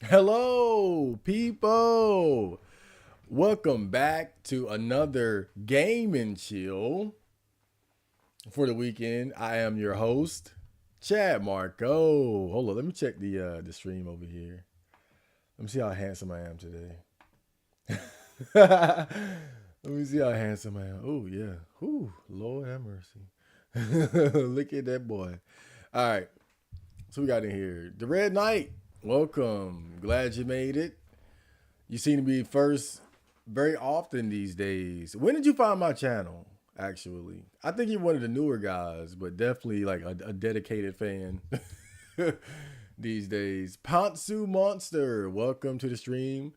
Hello, people. Welcome back to another Game and Chill for the weekend. I am your host, Chad Marco. Hold on, let me check the stream over here. Let me see how handsome I am today. Let me see how handsome I am. Oh yeah. Ooh, Lord have mercy. Look at that boy. All right. So we got in here. The Red Knight. Welcome. Glad you made it. You seem to be first very often these days. When did you find my channel? Actually, I think you're one of the newer guys, but definitely like a dedicated fan these days. Pantsu Monster, welcome to the stream.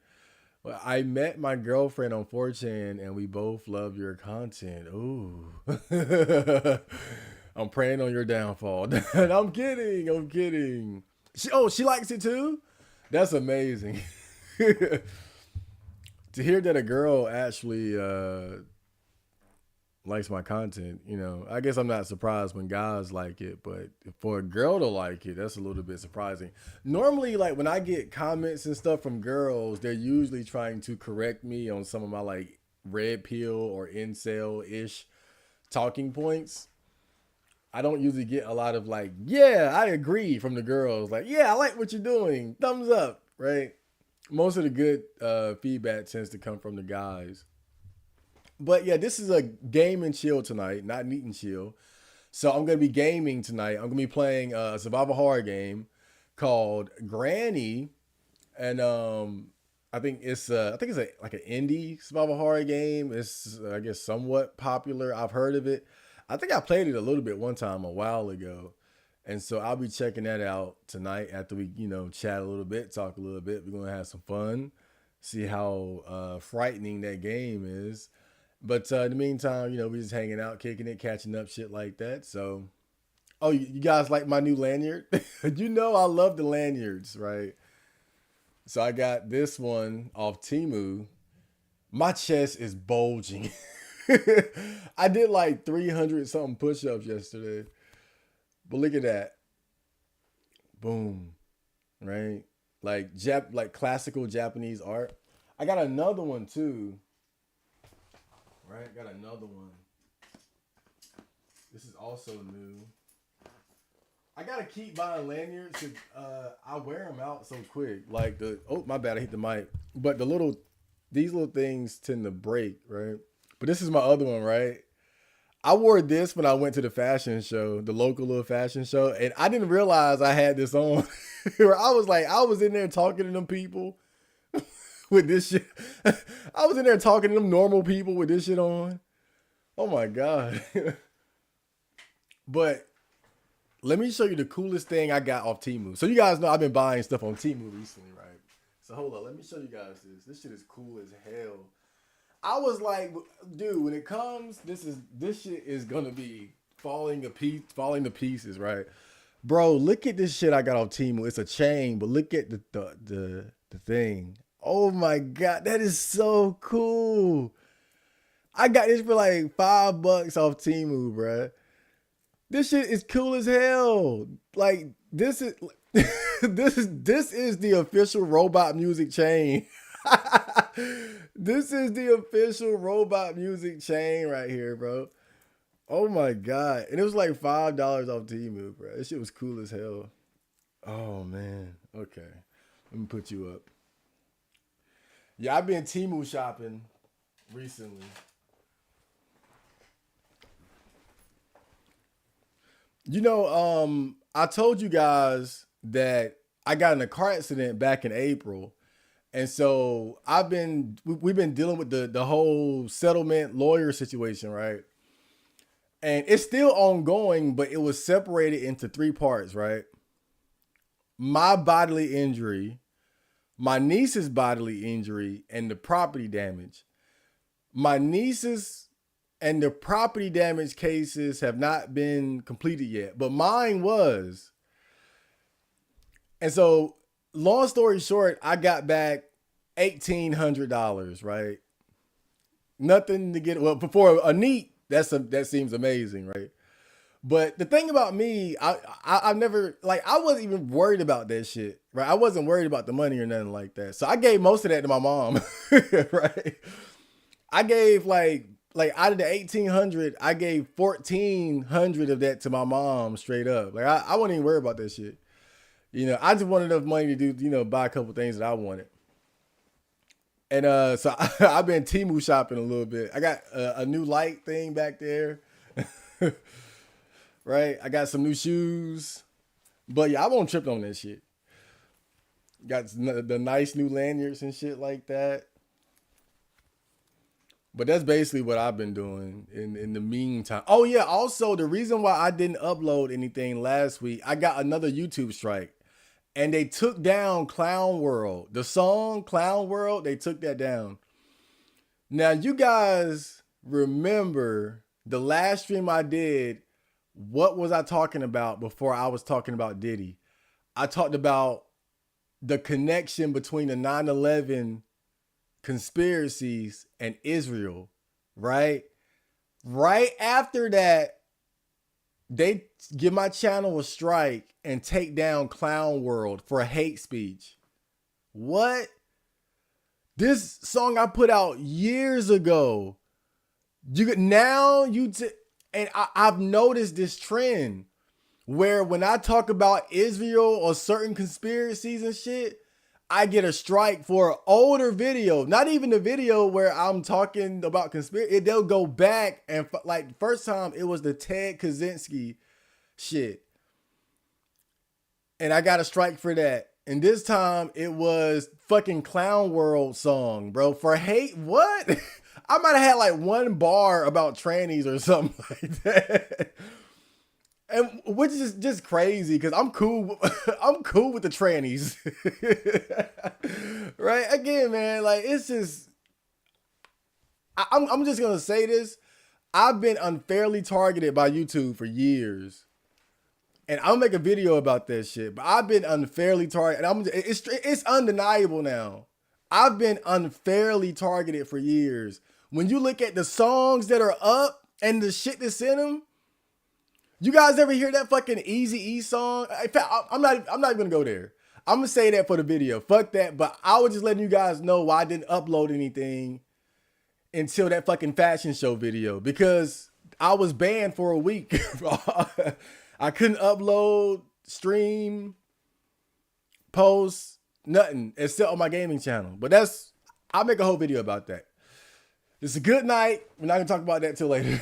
Well, I met my girlfriend on 4chan and we both love your content. Ooh. I'm praying on your downfall. I'm kidding. I'm kidding. She likes it too? That's amazing. To hear that a girl actually likes my content, I guess I'm not surprised when guys like it, but for a girl to like it, that's a little bit surprising. Normally, like when I get comments and stuff from girls, they're usually trying to correct me on some of my like red pill or incel ish talking points. I don't usually get a lot of like, yeah, I agree from the girls. Like, yeah, I like what you're doing. Thumbs up, right? Most of the good feedback tends to come from the guys. But yeah, this is a game and chill tonight, not neat and chill. So I'm gonna be gaming tonight. I'm gonna be playing a survival horror game called Granny, and I think it's like an indie survival horror game. It's I guess somewhat popular. I've heard of it. I think I played it a little bit one time a while ago, and so I'll be checking that out tonight after we chat a little bit, talk a little bit. We're gonna have some fun, see how frightening that game is. But in the meantime, we just hanging out, kicking it, catching up, shit like that. So, oh, you guys like my new lanyard? I love the lanyards, right? So I got this one off Timu. My chest is bulging. I did like 300 something push ups yesterday. But look at that. Boom. Right? Like classical Japanese art. I got another one too. Right? Got another one. This is also new. I gotta keep buying lanyards. I wear them out so quick. Like my bad, I hit the mic. But these little things tend to break, right? But this is my other one, right? I wore this when I went to the fashion show, the local little fashion show, and I didn't realize I had this on. Where I was in there talking to them people with this shit. I was in there talking to them normal people with this shit on. Oh my god! But let me show you the coolest thing I got off Timu. So you guys know I've been buying stuff on Timu recently, right? So hold on, let me show you guys this. This shit is cool as hell. I was like, dude, when it comes, this shit is gonna be falling to pieces, right? Bro, look at this shit I got off Timu. It's a chain, but look at the thing. Oh my god, that is so cool. I got this for like $5 off Timu, bruh. This shit is cool as hell. Like this is this is the official robot music chain. This is the official robot music chain right here, bro. Oh my god. And it was like $5 off Temu, bro. This shit was cool as hell. Oh man. Okay. Let me put you up. Yeah, I've been Temu shopping recently. I told you guys that I got in a car accident back in April. And so we've been dealing with the whole settlement lawyer situation, right? And it's still ongoing, but it was separated into three parts, right? My bodily injury, my niece's bodily injury, and the property damage. My niece's and the property damage cases have not been completed yet, but mine was. And so, long story short, I got back $1,800, right? Nothing to get for a neat. That seems amazing, right? But the thing about me, I've never like I wasn't even worried about that shit. right? I wasn't worried about the money or nothing like that. So I gave most of that to my mom, right? I gave like out of the 1,800, I gave 1,400 of that to my mom straight up. Like I wasn't even worried about that shit. You know, I just wanted enough money to do, you know, buy a couple things that I wanted. And so I've been Temu shopping a little bit. I got a new light thing back there, right? I got some new shoes, but yeah, I won't trip on that shit. Got the nice new lanyards and shit like that. But that's basically what I've been doing in the meantime. Oh yeah, also the reason why I didn't upload anything last week, I got another YouTube strike. And they took down Clown World. The song Clown World, they took that down. Now you guys remember the last stream I did, what was I talking about before I was talking about Diddy? I talked about the connection between the 9/11 conspiracies and Israel, right? Right after that, they give my channel a strike and take down Clown World for hate speech. What? This song I put out years ago. I've noticed this trend where when I talk about Israel or certain conspiracies and shit, I get a strike for an older video. Not even the video where I'm talking about conspiracy. They'll go back and like first time it was the Ted Kaczynski shit. And I got a strike for that. And this time it was fucking Clown World song, bro. For hate, what? I might have had like one bar about trannies or something like that. And which is just crazy because I'm cool. I'm cool with the trannies. Right? Again, man, like it's just I'm just gonna say this. I've been unfairly targeted by YouTube for years. And I'll make a video about that shit. But I've been unfairly targeted. It's undeniable now. I've been unfairly targeted for years. When you look at the songs that are up and the shit that's in them, you guys ever hear that fucking Eazy-E song? In fact, I'm not even gonna go there. I'm gonna say that for the video. Fuck that. But I was just letting you guys know why I didn't upload anything until that fucking fashion show video because I was banned for a week. I couldn't upload, stream, post, nothing except on my gaming channel. But I'll make a whole video about that. It's a good night. We're not gonna talk about that till later.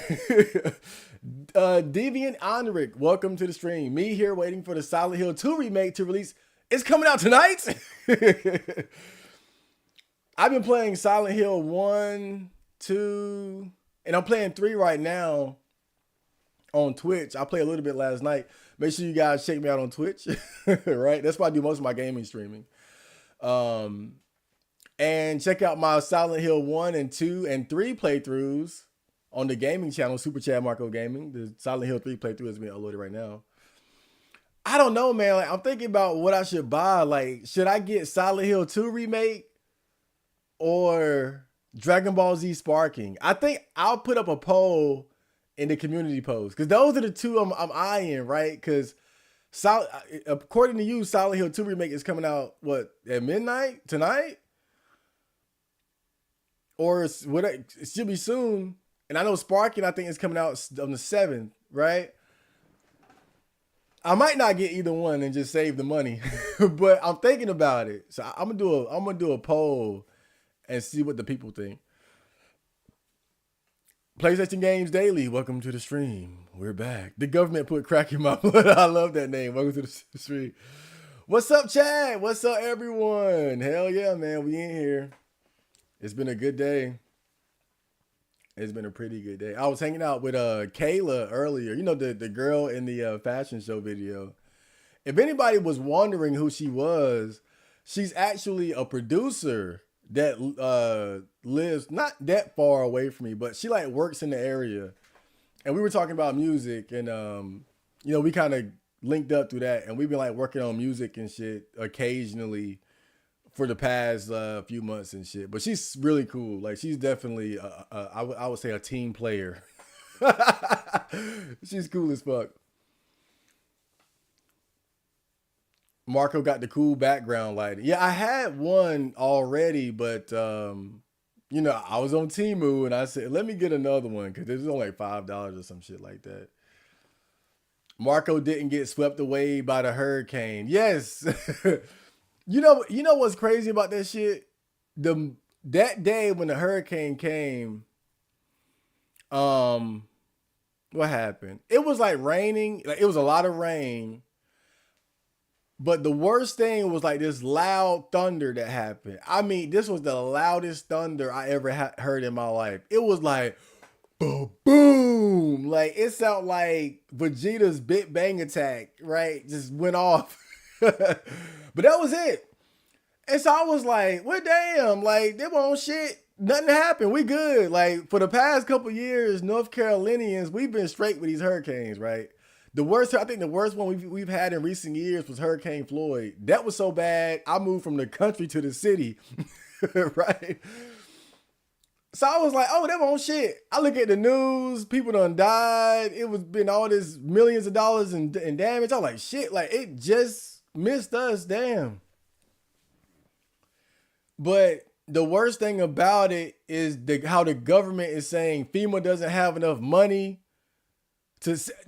Deviant Honoric, welcome to the stream. Me here waiting for the Silent Hill 2 remake to release. It's coming out tonight. I've been playing Silent Hill 1, 2, and I'm playing 3 right now on Twitch. I played a little bit last night. Make sure you guys check me out on Twitch. Right? That's why I do most of my gaming streaming. And check out my Silent Hill 1 and 2 and 3 playthroughs on the gaming channel, Super Chad Marco Gaming. The Silent Hill 3 playthrough is being uploaded right now. I don't know, man. Like, I'm thinking about what I should buy. Like, should I get Silent Hill 2 remake or Dragon Ball Z Sparking? I think I'll put up a poll in the community post because those are the two I'm eyeing, right? Because according to you, Silent Hill 2 remake is coming out at midnight tonight, or it should be soon. And I know Sparking, I think, is coming out on the 7th, right? I might not get either one and just save the money, but I'm thinking about it. So I'm gonna do a poll and see what the people think. PlayStation Games Daily, welcome to the stream. We're back. The government put crack in my blood. I love that name. Welcome to the stream. What's up, Chad? What's up, everyone? Hell yeah, man. We in here. It's been a good day. It's been a pretty good day. I was hanging out with Kayla earlier. You know, the girl in the fashion show video. If anybody was wondering who she was, she's actually a producer that lives not that far away from me, but she like works in the area. And we were talking about music and you know, we kind of linked up through that and we've been like working on music and shit occasionally for the past few months and shit. But she's really cool. Like she's definitely I would say a team player. She's cool as fuck. Marco got the cool background lighting. Yeah, I had one already, but I was on Temu and I said, let me get another one because it was only like $5 or some shit like that. Marco didn't get swept away by the hurricane. Yes. You know what's crazy about that shit? That day when the hurricane came, what happened? It was like raining, like it was a lot of rain. But the worst thing was like this loud thunder that happened. I mean, this was the loudest thunder I ever heard in my life. It was like boom, boom. Like it sounded like Vegeta's Big Bang Attack, right? Just went off. But that was it. And so I was like, well, damn, like they won't shit. Nothing happened. We good. Like for the past couple years, North Carolinians, we've been straight with these hurricanes, right? I think the worst one we've had in recent years was Hurricane Floyd. That was so bad, I moved from the country to the city, right? So I was like, oh, that won't shit. I look at the news, people done died. It was been all this millions of dollars in damage. I was like, shit, like it just missed us, damn. But the worst thing about it is how the government is saying FEMA doesn't have enough money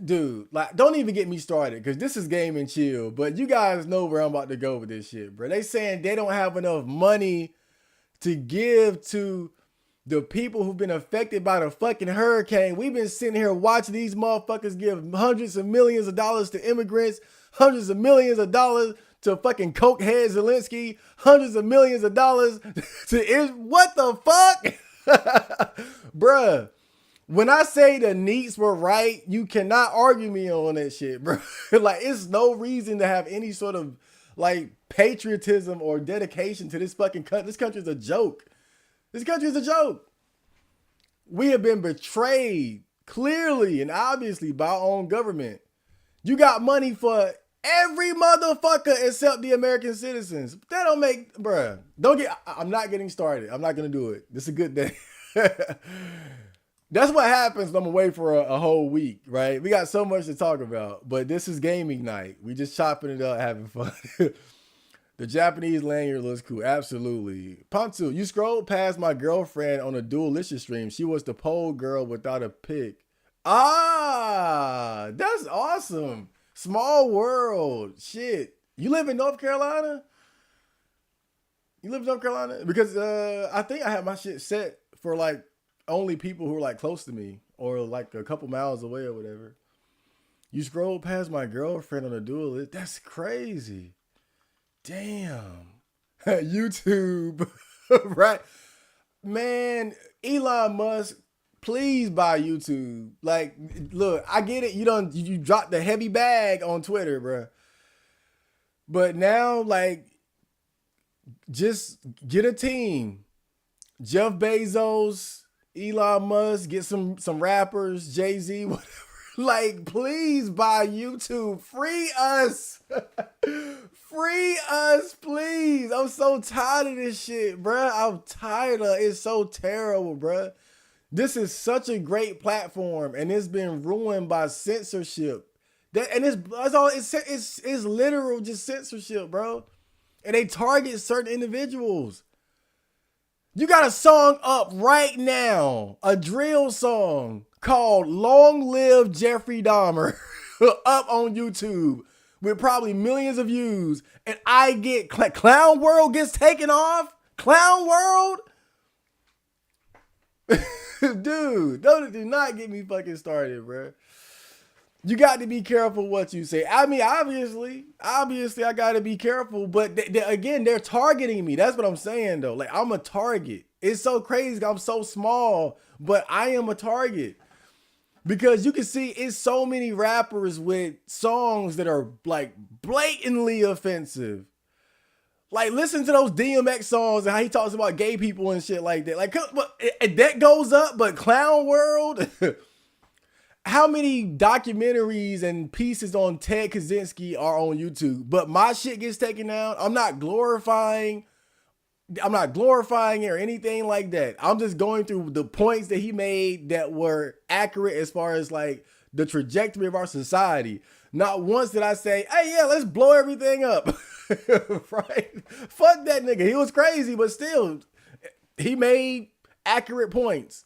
dude, like, don't even get me started because this is Game and Chill, but you guys know where I'm about to go with this shit, bro. They saying they don't have enough money to give to the people who've been affected by the fucking hurricane. We've been sitting here watching these motherfuckers give hundreds of millions of dollars to immigrants, hundreds of millions of dollars to fucking cokehead Zelensky, hundreds of millions of dollars to Israel. What the fuck? Bruh. When I say the Neats were right, you cannot argue me on that shit, bro. Like, it's no reason to have any sort of, like, patriotism or dedication to this fucking country. This country is a joke. This country is a joke. We have been betrayed, clearly and obviously, by our own government. You got money for every motherfucker except the American citizens. That don't make, bruh. I'm not getting started. I'm not going to do it. This is a good day. That's what happens when I'm away for a whole week, right? We got so much to talk about, but this is gaming night. We just chopping it up, having fun. The Japanese lanyard looks cool. Absolutely. Pontu, you scrolled past my girlfriend on a Dualicious stream. She was the pole girl without a pic. Ah, that's awesome. Small world. Shit. You live in North Carolina? You live in North Carolina? Because I think I have my shit set for like only people who are like close to me or like a couple miles away or whatever. You scroll past my girlfriend on a Duelist. That's crazy. Damn. YouTube. Right? Man, Elon Musk, please buy YouTube. Like, look, I get it. You dropped the heavy bag on Twitter, bro. But now, like, just get a team. Jeff Bezos, Elon Musk, get some rappers, Jay-Z, whatever. Like, please buy YouTube. Free us. Free us, please. I'm so tired of this shit, bruh. I'm tired of it. It's so terrible, bruh. This is such a great platform, and it's been ruined by censorship. It's literal just censorship, bro. And they target certain individuals. You got a song up right now, a drill song called Long Live Jeffrey Dahmer up on YouTube with probably millions of views. And I get Clown World gets taken off. Clown World? Dude, do not get me fucking started, bro. You got to be careful what you say. I mean, obviously, I got to be careful. But again, they're targeting me. That's what I'm saying, though. Like, I'm a target. It's so crazy. I'm so small, but I am a target. Because you can see it's so many rappers with songs that are, like, blatantly offensive. Like, listen to those DMX songs and how he talks about gay people and shit like that. Like, that goes up, but Clown World... How many documentaries and pieces on Ted Kaczynski are on YouTube? But my shit gets taken down. I'm not glorifying it or anything like that. I'm just going through the points that he made that were accurate as far as like the trajectory of our society. Not once did I say, hey, yeah, let's blow everything up. Right? Fuck that nigga. He was crazy, but still, he made accurate points.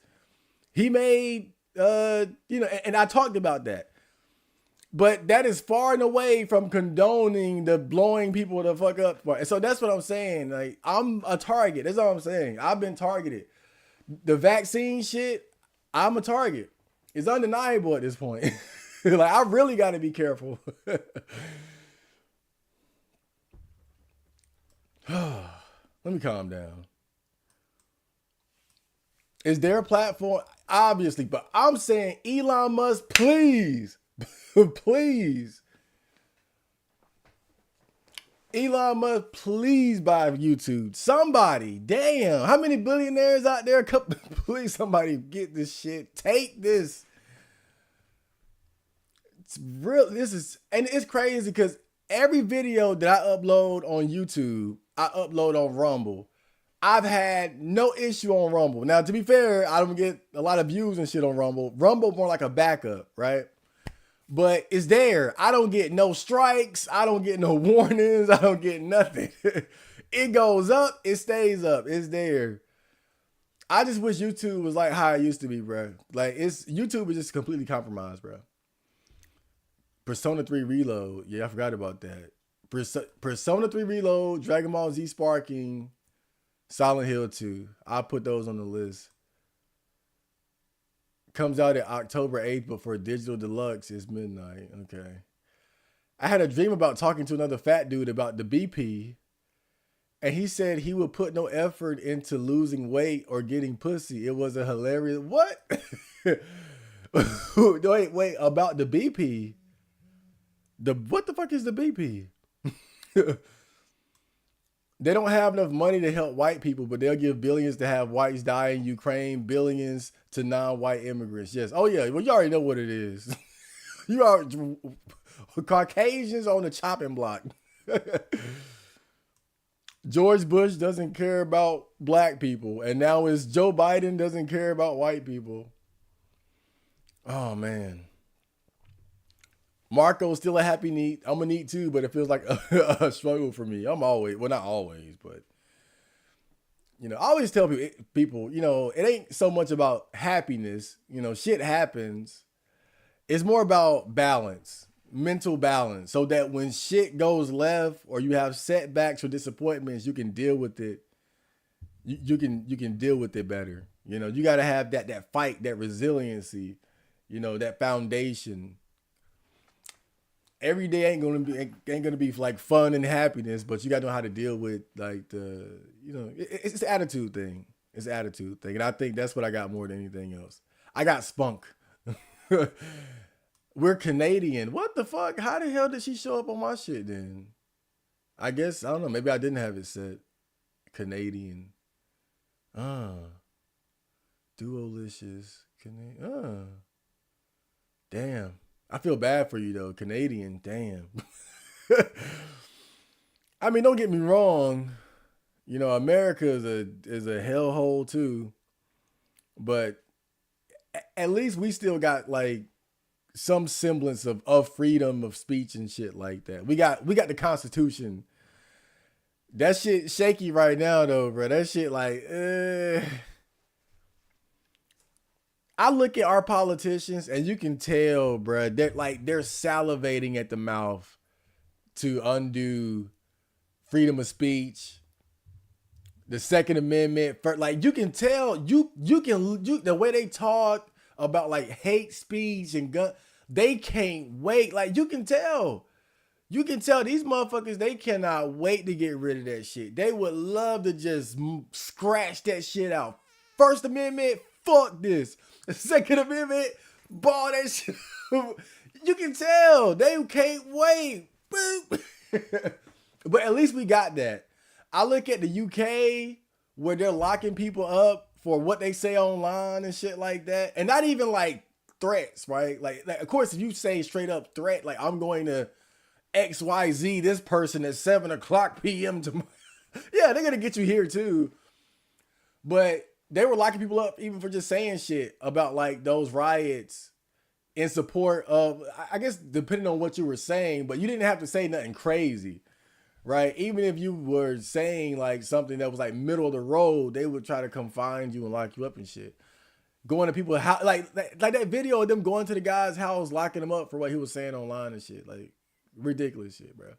He made, and I talked about that. But that is far and away from condoning the blowing people the fuck up. So that's what I'm saying. Like, I'm a target. That's all I'm saying. I've been targeted. The vaccine shit, I'm a target. It's undeniable at this point. Like, I really got to be careful. Let me calm down. Is there a platform? Obviously, but I'm saying Elon Musk, please. Please. Elon Musk, please buy YouTube. Somebody. Damn. How many billionaires out there? Please, somebody get this shit. Take this. It's real. And it's crazy because every video that I upload on YouTube, I upload on Rumble. I've had no issue on Rumble. Now, to be fair, I don't get a lot of views and shit on Rumble. Rumble more like a backup, right? But it's there. I don't get no strikes. I don't get no warnings. I don't get nothing. It goes up. It stays up. It's there. I just wish YouTube was like how it used to be, bro. Like, YouTube is just completely compromised, bro. Persona 3 Reload. Yeah, I forgot about that. Persona 3 Reload, Dragon Ball Z Sparking, Silent Hill 2. I'll put those on the list. Comes out at October 8th, but for digital deluxe, it's midnight. Okay. I had a dream about talking to another fat dude about the BP, and he said he would put no effort into losing weight or getting pussy. It was a hilarious... What? Wait, about the BP? What the fuck is the BP? They don't have enough money to help white people, but they'll give billions to have whites die in Ukraine, billions to non-white immigrants. Yes. Oh, yeah. Well, you already know what it is. You are Caucasians on the chopping block. George Bush doesn't care about black people, and now it's Joe Biden doesn't care about white people. Oh, man. Marco's still a happy NEET. I'm a NEET too, but it feels like a struggle for me. I'm always, well, not always, but, I always tell people, it ain't so much about happiness. Shit happens. It's more about balance, mental balance, so that when shit goes left or you have setbacks or disappointments, you can deal with it. You can deal with it better. You got to have that fight, that resiliency, that foundation. Every day ain't gonna be like fun and happiness, but you gotta know how to deal with like it's an attitude thing. It's an attitude thing, and I think that's what I got more than anything else. I got spunk. We're Canadian. What the fuck? How the hell did she show up on my shit then? I guess I don't know. Maybe I didn't have it set. Canadian. Duolicious. Damn. I feel bad for you though, Canadian. Damn. I mean, don't get me wrong. America is a hellhole too, but at least we still got like some semblance of freedom of speech and shit like that. We got the Constitution. That shit shaky right now though, bro. That shit like. I look at our politicians and you can tell, bro, they're salivating at the mouth to undo freedom of speech, the Second Amendment. Like, you can tell, you the way they talk about like hate speech and gun, they can't wait. Like, you can tell these motherfuckers, they cannot wait to get rid of that shit. They would love to just scratch that shit out. First Amendment, fuck this. The Second Amendment, ball that shit. You can tell. They can't wait. But at least we got that. I look at the UK where they're locking people up for what they say online and shit like that. And not even like threats, right? Like of course, if you say straight up threat, like I'm going to XYZ this person at 7:00 p.m. tomorrow. Yeah, they're going to get you here too. But they were locking people up even for just saying shit about like those riots in support of, I guess, depending on what you were saying, but you didn't have to say nothing crazy, right? Even if you were saying like something that was like middle of the road, they would try to come find you and lock you up and shit. Going to people's house, like that video of them going to the guy's house, locking him up for what he was saying online and shit, like ridiculous shit, bro.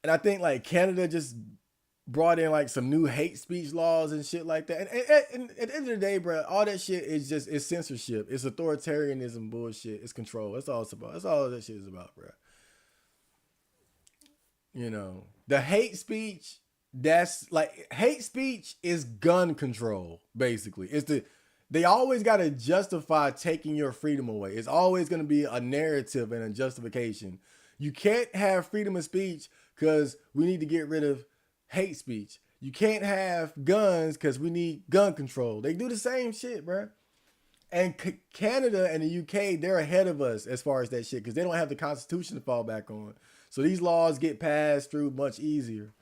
And I think like Canada just brought in like some new hate speech laws and shit like that. And at the end of the day, bro, all that shit is just it's censorship, it's authoritarianism bullshit, it's control. That's all it's about. That's all that shit is about, bro. You know, the hate speech. That's like hate speech is gun control. Basically, it's they always got to justify taking your freedom away. It's always going to be a narrative and a justification. You can't have freedom of speech because we need to get rid of hate speech. You can't have guns because we need gun control. They do the same shit, bro. And Canada and the UK, they're ahead of us as far as that shit because they don't have the Constitution to fall back on. So these laws get passed through much easier.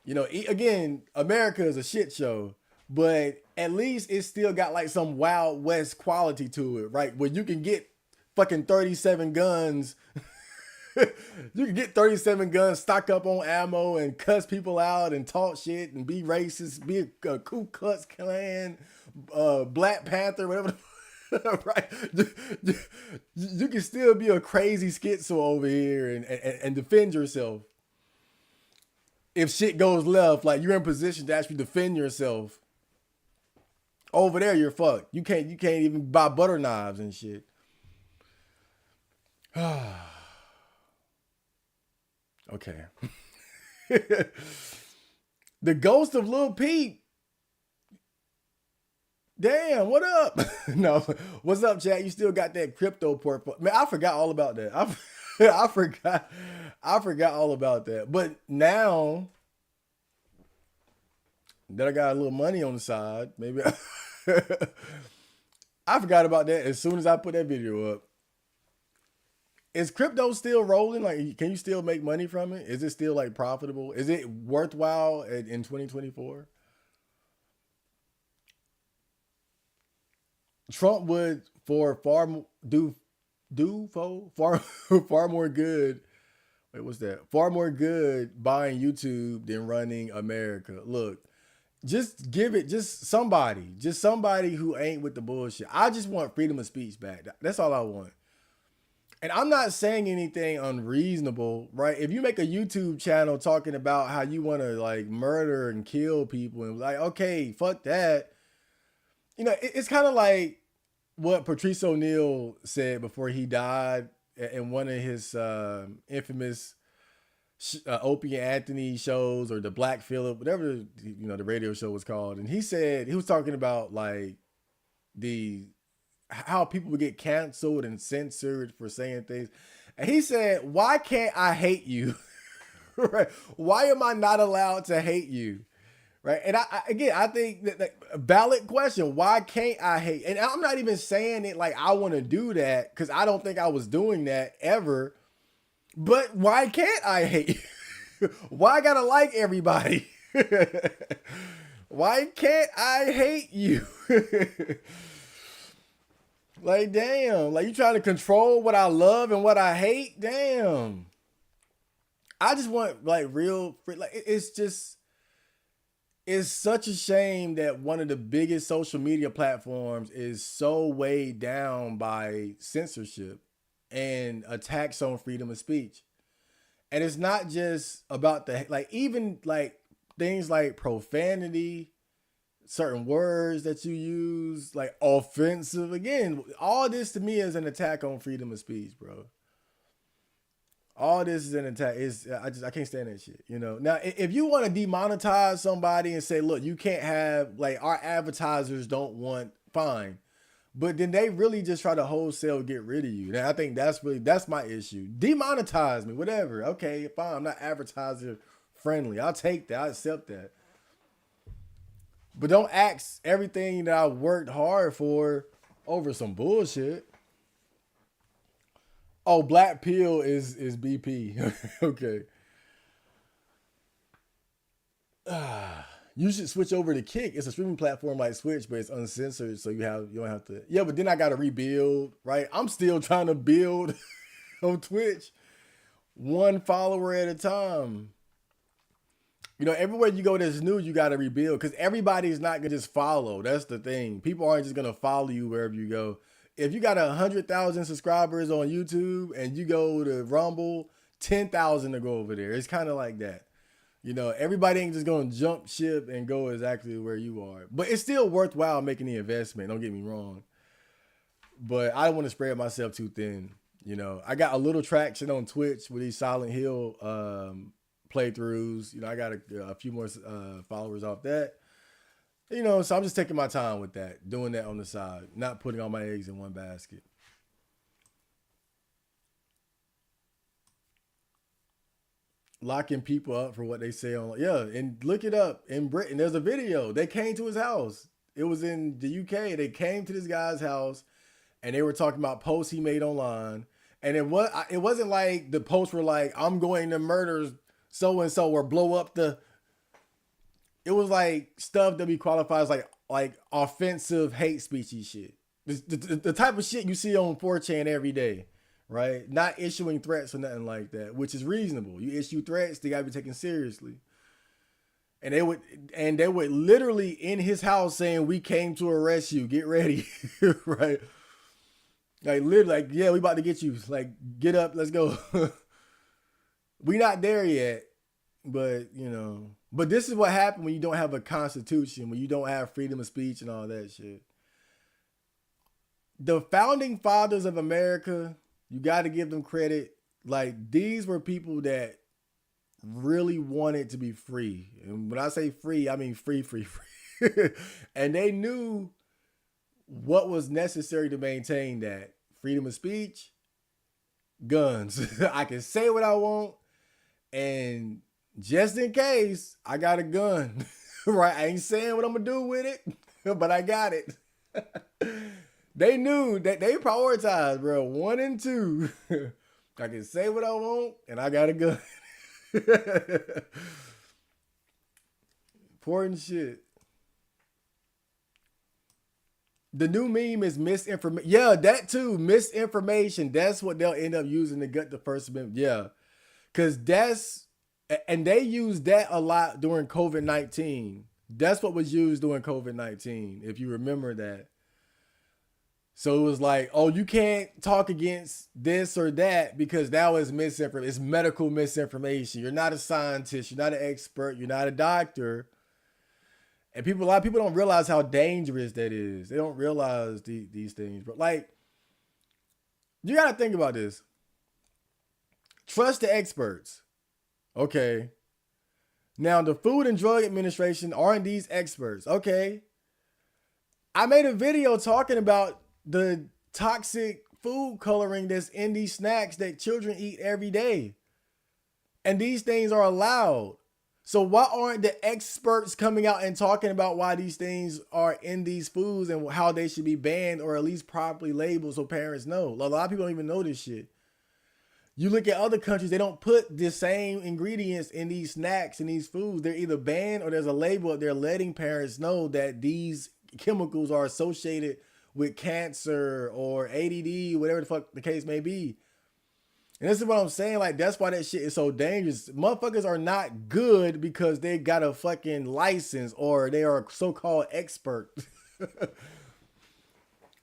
You know, again, America is a shit show, but at least it's still got like some Wild West quality to it, right? Where you can get fucking 37 guns. You can get 37 guns, stock up on ammo, and cuss people out and talk shit and be racist, be a Ku Klux Klan, Black Panther, whatever. Right? You can still be a crazy schizo over here and defend yourself. If shit goes left, like you're in position to actually defend yourself. Over there, you're fucked. You can't even buy butter knives and shit. Okay. The ghost of Lil Peep. Damn, what up? No, what's up, chat? You still got that crypto portfolio? Man, I forgot all about that. I forgot all about that. But now that I got a little money on the side, maybe I forgot about that as soon as I put that video up. Is crypto still rolling? Like, can you still make money from it? Is it still like profitable? Is it worthwhile in 2024? Trump would for far more good. Wait, what's that? Far more good buying YouTube than running America. Look, just give it just somebody who ain't with the bullshit. I just want freedom of speech back. That's all I want. And I'm not saying anything unreasonable, right? If you make a YouTube channel talking about how you want to like murder and kill people and like, okay, fuck that. You know, it's kind of like what Patrice O'Neal said before he died in one of his infamous Opie and Anthony shows, or the Black Phillip, whatever, you know, the radio show was called. And he said, he was talking about like how people would get canceled and censored for saying things. And he said, why can't I hate you? Right? Why am I not allowed to hate you? Right. And I think that a valid question. Why can't I hate? And I'm not even saying it like I want to do that, because I don't think I was doing that ever. But why can't I hate? Why I gotta like everybody? Why can't I hate you? Like, damn, like you trying to control what I love and what I hate? Damn. I just want like real, like it's such a shame that one of the biggest social media platforms is so weighed down by censorship and attacks on freedom of speech. And it's not just about even like things like profanity, certain words that you use, like offensive. Again, all this to me is an attack on freedom of speech, bro. All this is an attack. I can't stand that shit. You know. Now, if you want to demonetize somebody and say, look, you can't have, like, our advertisers don't want, fine. But then they really just try to wholesale get rid of you. Now, I think that's my issue. Demonetize me, whatever. Okay, fine. I'm not advertiser friendly. I'll take that. I accept that. But don't axe everything that I worked hard for over some bullshit. Oh, Black Pill is BP. Okay. You should switch over to Kick. It's a streaming platform like Twitch, but it's uncensored, so you don't have to. Yeah, but then I got to rebuild, right? I'm still trying to build on Twitch. one follower at a time. You know, everywhere you go that's new, you got to rebuild because everybody's not going to just follow. That's the thing. People aren't just going to follow you wherever you go. If you got 100,000 subscribers on YouTube and you go to Rumble, 10,000 to go over there. It's kind of like that. You know, everybody ain't just going to jump ship and go exactly where you are. But it's still worthwhile making the investment. Don't get me wrong. But I don't want to spread myself too thin. You know, I got a little traction on Twitch with these Silent Hill playthroughs. You know, I got a few more followers off that. You know, so I'm just taking my time with that, doing that on the side, not putting all my eggs in one basket. Locking people up for what they say on, yeah, and look it up. In Britain, there's a video. They came to his house. It was in the UK. They came to this guy's house, and they were talking about posts he made online. And it wasn't like the posts were like, I'm going to murder so and so or blow up the. It was like stuff that we qualify as like offensive hate speechy shit. The type of shit you see on 4chan every day, right? Not issuing threats or nothing like that, which is reasonable. You issue threats, they gotta be taken seriously. And they would literally in his house saying, "We came to arrest you. Get ready," right? Like literally, like, yeah, we about to get you. Like, get up, let's go. We not there yet, but you know. But this is what happened when you don't have a constitution, when you don't have freedom of speech and all that shit. The founding fathers of America, you got to give them credit. Like, these were people that really wanted to be free. And when I say free, I mean free, free, free. And they knew what was necessary to maintain that. Freedom of speech, guns. I can say what I want, and just in case, I got a gun, right? I ain't saying what I'm going to do with it, but I got it. They knew that they prioritized, bro. 1 and 2. I can say what I want, and I got a gun. Important shit. The new meme is misinformation. Yeah, that too. Misinformation. That's what they'll end up using to gut the First Amendment. Yeah. Because and they used that a lot during COVID-19. That's what was used during COVID-19, if you remember that. So it was like, oh, you can't talk against this or that because that was misinformation. It's medical misinformation. You're not a scientist. You're not an expert. You're not a doctor. And a lot of people don't realize how dangerous that is. They don't realize these things. But like, you got to think about this. Trust the experts. Okay. Now, the Food and Drug Administration aren't these experts. Okay. I made a video talking about the toxic food coloring that's in these snacks that children eat every day. And these things are allowed. So why aren't the experts coming out and talking about why these things are in these foods and how they should be banned or at least properly labeled so parents know? A lot of people don't even know this shit. You look at other countries, they don't put the same ingredients in these snacks and these foods. They're either banned or there's a label up there letting parents know that these chemicals are associated with cancer or ADD, whatever the fuck the case may be. And this is what I'm saying. Like, that's why that shit is so dangerous. Motherfuckers are not good because they got a fucking license or they are a so-called expert.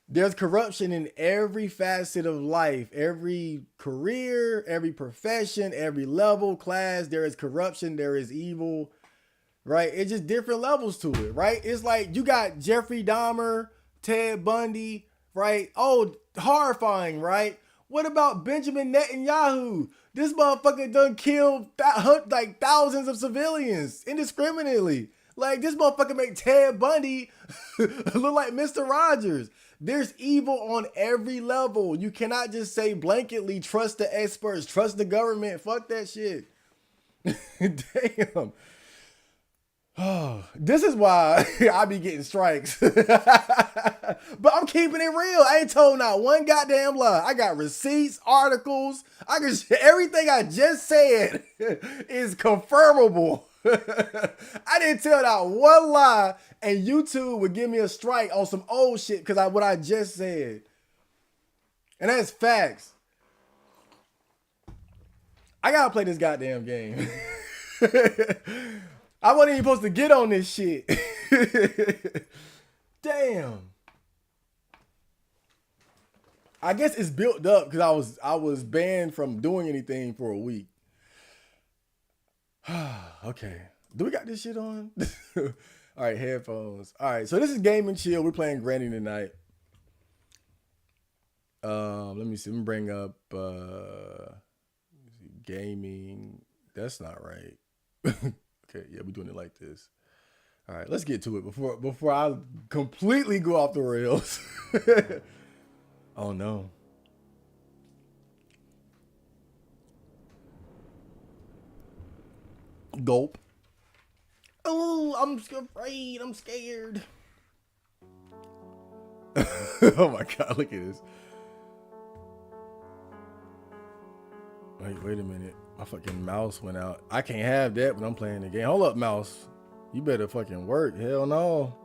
There's corruption in every facet of life, every career, every profession, every level, class. There is corruption. There is evil, right? It's just different levels to it, right? It's like you got Jeffrey Dahmer, Ted Bundy, right? Oh, horrifying, right? What about Benjamin Netanyahu? This motherfucker done killed like thousands of civilians indiscriminately. Like, this motherfucker make Ted Bundy look like Mr. Rogers. There's evil on every level. You cannot just say blanketly, trust the experts, trust the government. Fuck that shit. Damn. Oh, this is why I be getting strikes. But I'm keeping it real. I ain't told not one goddamn lie. I got receipts, articles. Everything I just said is confirmable. I didn't tell not one lie, and YouTube would give me a strike on some old shit because what I just said. And that's facts. I gotta play this goddamn game. I wasn't even supposed to get on this shit. Damn. I guess it's built up because I was banned from doing anything for a week. Okay. Do we got this shit on? All right, headphones. All right, so this is Game and Chill. We're playing Granny tonight. Let me see. Let me bring up gaming. That's not right. Okay, yeah, we're doing it like this. All right, let's get to it before I completely go off the rails. Oh no. Gulp. Oh, I'm afraid. I'm scared. Oh my god, look at this. Wait a minute. My fucking mouse went out. I can't have that when I'm playing the game. Hold up, mouse. You better fucking work. Hell no.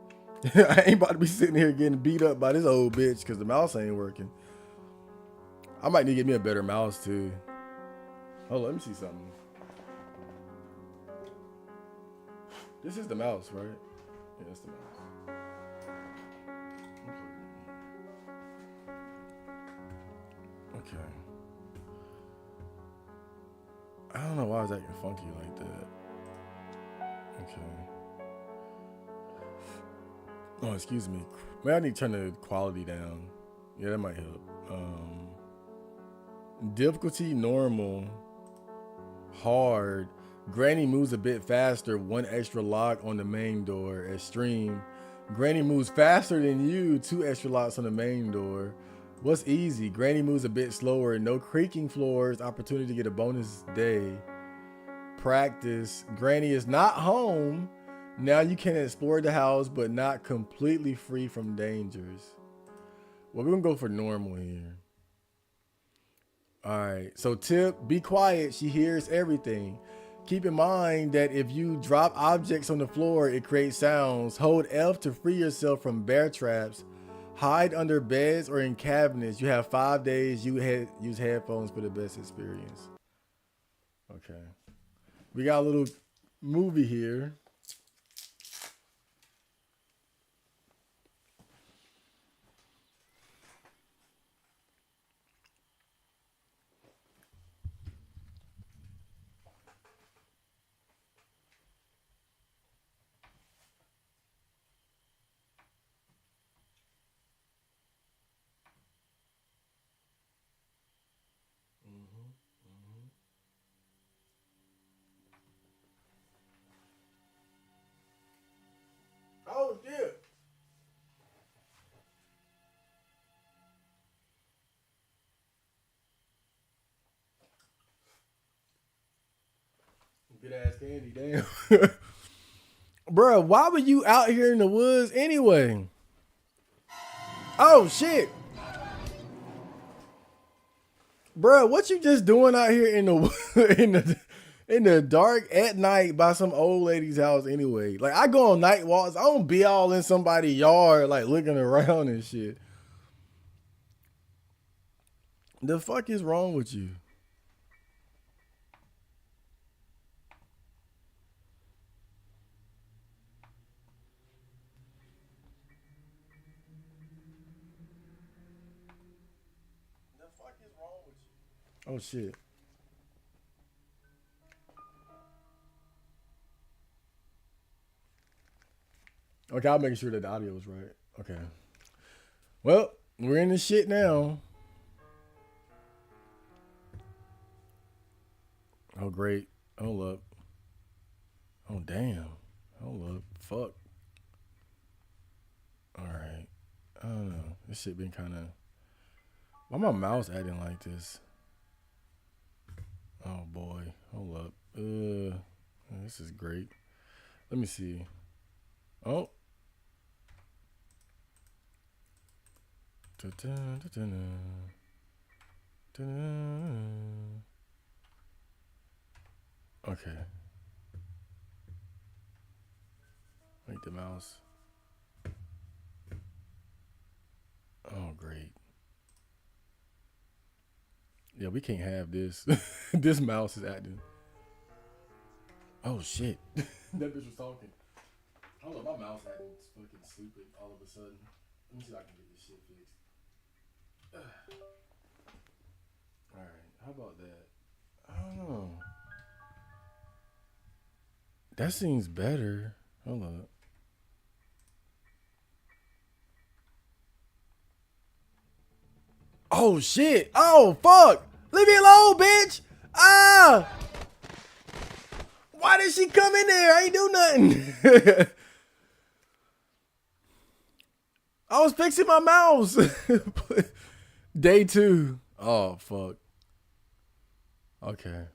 I ain't about to be sitting here getting beat up by this old bitch because the mouse ain't working. I might need to get me a better mouse too. Hold on, let me see something. This is the mouse, right? Yeah, that's the mouse. Okay. I don't know why it's acting funky like that. Okay. Oh, excuse me. Maybe I need to turn the quality down. Yeah, that might help. Difficulty normal. Hard. Granny moves a bit faster. 1 extra lock on the main door. Extreme. Granny moves faster than you. 2 extra locks on the main door. What's easy? Granny moves a bit slower. No creaking floors. Opportunity to get a bonus day. Practice. Granny is not home. Now you can explore the house, but not completely free from dangers. Well, we're going to go for normal here. All right. So tip, be quiet. She hears everything. Keep in mind that if you drop objects on the floor, it creates sounds. Hold F to free yourself from bear traps. Hide under beds or in cabinets. You have 5 days. Use headphones for the best experience. Okay. We got a little movie here. Oh, shit. Good ass candy, damn. Bruh, why were you out here in the woods anyway? Oh, shit. Bruh, what you just doing out here in the in the dark at night by some old lady's house anyway? Like, I go on night walks. I don't be all in somebody's yard, like, looking around and shit. The fuck is wrong with you? The fuck is wrong with you? Oh, shit. Okay, I'll make sure that the audio is right. Okay. Well, we're in this shit now. Oh, great. Hold up. Oh, damn. Hold up. Fuck. All right. I don't know. This shit been kind of. Why my mouse acting like this? Oh boy. Hold up. This is great. Let me see. Oh. Okay. Make the mouse. Oh, great. Yeah, we can't have this. This mouse is acting. Oh shit. That bitch was talking. Hold on, my mouse acting fucking stupid all of a sudden. Let me see if I can get this shit fixed. Alright, how about that? I don't know. That seems better. Hold on. Oh shit! Oh fuck! Leave me alone, bitch! Ah! Why did she come in there? I ain't do nothing. I was fixing my mouse. Day 2. Oh fuck. Okay.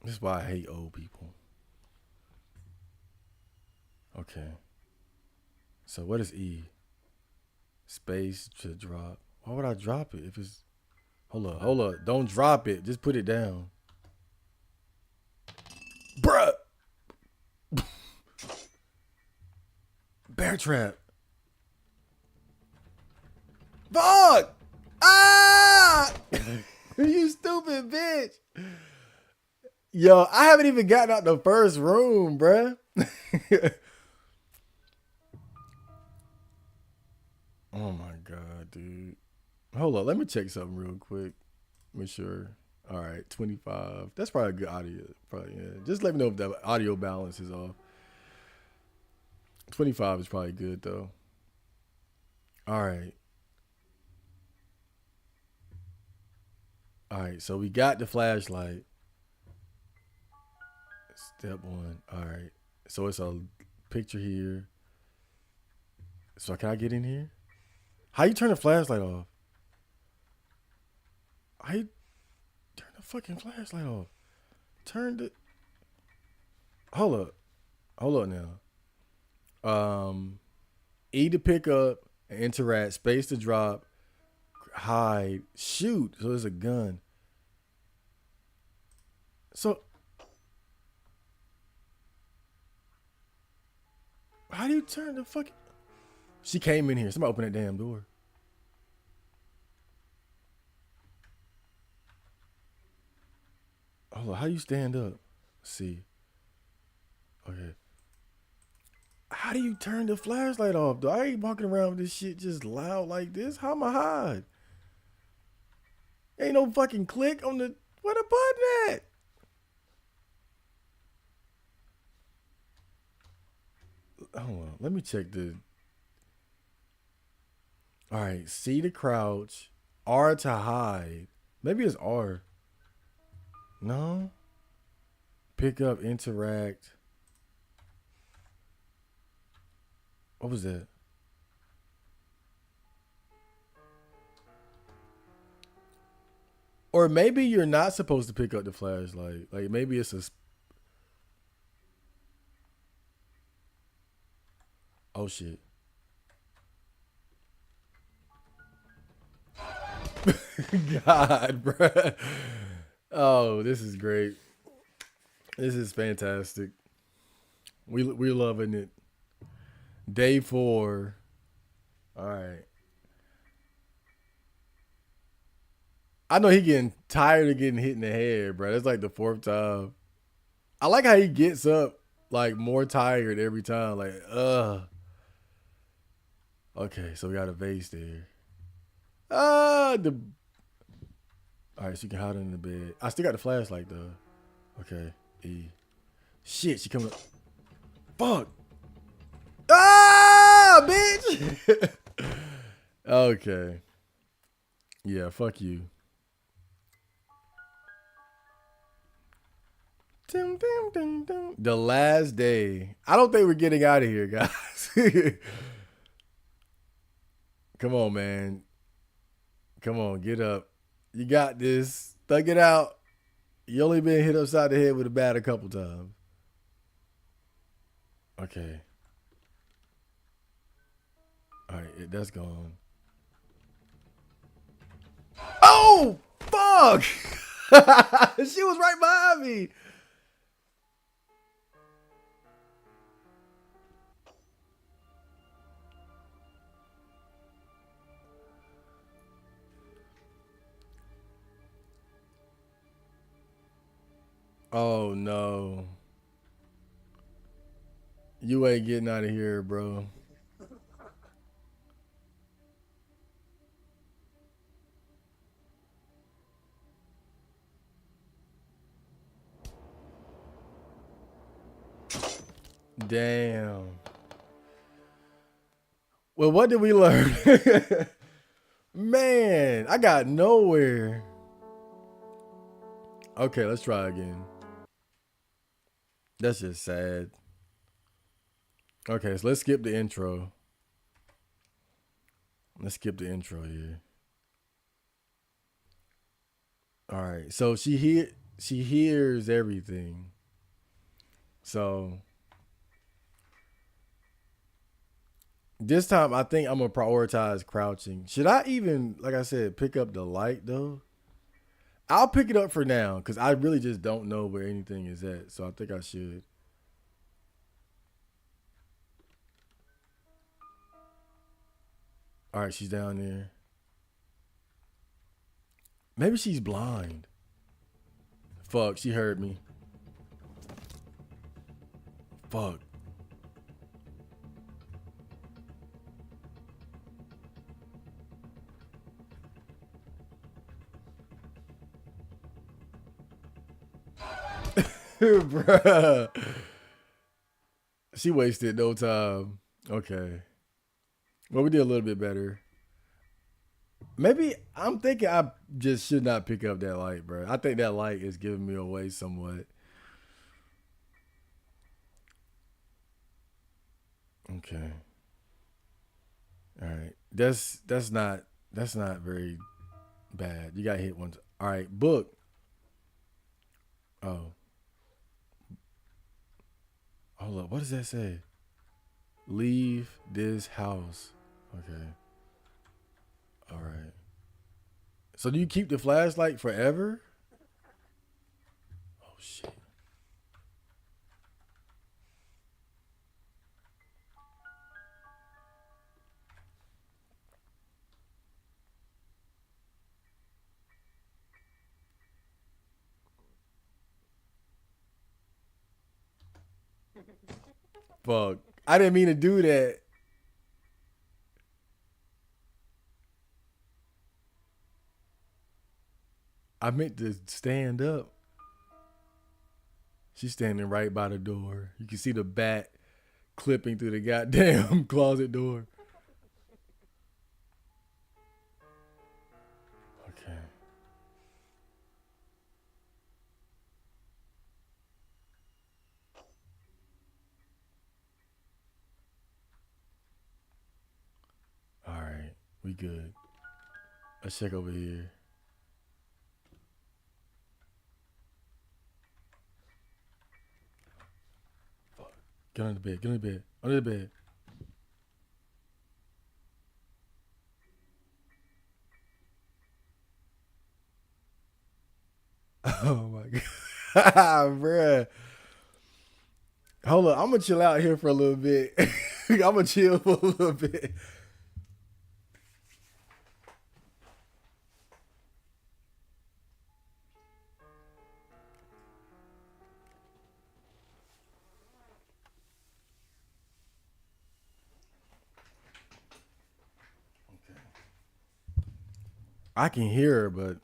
This is why I hate old people. Okay. So what is E? Space to drop. Why would I drop it if it's... Hold up. Don't drop it. Just put it down. Bruh! Bear trap. Fuck! Ah! You stupid bitch. Yo, I haven't even gotten out the first room, bruh. Oh my god, dude. Hold on, let me check something real quick. Make sure. All right, 25. That's probably a good audio. Probably, yeah. Just let me know if the audio balance is off. 25 is probably good though. All right. All right, so we got the flashlight. Step 1. All right. So it's a picture here. So can I get in here? How you turn the flashlight off? How you turn the fucking flashlight off? Turn the... Hold up. Hold up now. E to pick up, interact, space to drop, hide, shoot. So there's a gun. So how do you turn the fucking... She came in here. Somebody open that damn door. Hold on. How do you stand up? Let's see. Okay. How do you turn the flashlight off, though? I ain't walking around with this shit just loud like this. How am I hide? Ain't no fucking click on the... Where the button at? Hold on. Let me check the... All right. C to crouch. R to hide. Maybe it's R. No. Pick up, interact. What was that? Or maybe you're not supposed to pick up the flashlight. Like maybe it's a... Oh shit. God, bruh. Oh, this is great. This is fantastic. We're loving it. Day 4. All right. I know he getting tired of getting hit in the head, bro. That's like the 4th time. I like how he gets up like more tired every time. Like, okay, so we got a vase there. All right, so you can hide under the bed. I still got the flashlight though. Okay, E. Shit, she coming up. Fuck. Ah, bitch. Okay. Yeah, fuck you. The last day. I don't think we're getting out of here, guys. Come on, man. Come on, get up. You got this. Thug it out. You only been hit upside the head with a bat a couple times. Okay. All right, that's gone. Oh, fuck. She was right behind me. Oh no. You ain't getting out of here, bro. Damn. Well, what did we learn? Man, I got nowhere. Okay, let's try again. That's just sad. Okay, so let's skip the intro. Let's skip the intro here. All right. So she hears everything. So this time I think I'm gonna prioritize crouching. Should I even, like I said, pick up the light though? I'll pick it up for now because I really just don't know where anything is at. So I think I should. All right, she's down there. Maybe she's blind. Fuck, she heard me. Fuck. Bruh. She wasted no time. Okay. Well, we did a little bit better. Maybe I'm thinking I just should not pick up that light, bro. I think that light is giving me away somewhat. Okay. All right. That's not very bad. You got hit once. All right. Book. Oh. Hold up. What does that say? Leave this house. Okay. All right. So do you keep the flashlight forever? Oh shit. Fuck. I didn't mean to do that. I meant to stand up. She's standing right by the door. You can see the bat clipping through the goddamn closet door. Okay. All right. We good. Let's check over here. Fuck. Get under the bed. Get under the bed. Under the bed. Oh my god. Bruh. Hold up. I'm gonna chill out here for a little bit. I'm gonna chill for a little bit. I can hear her, but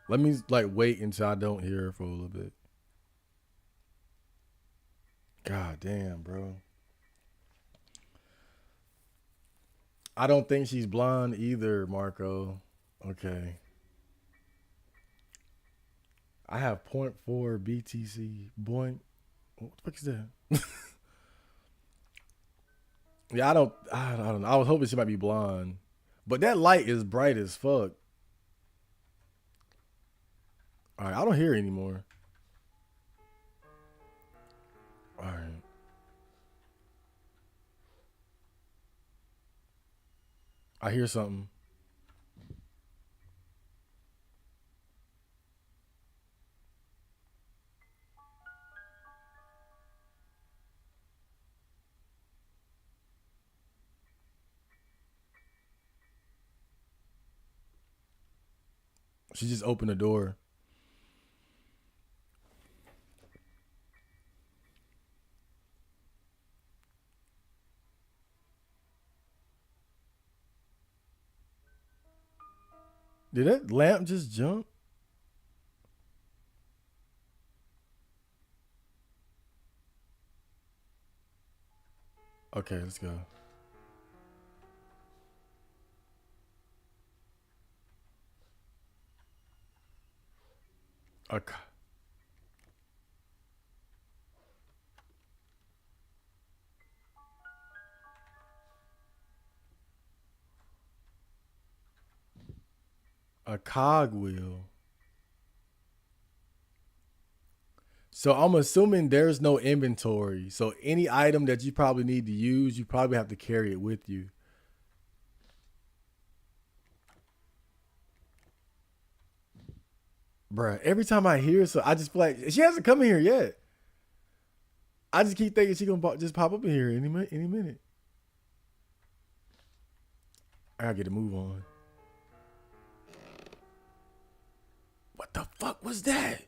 let me like wait until I don't hear her for a little bit. God damn, bro. I don't think she's blonde either, Marco. Okay. I have point 0.4 BTC. Point. What the fuck is that? Yeah, I don't know. I was hoping she might be blonde. But that light is bright as fuck. All right, I don't hear it anymore. All right. I hear something. She just opened the door. Did that lamp just jump? Okay, let's go. A, a cogwheel. So I'm assuming there's no inventory. So any item that you probably need to use, you probably have to carry it with you. Bruh, every time I hear so I just feel like she hasn't come in here yet. I just keep thinking she gonna just pop up in here any minute. I gotta get a move on. What the fuck was that?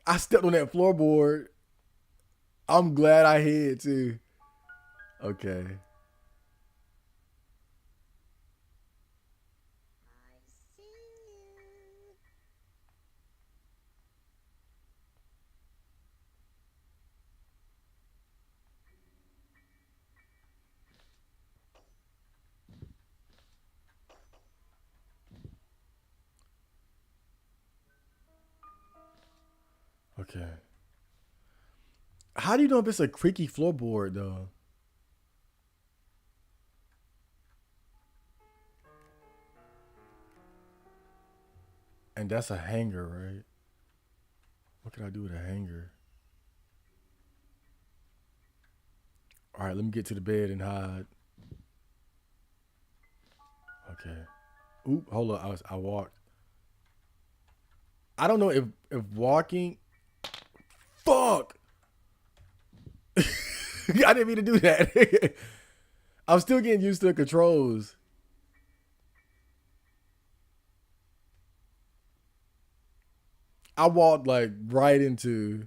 I stepped on that floorboard. I'm glad I hid too. Okay. Okay. How do you know if it's a creaky floorboard though? And that's a hanger, right? What can I do with a hanger? All right, let me get to the bed and hide. Okay. Oop, hold up. I walked. I don't know if walking. Fuck. I didn't mean to do that. I'm still getting used to the controls. I walked like right into.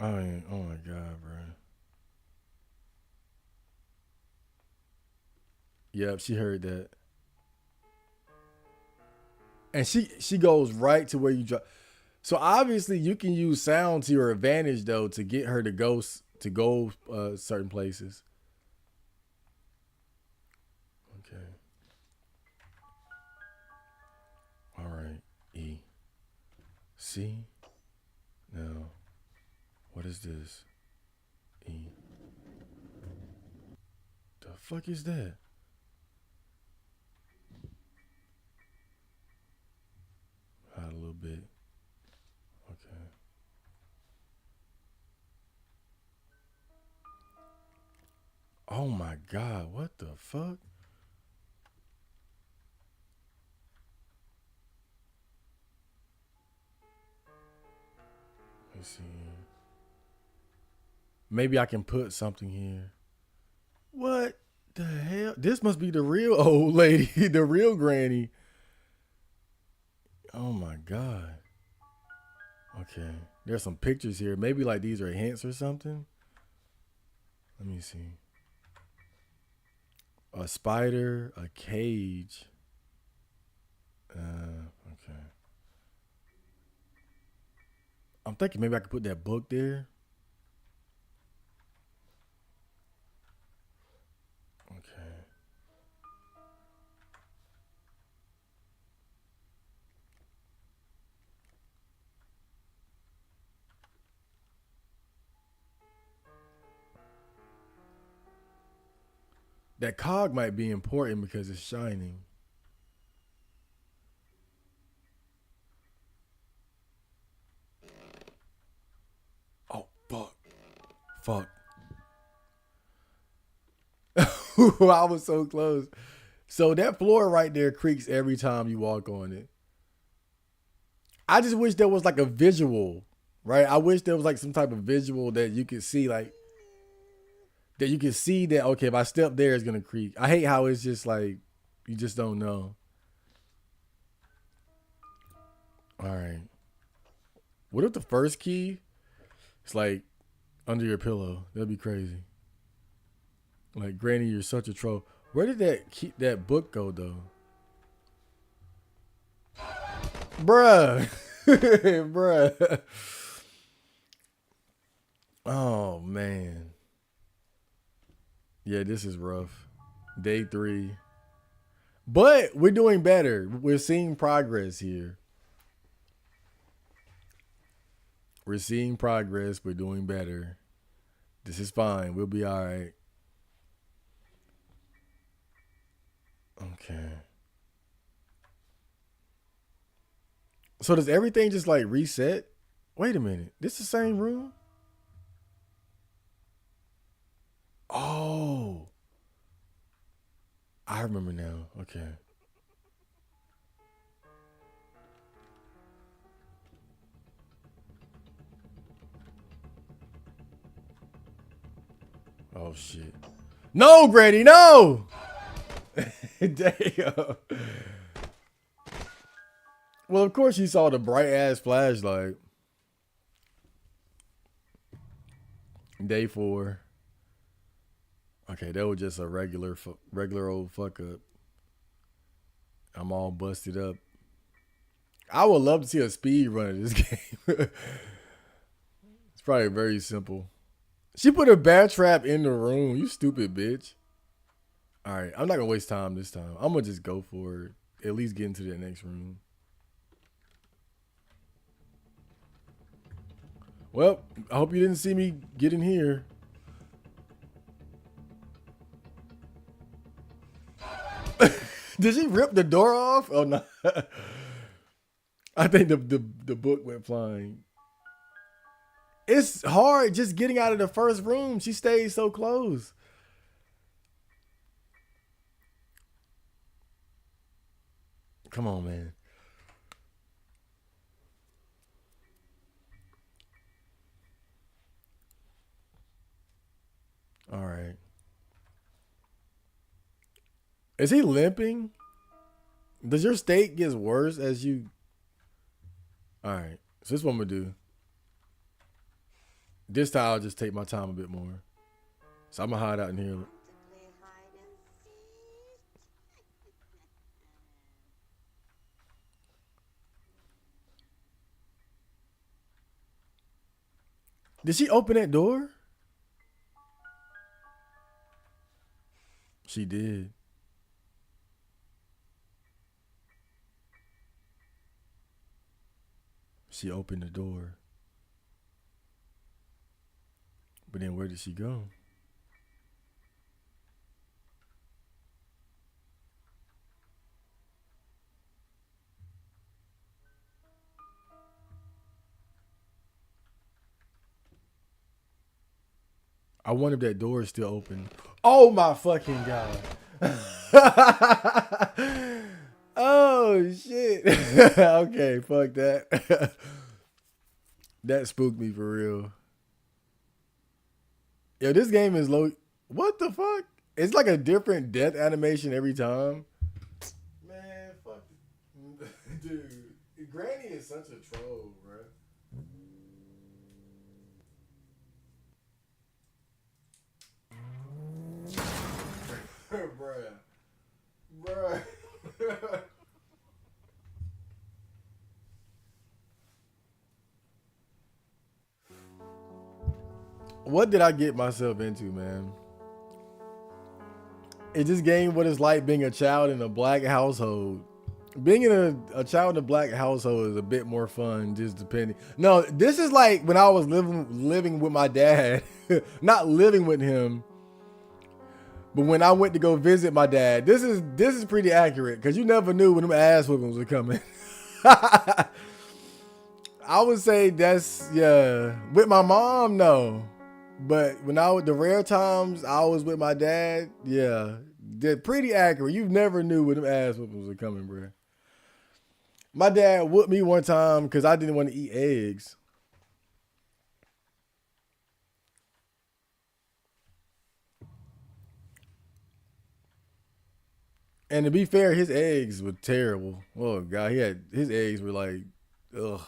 I mean, oh my god, bro. Yep, she heard that, and she goes right to where you drop. So obviously, you can use sound to your advantage though to get her to go certain places. Okay. All right. E. C. Now, what is this? E. The fuck is that? Hide a little bit. Okay. Oh my god, what the fuck? Let's see. Maybe I can put something here. What the hell? This must be the real old lady, the real granny. Oh my god. Okay. There's some pictures here. Maybe like these are hints or something. Let me see. A spider, a cage. Okay. I'm thinking maybe I could put that book there. Okay. That cog might be important because it's shining. Oh fuck. Fuck. I was so close. So that floor right there creaks every time you walk on it. I just wish there was like a visual, right? I wish there was like some type of visual that you could see, like that you could see that okay, if I step there, it's gonna creak. I hate how it's just like you just don't know. All right. What if the first key? It's like Under your pillow. That'd be crazy. Like, Granny, you're such a troll. Where did that book go though? Bruh. Bruh. Oh man. Yeah, this is rough. Day 3. But we're doing better. We're seeing progress here. We're seeing progress. We're doing better. This is fine. We'll be all right. Okay. So does everything just like reset? Wait a minute. This is the same room? Oh. I remember now. Okay. Oh shit. No, Grady, no! Damn. Well, of course you saw the bright ass flashlight. Day 4. Okay, that was just a regular old fuck up. I'm all busted up. I would love to see a speed run of this game. It's probably very simple. She put a bear trap in the room. You stupid bitch. All right, I'm not gonna waste time this time. I'm gonna just go for it. At least get into the next room. Well, I hope you didn't see me get in here. Did she rip the door off? Oh no. I think the book went flying. It's hard just getting out of the first room. She stayed so close. Come on, man. All right. Is he limping? Does your state get worse as you... All right. So this is what I'm going to do. This time I'll just take my time a bit more. So I'm going to hide out in here. Did she open that door? She did. She opened the door. But then where did she go? I wonder if that door is still open. Oh my fucking god. Oh shit. Okay, fuck that. That spooked me for real. Yo, this game is low. What the fuck? It's like a different death animation every time. Man, fuck. Dude, Granny is such a troll, bro. Bruh. Bruh. What did I get myself into, man? Is this game what it's like being a child in a black household? Being in a child in a black household is a bit more fun, just depending. No, this is like when I was living with my dad. Not living with him, but when I went to go visit my dad. This is pretty accurate because you never knew when them ass whoopings were coming. I would say that's, yeah. With my mom, no. But when the rare times I was with my dad, yeah, they're pretty accurate. You never knew when them ass whoopings were coming, bro. My dad whooped me one time because I didn't want to eat eggs. And to be fair, his eggs were terrible. Oh god, his eggs were like, ugh.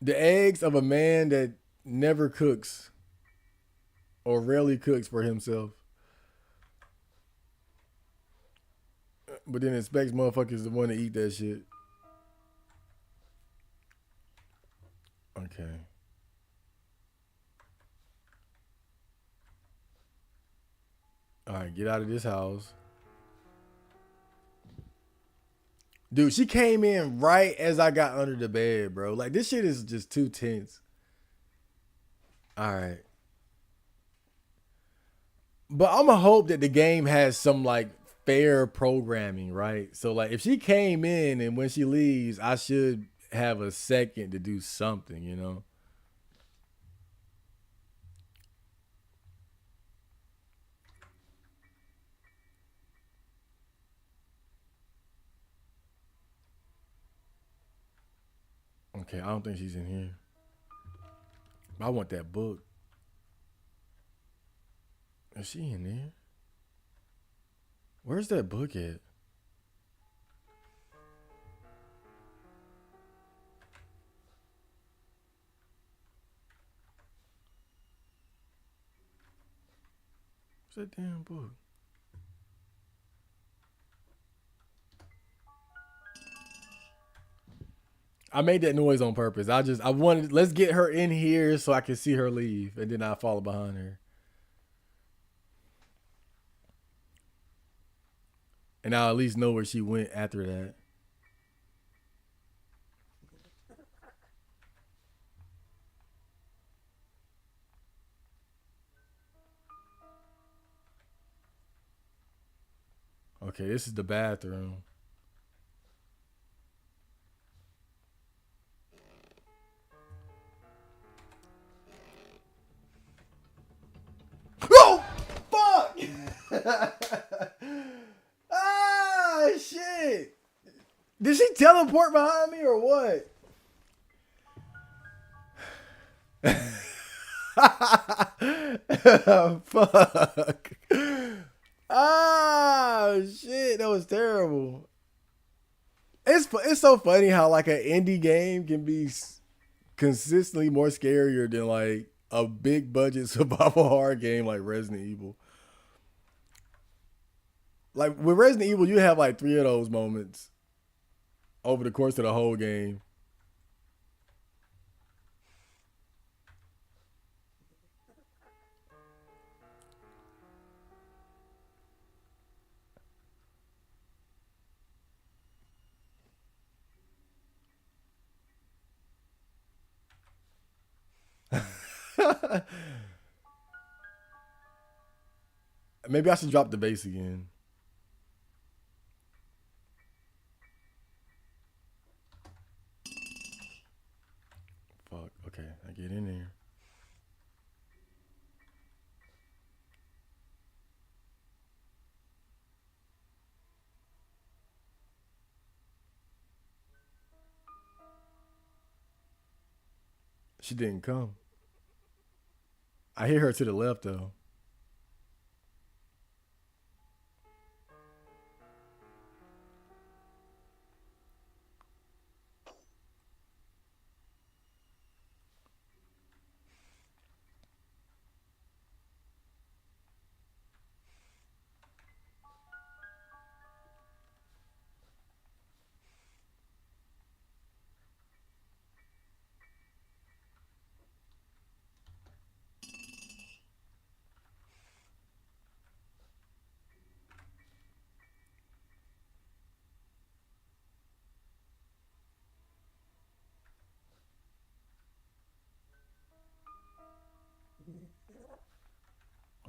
The eggs of a man that never cooks or rarely cooks for himself, but then expects motherfuckers to want to eat that shit. Okay. All right, get out of this house. Dude, she came in right as I got under the bed, bro. Like, this shit is just too tense. All right. But I'm going to hope that the game has some, like, fair programming, right? So, like, if she came in and when she leaves, I should have a second to do something, you know? Okay, I don't think she's in here. I want that book. Is she in there? Where's that book at? Where's that damn book? I made that noise on purpose. I wanted, let's get her in here so I can see her leave, and then I follow behind her. And I'll at least know where she went after that. Okay, this is the bathroom. Oh, fuck! Ah, shit! Did she teleport behind me or what? Fuck. Ah, shit, that was terrible. It's so funny how like an indie game can be consistently more scarier than like a big budget survival horror game like Resident Evil. Like with Resident Evil, you have like three of those moments over the course of the whole game. Maybe I should drop the bass again. Fuck. Okay, I get in there. She didn't come. I hear her to the left though.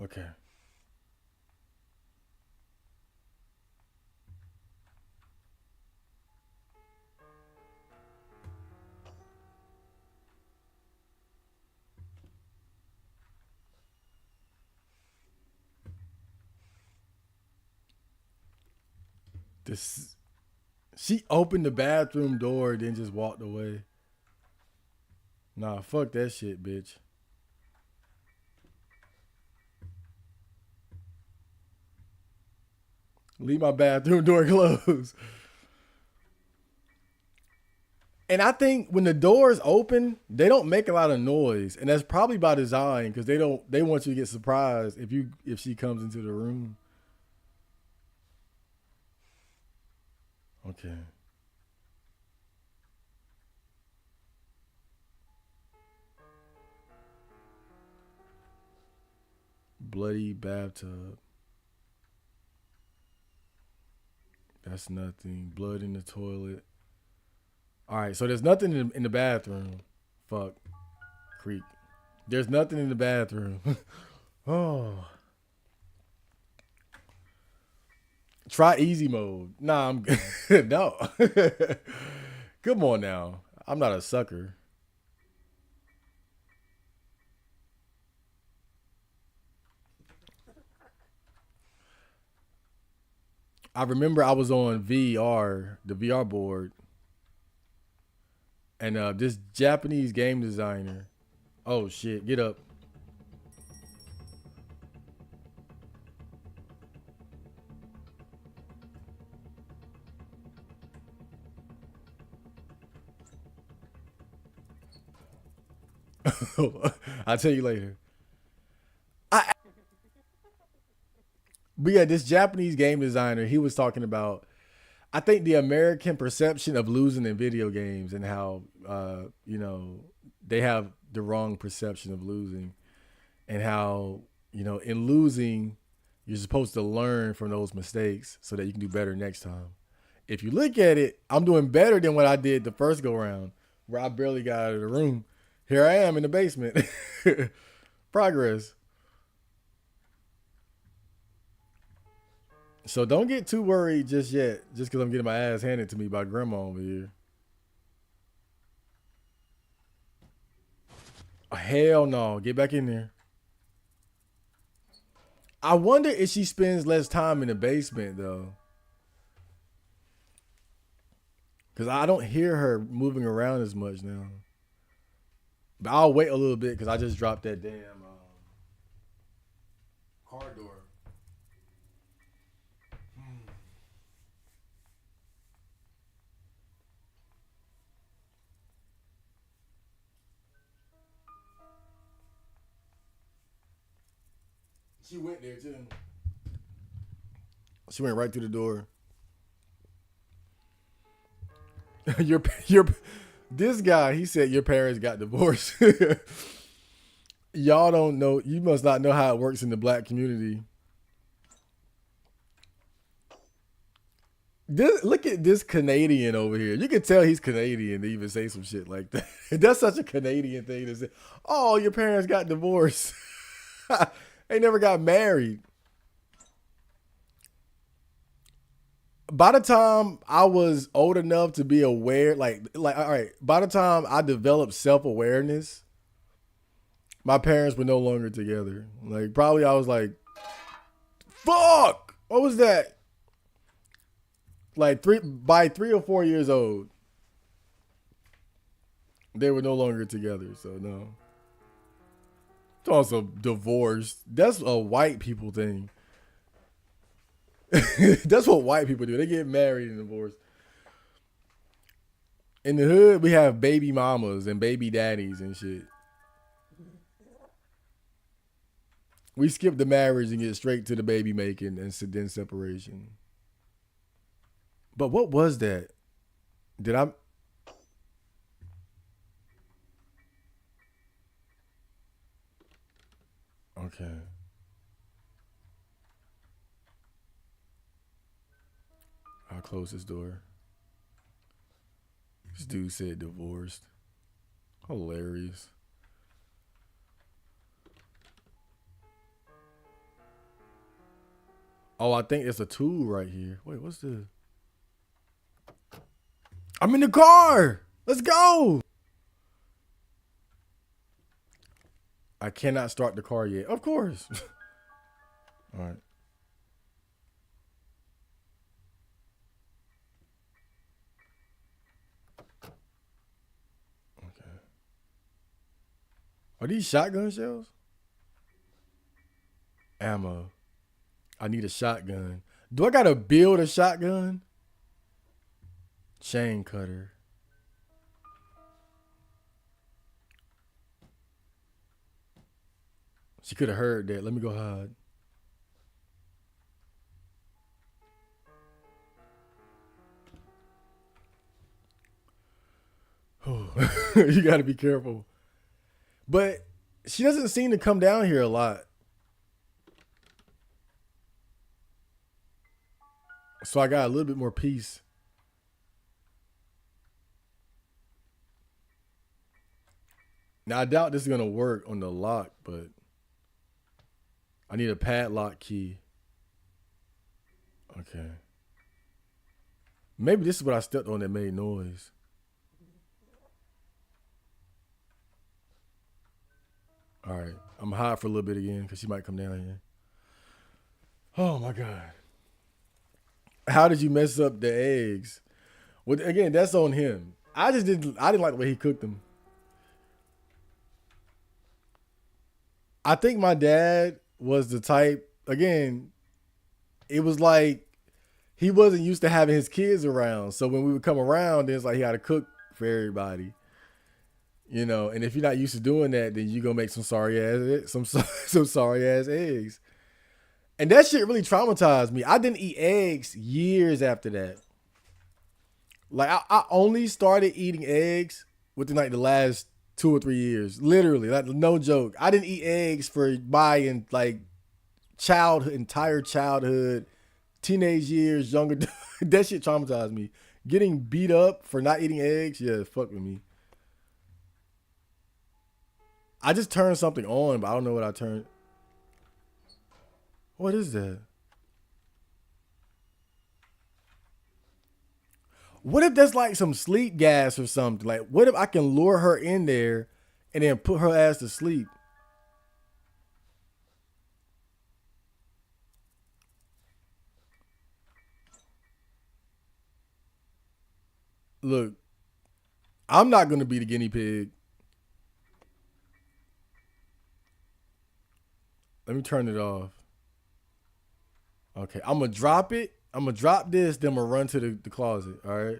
Okay. This she opened the bathroom door, then just walked away. Nah, fuck that shit, bitch. Leave my bathroom door closed. And I think when the doors open, they don't make a lot of noise, and that's probably by design because they want you to get surprised if she comes into the room. Okay. Bloody bathtub. That's nothing. Blood in the toilet. All right, so there's nothing in the bathroom. Fuck. Creek. There's nothing in the bathroom. Oh. Try easy mode. Nah, I'm good. No. Come on now. I'm not a sucker. I remember I was on VR, the VR board, and this Japanese game designer. Oh shit, get up. I'll tell you later. I But yeah, this Japanese game designer, he was talking about I think the American perception of losing in video games and how they have the wrong perception of losing and how in losing you're supposed to learn from those mistakes so that you can do better next time. If you look at it, I'm doing better than what I did the first go round, where I barely got out of the room. Here I am in the basement. Progress. So don't get too worried just yet, just because I'm getting my ass handed to me by grandma over here. Oh, hell no. Get back in there. I wonder if she spends less time in the basement though. Because I don't hear her moving around as much now. But I'll wait a little bit because I just dropped that damn car door. She went there too. She went right through the door. your this guy, he said your parents got divorced. Y'all don't know. You must not know how it works in the black community. Look at this Canadian over here. You can tell he's Canadian to even say some shit like that. That's such a Canadian thing to say. Oh, your parents got divorced. They never got married. By the time I was old enough to be aware, like all right, by the time I developed self awareness, my parents were no longer together. Like probably I was like, fuck, what was that? Like 3 or 4 years old, they were no longer together. So no, it's also divorced. That's a white people thing. That's what white people do. They get married and divorced. In the hood, we have baby mamas and baby daddies and shit. We skip the marriage and get straight to the baby making and then separation. But what was that? Did I? Okay. I'll close this door. This dude said divorced. Hilarious. Oh, I think it's a tool right here. Wait, what's this? I'm in the car. Let's go. I cannot start the car yet. Of course. All right. Okay. Are these shotgun shells? Ammo. I need a shotgun. Do I gotta build a shotgun? Chain cutter. She could have heard that. Let me go hide. You got to be careful. But she doesn't seem to come down here a lot. So I got a little bit more peace. Now I doubt this is gonna work on the lock, but I need a padlock key. Okay. Maybe this is what I stepped on that made noise. All right. I'm hot for a little bit again because she might come down here. Oh my god. How did you mess up the eggs? Well, again, that's on him. I didn't like the way he cooked them. I think my dad was the type. Again, it was like he wasn't used to having his kids around. So when we would come around, it's like he had to cook for everybody. You know, and if you're not used to doing that, then you gonna make some sorry ass some sorry ass eggs. And that shit really traumatized me. I didn't eat eggs years after that. Like I only started eating eggs within like the last 2 or 3 years. Literally, like no joke. I didn't eat eggs for my like childhood, entire childhood, teenage years, younger. That shit traumatized me. Getting beat up for not eating eggs, yeah, fuck with me. I just turned something on, but I don't know what I turned. What is that? What if that's like some sleep gas or something? Like, what if I can lure her in there and then put her ass to sleep? Look, I'm not gonna be the guinea pig. Let me turn it off. Okay, I'm gonna drop it. I'm gonna drop this, then I'm gonna run to the closet. All right.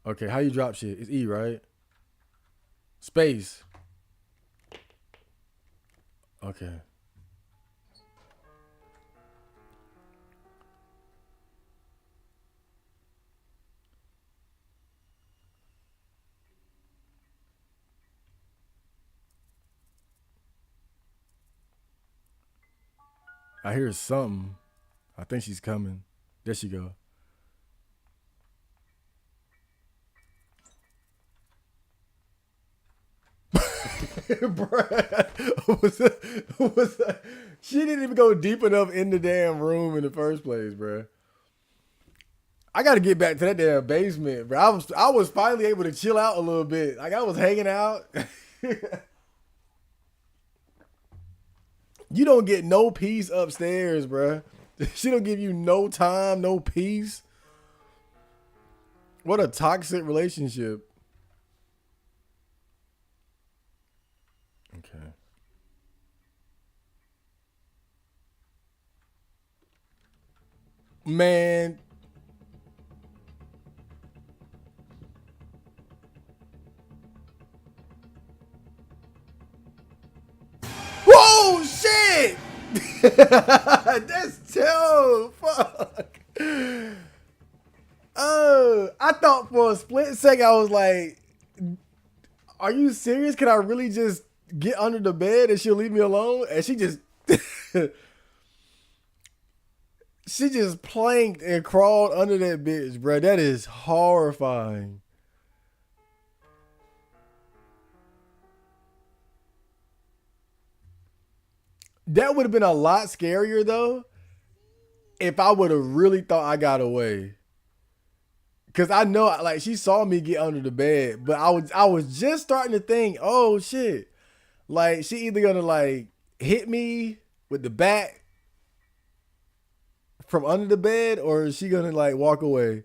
Okay, how you drop shit? It's E, right? Space. Okay. I hear something. I think she's coming. There she go. Bruh, she didn't even go deep enough in the damn room in the first place, bruh. I got to get back to that damn basement, bro. I was finally able to chill out a little bit. Like I was hanging out. You don't get no peace upstairs, bruh. She don't give you no time, no peace. What a toxic relationship. Okay. Man. Whoa, shit! That's too fuck. I thought for a split second I was like, "Are you serious? Can I really just get under the bed and she'll leave me alone?" And she just, she just planked and crawled under that bitch, bro. That is horrifying. That would have been a lot scarier though if I would have really thought I got away. Cause I know like she saw me get under the bed, but I was just starting to think, oh shit. Like she either gonna like hit me with the bat from under the bed or is she gonna like walk away?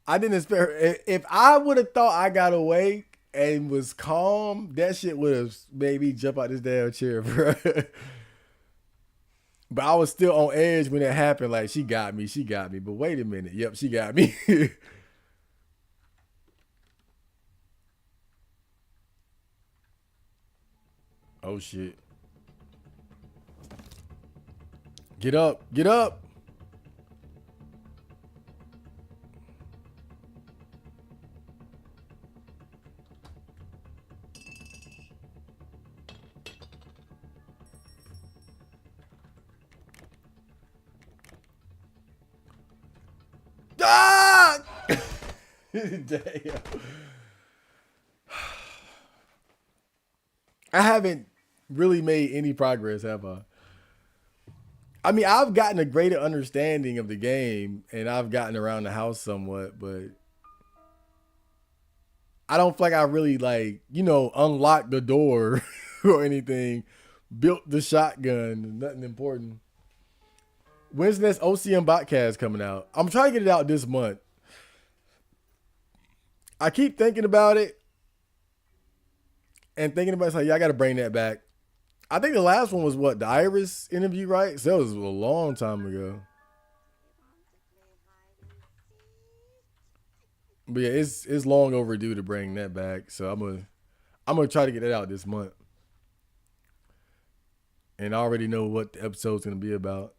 I didn't expect her. If I would have thought I got away and was calm, that shit would have made me jump out this damn chair, bro. But I was still on edge when it happened. Like she got me, she got me. But wait a minute, yep, she got me. Oh shit. Get up. Get up. Ah! Damn. I haven't really made any progress, have I? I mean, I've gotten a greater understanding of the game and I've gotten around the house somewhat, but I don't feel like I really like, unlocked the door or anything, built the shotgun, nothing important. When's the next OCM Botcast coming out? I'm trying to get it out this month. I keep thinking about it and thinking about it. It's like, yeah, I got to bring that back. I think the last one was what? The Iris interview, right? So that was a long time ago. But yeah, it's long overdue to bring that back. So I'm gonna try to get that out this month. And I already know what the episode's gonna be about.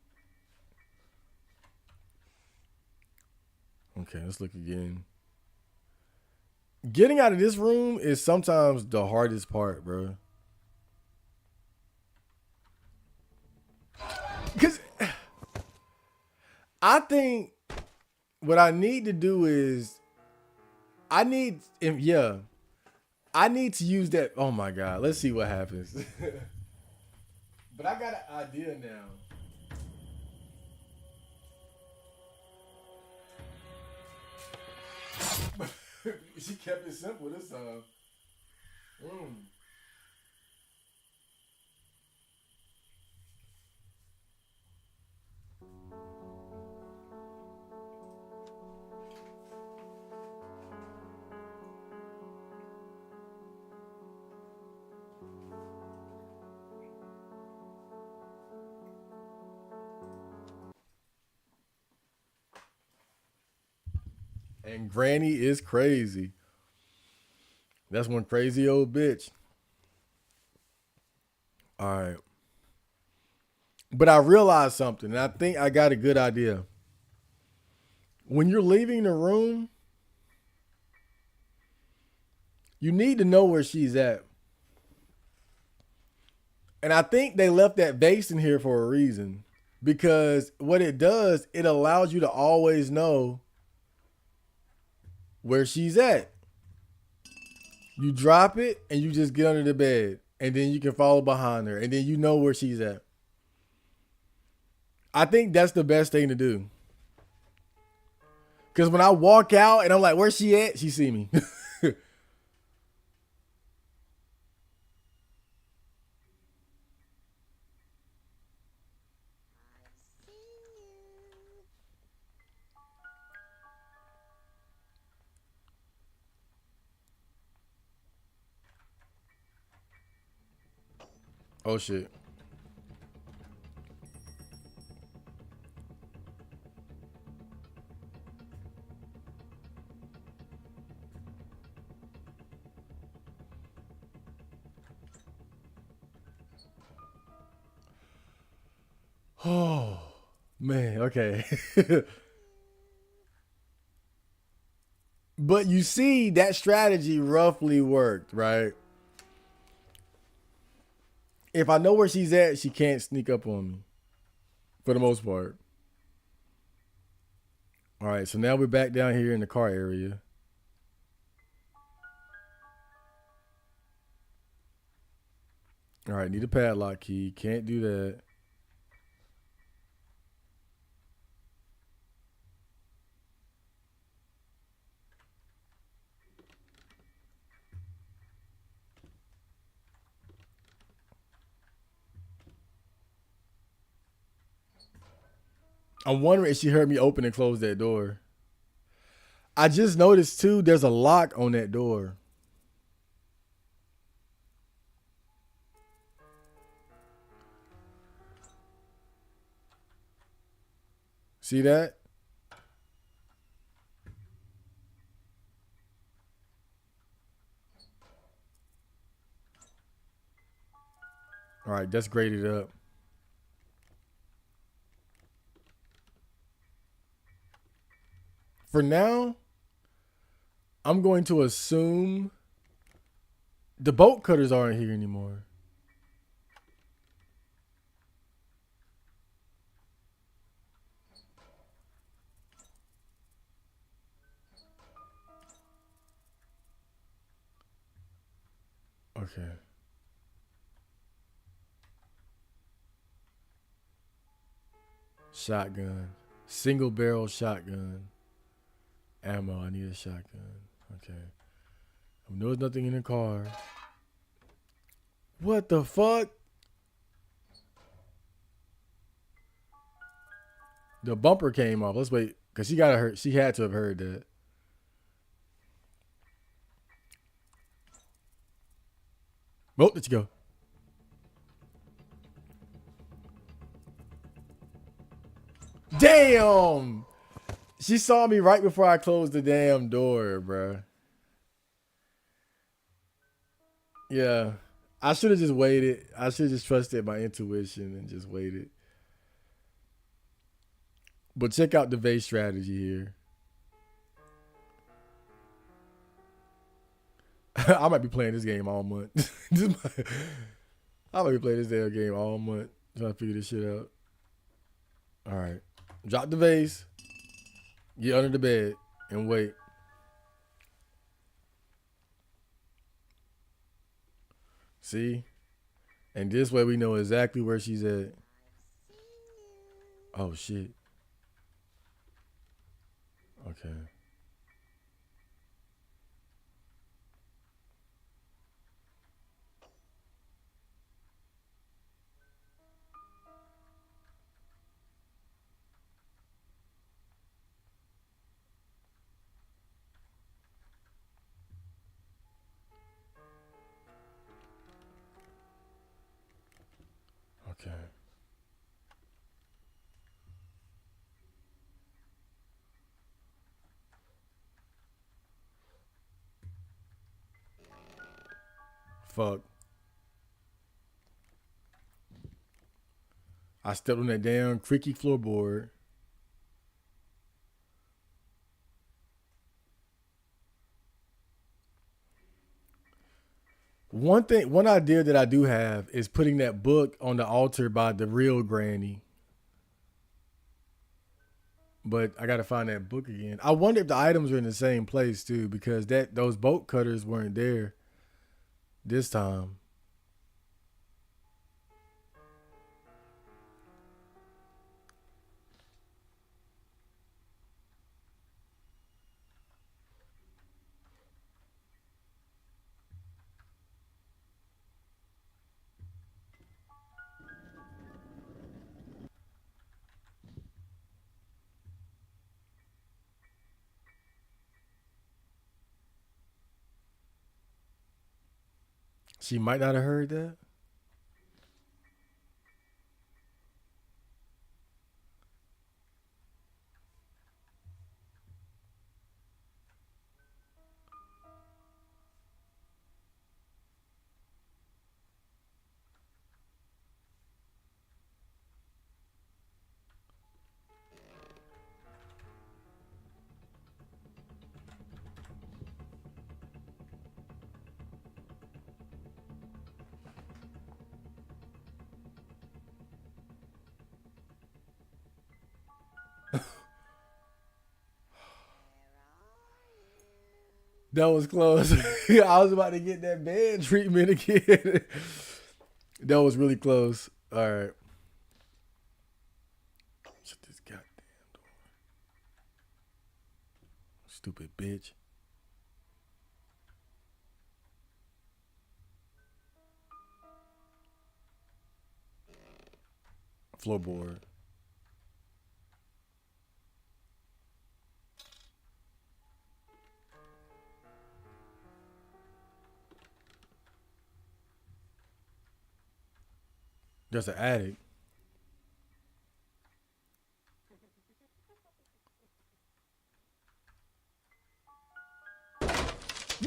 Okay, let's look again. Getting out of this room is sometimes the hardest part, bro. Cause I think what I need to do is I need I need to use that. Oh my god, let's see what happens. But I got an idea now. She kept it simple this time. Mm. And Granny is crazy. That's one crazy old bitch. All right. But I realized something, and I think I got a good idea. When you're leaving the room, you need to know where she's at. And I think they left that vase in here for a reason. Because what it does, it allows you to always know where she's at. You drop it and you just get under the bed. And then you can follow behind her. And then you know where she's at. I think that's the best thing to do. Because when I walk out and I'm like, where's she at? She see me. Oh, shit. Oh, man. Okay. But you see, that strategy roughly worked, right? If I know where she's at, she can't sneak up on me for the most part. All right, so now we're back down here in the car area. All right, need a padlock key. Can't do that. I'm wondering if she heard me open and close that door. I just noticed too, there's a lock on that door. See that? All right, that's graded up. For now, I'm going to assume the bolt cutters aren't here anymore. Okay. Shotgun. Single barrel shotgun. Ammo. I need a shotgun. Okay. There's nothing in the car. What the fuck? The bumper came off. Let's wait. Because she had to have heard that. Oh, let's go. Damn! She saw me right before I closed the damn door, bruh. Yeah. I should have just waited. I should have just trusted my intuition and just waited. But check out the vase strategy here. I might be playing this game all month. I might be playing this damn game all month trying to figure this shit out. All right. Drop the vase. Get under the bed and wait. See? And this way we know exactly where she's at. Oh, shit. Okay. Okay. Fuck. I stepped on that damn creaky floorboard. One idea that I do have is putting that book on the altar by the real granny. But I gotta find that book again. I wonder if the items are in the same place too, because those bolt cutters weren't there this time. She might not have heard that. That was close. I was about to get that bad treatment again. That was really close. All right. Shut this goddamn door. Stupid bitch. Floorboard. There's an attic.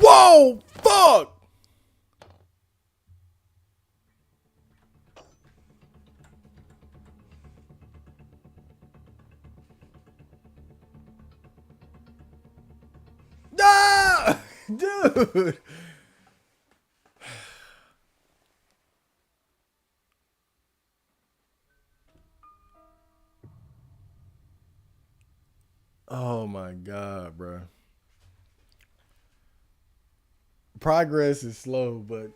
Whoa! Fuck! Dude. Oh my God, bro. Progress is slow, but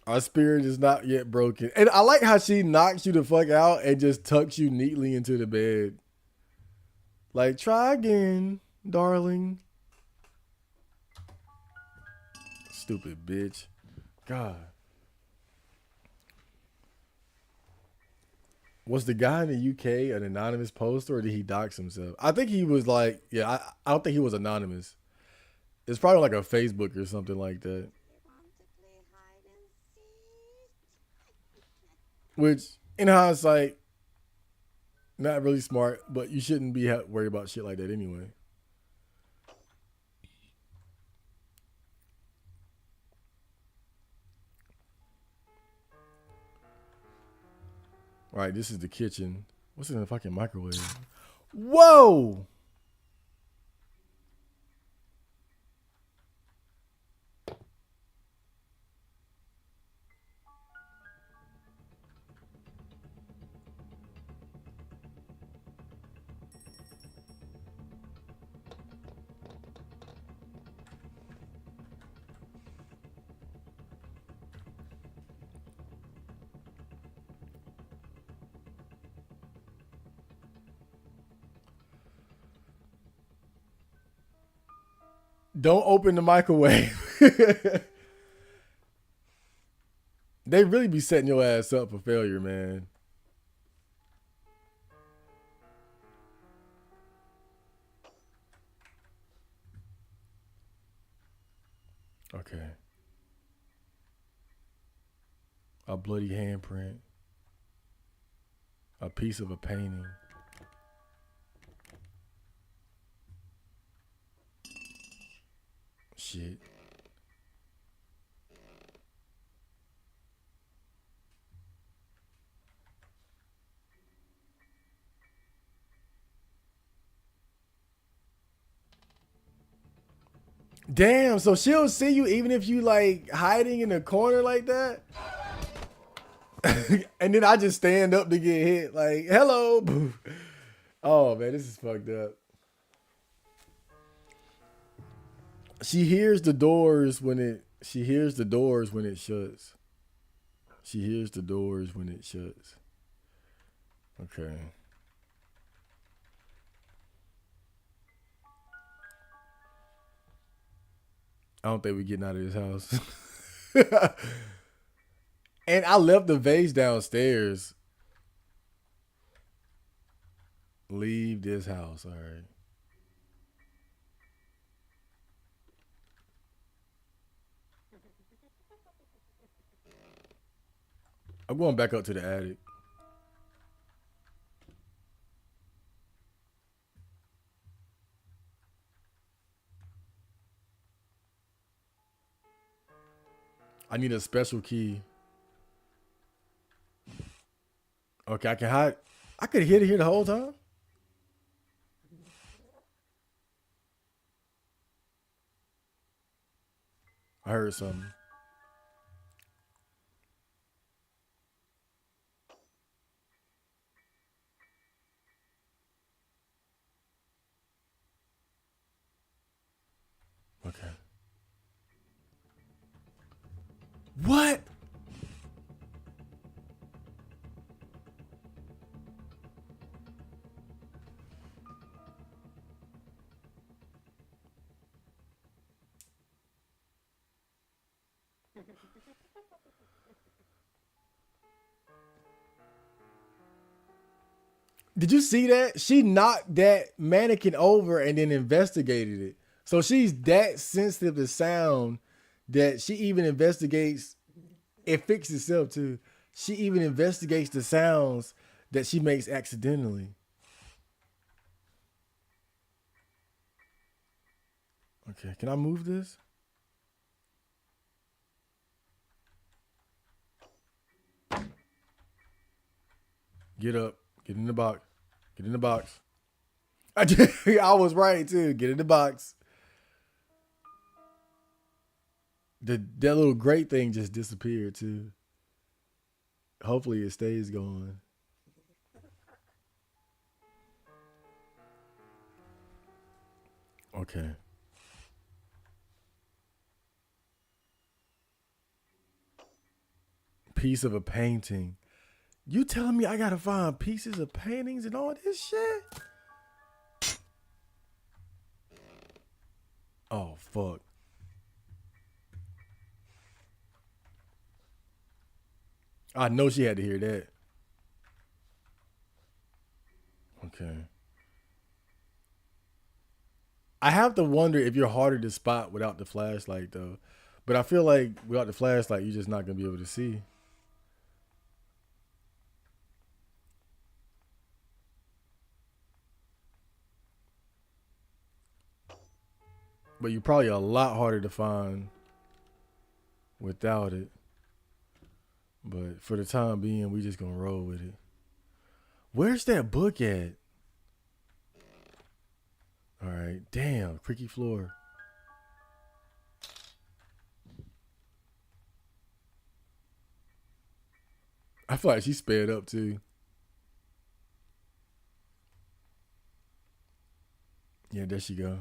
our spirit is not yet broken. And I like how she knocks you the fuck out and just tucks you neatly into the bed. Like, try again, darling. Stupid bitch. God. Was the guy in the UK an anonymous poster or did he dox himself? I think he was like, yeah, I don't think he was anonymous. It's probably like a Facebook or something like that. Which, in hindsight, not really smart, but you shouldn't be worried about shit like that anyway. All right, this is the kitchen. What's in the fucking microwave? Whoa! Don't open the microwave. They really be setting your ass up for failure, man. Okay. A bloody handprint. A piece of a painting. Shit. Damn, so she'll see you even if you like hiding in a corner like that? And then I just stand up to get hit. Like, hello. Oh man, this is fucked up. She hears the doors when it shuts. She hears the doors when it shuts. Okay. I don't think we're getting out of this house. And I left the vase downstairs. Leave this house, all right. I'm going back up to the attic. I need a special key. Okay, I can hide. I could hid here the whole time. I heard something. Okay. What? Did you see that? She knocked that mannequin over and then investigated it. So she's that sensitive to sound that she even investigates. It fixes itself too. She even investigates the sounds that she makes accidentally. Okay, can I move this? Get up. Get in the box. Get in the box. I was right too. Get in the box. That little great thing just disappeared too. Hopefully it stays going. Okay. Piece of a painting. You telling me I gotta find pieces of paintings and all this shit? Oh fuck. I know she had to hear that. Okay. I have to wonder if you're harder to spot without the flashlight though. But I feel like without the flashlight, you're just not gonna be able to see. But you're probably a lot harder to find without it. But for the time being, we just gonna roll with it. Where's that book at? All right. Damn, creaky floor. I feel like she sped up too. Yeah, there she go.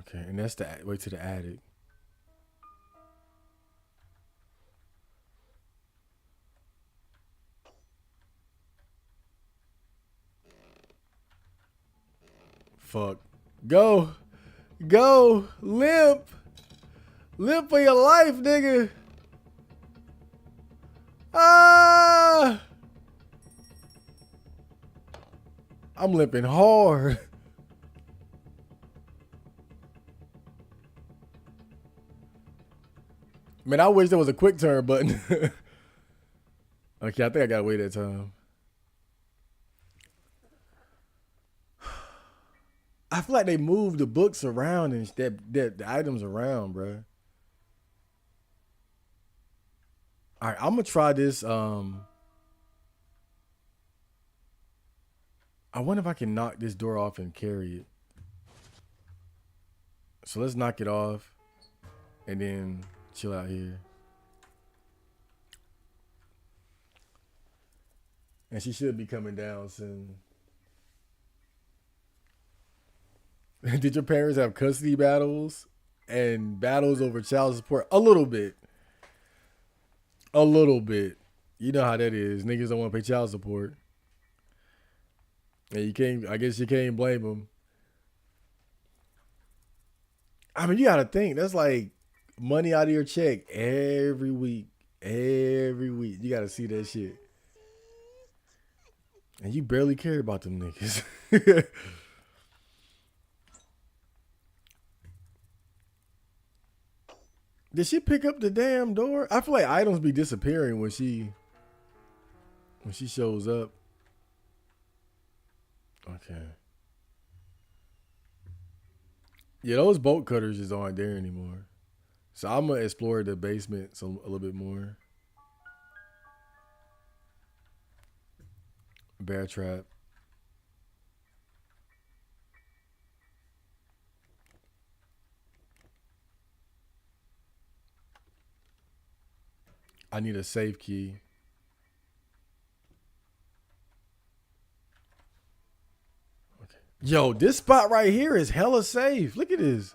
Okay, and that's the way to the attic. Fuck. Go. Go. Limp. Limp for your life, nigga. Ah! I'm limping hard. Man, I wish there was a quick turn button. Okay, I think I gotta wait that time. I feel like they moved the books around and the items around, bro. All right, I'm gonna try this. I wonder if I can knock this door off and carry it. So let's knock it off and then chill out here. And she should be coming down soon. Did your parents have custody battles and battles over child support? A little bit. A little bit. You know how that is. Niggas don't want to pay child support. And you can't, I guess you can't blame them. I mean, you got to think. That's like money out of your check every week. Every week. You got to see that shit. And you barely care about them niggas. Did she pick up the damn door? I feel like items be disappearing when she shows up. Okay. Yeah, those bolt cutters just aren't there anymore. So I'm gonna explore the basement a little bit more. Bear trap. I need a safe key. Okay. Yo, this spot right here is hella safe. Look at this.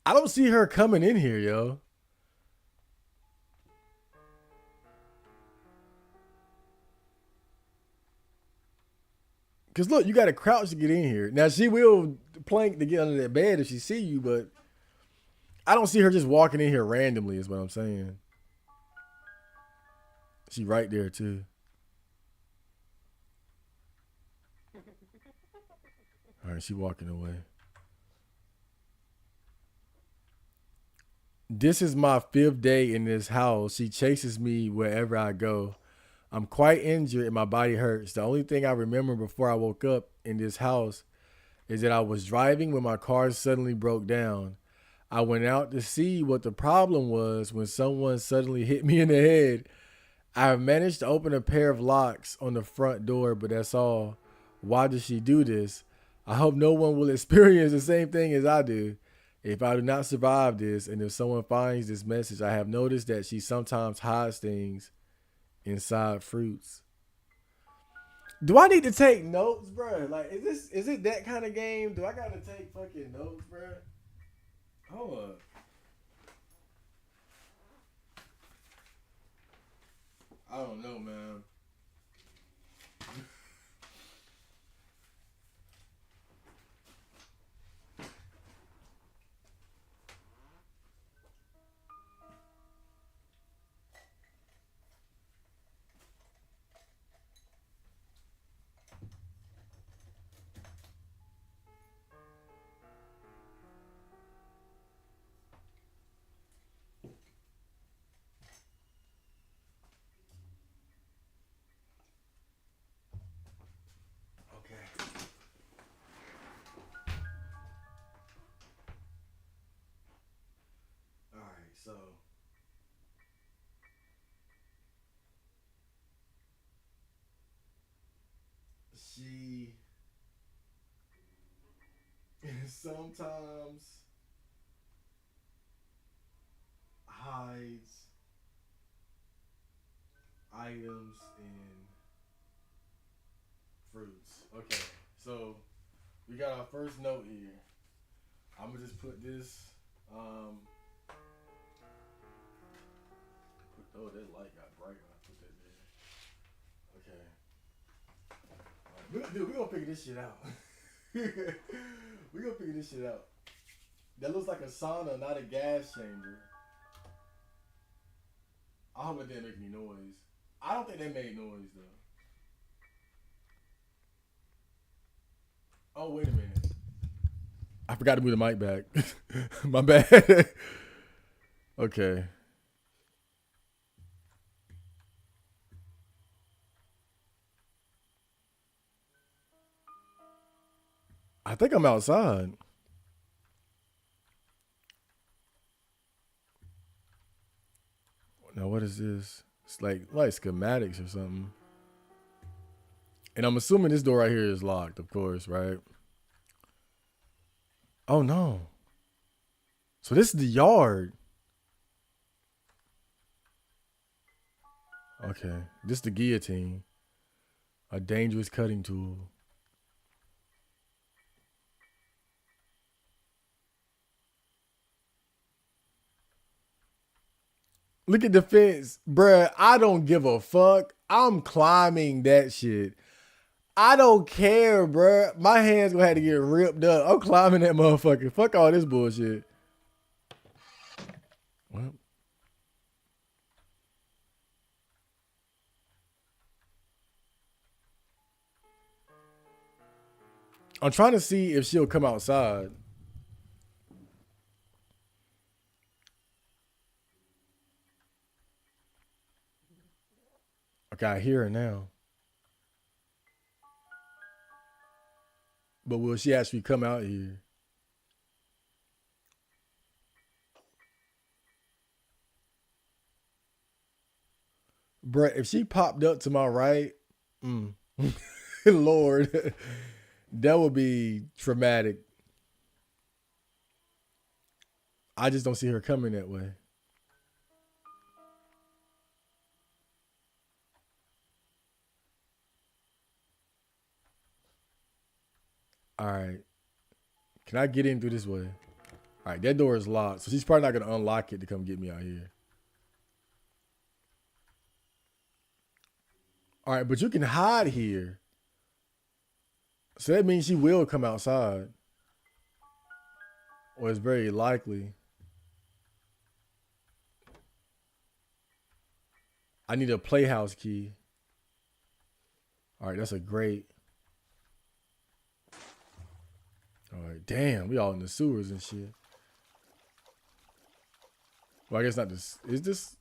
I don't see her coming in here, yo. Cause look, you got to crouch to get in here. Now she will plank to get under that bed if she see you, but I don't see her just walking in here randomly. Is what I'm saying. She right there too. All right, she walking away. This is my fifth day in this house. She chases me wherever I go. I'm quite injured and my body hurts. The only thing I remember before I woke up in this house is that I was driving when my car suddenly broke down. I went out to see what the problem was when someone suddenly hit me in the head. I managed to open a pair of locks on the front door, but that's all. Why does she do this? I hope no one will experience the same thing as I do. If I do not survive this, and if someone finds this message, I have noticed that she sometimes hides things inside fruits. Do I need to take notes, bro? Like, is it that kind of game? Do I gotta take fucking notes, bro? Hold up. I don't know, man. Okay. All right. So she sometimes hides items in fruits. Okay. So we got our first note here. I'm gonna just put this. Um, oh, that light got bright when I put that there. Okay. All right. Dude, we gonna figure this shit out. We gonna figure this shit out. That looks like a sauna, not a gas chamber. I hope it didn't make any noise. I don't think they made noise though. Oh, wait a minute. I forgot to move the mic back. My bad. Okay. I think I'm outside. Now what is this? It's like schematics or something. And I'm assuming this door right here is locked, of course, right? Oh no. So this is the yard. Okay. This is the guillotine. A dangerous cutting tool. Look at the fence. Bruh, I don't give a fuck. I'm climbing that shit. I don't care, bruh. My hands gonna have to get ripped up. I'm climbing that motherfucker. Fuck all this bullshit. What? I'm trying to see if she'll come outside. Okay, I hear her now. But will she actually come out here? Bruh, if she popped up to my right, mm, Lord, that would be traumatic. I just don't see her coming that way. All right. Can I get in through this way? All right, that door is locked, so she's probably not gonna unlock it to come get me out here. All right, but you can hide here, so that means she will come outside, or it's very likely. I need a playhouse key. All right, that's a great. All right, damn, we all in the sewers and shit. Well, I guess not this. Is this?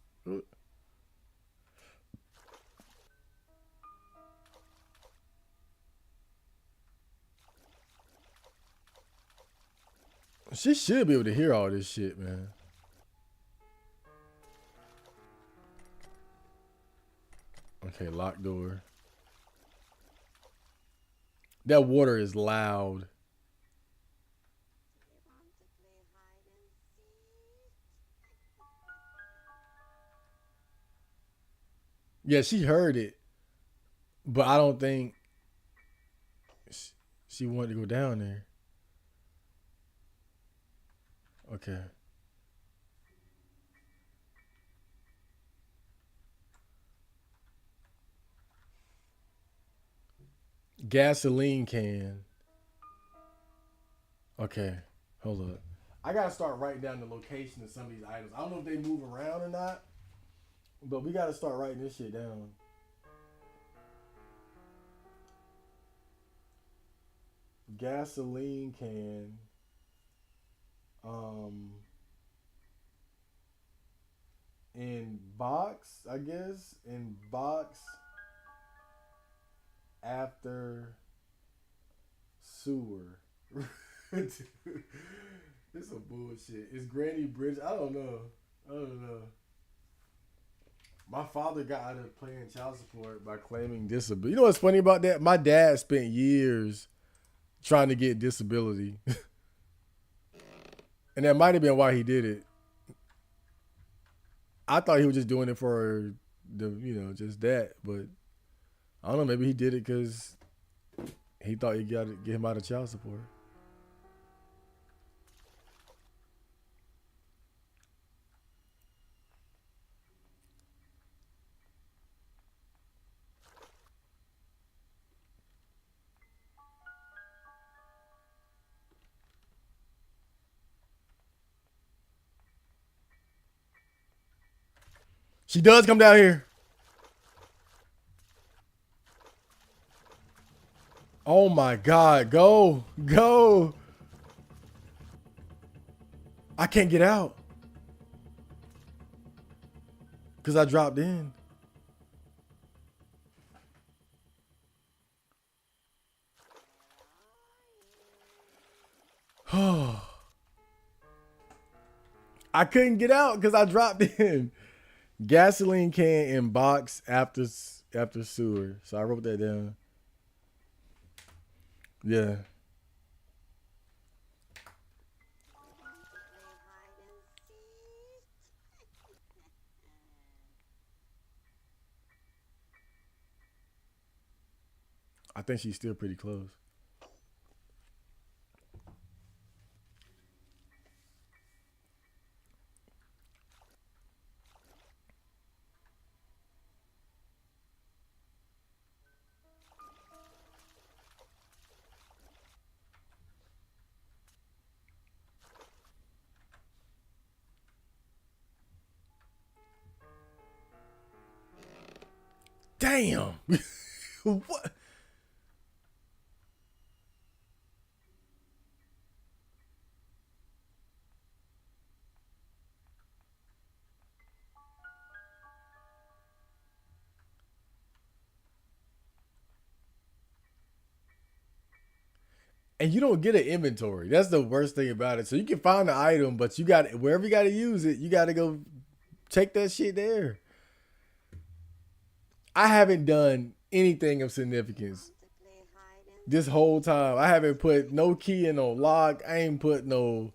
She should be able to hear all this shit, man. Okay, locked door. That water is loud. Yeah, she heard it, but I don't think she wanted to go down there. Okay. Gasoline can. Okay, hold up. I gotta start writing down the location of some of these items. I don't know if they move around or not, but we gotta start writing this shit down. Gasoline can. Um, in box, I guess. In box after sewer. This is some bullshit. Is Granny Bridge? I don't know. I don't know. My father got out of paying child support by claiming disability. You know what's funny about that? My dad spent years trying to get disability. And that might have been why he did it. I thought he was just doing it for just that. But I don't know. Maybe he did it because he thought he got to get him out of child support. She does come down here. Oh my God. Go. Go. I can't get out. Because I dropped in. I couldn't get out because I dropped in. Gasoline can in box after sewer. So I wrote that down. Yeah. I think she's still pretty close. Damn. What? And you don't get an inventory. That's the worst thing about it. So you can find the item, but you got wherever you got to use it, you got to go take that shit there. I haven't done anything of significance this whole time. I haven't put no key in no lock. I ain't put no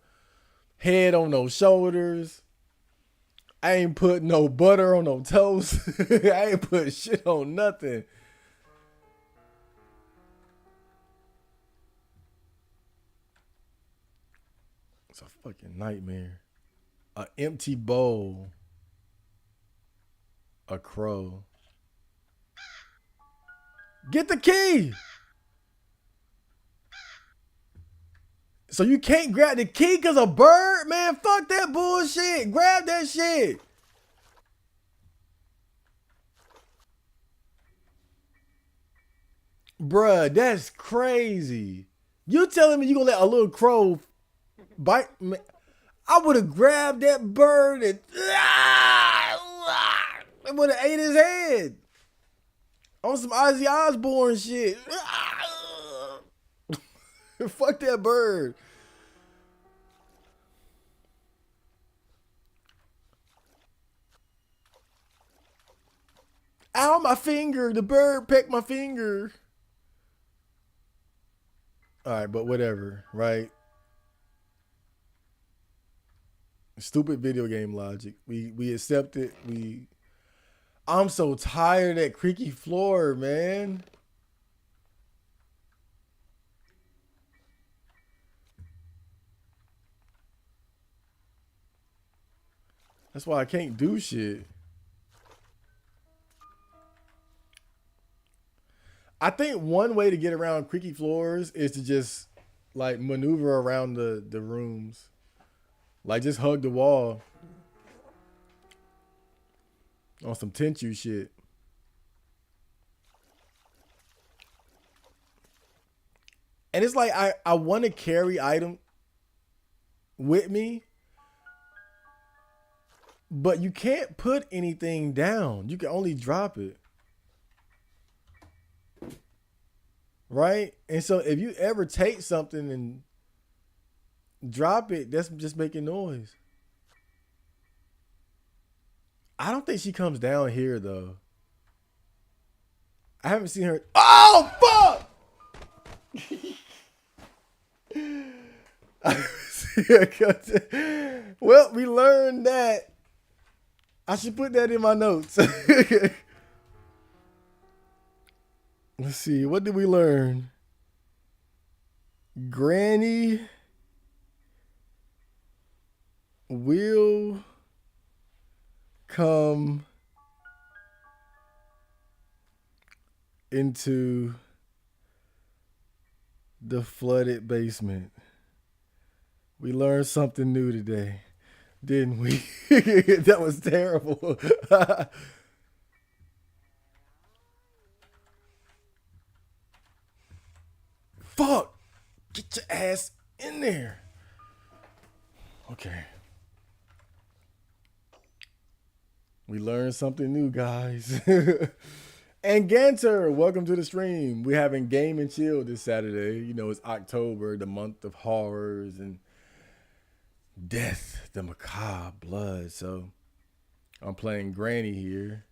head on no shoulders. I ain't put no butter on no toast. I ain't put shit on nothing. It's a fucking nightmare. An empty bowl. A crow. Get the key. So you can't grab the key because a bird? Man, fuck that bullshit. Grab that shit. Bruh, that's crazy. You telling me you gonna let a little crow bite me? I would have grabbed that bird and it would have ate his head on some Ozzy Osbourne shit. Fuck that bird. Ow, my finger. The bird pecked my finger. All right, but whatever, right? Stupid video game logic. We accept it. I'm so tired of that creaky floor, man. That's why I can't do shit. I think one way to get around creaky floors is to just like maneuver around the rooms. Like just hug the wall on some Tenchu shit. And it's like I want to carry item with me, but you can't put anything down. You can only drop it. Right? And so if you ever take something and drop it, that's just making noise. I don't think she comes down here though. I haven't seen her. Oh fuck! Well, we learned that. I should put that in my notes. Let's see. What did we learn? Granny will come into the flooded basement. We learned something new today, didn't we? That was terrible. Fuck! Get your ass in there. Okay. We learned something new, guys. And Ganter, welcome to the stream. We're having Game and Chill this Saturday. You know, it's October, the month of horrors and death, the macabre, blood. So I'm playing Granny here.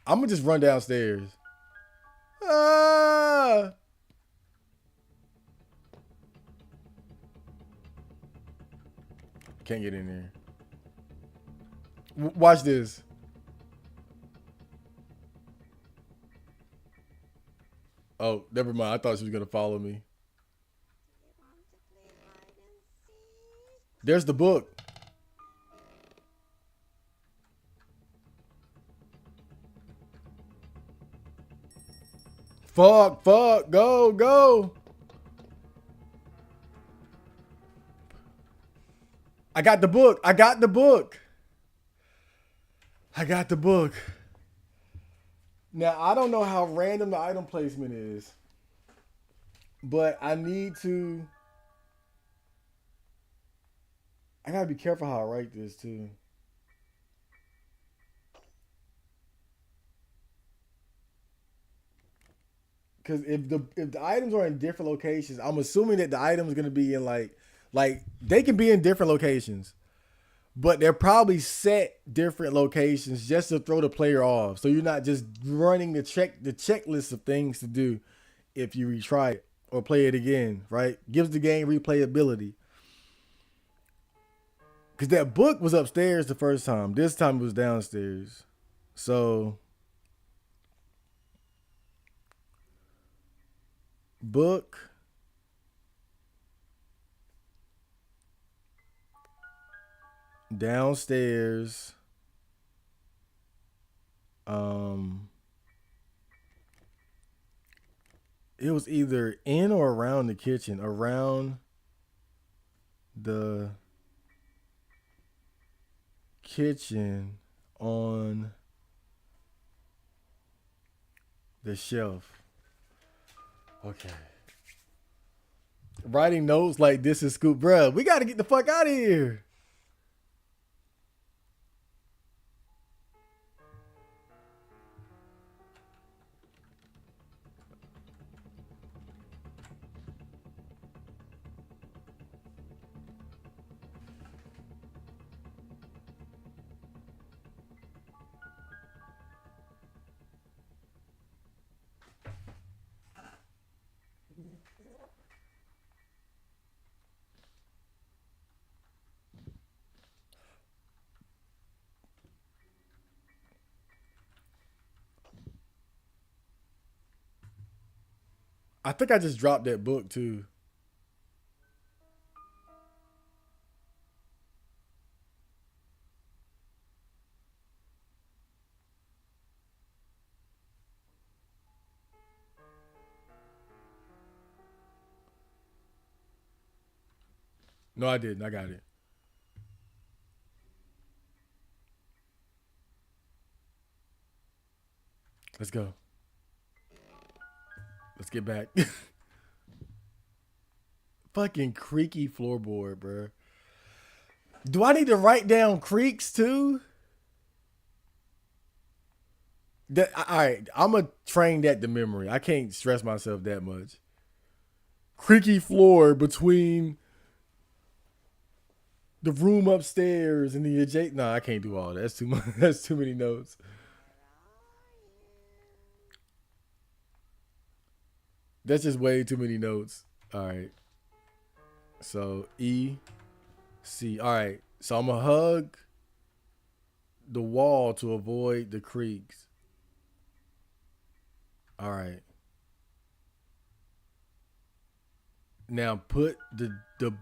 I'm going to just run downstairs. Ah! Can't get in there. Watch this. Oh, never mind. I thought she was going to follow me. There's the book. Fuck, go. I got the book. Now, I don't know how random the item placement is, but I gotta be careful how I write this too. Because if the items are in different locations, I'm assuming that the item is gonna be in like they can be in different locations, but they're probably set different locations just to throw the player off. So you're not just running the checklist of things to do if you retry it or play it again, right? Gives the game replayability. Because that book was upstairs the first time. This time it was downstairs. So book. Downstairs. It was either in or around the kitchen. Around the kitchen on the shelf. Okay. Writing notes like this is Scoop. Bruh, we got to get the fuck out of here. I think I just dropped that book too. No, I didn't. I got it. Let's go. Let's get back. Fucking creaky floorboard, bro. Do I need to write down creaks too? That all right. I'm gonna train that to memory. I can't stress myself that much. Creaky floor between the room upstairs and the adjacent. No, I can't do all that. That's too much. That's too many notes. That's just way too many notes. All right. So E C. All right. So I'm gonna hug the wall to avoid the creaks. All right. Now put the.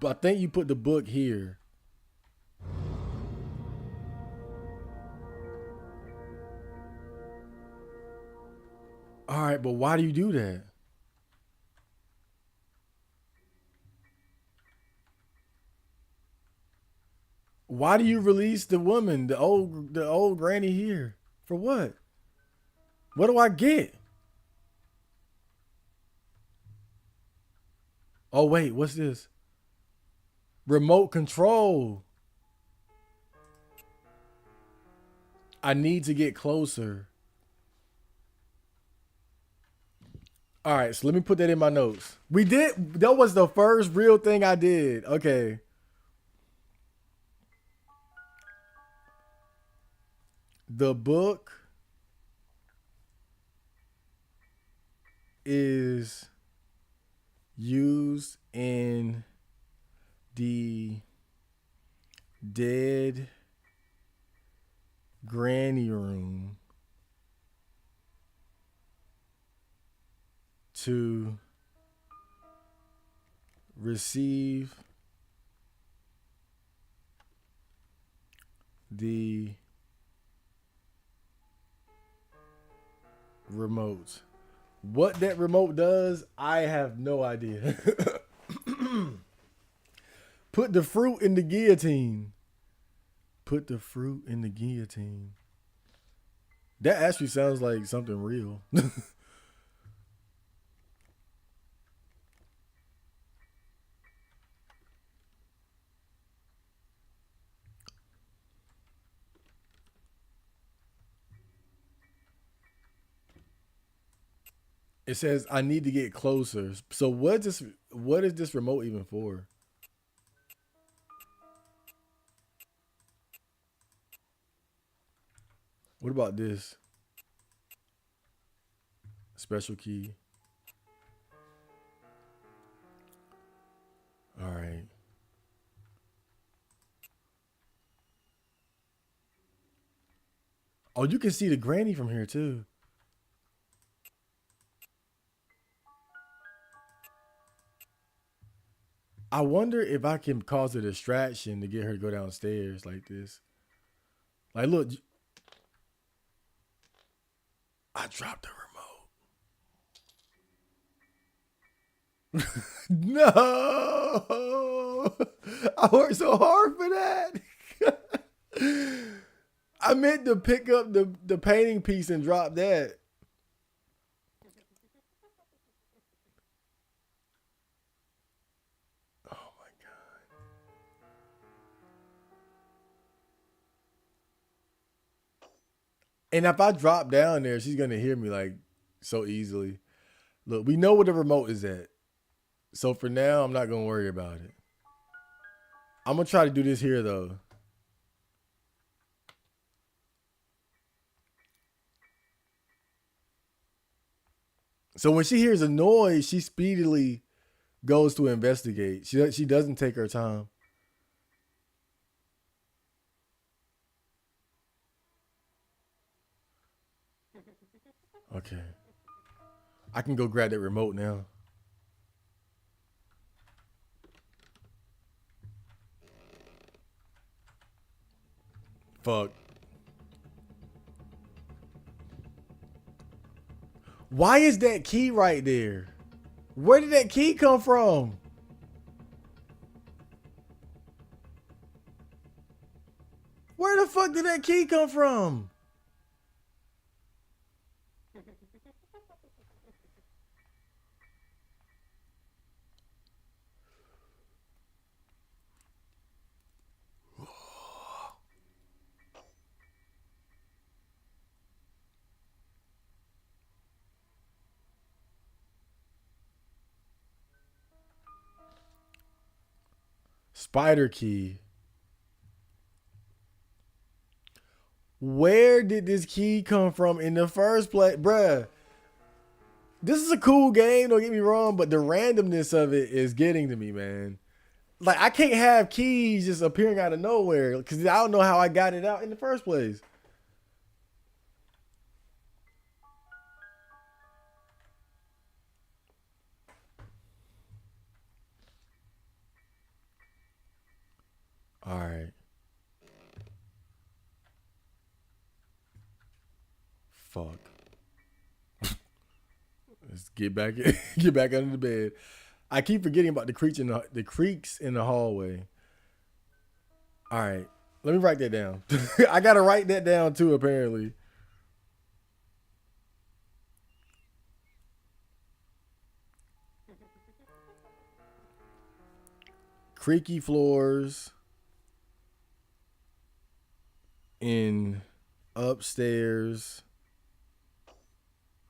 I think you put the book here. All right, but why do you do that? Why do you release the woman, the old granny here? For what? What do I get? Oh wait, what's this? Remote control. I need to get closer. All right, so let me put that in my notes. We did. That was the first real thing I did. Okay. The book is used in the dead granny room to receive the remote. What that remote does, I have no idea. Put the fruit in the guillotine. Put the fruit in the guillotine. That actually sounds like something real. It says I need to get closer. So what is this remote even for? What about this? Special key. All right. Oh, you can see the granny from here too. I wonder if I can cause a distraction to get her to go downstairs like this. Like, look, I dropped the remote. No, I worked so hard for that. I meant to pick up the painting piece and drop that. Oh my god. And if I drop down there, she's gonna hear me like so easily. Look, we know where the remote is at. So for now, I'm not gonna worry about it. I'm gonna try to do this here though. So when she hears a noise, she speedily goes to investigate. She doesn't take her time. Okay. I can go grab that remote now. Fuck. Why is that key right there? Where did that key come from? Where the fuck did that key come from? Spider key. Where did this key come from in the first place? Bruh, this is a cool game, don't get me wrong, but the randomness of it is getting to me, man. Like, I can't have keys just appearing out of nowhere because I don't know how I got it out in the first place. All right. Fuck. Let's get back get back under the bed. I keep forgetting about the creaks in the hallway. All right. Let me write that down. I gotta write that down too, apparently. Creaky floors in upstairs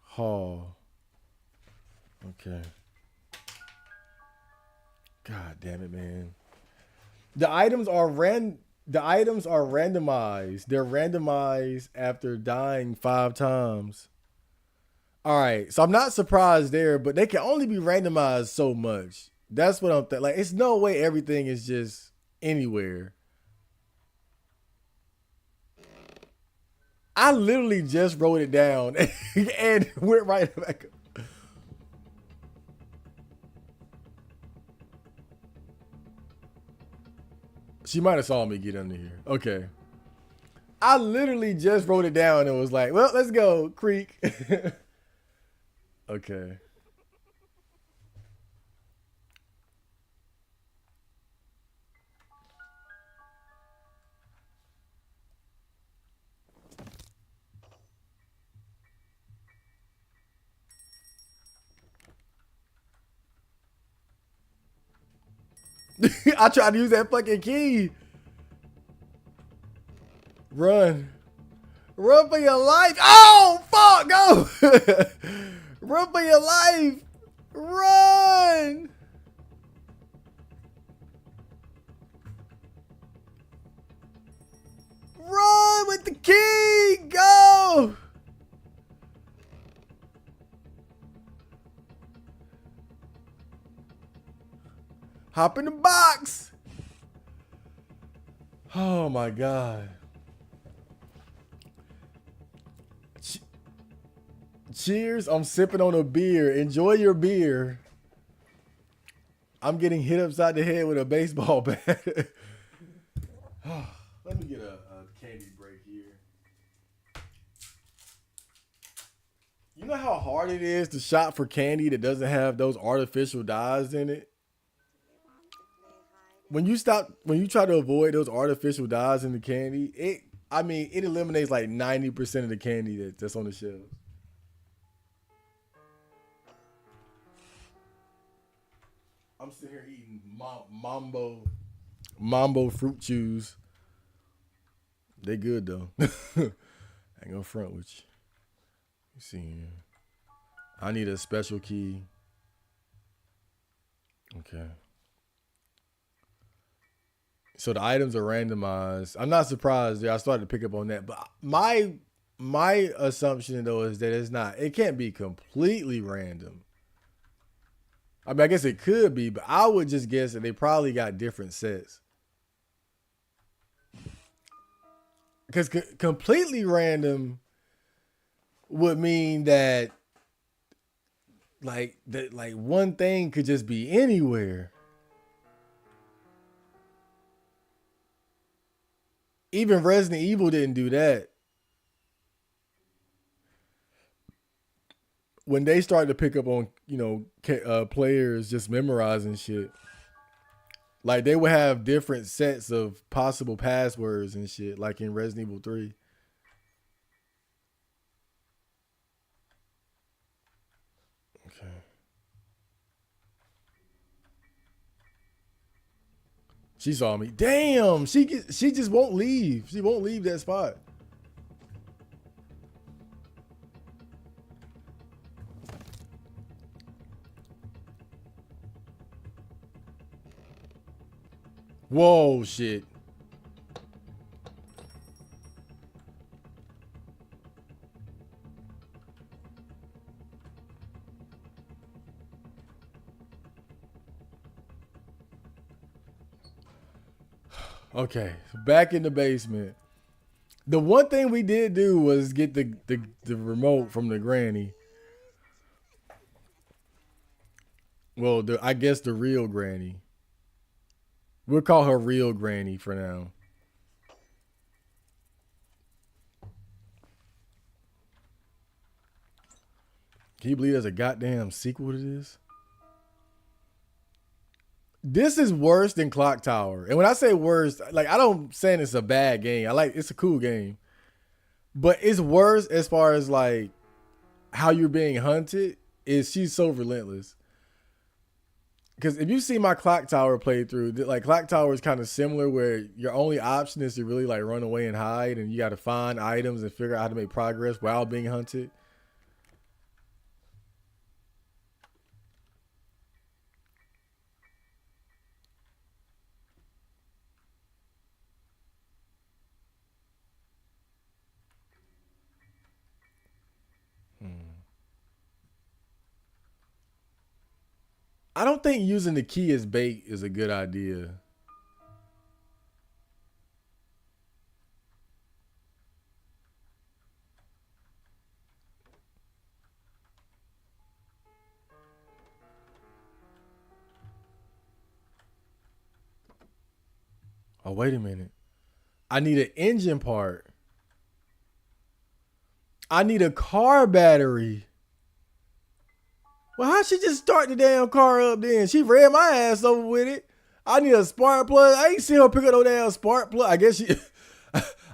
hall. Okay. God damn it, man. The items are randomized. They're randomized after dying 5 times. All right. So I'm not surprised there, but they can only be randomized so much. That's what I'm thinking. Like, it's no way everything is just anywhere. I literally just wrote it down and went right back up. She might have saw me get under here. Okay. I literally just wrote it down and was like, well, let's go, creek. Okay. I tried to use that fucking key. Run. Run for your life. Oh, fuck, go. Run for your life. Run. Run with the key. Go. Hop in the box. Oh my God. Cheers. I'm sipping on a beer. Enjoy your beer. I'm getting hit upside the head with a baseball bat. Let me get a candy break here. You know how hard it is to shop for candy that doesn't have those artificial dyes in it? When you try to avoid those artificial dyes in the candy, it eliminates like 90% of the candy that's on the shelves. I'm sitting here eating mambo fruit chews. They good though. I ain't gonna front with you. You see here. I need a special key. Okay. So the items are randomized. I'm not surprised. I started to pick up on that, but my assumption though is that it's not. It can't be completely random. I mean, I guess it could be, but I would just guess that they probably got different sets. Because completely random would mean that like one thing could just be anywhere. Even Resident Evil didn't do that. When they started to pick up on, players just memorizing shit, like they would have different sets of possible passwords and shit, like in Resident Evil 3. Okay. She saw me. Damn, she just won't leave. She won't leave that spot. Whoa, shit. Okay, back in the basement. The one thing we did do was get the remote from the granny. Well, I guess the real granny. We'll call her real granny for now. Can you believe there's a goddamn sequel to this? This is worse than Clock Tower. And when I say worse, like I don't saying it's a bad game. It's a cool game. But it's worse as far as like how you're being hunted. Is she's so relentless. Because if you see my Clock Tower playthrough, like Clock Tower is kind of similar where your only option is to really like run away and hide and you got to find items and figure out how to make progress while being hunted. I don't think using the key as bait is a good idea. Oh, wait a minute. I need an engine part. I need a car battery. Well, how she just start the damn car up then? She ran my ass over with it. I need a spark plug. I ain't seen her pick up no damn spark plug. I guess she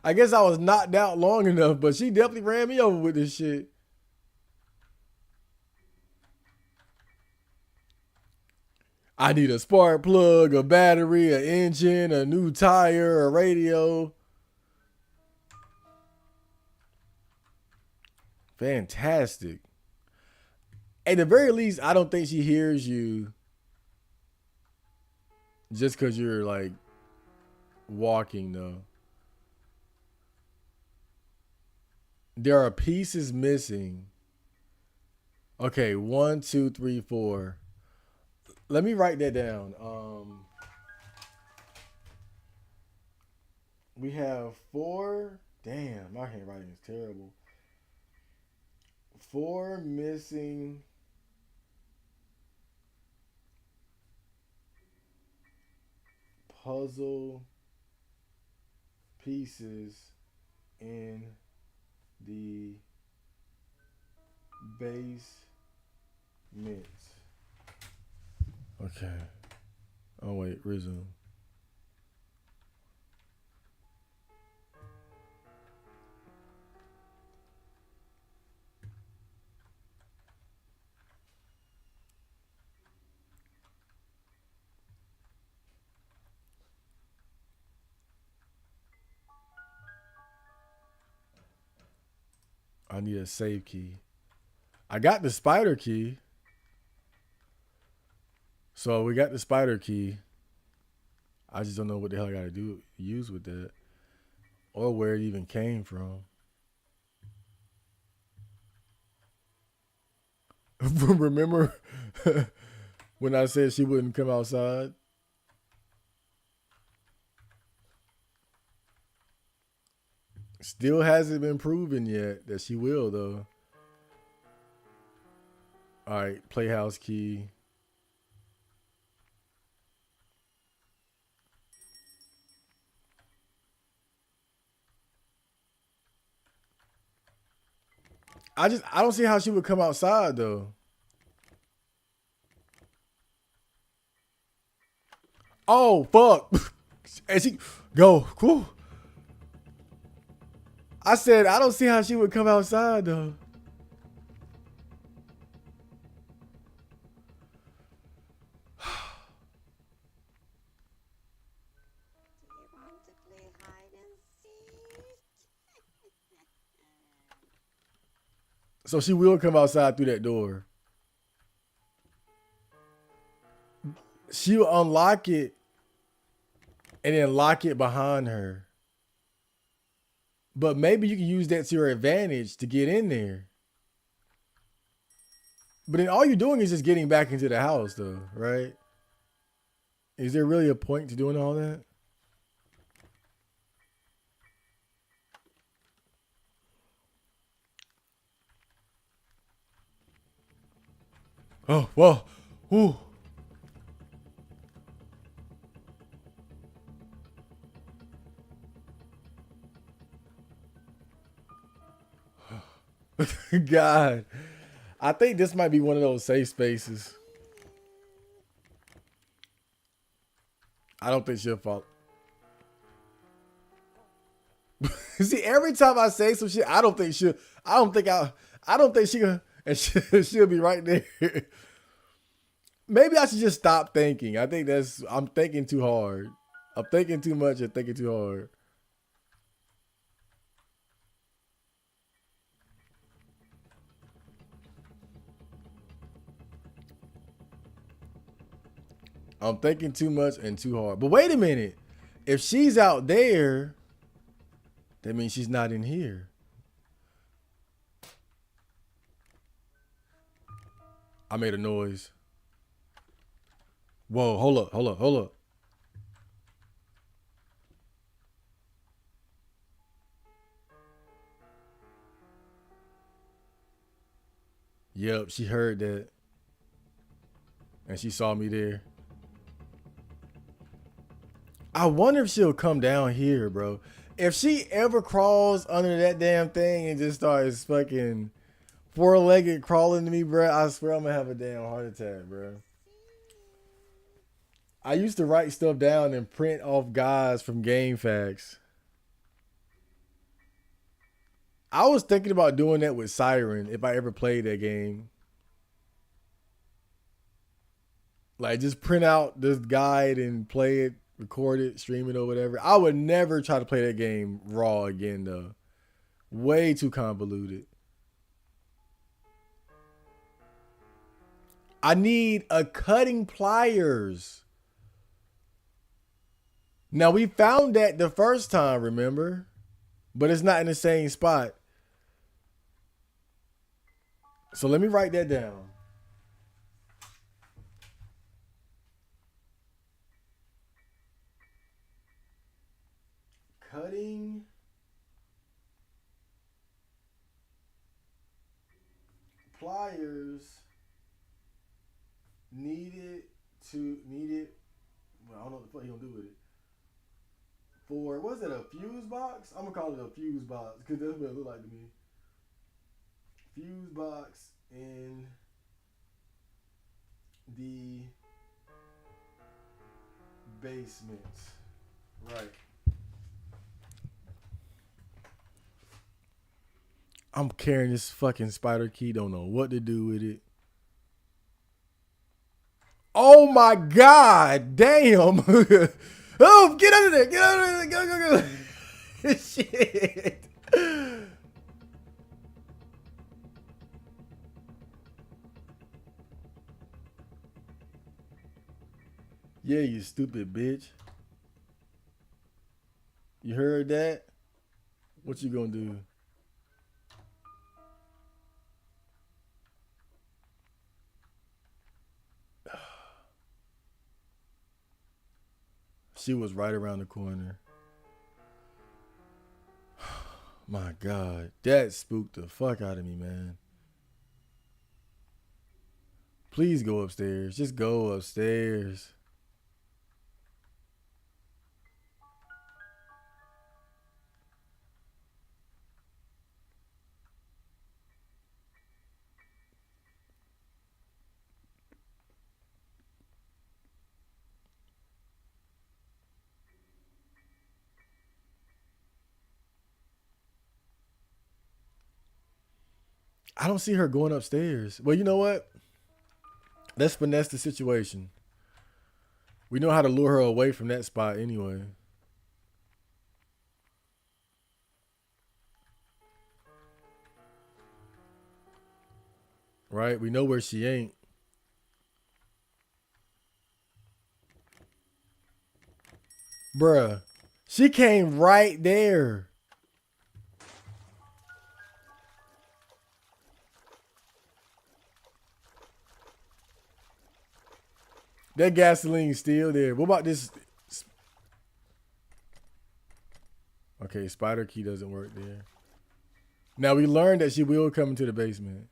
I guess I was knocked out long enough, but she definitely ran me over with this shit. I need a spark plug, a battery, an engine, a new tire, a radio. Fantastic. At the very least, I don't think she hears you just because you're like walking, though. There are pieces missing. Okay, one, two, three, four. Let me write that down. We have four. Damn, my handwriting is terrible. Four missing puzzle pieces in the basement. Okay. Oh wait, resume. I need a save key. I got the spider key. So we got the spider key. I just don't know what the hell I gotta use with that. Or where it even came from. Remember when I said she wouldn't come outside? Still hasn't been proven yet that she will, though. All right, playhouse key. I don't see how she would come outside though. Oh fuck. And she go. Whew. I said I don't see how she would come outside though. So she will come outside through that door. She'll unlock it and then lock it behind her. But maybe you can use that to your advantage to get in there. But then all you're doing is just getting back into the house, though, right? Is there really a point to doing all that? Oh, whoa. Ooh. God. I think this might be one of those safe spaces. I don't think she'll fall. See, every time I say some shit, I don't think she'll. I don't think she'll. And she'll be right there. Maybe I should just stop thinking. I think I'm thinking too hard. I'm thinking too much and thinking too hard. I'm thinking too much and too hard. But wait a minute. If she's out there, that means she's not in here. I made a noise. Whoa, hold up, hold up, hold up. Yep, she heard that. And she saw me there. I wonder if she'll come down here, bro. If she ever crawls under that damn thing and just starts fucking four-legged crawling to me, bro, I swear I'm gonna have a damn heart attack, bro. I used to write stuff down and print off guides from Game Facts. I was thinking about doing that with Siren if I ever played that game. Like, just print out this guide and play it, record it, stream it or whatever. I would never try to play that game raw again, though. Way too convoluted. I need a cutting pliers. Now, we found that the first time, remember? But it's not in the same spot. So let me write that down. Cutting pliers needed. Well, I don't know what the fuck he gonna do with it. For what's it, a fuse box? I'm gonna call it a fuse box because that's what it look like to me. Fuse box in the basement. Right. I'm carrying this fucking spider key. Don't know what to do with it. Oh my god! Damn! Oh, get under there! Get under there! Go! Shit! Yeah, you stupid bitch. You heard that? What you gonna do? She was right around the corner. My God, that spooked the fuck out of me, man. Please go upstairs. Just go upstairs. I don't see her going upstairs. Well, you know what? Let's finesse the situation. We know how to lure her away from that spot anyway. Right? We know where she ain't. Bruh. She came right there. That gasoline's still there. What about this? Okay, spider key doesn't work there. Now we learned that she will come into the basement.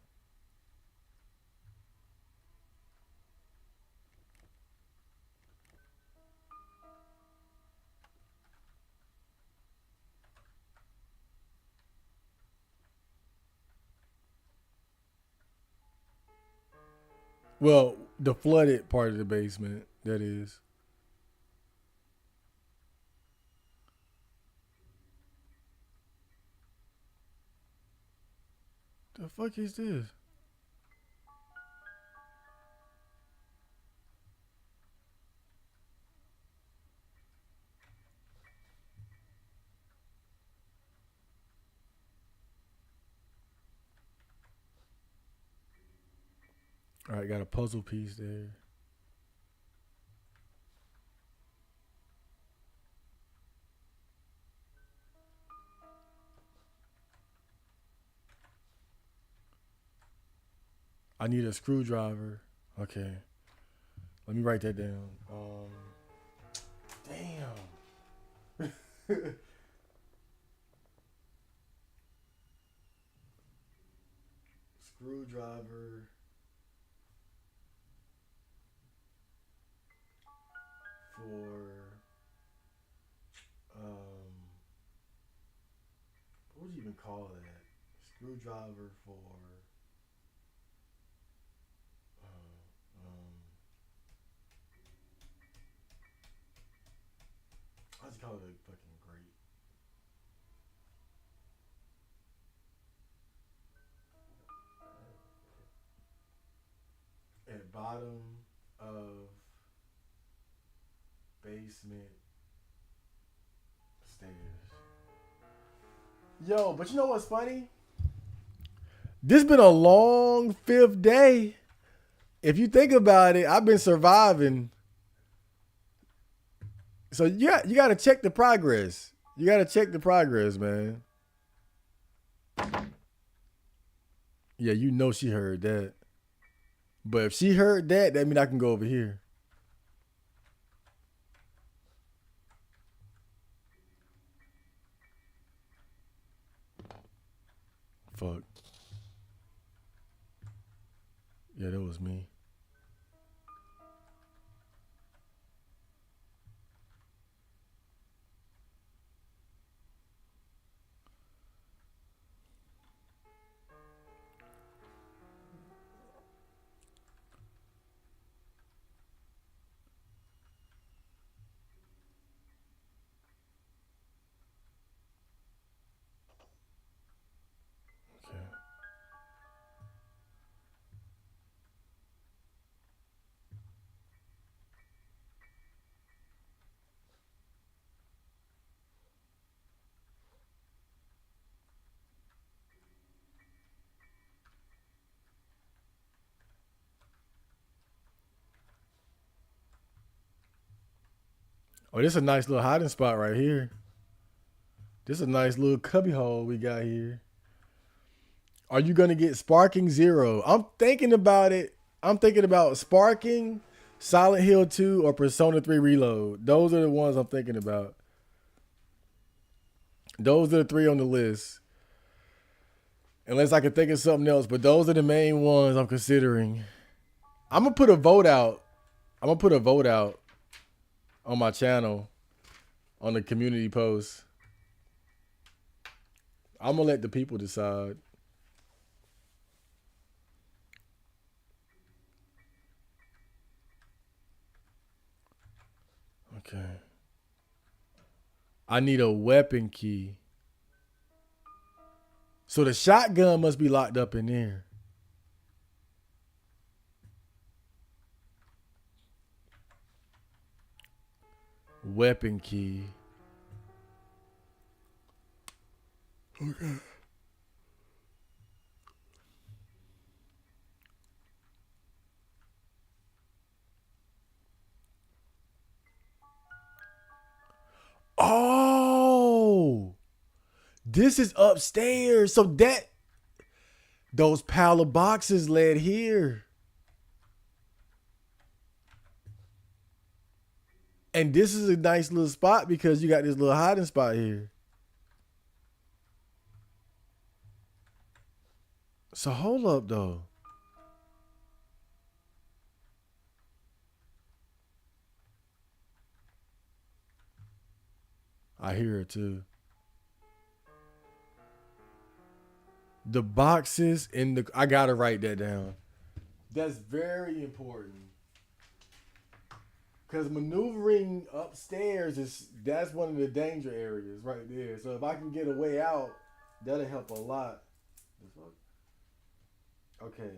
Well, the flooded part of the basement, that is. The fuck is this? All right, got a puzzle piece there. I need a screwdriver. Okay. Let me write that down. Damn. Screwdriver for what would you even call that? Screwdriver for um I just call it a fucking grate. At bottom of basement stairs. Yo, but you know what's funny? This been a long fifth day. If you think about it, I've been surviving. So you gotta check the progress. You gotta check the progress, man. Yeah, you know she heard that. But if she heard that, that means I can go over here. Fuck. Yeah, that was me. Okay. Oh, this is a nice little hiding spot right here. This is a nice little cubby hole we got here. Are you gonna get Sparking Zero? I'm thinking about it. I'm thinking about Sparking, Silent Hill 2, or Persona 3 Reload. Those are the ones I'm thinking about. Those are the three on the list. Unless I can think of something else, but those are the main ones I'm considering. I'm gonna put a vote out. I'm gonna put a vote out on my channel on the community post. I'm gonna let the people decide. Okay. I need a weapon key. So the shotgun must be locked up in there. Weapon key. Okay. Oh, this is upstairs. So that those pile of boxes led here. And this is a nice little spot because you got this little hiding spot here. So hold up though. I hear it too. The boxes in the I gotta write that down. That's very important. Cause maneuvering upstairs that's one of the danger areas right there. So if I can get a way out, that'll help a lot. Okay.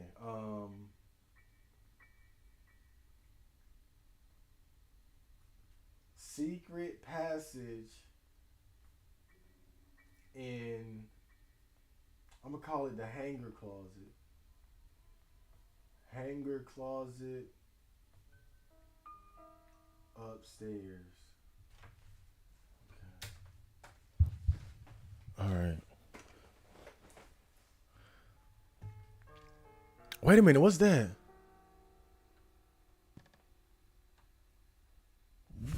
Secret passage in I'm gonna call it the hanger closet. Hanger closet upstairs. All right. Wait a minute, what's that?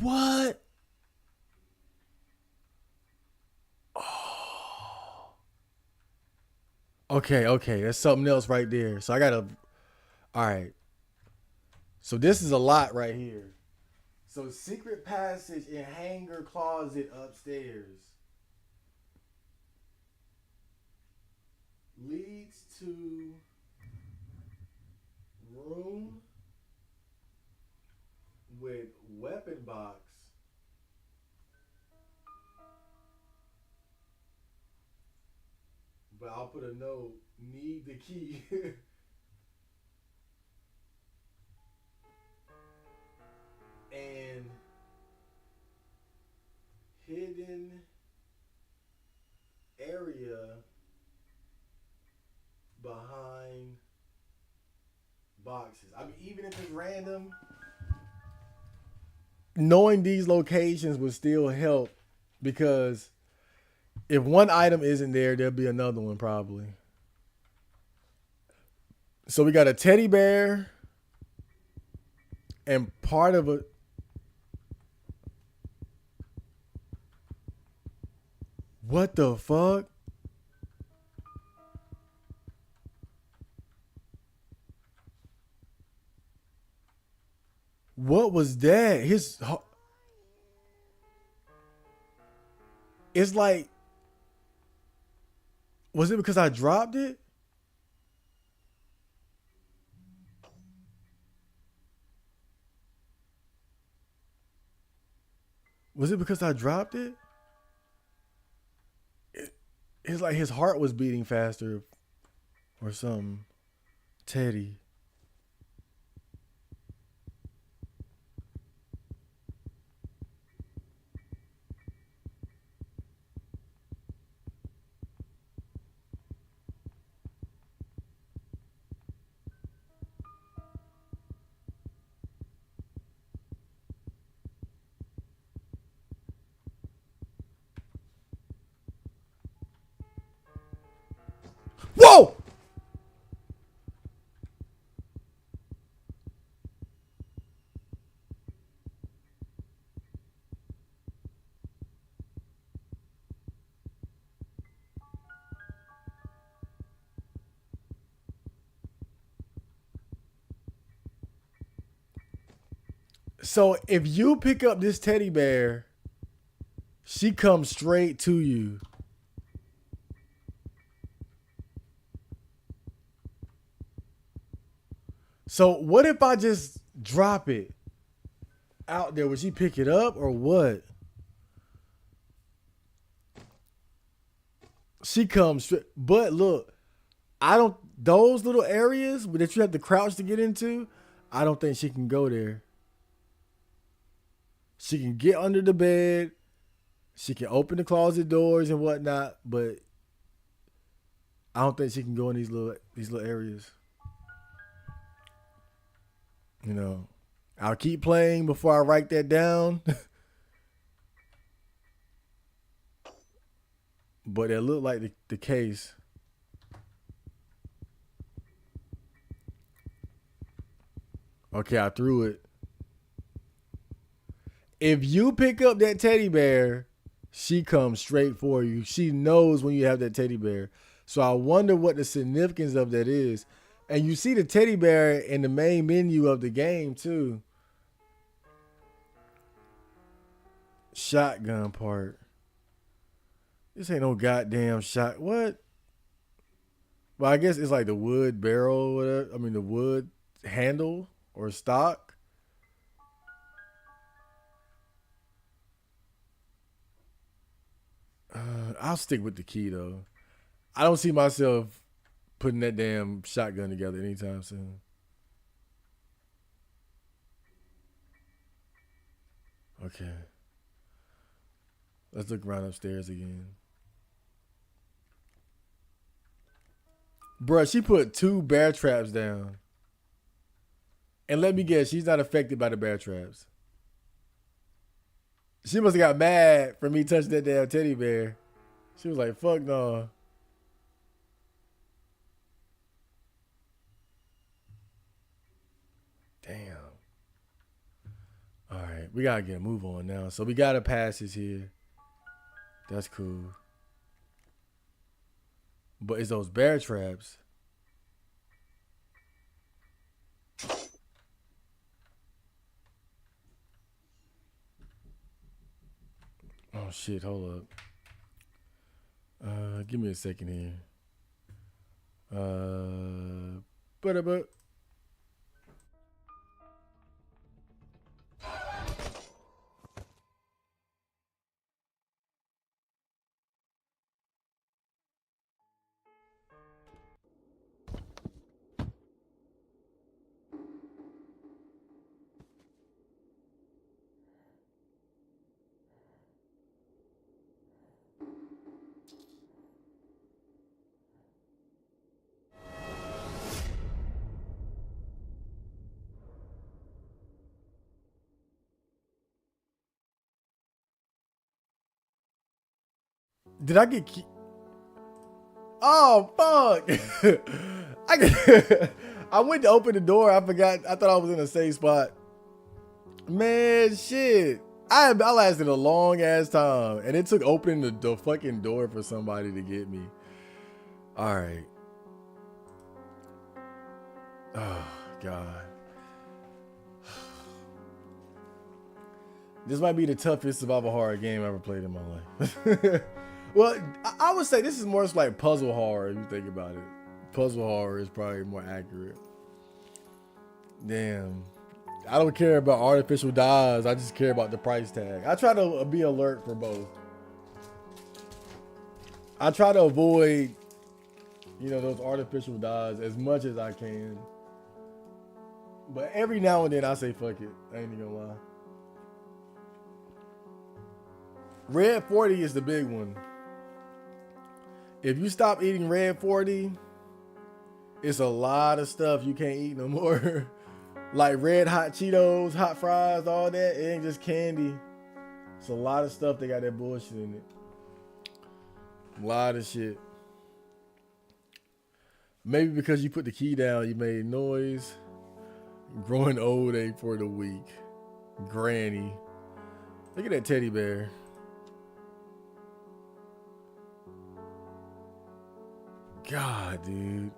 What? Oh. Okay. That's something else right there. So I gotta. All right. So this is a lot right here. So secret passage in hanger closet upstairs leads to room with weapon box. But I'll put a note. Need the key. And hidden area behind boxes. I mean, even if it's random, knowing these locations would still help because if one item isn't there, there'll be another one probably. So we got a teddy bear and part of it. What the fuck? What was that? It's like, was it because I dropped it? Was it because I dropped it? It's like his heart was beating faster or something. Teddy. Whoa! So if you pick up this teddy bear, she comes straight to you. So what if I just drop it out there? Would she pick it up or what? She comes straight. But look, I don't. Those little areas that you have to crouch to get into, I don't think she can go there. She can get under the bed. She can open the closet doors and whatnot, but I don't think she can go in these little areas. You know, I'll keep playing before I write that down. But it looked like the case. Okay, I threw it. If you pick up that teddy bear, she comes straight for you. She knows when you have that teddy bear. So I wonder what the significance of that is. And you see the teddy bear in the main menu of the game too. Shotgun part. This ain't no goddamn shot. What? Well, I guess it's like the wood barrel or whatever. I mean, the wood handle or stock. I'll stick with the key though. I don't see myself putting that damn shotgun together anytime soon. Okay. Let's look around upstairs again. Bruh, she put 2 bear traps down. And let me guess, she's not affected by the bear traps. She must have got mad for me touching that damn teddy bear. She was like, fuck no. Damn. All right, we gotta get a move on now. So we got a passage here. That's cool. But it's those bear traps. Oh shit, hold up. Give me a second here. But did I get? Oh fuck! I went to open the door. I forgot. I thought I was in a safe spot. Man, shit. I lasted a long ass time, and it took opening the fucking door for somebody to get me. All right. Oh god. This might be the toughest survival horror game I ever played in my life. Well, I would say this is more like puzzle horror if you think about it. Puzzle horror is probably more accurate. Damn. I don't care about artificial dyes. I just care about the price tag. I try to be alert for both. I try to avoid, those artificial dyes as much as I can. But every now and then I say fuck it. I ain't even gonna lie. Red 40 is the big one. If you stop eating Red 40, it's a lot of stuff you can't eat no more. Like red hot Cheetos, hot fries, all that. It ain't just candy. It's a lot of stuff that got that bullshit in it. A lot of shit. Maybe because you put the key down, you made noise. Growing old ain't for the weak. Granny. Look at that teddy bear. God, dude.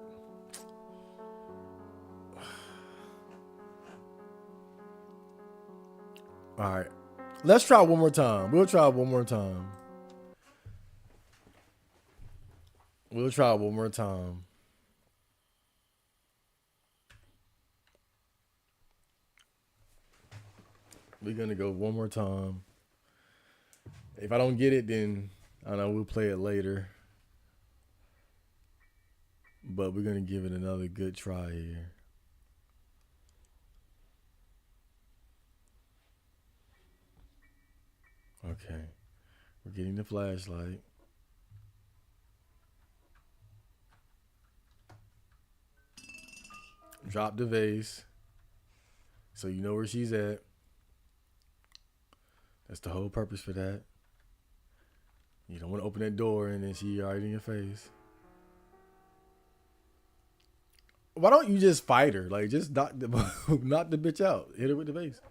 All right. Let's try one more time. We'll try one more time. We'll try one more time. We're going to go one more time. If I don't get it, then I don't know, we'll play it later. but we're gonna give it another good try here. Okay, we're getting the flashlight. Drop the vase, so you know where she's at. That's the whole purpose for that. You don't want to open that door and then she already in your face. Why don't you just fight her? Like, just knock the knock the bitch out. Hit her with the vase.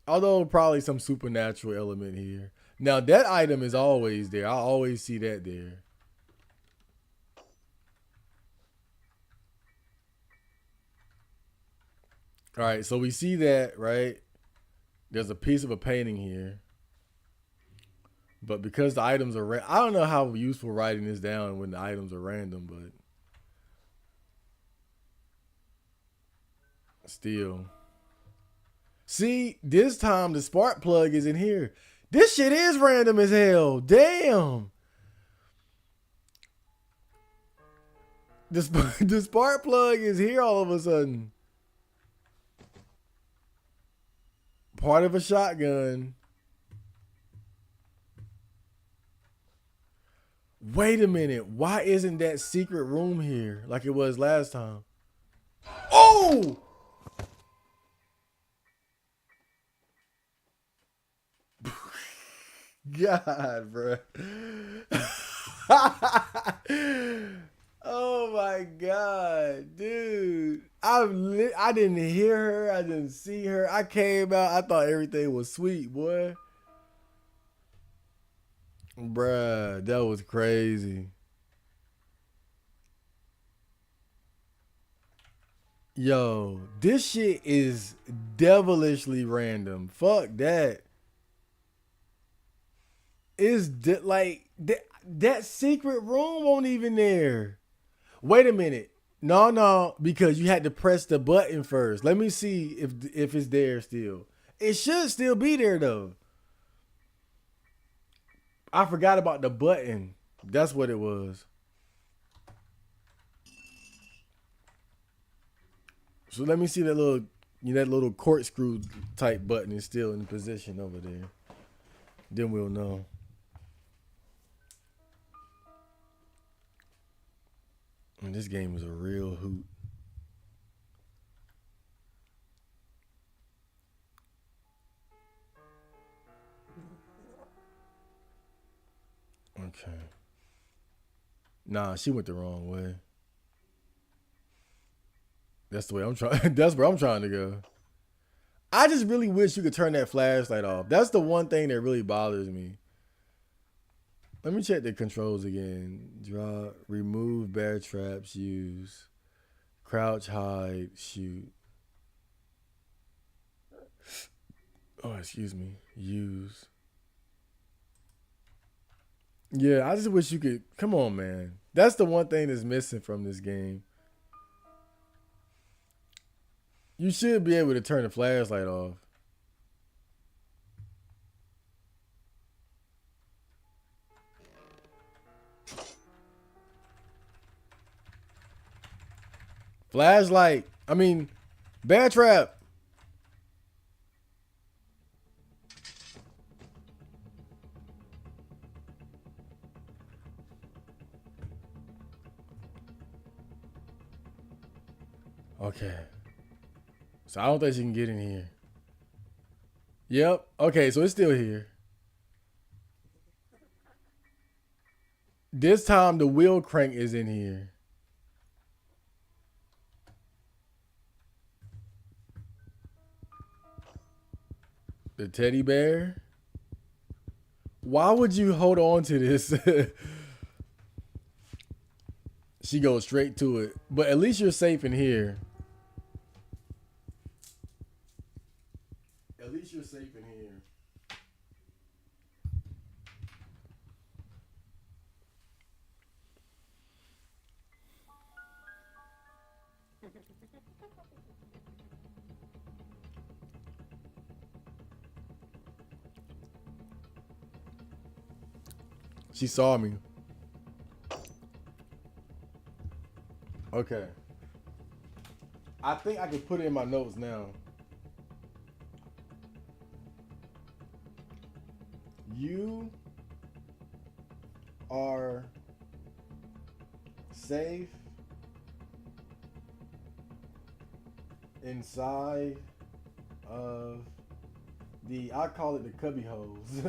Although probably some supernatural element here. Now that item is always there. I always see that there. All right, so we see that, right? There's a piece of a painting here. But because the items are I don't know how useful writing this down when the items are random, but still. See, this time the spark plug is in here. This shit is random as hell. Damn. The spark plug is here all of a sudden. Part of a shotgun. Wait a minute. Why isn't that secret room here like it was last time? Oh! God, bro. Oh my God, dude. I didn't hear her. I didn't see her. I came out. I thought everything was sweet, boy. Bruh, that was crazy. Yo, this shit is devilishly random. Fuck that. Is like that secret room won't even there. Wait a minute. No, because you had to press the button first. Let me see if it's there still. It should still be there though. I forgot about the button. That's what it was. So let me see that little corkscrew type button is still in position over there. Then we'll know. And this game is a real hoot. Okay. Nah, she went the wrong way. That's the way I'm trying. That's where I'm trying to go. I just really wish you could turn that flashlight off. That's the one thing that really bothers me. Let me check the controls again. Drop, remove bear traps, use. Crouch, hide, shoot. Oh, excuse me. Use. Yeah, I just wish you could. Come on, man. That's the one thing that's missing from this game. You should be able to turn the flashlight off. Flashlight. I mean, bear trap. Okay. So I don't think she can get in here. Yep. Okay, so it's still here. This time the wheel crank is in here. The teddy bear. Why would you hold on to this? She goes straight to it. But at least you're safe in here. At least you're safe in here. She saw me. Okay. I think I can put it in my notes now. You are safe inside of I call it the cubby holes.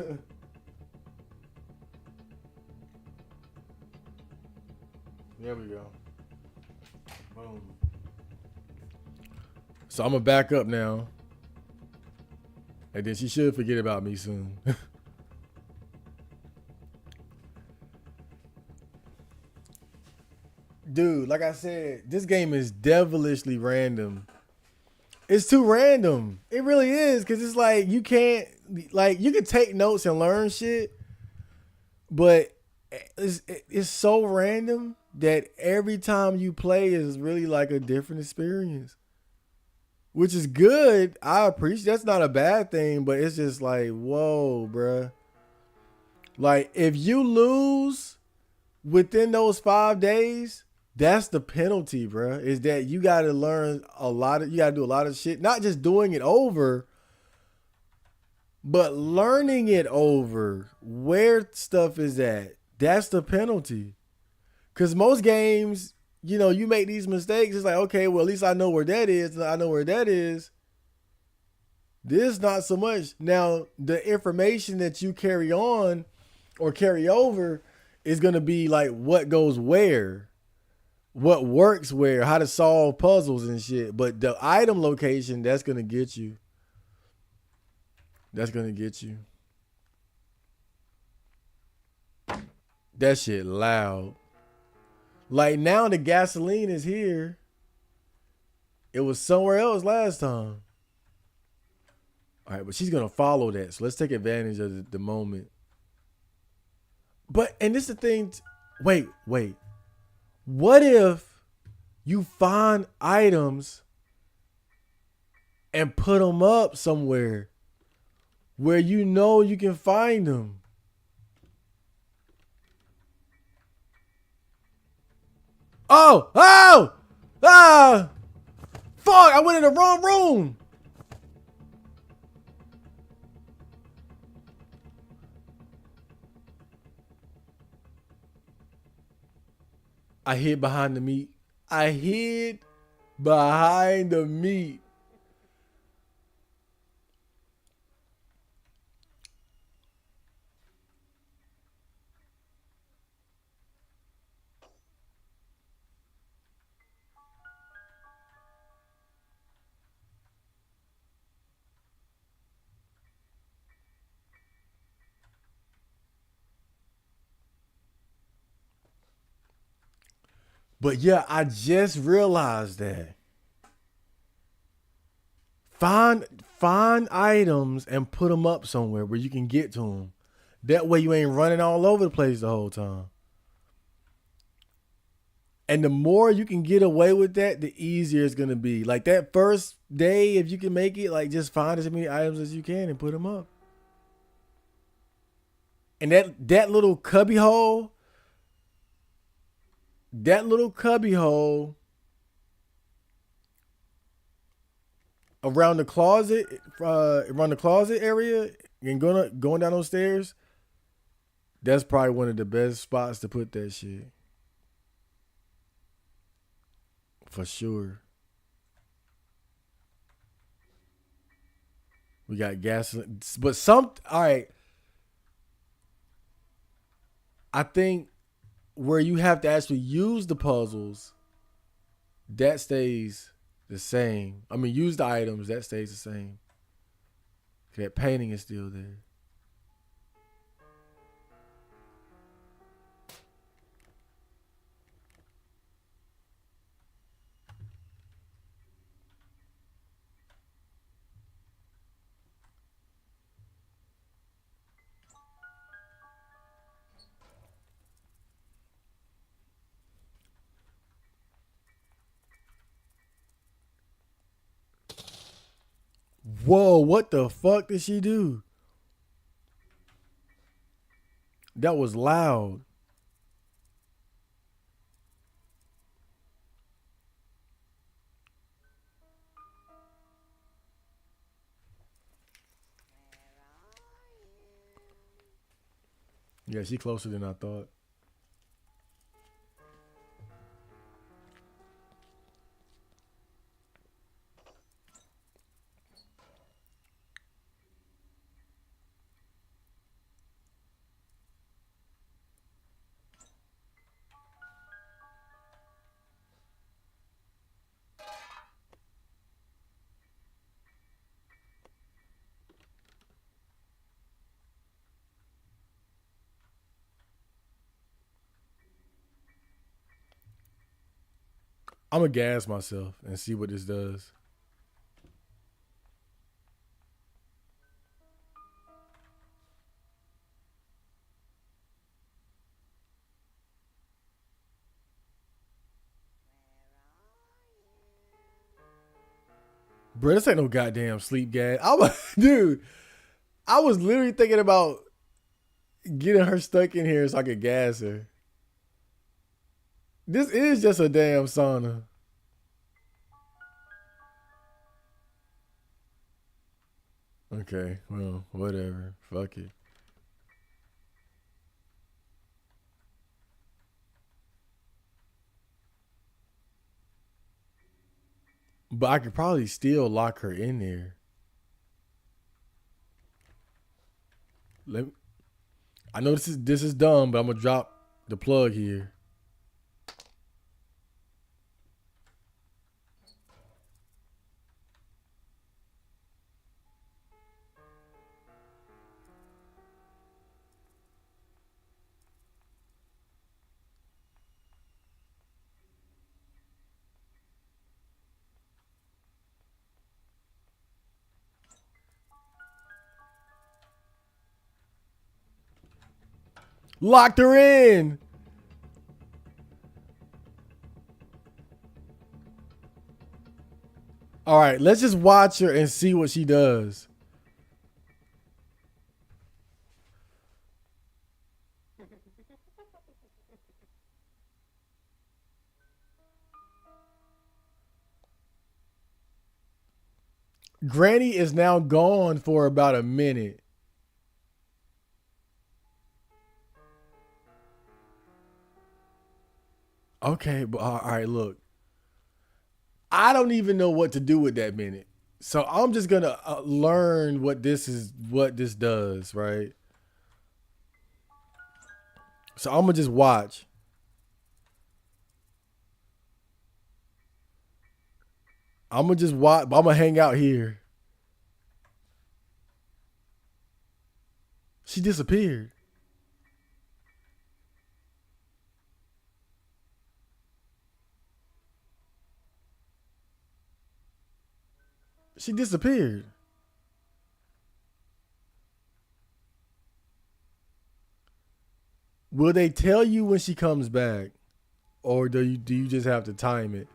There we go. Boom. So I'm gonna back up now. And then she should forget about me soon. Dude, like I said, this game is devilishly random. It's too random. It really is, because it's like you can't, like, you can take notes and learn shit, but it's so random that every time you play is really like a different experience, which is good. I appreciate, that's not a bad thing, but it's just like, whoa, bruh. Like, if you lose within those 5 days, that's the penalty, bruh. Is that you got to learn you got to do a lot of shit. Not just doing it over, but learning it over. Where stuff is at. That's the penalty. Because most games, you make these mistakes. It's like, okay, well, at least I know where that is. I know where that is. This, not so much. Now, the information that you carry on or carry over is going to be like what goes where, what works where, how to solve puzzles and shit. But the item location, that's going to get you. That's going to get you. That shit loud. Like, now the gasoline is here. It was somewhere else last time. All right, but she's going to follow that. So let's take advantage of the moment. But, and this is the thing. Wait. What if you find items and put them up somewhere where you can find them? Oh! Fuck! I went in the wrong room. I hid behind the meat. But yeah, I just realized that. Find items and put them up somewhere where you can get to them. That way you ain't running all over the place the whole time. And the more you can get away with that, the easier it's going to be. Like that first day, if you can make it, like just find as many items as you can and put them up. And that little cubby hole, around the closet area and going down those stairs, that's probably one of the best spots to put that shit. For sure. We got gasoline. But all right. I think where you have to actually use the puzzles, that stays the same. I mean, use the items, that stays the same. That painting is still there. Whoa, what the fuck did she do? That was loud. Yeah, she closer than I thought. I'm gonna gas myself and see what this does. Bro, this ain't no goddamn sleep gas. Dude, I was literally thinking about getting her stuck in here so I could gas her. This is just a damn sauna. Okay, well, whatever. Fuck it. But I could probably still lock her in there. Let me, I know this is dumb, but I'm gonna drop the plug here. Locked her in. All right, let's just watch her and see what she does. Granny is now gone for about a minute. Okay, but all right, look. I don't even know what to do with that minute. So I'm just gonna learn what this does, right? So I'm gonna just watch. I'm gonna just watch. I'm gonna hang out here. She disappeared. She disappeared. Will they tell you when she comes back, or do you just have to time it?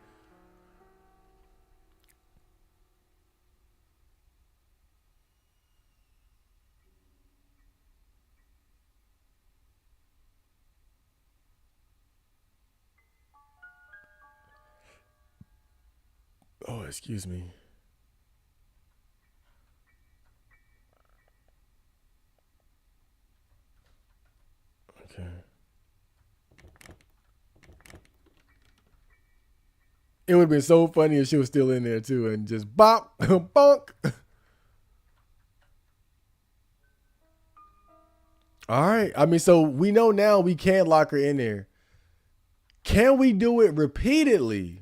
Oh, excuse me. Okay. It would have been so funny if she was still in there too, and just bop, bonk. All right. I mean, so we know now we can't lock her in there. Can we do it repeatedly?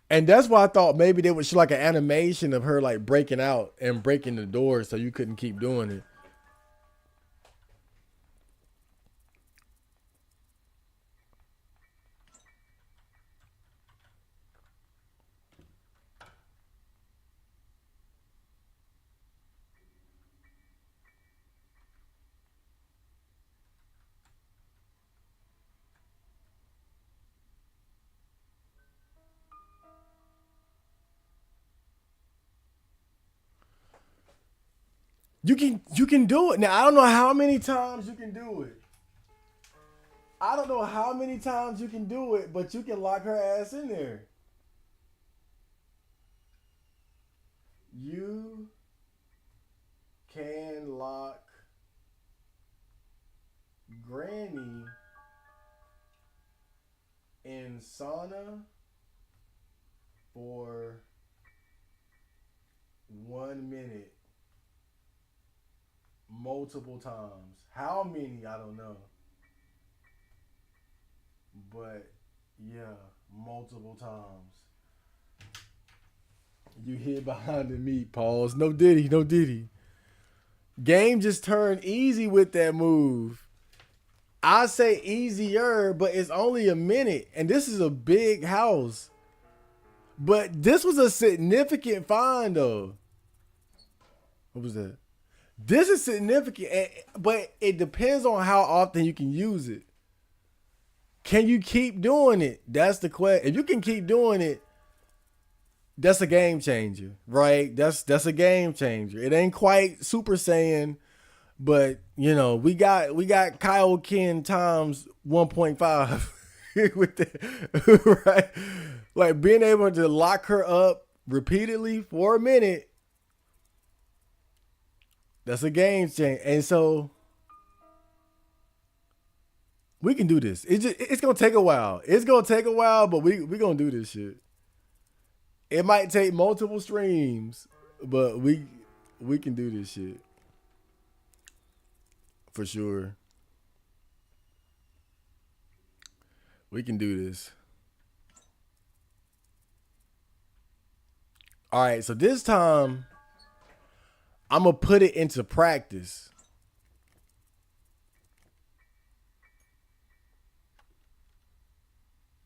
And that's why I thought maybe they would show like an animation of her like breaking out and breaking the door so you couldn't keep doing it. You can do it. Now I don't know how many times you can do it. I don't know how many times you can do it, but you can lock her ass in there. You can lock Granny in sauna for 1 minute multiple times. How many? I don't know. But yeah, multiple times. You hid behind the meat, pause. No Diddy, no Diddy. Game just turned easy with that move. I say easier, but it's only a minute. And this is a big house. But this was a significant find, though. What was that? This is significant, but it depends on how often you can use it. Can you keep doing it? That's the question. If you can keep doing it, that's a game changer, right? That's a game changer. It ain't quite Super Saiyan, but you know we got Kaioken times 1.5 with that, right? Like being able to lock her up repeatedly for a minute. That's a game changer, and so we can do this. It's gonna take a while. It's gonna take a while, but we gonna do this shit. It might take multiple streams, but we can do this shit for sure. We can do this. All right, so this time I'm gonna put it into practice.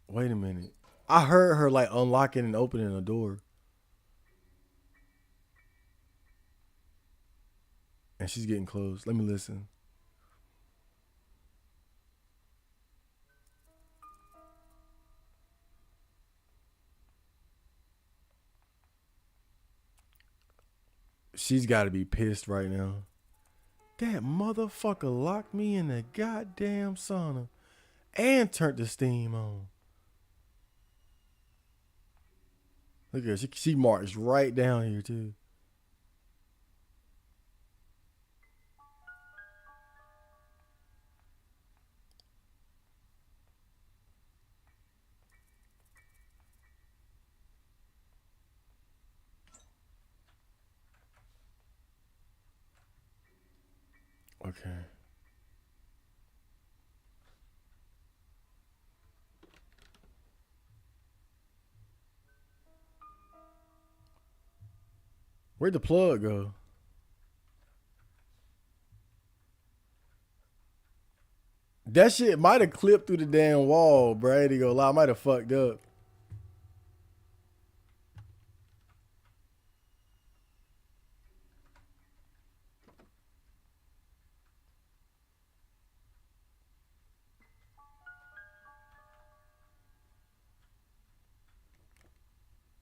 Wait a minute. I heard her like unlocking and opening a door, and she's getting close. Let me listen. She's got to be pissed right now. That motherfucker locked me in the goddamn sauna and turned the steam on. Look at her. She marched right down here too. Okay. Where'd the plug go? That shit might have clipped through the damn wall, bro. To go lie, I might have fucked up.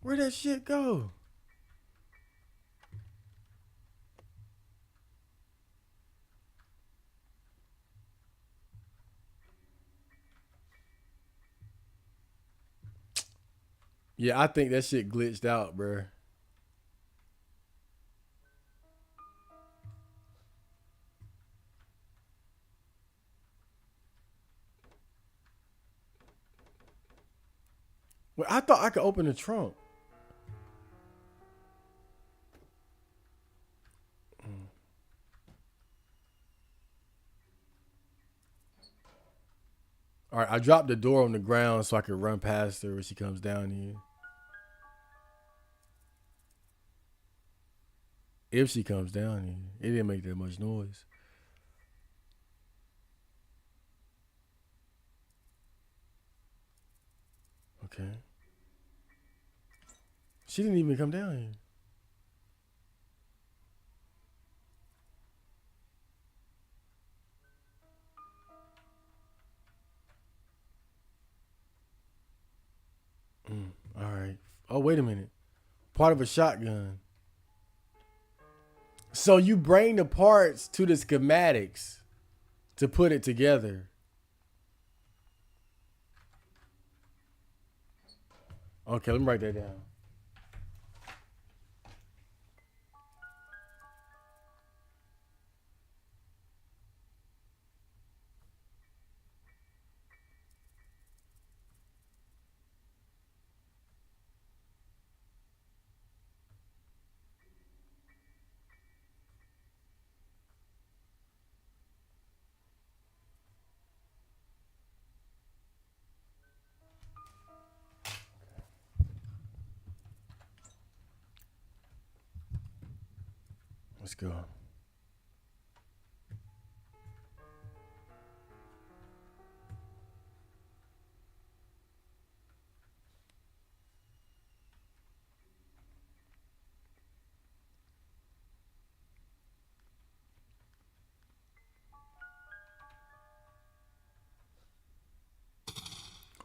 Where'd that shit go? Yeah, I think that shit glitched out, bro. Well, I thought I could open the trunk. All right, I dropped the door on the ground so I could run past her when she comes down here. If she comes down here, it didn't make that much noise. Okay. She didn't even come down here. All right. Oh, wait a minute. Part of a shotgun. So you bring the parts to the schematics to put it together. Okay, let me write that down. Let's go.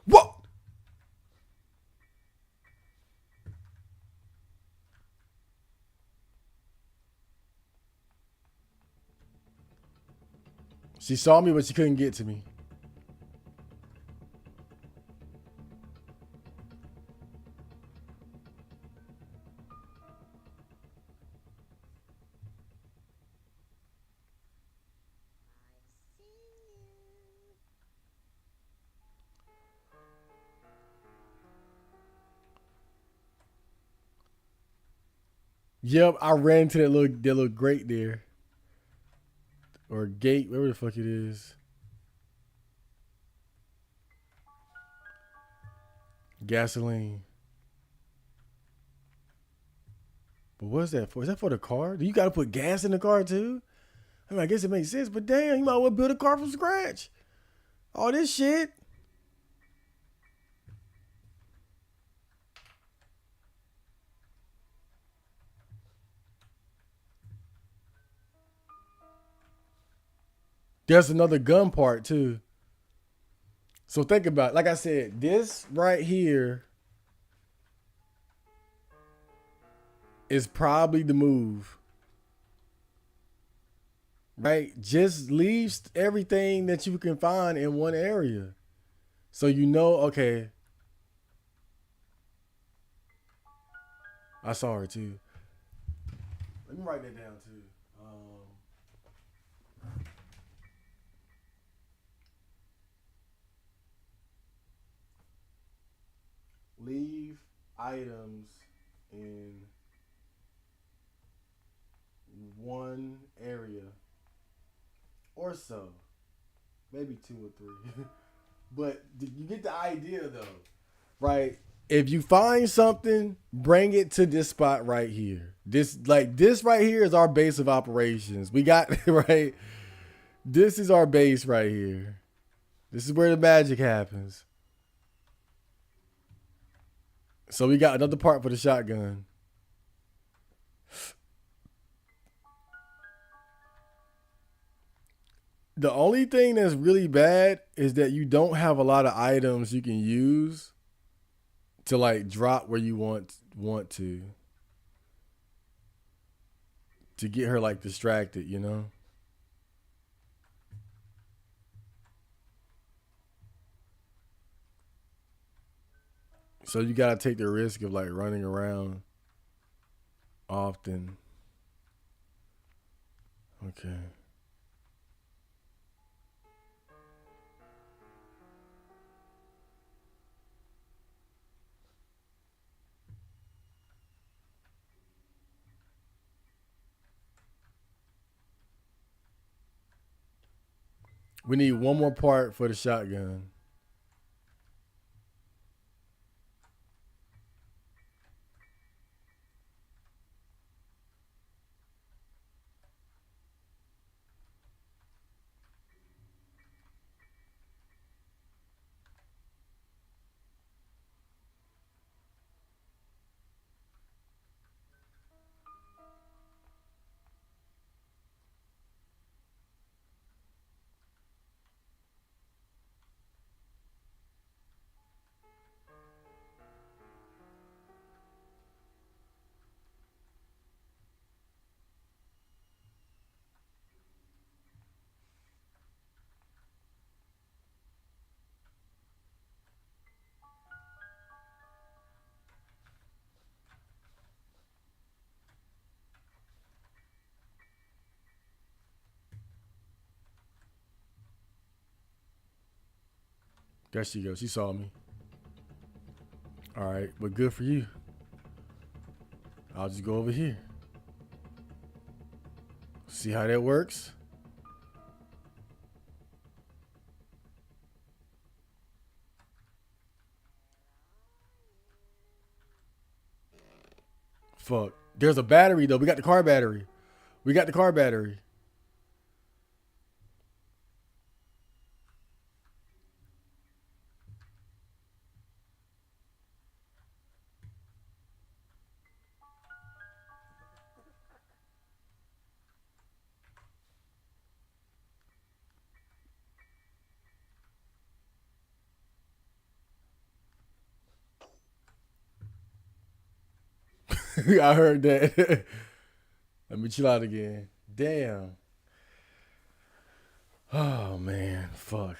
What? She saw me, but she couldn't get to me. Yep, I ran to that little grate there. Or gate, whatever the fuck it is. Gasoline. But what's that for? Is that for the car? Do you gotta put gas in the car too? I mean, I guess it makes sense, but damn, you might as well build a car from scratch. All this shit. There's another gun part too. So think about it. Like I said, this right here is probably the move. Right? Just leave everything that you can find in one area. So you know, okay, I saw her too. Let me write that down too. Leave items in one area or so, maybe two or three. But you get the idea though, right? If you find something, bring it to this spot right here. This right here is our base of operations. We got right. This is our base right here. This is where the magic happens. So we got another part for the shotgun. The only thing that's really bad is that you don't have a lot of items you can use to like drop where you want to get her like distracted, you know? So you gotta take the risk of like running around often. Okay. We need one more part for the shotgun. There she goes. She saw me. All right, but good for you. I'll just go over here. See how that works? Fuck. There's a battery though. We got the car battery. We got the car battery. I heard that. Let me chill out again. Damn. Oh man, fuck.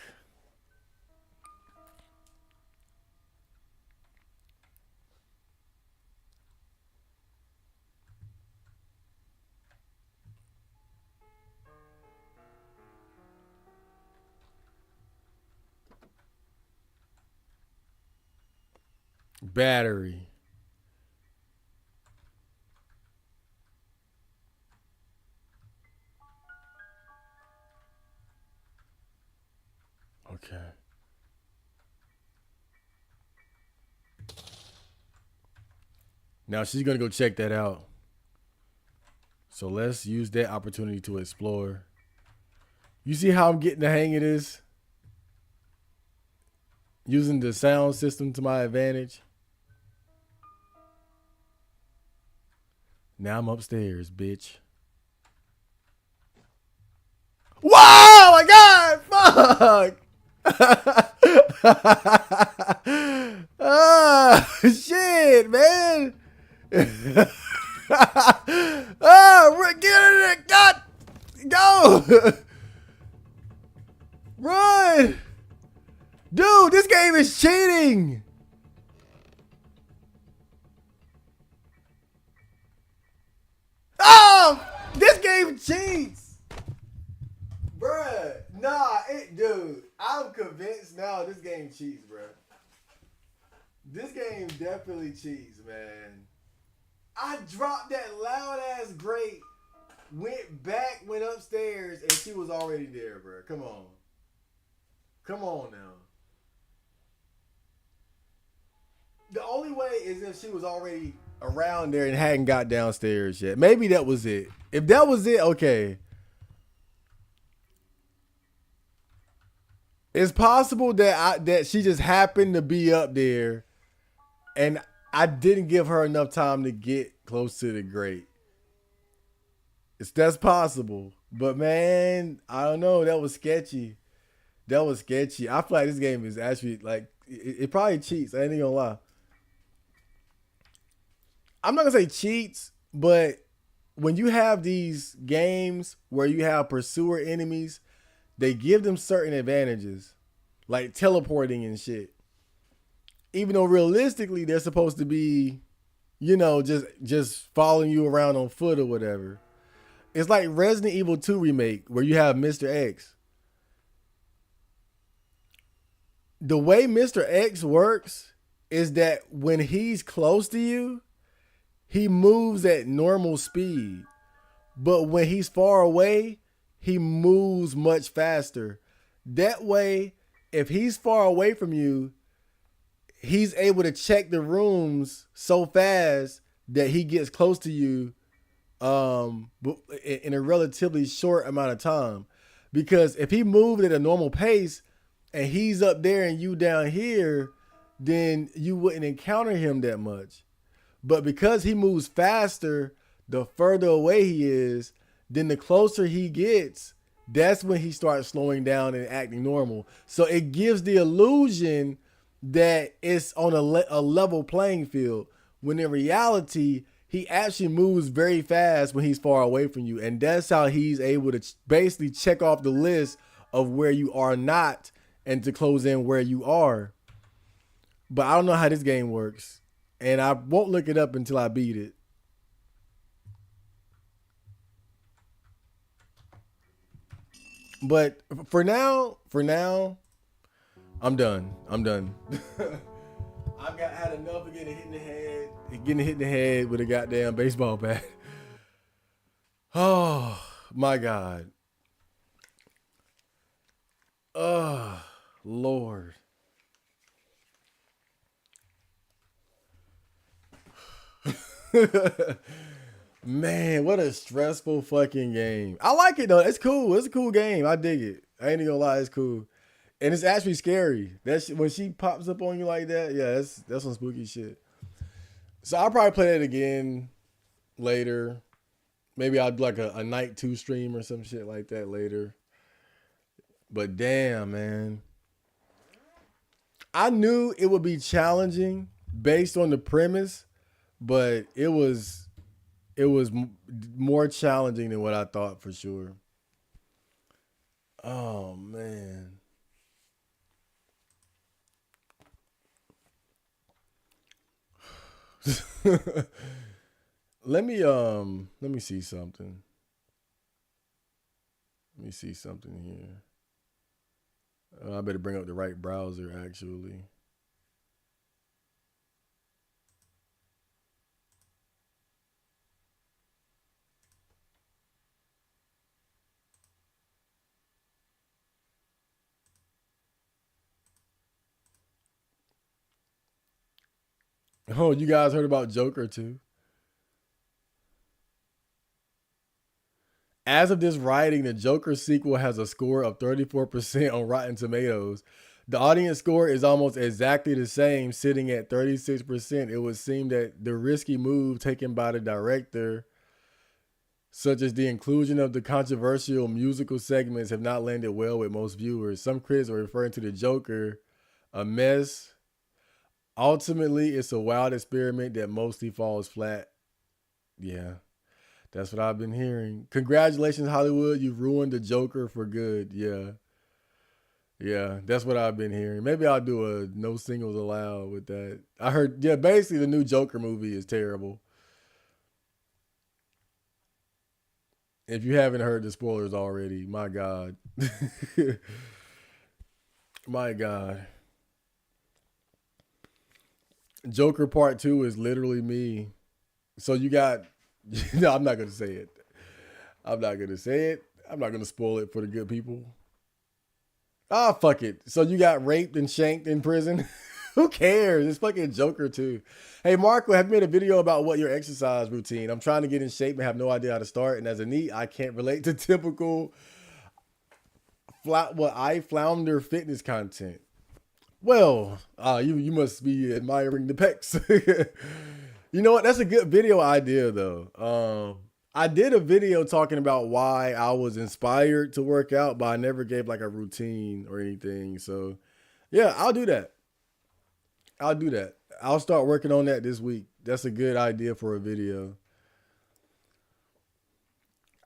Battery. Okay. Now she's gonna go check that out. So let's use that opportunity to explore. You see how I'm getting the hang of this? Using the sound system to my advantage. Now I'm upstairs, bitch. Whoa, my God, fuck. Shit, man. Get in it, God. Go. Run. Dude, this game is cheating. Oh, this game cheats. Bruh, nah, dude, I'm convinced now this game cheats, bruh. This game definitely cheats, man. I dropped that loud ass grate, went back, went upstairs, and she was already there, bruh. Come on. Come on now. The only way is if she was already around there and hadn't got downstairs yet. Maybe that was it. If that was it, okay. It's possible that she just happened to be up there, and I didn't give her enough time to get close to the grate. That's possible, but man, I don't know. That was sketchy. That was sketchy. I feel like this game is actually like it probably cheats. I ain't gonna lie. I'm not gonna say cheats, but when you have these games where you have pursuer enemies, they give them certain advantages, like teleporting and shit. Even though realistically they're supposed to be, just following you around on foot or whatever. It's like Resident Evil 2 remake where you have Mr. X. The way Mr. X works is that when he's close to you, he moves at normal speed. But when he's far away, he moves much faster. That way, if he's far away from you, he's able to check the rooms so fast that he gets close to you in a relatively short amount of time. Because if he moved at a normal pace and he's up there and you down here, then you wouldn't encounter him that much. But because he moves faster, the further away he is, then the closer he gets, that's when he starts slowing down and acting normal. So it gives the illusion that it's on a level playing field, when in reality, he actually moves very fast when he's far away from you. And that's how he's able to basically check off the list of where you are not and to close in where you are. But I don't know how this game works. And I won't look it up until I beat it. But for now, I'm done. I'm done. I got had enough of getting hit in the head, with a goddamn baseball bat. Oh my God. Oh Lord. Man, what a stressful fucking game. I like it though. It's cool. It's a cool game. I dig it. I ain't even gonna lie, it's cool. And it's actually scary. That's when she pops up on you like that. Yeah, that's some spooky shit. So I'll probably play that again later. Maybe I'll do like a night 2 stream or some shit like that later. But damn, man. I knew it would be challenging based on the premise, but it was more challenging than what I thought for sure. Oh man. let me see something. Let me see something here. I better bring up the right browser actually. Oh, you guys heard about Joker too? As of this writing, the Joker sequel has a score of 34% on Rotten Tomatoes. The audience score is almost exactly the same, sitting at 36%. It would seem that the risky move taken by the director, such as the inclusion of the controversial musical segments, have not landed well with most viewers. Some critics are referring to the Joker a mess. Ultimately, it's a wild experiment that mostly falls flat. Yeah. That's what I've been hearing. Congratulations, Hollywood. You've ruined the Joker for good. Yeah. Yeah, that's what I've been hearing. Maybe I'll do a no singles allowed with that. I heard, yeah, basically the new Joker movie is terrible. If you haven't heard the spoilers already, my God. My God. Joker Part 2 is literally me. So you got, no, I'm not going to say it. I'm not going to say it. I'm not going to spoil it for the good people. Ah, fuck it. So you got raped and shanked in prison? Who cares? It's fucking Joker too. Hey, Marco, have you made a video about what your exercise routine? I'm trying to get in shape and have no idea how to start. And as a NEET, I can't relate to typical I flounder fitness content. Well, you must be admiring the pecs. You know what? That's a good video idea though. I did a video talking about why I was inspired to work out, but I never gave like a routine or anything. So yeah, I'll do that. I'll do that. I'll start working on that this week. That's a good idea for a video.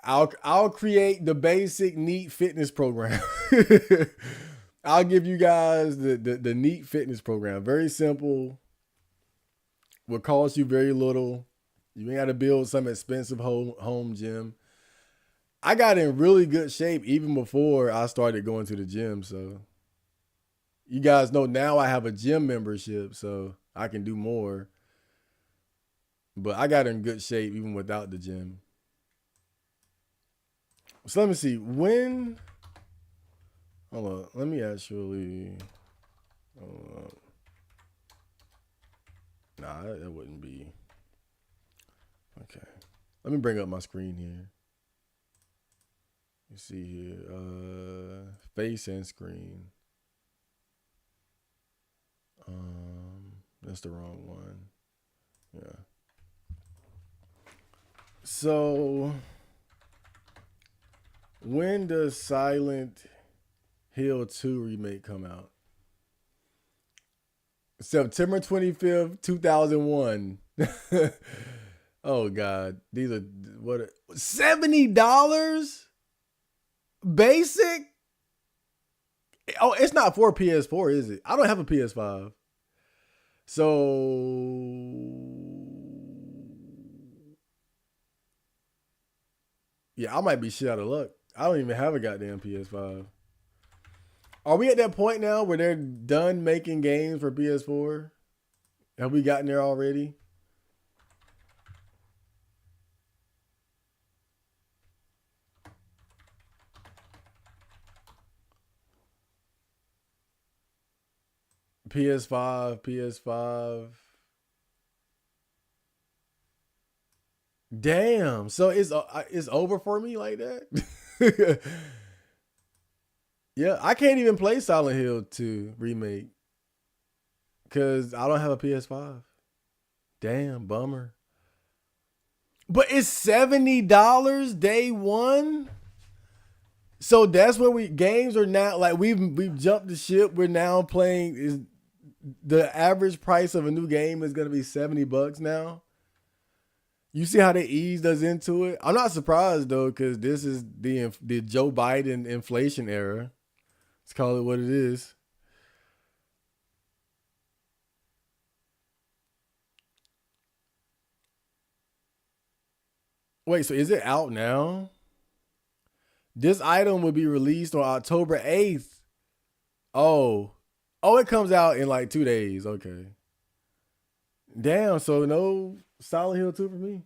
I'll create the basic NEET fitness program. I'll give you guys the NEET fitness program. Very simple. Will cost you very little. You ain't got to build some expensive home gym. I got in really good shape even before I started going to the gym. So you guys know now I have a gym membership, so I can do more. But I got in good shape even without the gym. So let me see. When? Hold on. Let me actually. Nah, that wouldn't be. Okay. Let me bring up my screen here. You see here. Face and screen. That's the wrong one. Yeah. So when does Silent Hill 2 remake come out? September 25th, 2001. Oh God. These are what $70 basic? Oh, it's not for PS4, is it? I don't have a PS5. So yeah, I might be shit out of luck. I don't even have a goddamn PS5. Are we at that point now where they're done making games for PS4? Have we gotten there already? PS5, PS5. Damn. So it's over for me like that? Yeah, I can't even play Silent Hill 2 remake cuz I don't have a PS5. Damn, bummer. But it's $70 day one? So that's where we games are now like we've jumped the ship. We're now playing is the average price of a new game is going to be $70 now. You see how they eased us into it? I'm not surprised though, because this is the Joe Biden inflation era. Let's call it what it is. Wait, so is it out now? This item will be released on October 8th. Oh. Oh, it comes out in like 2 days. Okay. Damn, so no Silent Hill 2 for me.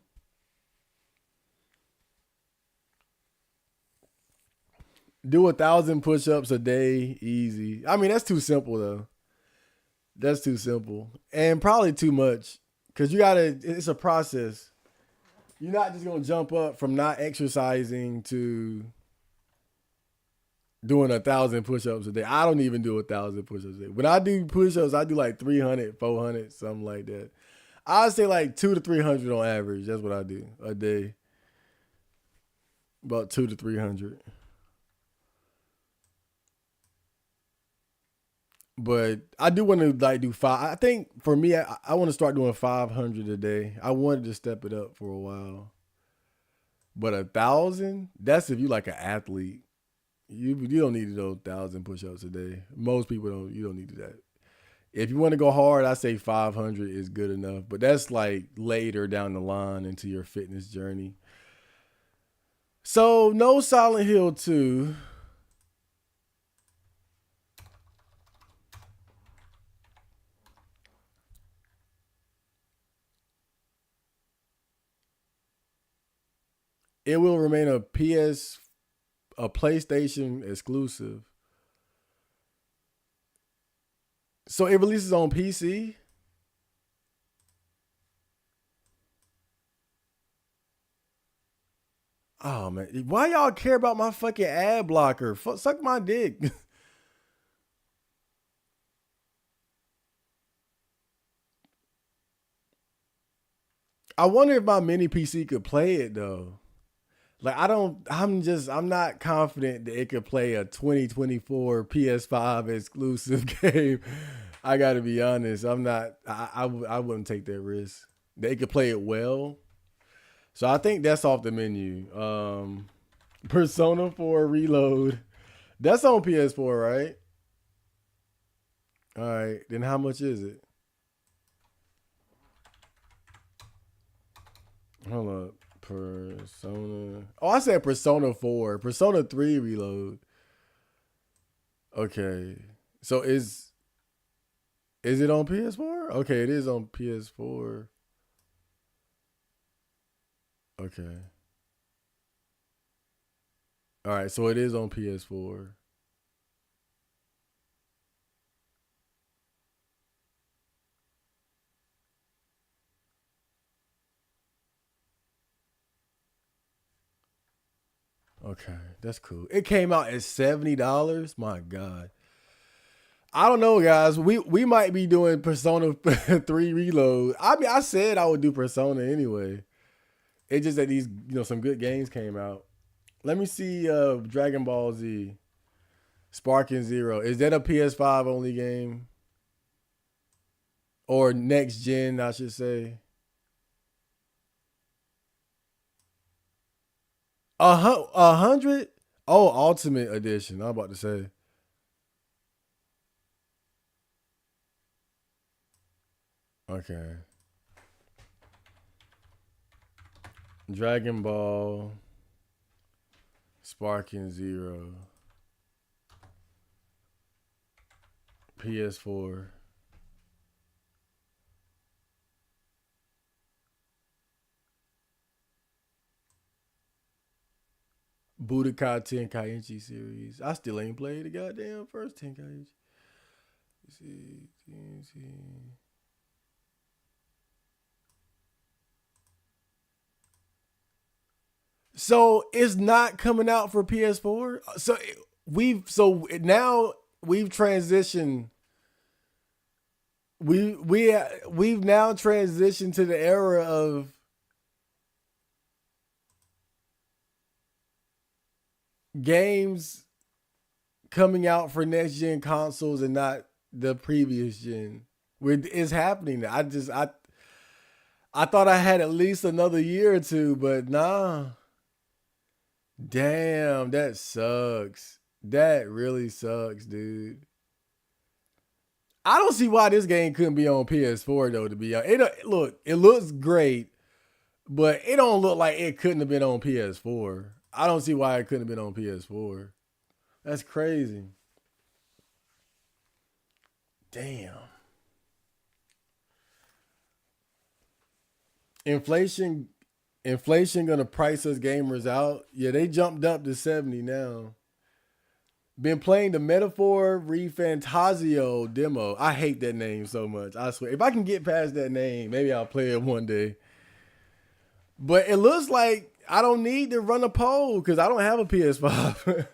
Do 1,000 push-ups a day, easy. I mean, that's too simple though. That's too simple. And probably too much. Cause you gotta it's a process. You're not just gonna jump up from not exercising to doing 1,000 push-ups a day. I don't even do 1,000 push-ups a day. When I do push-ups, I do like 300, 400, something like that. I'd say like 200 to 300 on average. That's what I do a day. About 200 to 300. But I do want to like do five. I think for me, I want to start doing 500 a day. I wanted to step it up for a while. But 1,000, that's if you like an athlete. You don't need to do 1,000 push-ups a day. Most people don't. You don't need to do that. If you want to go hard, I say 500 is good enough. But that's like later down the line into your fitness journey. So no Silent Hill 2. It will remain a PlayStation exclusive. So it releases on PC. Oh man, why y'all care about my fucking ad blocker? Suck my dick. I wonder if my mini PC could play it though. Like I'm not confident that it could play a 2024 PS5 exclusive game. I got to be honest. I'm not I wouldn't take that risk. They could play it well. So I think that's off the menu. Persona 4 Reload. That's on PS4, right? All right. Then how much is it? Hold up. Persona. Oh, I said Persona 4. Persona 3 Reload. Okay. So is it on PS4? Okay, it is on PS4. Okay. All right, so it is on PS4. Okay, that's cool. It came out at $70. My God. I don't know, guys. We might be doing Persona 3 Reload. I mean, I said I would do Persona anyway. It's just that these, some good games came out. Let me see Dragon Ball Z. Sparking Zero. Is that a PS5 only game? Or next gen, I should say. 100? Oh, Ultimate Edition. I'm about to say. Okay. Dragon Ball. Sparking Zero. PS4. Budokai Tenkaichi series. I still ain't played the goddamn first Tenkaichi. Let's see, so it's not coming out for PS4. Now we've transitioned. We've now transitioned to the era of games coming out for next gen consoles and not the previous gen. It's happening. I thought I had at least another year or two, but nah. Damn, that sucks. That really sucks, dude. I don't see why this game couldn't be on PS4 though. To be honest, it looks great, but it don't look like it couldn't have been on PS4. I don't see why it couldn't have been on PS4. That's crazy. Damn. Inflation inflation gonna price us gamers out. Yeah, they jumped up to 70 now. Been playing the Metaphor ReFantazio demo. I hate that name so much. I swear. If I can get past that name, maybe I'll play it one day. But it looks like I don't need to run a poll because I don't have a PS5.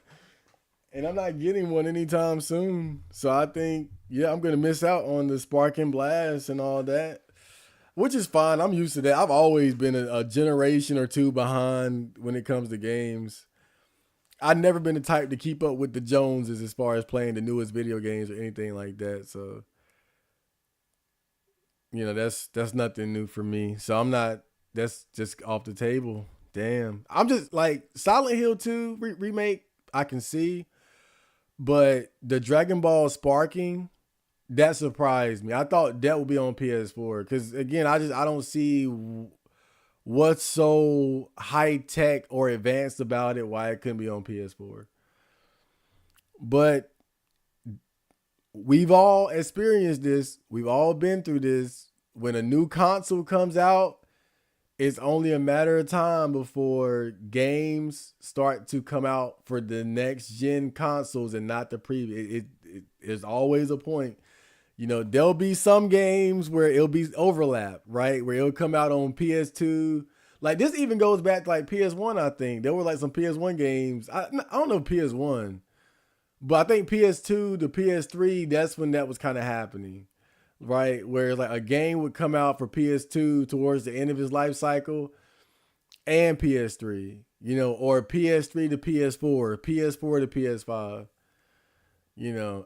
And I'm not getting one anytime soon. So I think, yeah, I'm going to miss out on the Spark and Blast and all that, which is fine. I'm used to that. I've always been a generation or two behind when it comes to games. I've never been the type to keep up with the Joneses as far as playing the newest video games or anything like that. So, that's nothing new for me. So I'm not, that's just off the table. Damn. I'm just like Silent Hill 2 remake, I can see. But the Dragon Ball Sparking, that surprised me. I thought that would be on PS4 because again, I don't see what's so high tech or advanced about it why it couldn't be on PS4. But we've all experienced this. We've all been through this. When a new console comes out, it's only a matter of time before games start to come out for the next gen consoles and not the previous. There's always a point. There'll be some games where it'll be overlap, right? Where it'll come out on PS2. Like this even goes back to like PS1, I think. There were like some PS1 games. I don't know PS1, but I think PS2 to PS3, that's when that was kind of happening. Right, where like a game would come out for PS2 towards the end of its life cycle and PS3, or PS3 to PS4, PS4 to PS5.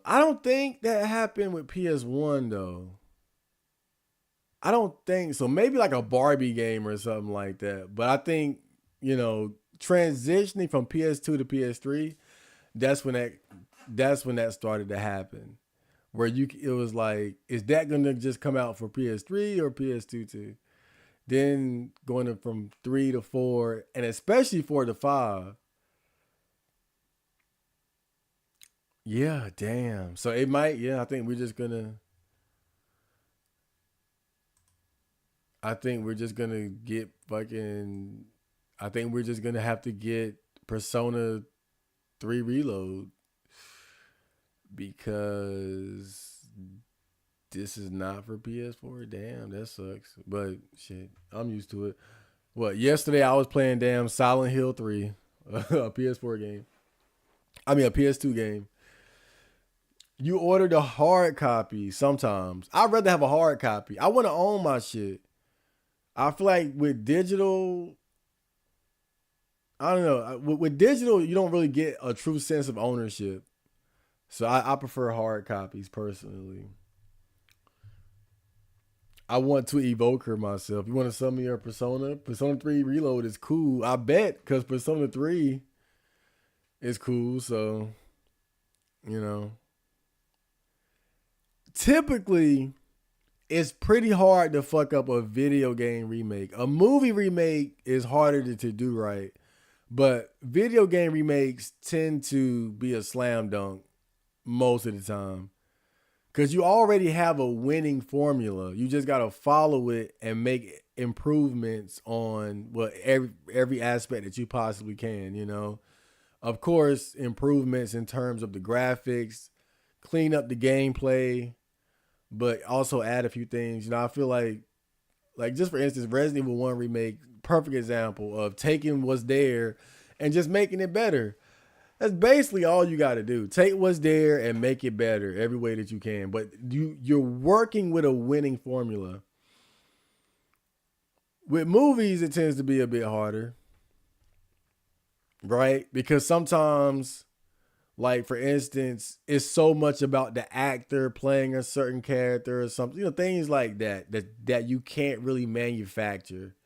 I don't think that happened with PS1 though. I don't think so. Maybe like a Barbie game or something like that. But I think, transitioning from PS2 to PS3, that's when that started to happen. Where it was like, is that gonna just come out for PS3 or PS2 too? Then going from 3 to 4, and especially 4 to 5. Yeah, damn. So it might, yeah, I think we're just gonna get fucking I think we're just gonna have to get Persona 3 Reload because this is not for PS4. Damn, that sucks. But shit, I'm used to it. What, yesterday I was playing damn Silent Hill 3, a PS4 game. I mean, a PS2 game. You ordered a hard copy sometimes. I'd rather have a hard copy. I want to own my shit. I feel like with digital, I don't know. With digital, you don't really get a true sense of ownership. So I prefer hard copies personally. I want to evoke her myself. You want to summon your Persona? Persona 3 Reload is cool. I bet because Persona 3 is cool. So, you know. Typically, it's pretty hard to fuck up a video game remake. A movie remake is harder to do right. But video game remakes tend to be a slam dunk most of the time. Because you already have a winning formula. You just got to follow it and make improvements on every aspect that you possibly can, you know. Of course, improvements in terms of the graphics, clean up the gameplay, but also add a few things. You know, I feel like just for instance, Resident Evil 1 remake, perfect example of taking what's there and just making it better. That's basically all you got to do. Take what's there and make it better every way that you can. But you're working with a winning formula. With movies, it tends to be a bit harder, right? Because sometimes, like for instance, it's so much about the actor playing a certain character or something, you know, things like that you can't really manufacture.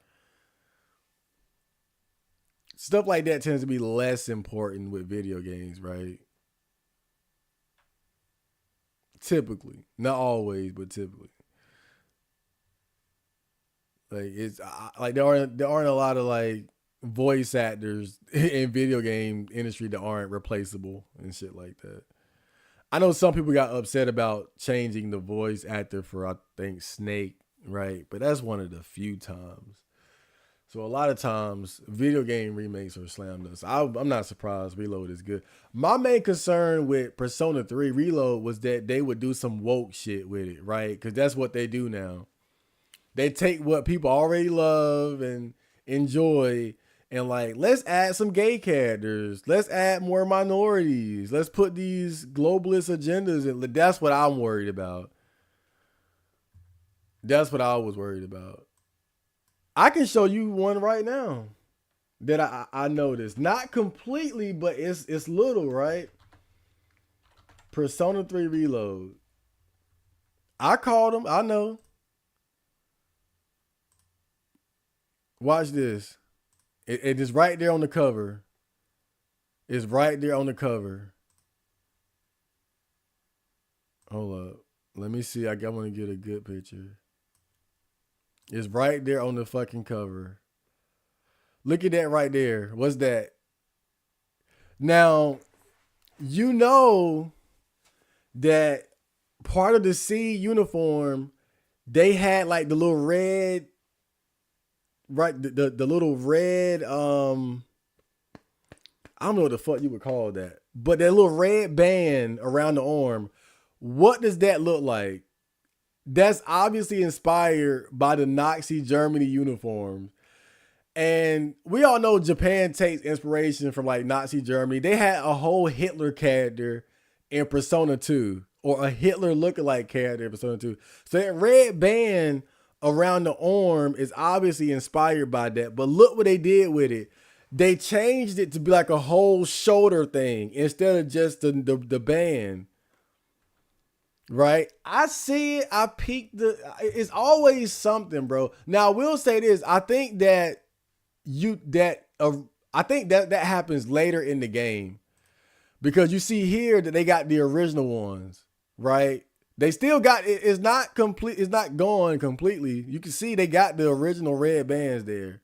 Stuff like that tends to be less important with video games, right? Typically, not always, but typically. Like it's like there aren't a lot of like voice actors in video game industry that aren't replaceable and shit like that. I know some people got upset about changing the voice actor for I think Snake, right? But that's one of the few times. So a lot of times, video game remakes are slam dunks. I'm not surprised. Reload is good. My main concern with Persona 3 Reload was that they would do some woke shit with it, right? Because that's what they do now. They take what people already love and enjoy, and like, let's add some gay characters. Let's add more minorities. Let's put these globalist agendas in. That's what I'm worried about. That's what I was worried about. I can show you one right now that I noticed. Not completely, but it's little, right? Persona 3 Reload. I called him. I know. Watch this. It is right there on the cover. It's right there on the cover. Hold up. Let me see. I want to get a good picture. It's right there on the fucking cover. Look at that right there. What's that? Now, you know that part of the C uniform, they had like the little red, right? The little red, I don't know what the fuck you would call that, but that little red band around the arm. What does that look like? That's obviously inspired by the Nazi Germany uniforms. And we all know Japan takes inspiration from like Nazi Germany. They had a whole Hitler character in Persona 2, or a Hitler lookalike character in Persona 2. So that red band around the arm is obviously inspired by that. But look what they did with it. They changed it to be like a whole shoulder thing instead of just the band. Right, I see it. I peeked it's always something, bro. Now I will say this. I think that I think that happens later in the game, because you see here that they got the original ones, right? They still got it. It's not complete. It's not gone completely. You can see they got the original red bands there.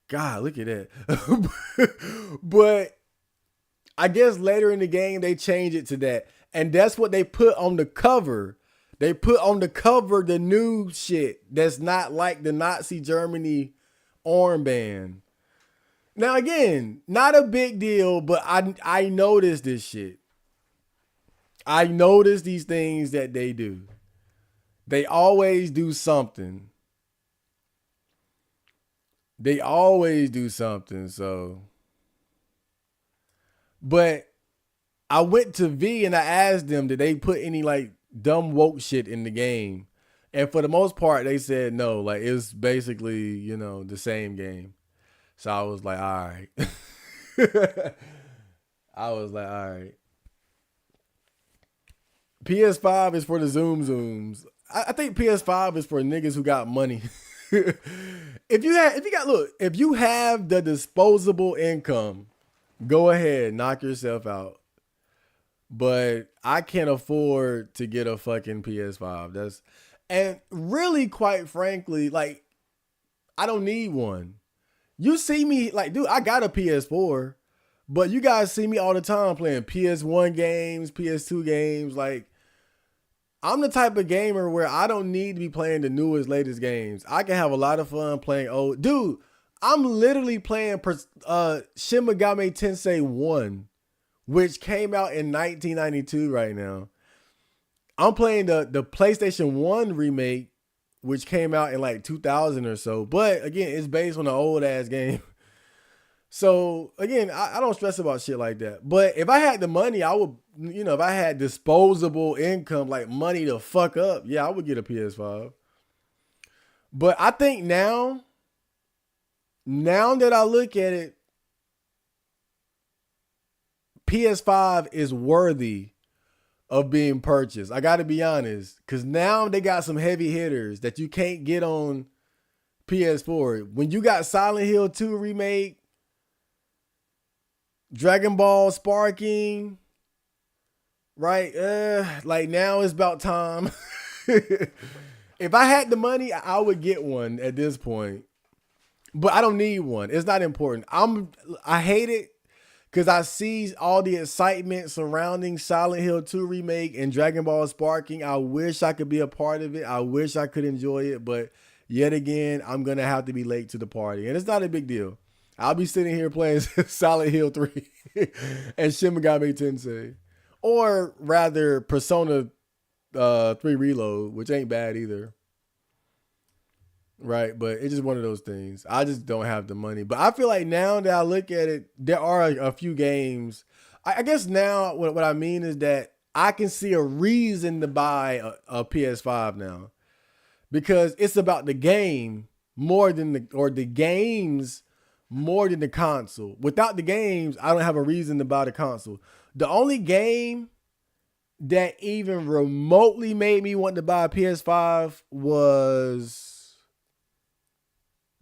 God, look at that. But I guess later in the game they change it to that. And that's what they put on the cover. They put on the cover the new shit that's not like the Nazi Germany armband. Now, again, not a big deal, but I noticed this shit. I noticed these things that they do. They always do something. They always do something, so. But I went to V and I asked them, did they put any like dumb woke shit in the game? And for the most part, they said no. Like, it was basically, you know, the same game. So I was like, all right. I was like, all right. PS5 is for the Zoom Zooms. I think PS5 is for niggas who got money. If you have the disposable income, go ahead, knock yourself out. But I can't afford to get a fucking PS5. And really, quite frankly, like, I don't need one. You see me, like, dude, I got a PS4, but you guys see me all the time playing PS1 games, PS2 games. Like, I'm the type of gamer where I don't need to be playing the newest, latest games. I can have a lot of fun playing old. Dude, I'm literally playing Shin Megami Tensei 1, which came out in 1992 right now. I'm playing the PlayStation 1 remake, which came out in like 2000 or so. But again, it's based on an old ass game. So again, I don't stress about shit like that. But if I had the money, I would, if I had disposable income, like money to fuck up, yeah, I would get a PS5. But I think now that I look at it, PS5 is worthy of being purchased. I got to be honest, because now they got some heavy hitters that you can't get on PS4. When you got Silent Hill 2 remake, Dragon Ball Sparking, right? Like now it's about time. If I had the money, I would get one at this point. But I don't need one. It's not important. I hate it because I see all the excitement surrounding Silent Hill 2 remake and Dragon Ball Sparking. I wish I could be a part of it. I wish I could enjoy it. But yet again, I'm going to have to be late to the party. And it's not a big deal. I'll be sitting here playing Silent Hill 3 and Shin Megami Tensei. Or rather, Persona 3 Reload, which ain't bad either. Right, but it's just one of those things. I just don't have the money. But I feel like now that I look at it, there are a few games. I guess now what I mean is that I can see a reason to buy a PS5 now. Because it's about the game more than the games more than the console. Without the games, I don't have a reason to buy the console. The only game that even remotely made me want to buy a PS5 was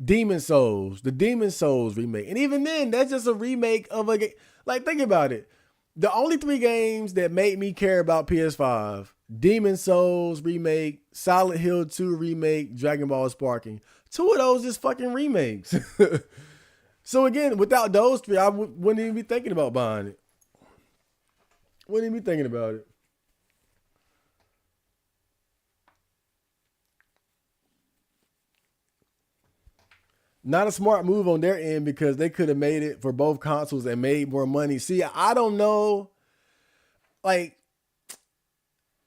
Demon Souls, the Demon Souls remake. And even then, that's just a remake of a game. Like, think about it. The only 3 games that made me care about PS5, Demon Souls remake, Silent Hill 2 remake, Dragon Ball Sparking. 2 of those is fucking remakes. So again, without those 3, I wouldn't even be thinking about buying it. Wouldn't even be thinking about it. Not a smart move on their end because they could have made it for both consoles and made more money. See, I don't know. Like,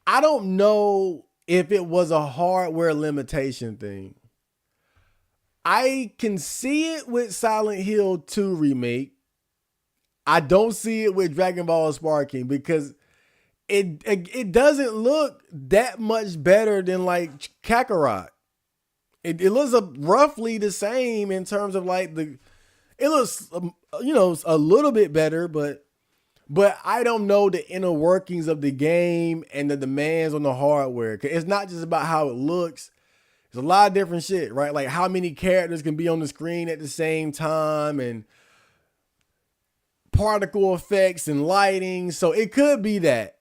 I don't know if it was a hardware limitation thing. I can see it with Silent Hill 2 remake. I don't see it with Dragon Ball Sparking because it doesn't look that much better than like Kakarot. It looks roughly the same in terms of like it looks a little bit better, but I don't know the inner workings of the game and the demands on the hardware. It's not just about how it looks. There's a lot of different shit, right? Like how many characters can be on the screen at the same time and particle effects and lighting. So it could be that.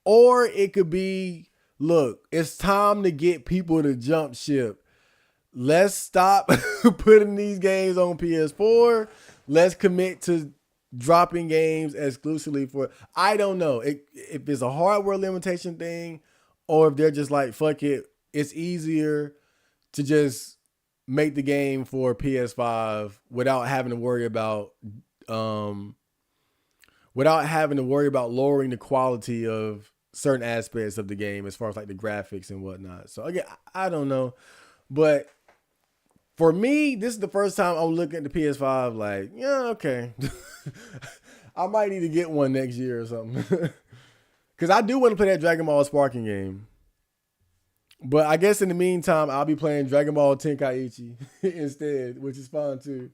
Or it could be, look, it's time to get people to jump ship. Let's stop putting these games on PS4. Let's commit to dropping games exclusively for, I don't know if it's a hardware limitation thing or if they're just like, fuck it. It's easier to just make the game for PS5 without having to worry about lowering the quality of certain aspects of the game as far as like the graphics and whatnot. So again, I don't know, but for me, this is the first time I'm looking at the PS5 like, yeah, okay. I might need to get one next year or something. Because I do want to play that Dragon Ball Sparking game. But I guess in the meantime, I'll be playing Dragon Ball Tenkaichi instead, which is fun too.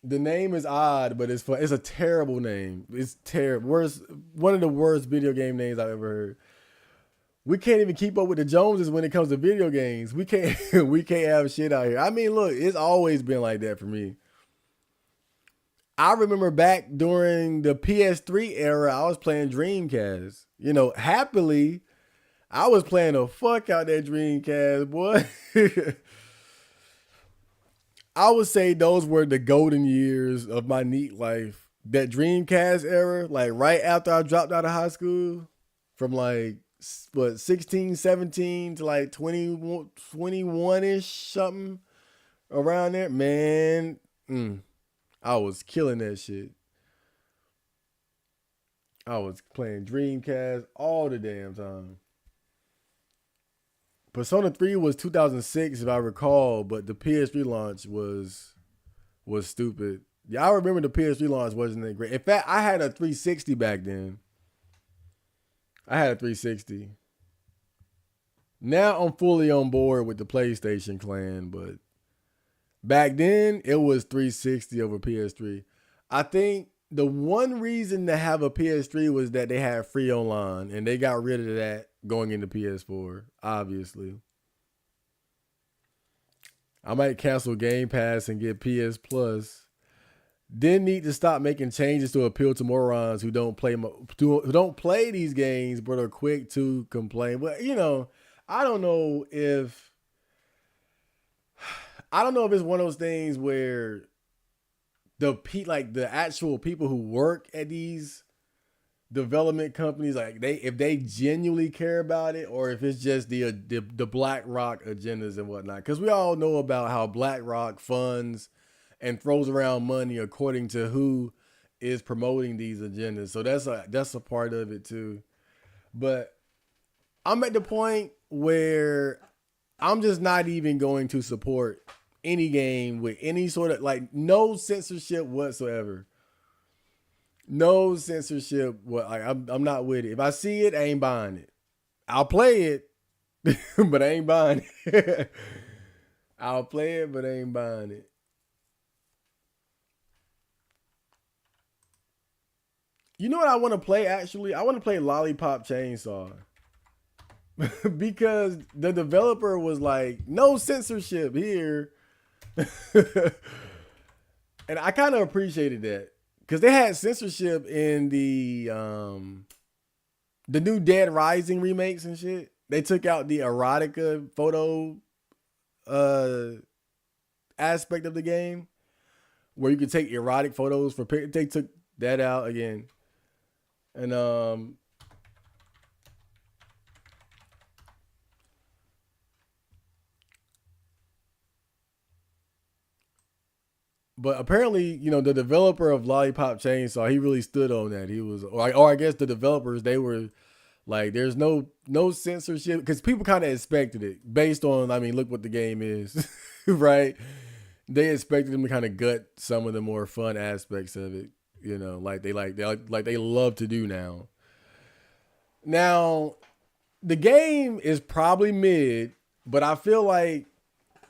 The name is odd, but it's fun. It's a terrible name. It's terrible. One of the worst video game names I've ever heard. We can't even keep up with the Joneses when it comes to video games. We can't have shit out here. I mean, look, it's always been like that for me. I remember back during the PS3 era, I was playing Dreamcast. Happily, I was playing the fuck out that Dreamcast, boy. I would say those were the golden years of my neat life. that Dreamcast era, like right after I dropped out of high school, from like what 16, 17 to like 21 ish something around there, man. I was killing that shit. I was playing Dreamcast all the damn time. Persona 3 was 2006 if I recall, but the PS3 launch was stupid. Yeah, I remember the PS3 launch wasn't that great. In fact, I had a 360 back then. I had a 360. Now I'm fully on board with the PlayStation clan, but back then it was 360 over PS3. I think the one reason to have a PS3 was that they had free online, and they got rid of that going into PS4, obviously. I might cancel Game Pass and get PS Plus. Then need to stop making changes to appeal to morons who don't play these games but are quick to complain. But if I don't know if it's one of those things where the actual people who work at these development companies, like if they genuinely care about it, or if it's just the BlackRock agendas and whatnot. Because we all know about how BlackRock funds and throws around money according to who is promoting these agendas. So that's a part of it too. But I'm at the point where I'm just not even going to support any game with any sort of no censorship whatsoever. No censorship. I'm not with it. If I see it, I ain't buying it. I'll play it, but I ain't buying it. I'll play it, but I ain't buying it. You know what I want to play actually? I want to play Lollipop Chainsaw. Because the developer was like, no censorship here. And I kind of appreciated that. Because they had censorship in the new Dead Rising remakes and shit. They took out the erotica photo aspect of the game, where you could take erotic photos for pictures. They took that out again. And but apparently, the developer of Lollipop Chainsaw, he really stood on that. He was, or I guess the developers, they were like, there's no censorship, because people kind of expected it based on, look what the game is, right? They expected them to kind of gut some of the more fun aspects of it, like they love to do now. Now, the game is probably mid, but I feel like,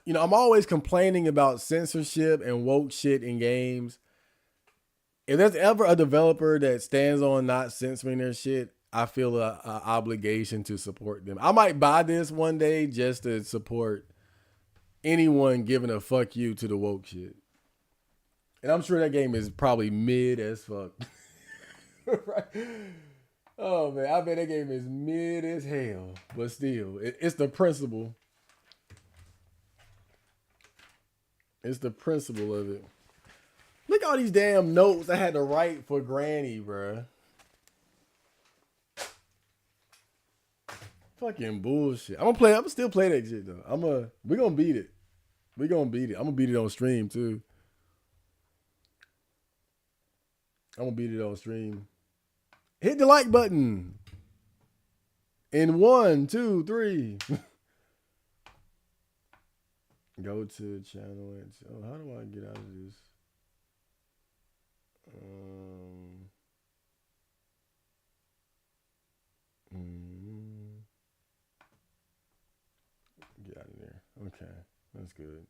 I'm always complaining about censorship and woke shit in games. If there's ever a developer that stands on not censoring their shit, I feel a obligation to support them. I might buy this one day just to support anyone giving a fuck you to the woke shit. And I'm sure that game is probably mid as fuck. Right? Oh man, I bet that game is mid as hell. But still, it's the principle. It's the principle of it. Look at all these damn notes I had to write for Granny, bruh. Fucking bullshit. I'm still play that shit though. We're gonna beat it. We're gonna beat it. I'm gonna beat it on stream too. I'm gonna beat it on stream. Hit the like button. In 1, 2, 3. Go to channel and how do I get out of this? Get out of there. Okay, that's good.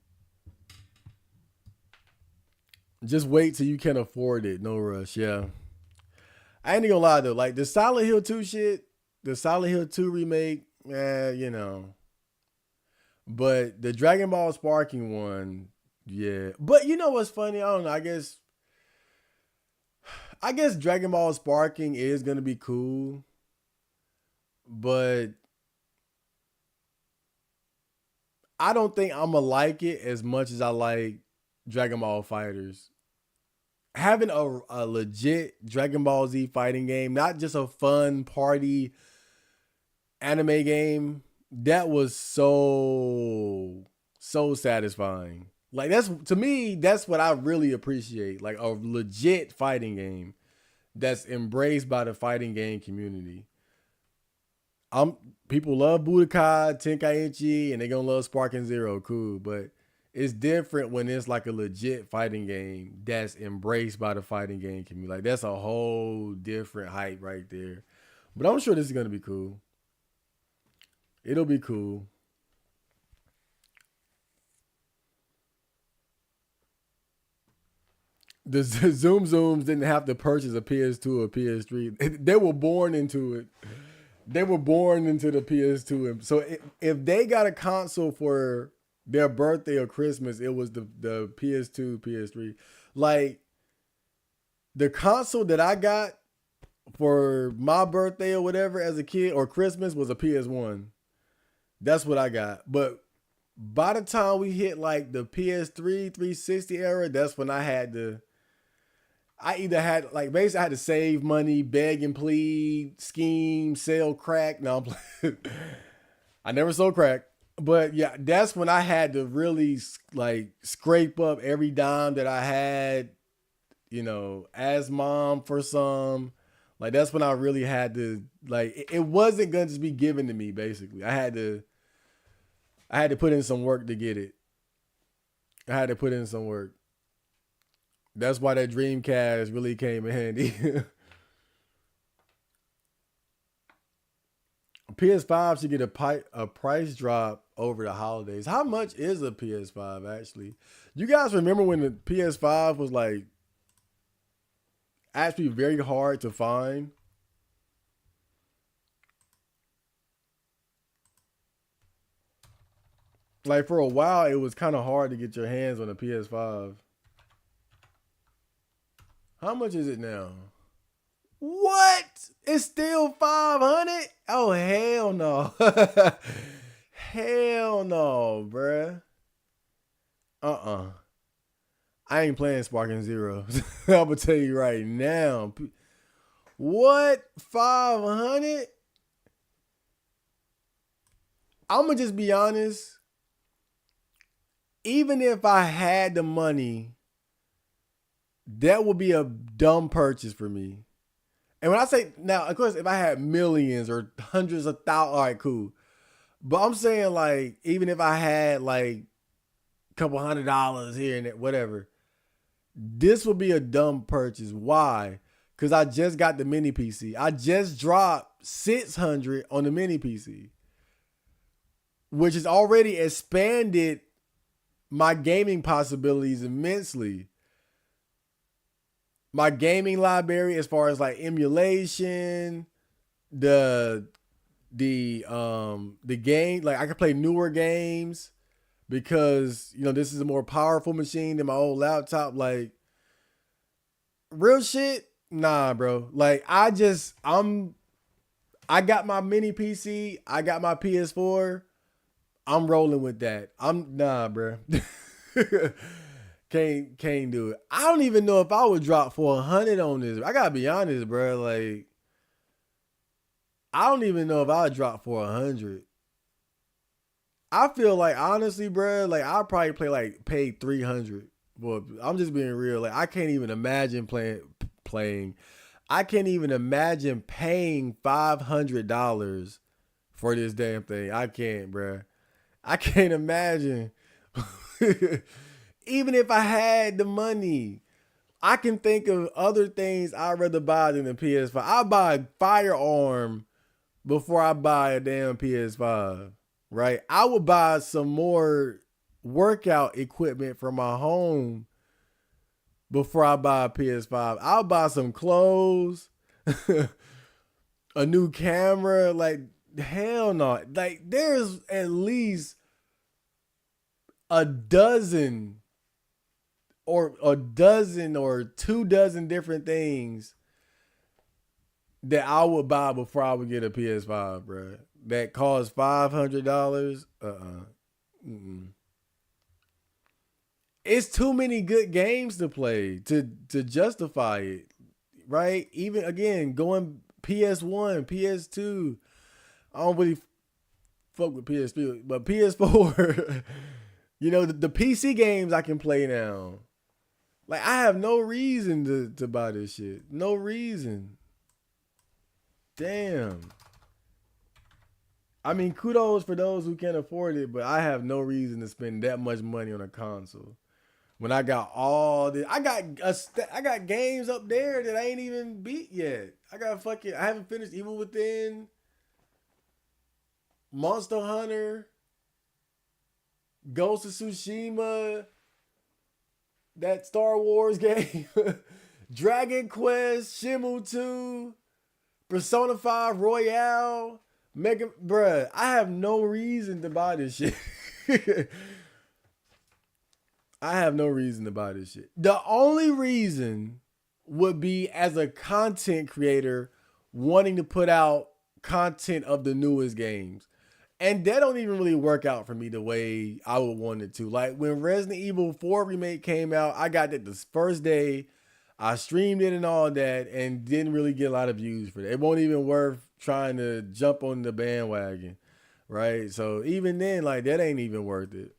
Just wait till you can afford it. No rush. Yeah. I ain't gonna lie though. Like the Silent Hill 2 shit, the Silent Hill 2 remake, But the Dragon Ball Sparking one, yeah. But you know what's funny? I don't know. I guess Dragon Ball Sparking is gonna be cool, but I don't think I'm gonna like it as much as I like Dragon Ball Fighters. having a legit Dragon Ball Z fighting game, not just a fun party anime game, that was so satisfying. Like that's to me, that's what I really appreciate. Like a legit fighting game that's embraced by the fighting game community. I'm People love Budokai, Tenkaichi, and they gonna love Sparking Zero, cool. But it's different when it's like a legit fighting game that's embraced by the fighting game community. Like that's a whole different hype right there. But I'm sure this is gonna be cool. It'll be cool. The Zoom Zooms didn't have to purchase a PS2 or PS3. They were born into it. They were born into the PS2. So if they got a console for their birthday or Christmas, it was the PS2, PS3. Like the console that I got for my birthday or whatever as a kid or Christmas was a PS1. That's what I got. But by the time we hit like the PS3, 360 era, that's when I either had like basically I had to save money, beg and plead, scheme, sell crack. No, I'm playing. I never sold crack, but yeah, that's when I had to really like scrape up every dime that I had. As mom for some. Like that's when I really had to like it wasn't gonna just be given to me. Basically, I had to put in some work to get it. I had to put in some work. That's why that Dreamcast really came in handy. PS5 should get a price drop over the holidays. How much is a PS5 actually? You guys remember when the PS5 was like actually very hard to find? Like for a while, it was kind of hard to get your hands on a PS5. How much is it now? What? It's still 500? Oh hell no. Hell no, bruh. Uh-uh. I ain't playing Sparking Zero. I'm gonna tell you right now. What? 500? I'm gonna just be honest. Even if I had the money, that would be a dumb purchase for me. And when I say now, of course, if I had millions or hundreds of thousands, all right, cool. But I'm saying like, even if I had like a couple $100 here and there, whatever, this would be a dumb purchase. Why? Because I just got the mini PC. I just dropped 600 on the mini PC, which has already expanded my gaming possibilities immensely. My gaming library as far as like emulation, the the game, like I can play newer games because this is a more powerful machine than my old laptop. Like real shit, nah, bro. Like I got my mini PC, I got my PS4. I'm rolling with that. I'm nah, bro. Can't do it. I don't even know if I would drop for 100 on this. I gotta be honest, bro. Like I don't even know if I would drop for 100. I feel like honestly, bro, like I'll probably pay 300. But I'm just being real. Like I can't even imagine playing. I can't even imagine paying $500 for this damn thing. I can't, bro. I can't imagine. Even if I had the money, I can think of other things I'd rather buy than the PS5. I'll buy a firearm before I buy a damn PS5, right? I would buy some more workout equipment for my home before I buy a PS5. I'll buy some clothes, a new camera. Like, hell no. Like, there's at least a dozen or 2 dozen different things that I would buy before I would get a PS5, bro. That costs $500. Mm-mm. It's too many good games to play to justify it, right? Even again, going PS1, PS2. I don't really fuck with PS3, but PS4. the PC games I can play now. Like I have no reason to buy this shit. No reason. Damn. I mean, kudos for those who can afford it, but I have no reason to spend that much money on a console. When I got all this, I got games up there that I ain't even beat yet. I haven't finished Evil Within, Monster Hunter, Ghost of Tsushima, that Star Wars game, Dragon Quest, Shenmue 2, Persona 5 Royale, bruh, I have no reason to buy this shit. I have no reason to buy this shit. The only reason would be as a content creator wanting to put out content of the newest games. And that don't even really work out for me the way I would want it to. Like when Resident Evil 4 Remake came out, I got that the first day. I streamed it and all that and didn't really get a lot of views for that. It won't even worth trying to jump on the bandwagon, right? So even then, like that ain't even worth it.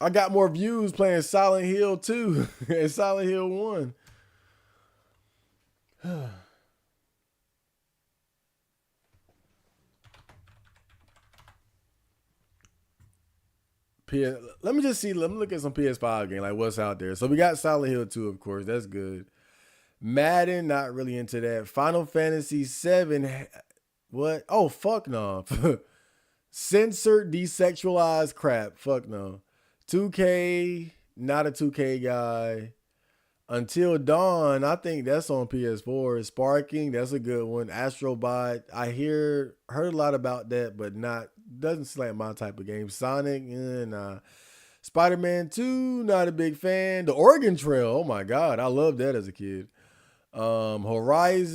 I got more views playing Silent Hill 2 and Silent Hill 1. Let me just see. Let me look at some PS5 game, like what's out there. So we got Silent Hill 2, of course. That's good. Madden, not really into that. Final Fantasy 7. What? Oh, fuck no. Censored, desexualized crap. Fuck no. 2K, not a 2K guy. Until Dawn, I think that's on PS4. Sparking, that's a good one. Astrobot, I heard a lot about that, but doesn't seem like my type of game. Sonic, nah. Spider-Man 2, not a big fan. The Oregon Trail, oh my God, I loved that as a kid. Horizon,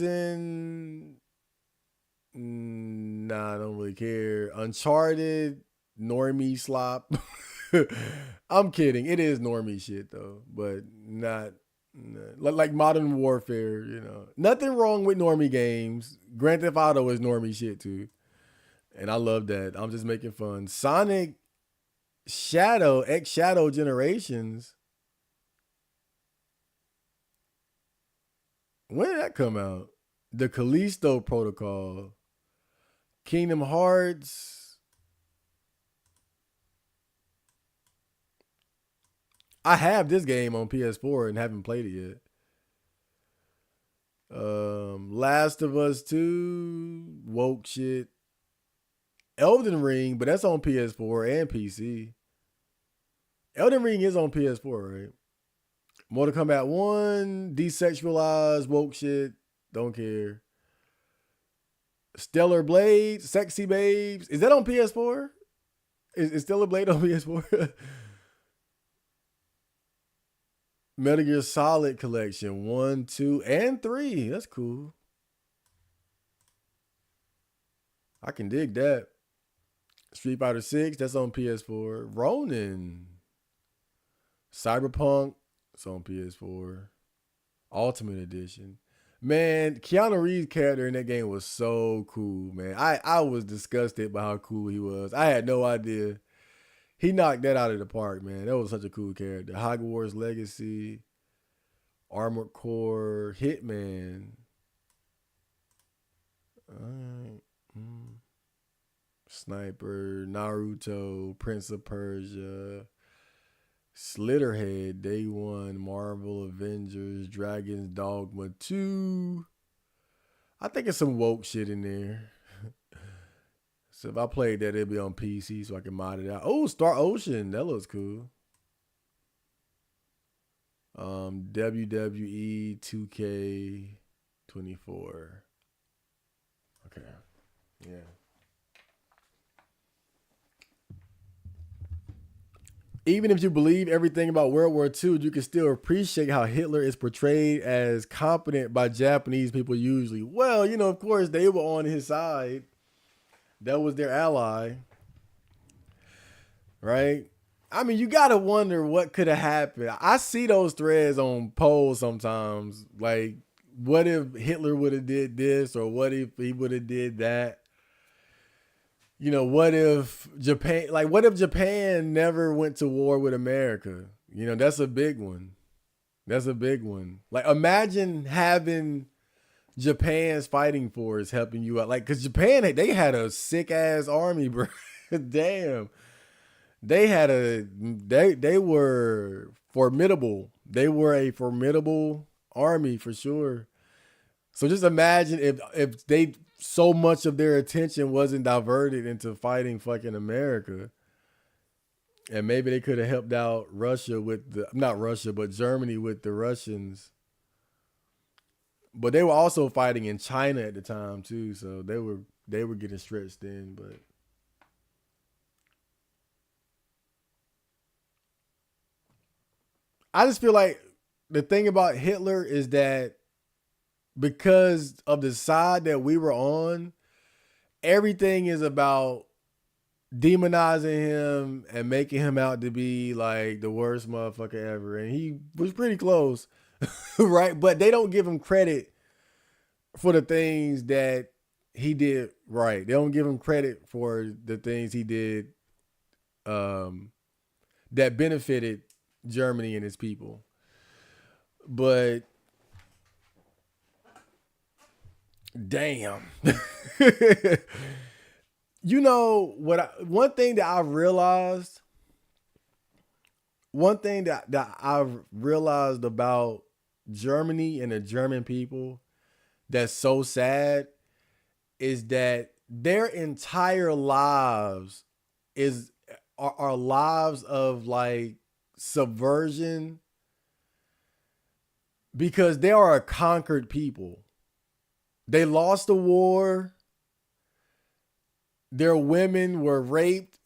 nah, I don't really care. Uncharted, normie slop. I'm kidding. It is normie shit though, but not like Modern Warfare. Nothing wrong with normie games. Grand Theft Auto is normie shit too, and I love that. I'm just making fun. Sonic Shadow X Shadow Generations. When did that come out? The Callisto Protocol. Kingdom Hearts. I have this game on PS4 and haven't played it yet. Last of Us 2, woke shit. Elden Ring, but that's on PS4 and PC. Elden Ring is on PS4, right? Mortal Kombat 1, desexualized, woke shit, don't care. Stellar Blade, Sexy Babes. Is that on PS4? Is Stellar Blade on PS4? Metal Gear Solid Collection 1, 2, and 3. That's cool. I can dig that. Street Fighter 6, that's on PS4. Ronin. Cyberpunk, it's on PS4. Ultimate Edition. Man, Keanu Reeves' character in that game was so cool, man. I was disgusted by how cool he was. I had no idea. He knocked that out of the park, man. That was such a cool character. Hogwarts Legacy, Armored Core, Hitman. Sniper, Naruto, Prince of Persia, Slitterhead, Day One, Marvel Avengers, Dragon's Dogma 2. I think it's some woke shit in there. So if I played that, it'd be on PC so I can mod it out. Oh, Star Ocean. That looks cool. WWE 2K24. Okay. Yeah. Even if you believe everything about World War II, you can still appreciate how Hitler is portrayed as competent by Japanese people usually. Well, of course, they were on his side. That was their ally. right? I mean, you gotta wonder what could have happened. I see those threads on polls sometimes. Like, what if Hitler would have did this, or what if he would have did that? You know, what if Japan? Like, what if Japan never went to war with America? You know, that's a big one. That's a big one. Like, imagine having Japan's fighting force helping you out. Like, cause Japan, they had a sick ass army, bro. Damn. They were formidable. They were a formidable army for sure. So just imagine if they so much of their attention wasn't diverted into fighting fucking America. And maybe they could have helped out Russia with the not Russia, but Germany with the Russians. But they were also fighting in China at the time too, so they were getting stretched in, but I just feel like the thing about Hitler is that because of the side that we were on, everything is about demonizing him and making him out to be like the worst motherfucker ever. And he was pretty close, right? But they don't give him credit for the things that he did right. They don't give him credit for the things he did um, that benefited Germany and its people. But damn. You know what? One thing that I've realized about Germany and the German people that's so sad is that their entire lives are lives of like subversion because they are a conquered people. They lost the war. Their women were raped,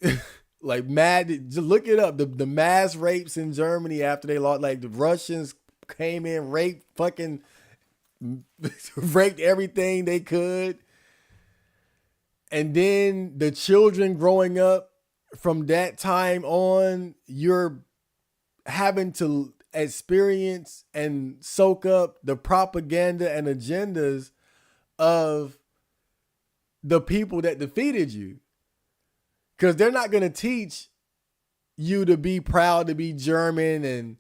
like mad. Just look it up. The mass rapes in Germany after they lost, like the Russians came in, raped, fucking raped everything they could. And then the children growing up from that time on, you're having to experience and soak up the propaganda and agendas of the people that defeated you. Because they're not going to teach you to be proud to be German and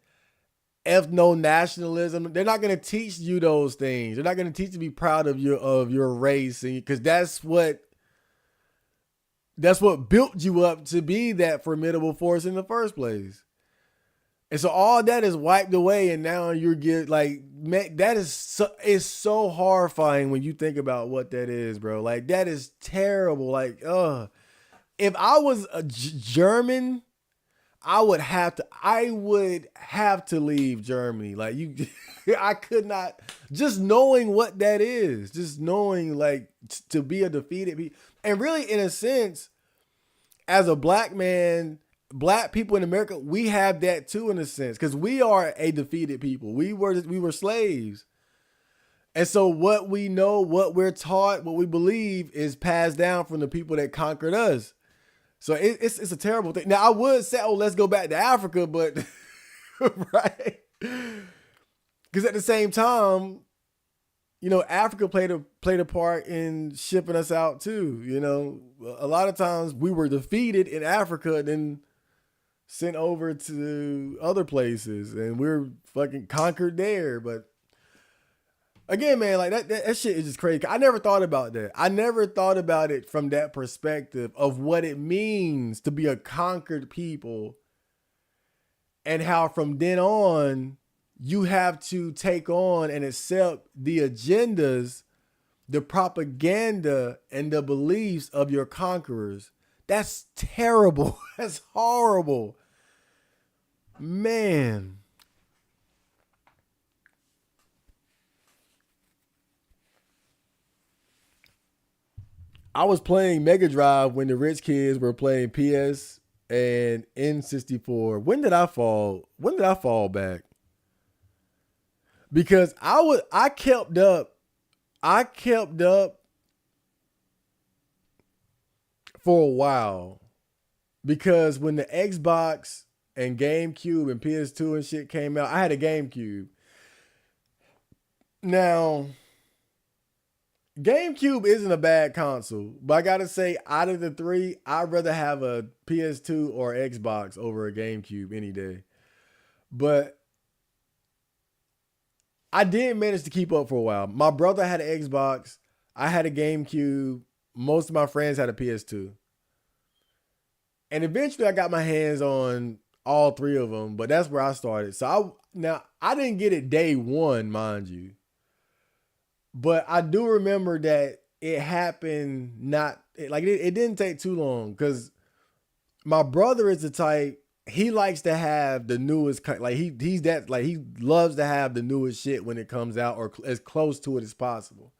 ethno-nationalism. They're not going to teach you those things. They're not going to teach you to be proud of your race, because that's what built you up to be that formidable force in the first place. And so all that is wiped away, and now you're that is so horrifying when you think about what that is, bro. Like, that is terrible. Like, if I was a German, I would have to leave Germany. Like, I could not. Just knowing what that is, just knowing like to be a defeated people, and really in a sense, as a black man. Black people in America, we have that too in a sense, because we are a defeated people. We were slaves. And so what we know, what we're taught, what we believe is passed down from the people that conquered us. So it's a terrible thing. Now I would say, let's go back to Africa, but right? Because at the same time, Africa played a part in shipping us out too. A lot of times we were defeated in Africa, and then sent over to other places, and we're fucking conquered there. But again, man, like that shit is just crazy. I never thought about that. I never thought about it from that perspective of what it means to be a conquered people, and how from then on you have to take on and accept the agendas, the propaganda, and the beliefs of your conquerors. That's terrible. That's horrible. Man. I was playing Mega Drive when the rich kids were playing PS and N64. When did I fall? When did I fall back? Because I kept up for a while. because when the Xbox and GameCube and PS2 and shit came out, I had a GameCube. Now, GameCube isn't a bad console, but I gotta say, out of the three, I'd rather have a PS2 or Xbox over a GameCube any day. But I did manage to keep up for a while. My brother had an Xbox, I had a GameCube, most of my friends had a PS2. And eventually I got my hands on all three of them, but that's where I started. Now I didn't get it day one, mind you. But I do remember that it happened it didn't take too long because my brother is the type, he likes to have the newest, he loves to have the newest shit when it comes out or as close to it as possible.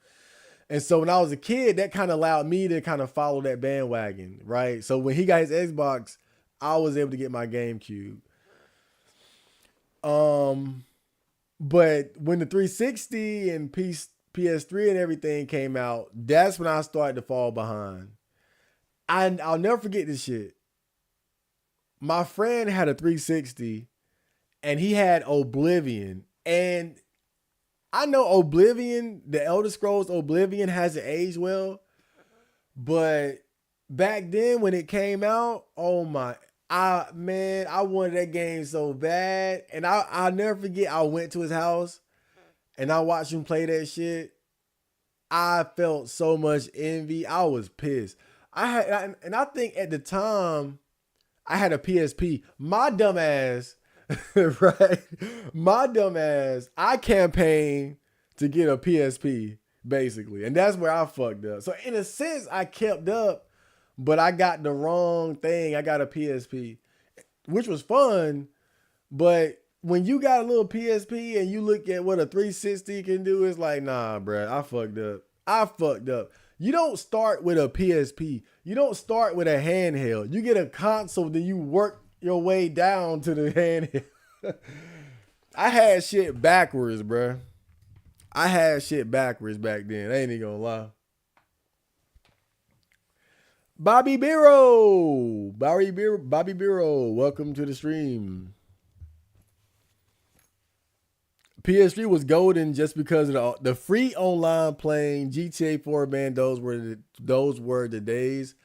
And so when I was a kid, that kind of allowed me to kind of follow that bandwagon, right? So when he got his Xbox, I was able to get my GameCube. But when the 360 and PS3 and everything came out, that's when I started to fall behind. I'll never forget this shit. My friend had a 360 and he had Oblivion. And I know Oblivion, the Elder Scrolls Oblivion hasn't aged well. But back then when it came out, oh my, I wanted that game so bad. And I'll never forget, I went to his house and I watched him play that shit. I felt so much envy. I was pissed. I think at the time I had a PSP. My dumb ass, right? My dumb ass, I campaigned to get a PSP, basically. And that's where I fucked up. So in a sense, I kept up, but I got the wrong thing. I got a PSP, which was fun. But when you got a little PSP and you look at what a 360 can do, it's like, nah, bruh, I fucked up. You don't start with a PSP. You don't start with a handheld. You get a console, then you work your way down to the handheld. I had shit backwards, bruh. I had shit backwards back then. I ain't even gonna lie. Bobby Biro, welcome to the stream. PS3 was golden just because of the free online playing GTA 4, man. Those were the days.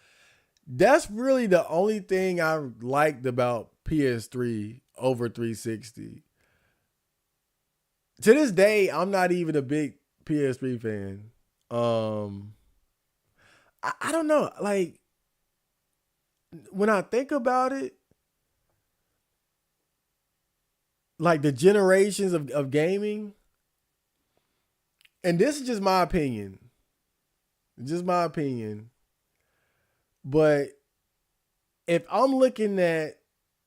That's really the only thing I liked about PS3 over 360. To this day, I'm not even a big PS3 fan. I don't know. Like, when I think about it, like the generations of gaming, and this is just my opinion. But if I'm looking at,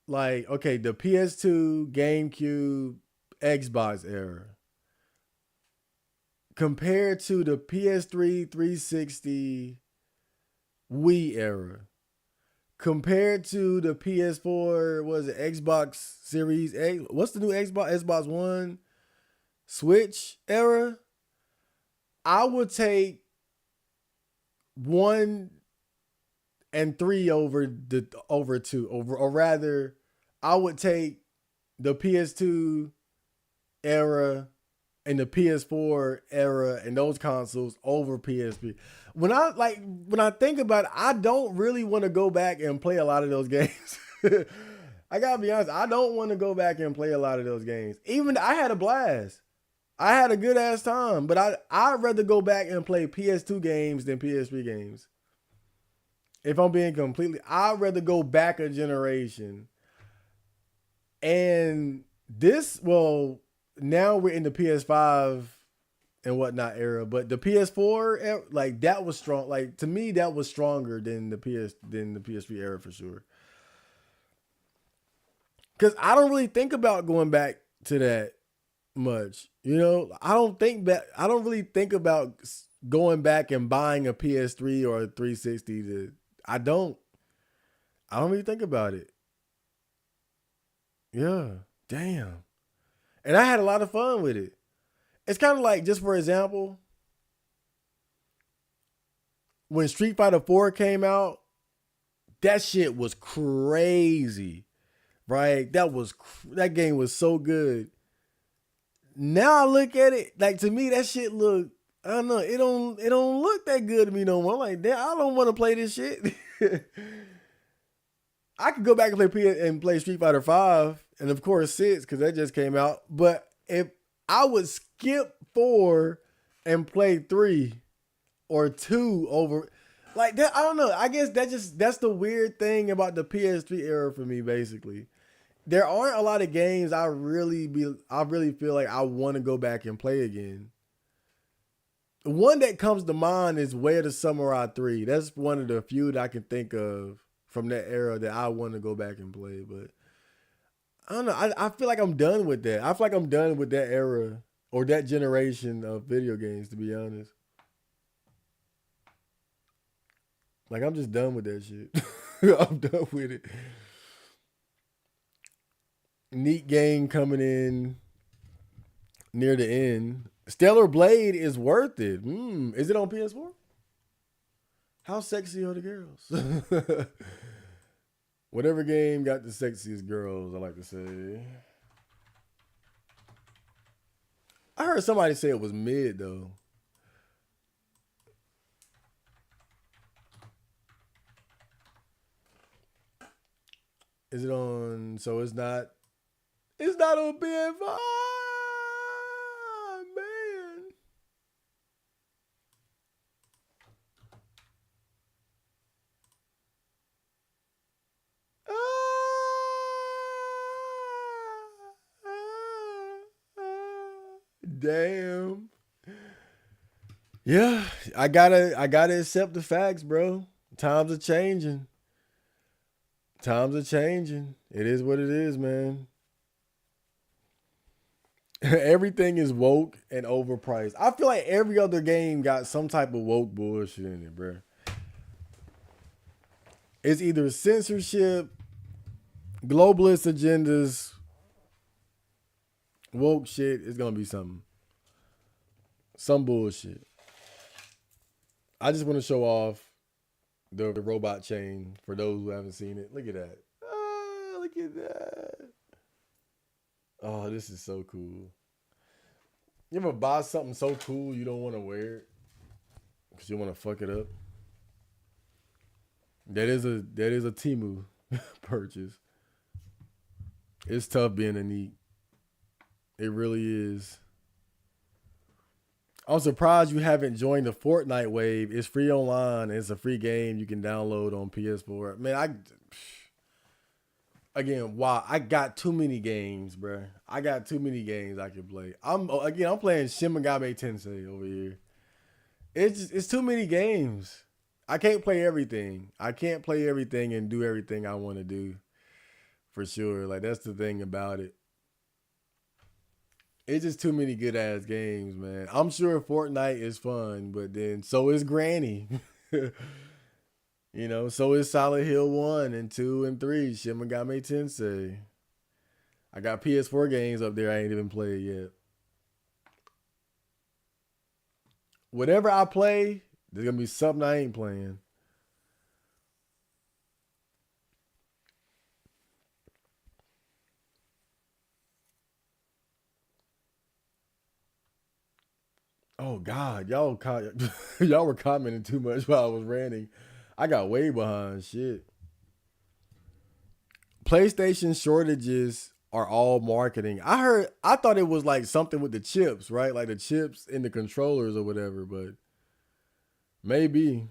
like, okay, the PS2, GameCube, Xbox era compared to the PS3, 360, Wii era, compared to the PS4, was it Xbox Series X? What's the new Xbox? Xbox One, Switch era? I would take 1 and 3 over 2, or rather, I would take the PS2 era and the PS4 era and those consoles over PSP. When I think about it, I don't really want to go back and play a lot of those games. I gotta be honest, I don't want to go back and play a lot of those games. Even I had a blast. I had a good ass time, but I'd rather go back and play PS2 games than PS3 games. If I'm being I'd rather go back a generation. And now we're in the PS5 and whatnot era, but the PS4, like, that was strong. Like, to me, that was stronger than the PS3 era for sure. Because I don't really think about going back to that much. You know, I don't really think about going back and buying a PS3 or a 360. I don't really think about it. Yeah, damn. And I had a lot of fun with it. It's kind of like, just for example, when Street Fighter 4 came out, That shit was crazy, right? That game was so good. Now I look at it, like to me, that shit look. I don't know. It don't look that good to me no more. I'm like, damn, I don't want to play this shit. I could go back and play Street Fighter Five, and of course Six, because that just came out. But if I would skip 4 and play 3 or 2 over, like that, I don't know. I guess that's the weird thing about the PS3 era for me. Basically, there aren't a lot of games I really feel like I want to go back and play again. The one that comes to mind is Way of the Samurai 3. That's one of the few that I can think of from that era that I want to go back and play. But I don't know. I feel like I'm done with that. I feel like I'm done with that era or that generation of video games, to be honest. Like, I'm just done with that shit. I'm done with it. Neat game coming in near the end. Stellar Blade is worth it. Is it on PS4? How sexy are the girls? Whatever game got the sexiest girls, I like to say. I heard somebody say it was mid, though. Is it on? So it's not. It's not on PS5, man. Damn. Yeah, I gotta accept the facts, bro. Times are changing. Times are changing. It is what it is, man. Everything is woke and overpriced. I feel like every other game got some type of woke bullshit in it, bro. It's either censorship, globalist agendas, woke shit. It's gonna be something. Some bullshit. I just want to show off the robot chain for those who haven't seen it. Look at that. Oh, look at that. Oh, this is so cool. You ever buy something so cool you don't want to wear it because you want to fuck it up? That is a Temu purchase. It's tough being a neat. It really is. I'm surprised you haven't joined the Fortnite wave. It's free online. It's a free game you can download on PS4. Man, wow, I got too many games, bro. I got too many games I can play. I'm playing Shin Megami Tensei over here. It's too many games. I can't play everything. I can't play everything and do everything I want to do. For sure. Like, that's the thing about it. It's just too many good ass games, man. I'm sure Fortnite is fun, but then so is Granny. So is Silent Hill 1 and 2 and 3, Shin Megami Tensei. I got PS4 games up there I ain't even played yet. Whatever I play, there's gonna be something I ain't playing. Oh God, y'all were commenting too much while I was ranting. I got way behind shit. PlayStation shortages are all marketing. I thought it was like something with the chips, right? Like the chips in the controllers or whatever, but maybe.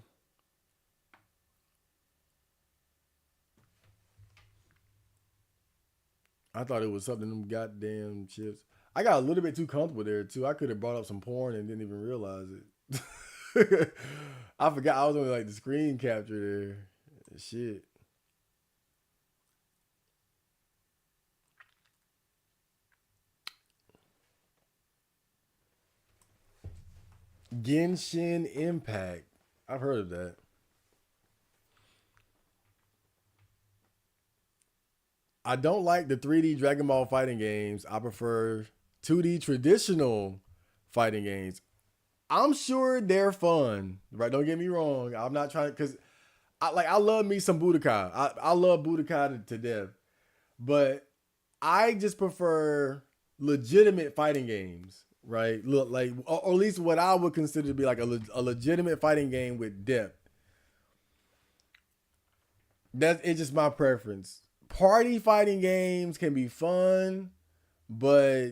I thought it was something them goddamn chips. I got a little bit too comfortable there too. I could have brought up some porn and didn't even realize it. I forgot I was only like the screen capture there. Shit. Genshin Impact. I've heard of that. I don't like the 3D Dragon Ball fighting games. I prefer 2D traditional fighting games. I'm sure they're fun, right? Don't get me wrong. I'm not trying because I love me some Budokai. I love Budokai to death, but I just prefer legitimate fighting games, right? Look, like, or at least what I would consider to be like a legitimate fighting game with depth. That's it's just my preference. Party fighting games can be fun, but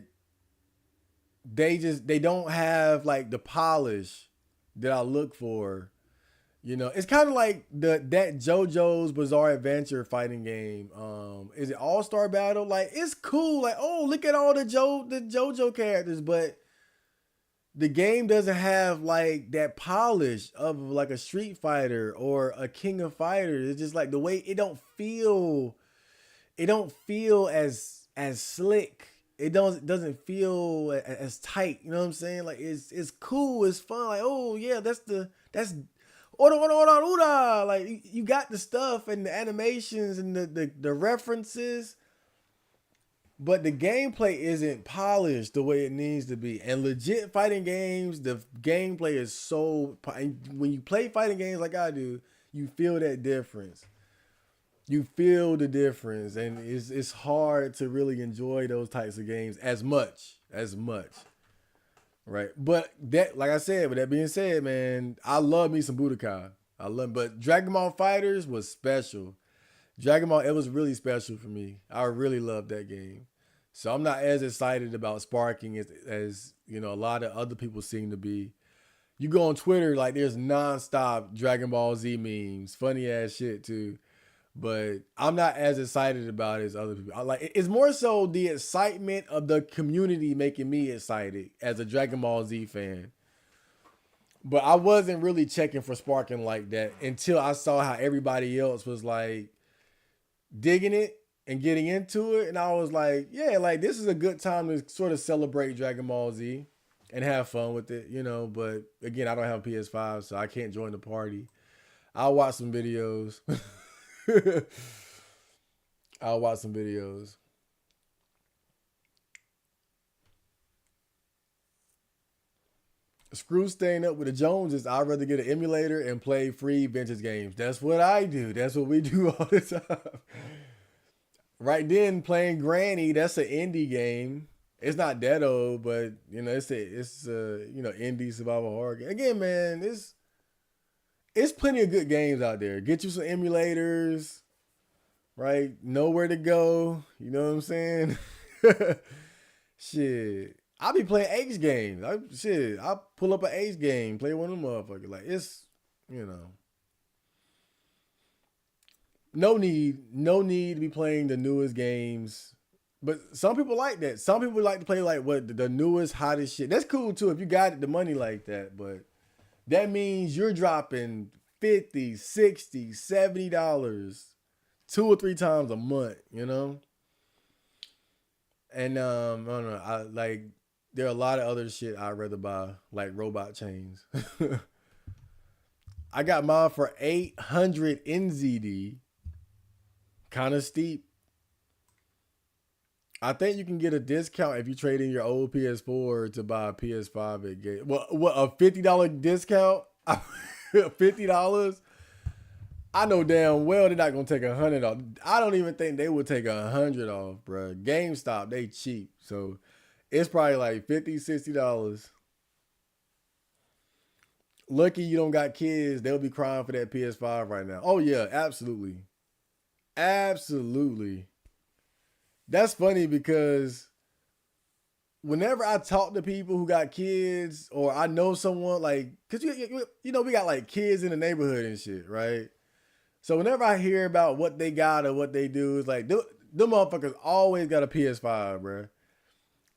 they don't have like the polish that I look for. You know, it's kind of like that JoJo's Bizarre Adventure fighting game. Is it All Star Battle? Like it's cool. Like, oh, look at all the JoJo characters, but the game doesn't have like that polish of like a Street Fighter or a King of Fighters. It's just like the way it don't feel as slick. It doesn't feel as tight. You know what I'm saying? Like it's cool. It's fun. Like, oh yeah, that's Oda. Like you got the stuff and the animations and the references, but the gameplay isn't polished the way it needs to be. And legit fighting games, the gameplay is so. When you play fighting games like I do, you feel that difference. You feel the difference, and it's hard to really enjoy those types of games as much. Right. But that, like I said, with that being said, man, I love me some Budokai. But Dragon Ball Fighters was special. Dragon Ball, it was really special for me. I really loved that game. So I'm not as excited about Sparking as you know, a lot of other people seem to be. You go on Twitter, like there's nonstop Dragon Ball Z memes, funny ass shit too. But I'm not as excited about it as other people. It's more so the excitement of the community making me excited as a Dragon Ball Z fan. But I wasn't really checking for Sparking like that until I saw how everybody else was like digging it and getting into it. And I was like, yeah, like this is a good time to sort of celebrate Dragon Ball Z and have fun with it, you know. But again, I don't have a PS5, so I can't join the party. I'll watch some videos. I'll watch some videos. Screw staying up with the Joneses. I'd rather get an emulator and play free vintage games. That's what I do. That's what we do all the time. Right then, playing Granny, that's an indie game. It's not that old, but you know, it's you know, indie survival horror game. Again, man, it's plenty of good games out there. Get you some emulators, right? Know where to go. You know what I'm saying? Shit. I be playing H games. I pull up an H game, play one of them motherfuckers. Like it's, you know. No need to be playing the newest games. But some people like that. Some people like to play like what the newest, hottest shit. That's cool too if you got the money like that, but that means you're dropping $50, $60, $70 two or three times a month, you know? And I don't know, I like there are a lot of other shit I'd rather buy, like robot chains. I got mine for 800 NZD. Kind of steep. I think you can get a discount if you trade in your old PS4 to buy a PS5 at Game. What a $50 discount? $50? I know damn well they're not gonna take 100 off. I don't even think they would take 100 off, bro. GameStop, they cheap. So it's probably like $50, $60. Lucky you don't got kids, they'll be crying for that PS5 right now. Oh yeah, absolutely. Absolutely. That's funny because whenever I talk to people who got kids or I know someone like, cause you know, we got like kids in the neighborhood and shit, right? So whenever I hear about what they got or what they do, it's like, them motherfuckers always got a PS5, bro.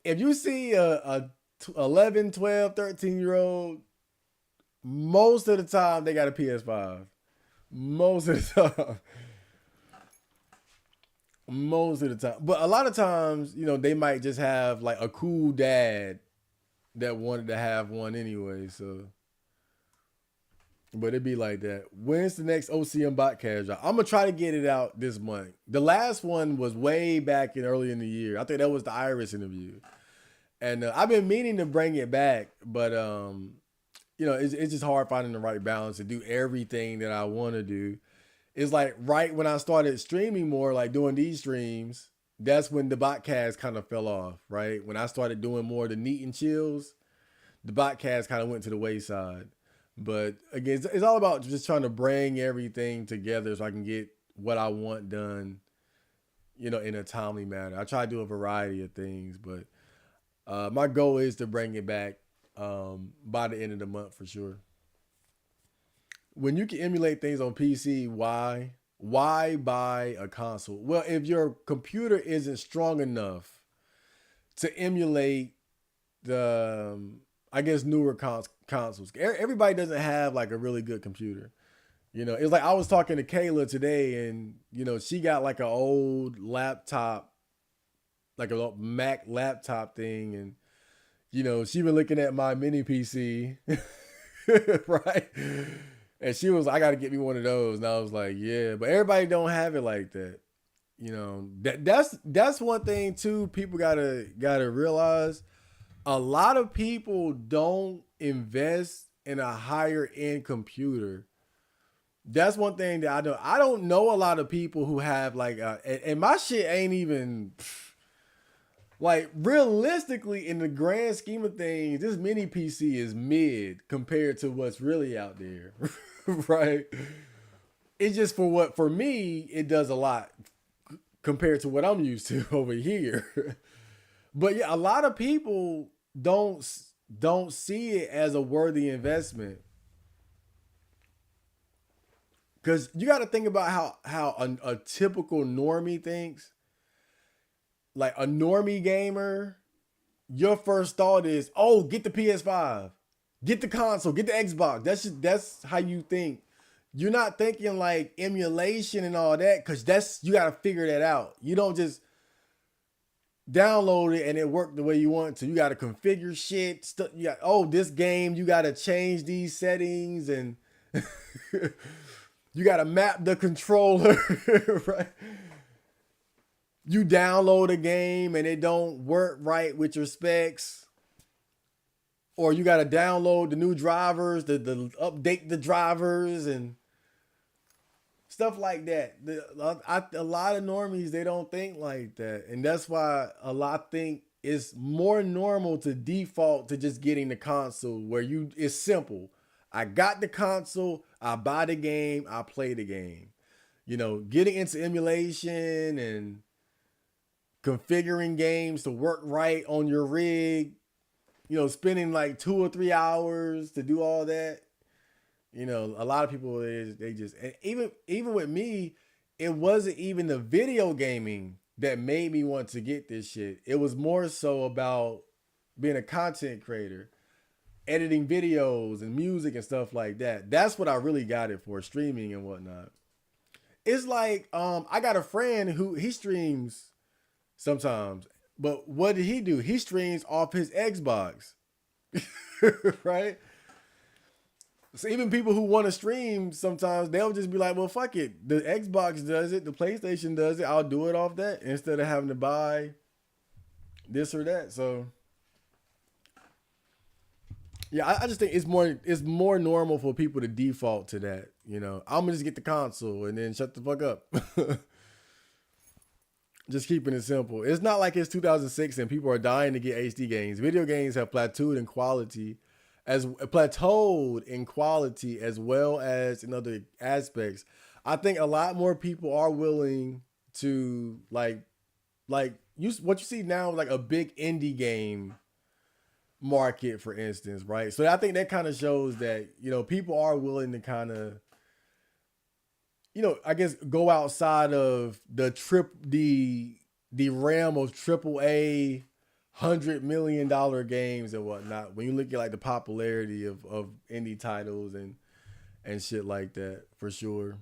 If you see a 11, 12, 13-year-old, most of the time they got a PS5. Most of the time. Most of the time. But a lot of times, you know, they might just have like a cool dad that wanted to have one anyway. So, but it'd be like that. When's the next OCM Botcast drop? I'm going to try to get it out this month. The last one was way back early in the year. I think that was the Iris interview. And I've been meaning to bring it back, but, you know, it's just hard finding the right balance to do everything that I want to do. it's like right when I started streaming more, like doing these streams, that's when the botcast kind of fell off, right? When I started doing more of the neat and chills, the botcast kind of went to the wayside. But again, it's all about just trying to bring everything together so I can get what I want done, in a timely manner. I try to do a variety of things, but my goal is to bring it back by the end of the month for sure. When you can emulate things on PC, why? Why buy a console? Well, if your computer isn't strong enough to emulate the, I guess, newer consoles, everybody doesn't have like a really good computer. It's like I was talking to Kayla today, and she got like an old laptop, like a Mac laptop thing, and she been looking at my mini PC, right? And she was, I got to get me one of those. And I was like, yeah, but everybody don't have it like that. That's one thing too. People gotta realize a lot of people don't invest in a higher end computer. That's one thing that I don't. I don't know a lot of people who have like, and my shit ain't even like realistically in the grand scheme of things. This mini PC is mid compared to what's really out there. Right? It's just for me, it does a lot compared to what I'm used to over here. But yeah, a lot of people don't see it as a worthy investment. Because you got to think about how a typical normie thinks. Like a normie gamer, your first thought is, oh, get the PS5. Get the console, get the Xbox. That's how you think. You're not thinking like emulation and all that, because you gotta figure that out. You don't just download it and it worked the way you want to. You gotta configure shit. This game, you gotta change these settings, and you gotta map the controller, right? You download a game and it don't work right with your specs. Or you got to download the new drivers, the update the drivers and stuff like that. A lot of normies, they don't think like that. And that's why a lot think it's more normal to default to just getting the console, where it's simple. I got the console, I buy the game, I play the game. Getting into emulation and configuring games to work right on your rig, spending like 2 or 3 hours to do all that. A lot of people, they just, and even with me, it wasn't even the video gaming that made me want to get this shit. It was more so about being a content creator, editing videos and music and stuff like that. That's what I really got it for, streaming and whatnot. It's like, I got a friend who he streams sometimes. But what did he do? He streams off his Xbox, right? So even people who want to stream, sometimes they'll just be like, well, fuck it. The Xbox does it. The PlayStation does it. I'll do it off that instead of having to buy this or that. So yeah, I just think it's more normal for people to default to that. I'm gonna just get the console and then shut the fuck up. Just keeping it simple. It's not like it's 2006 and people are dying to get HD games. Video games have plateaued in quality as well as in other aspects. I think a lot more people are willing to what you see now, like a big indie game market, for instance, right? So I think that kind of shows that, people are willing to kind of, I guess go outside of the realm of AAA $100 million games and whatnot. When you look at like the popularity of indie titles and shit like that, for sure.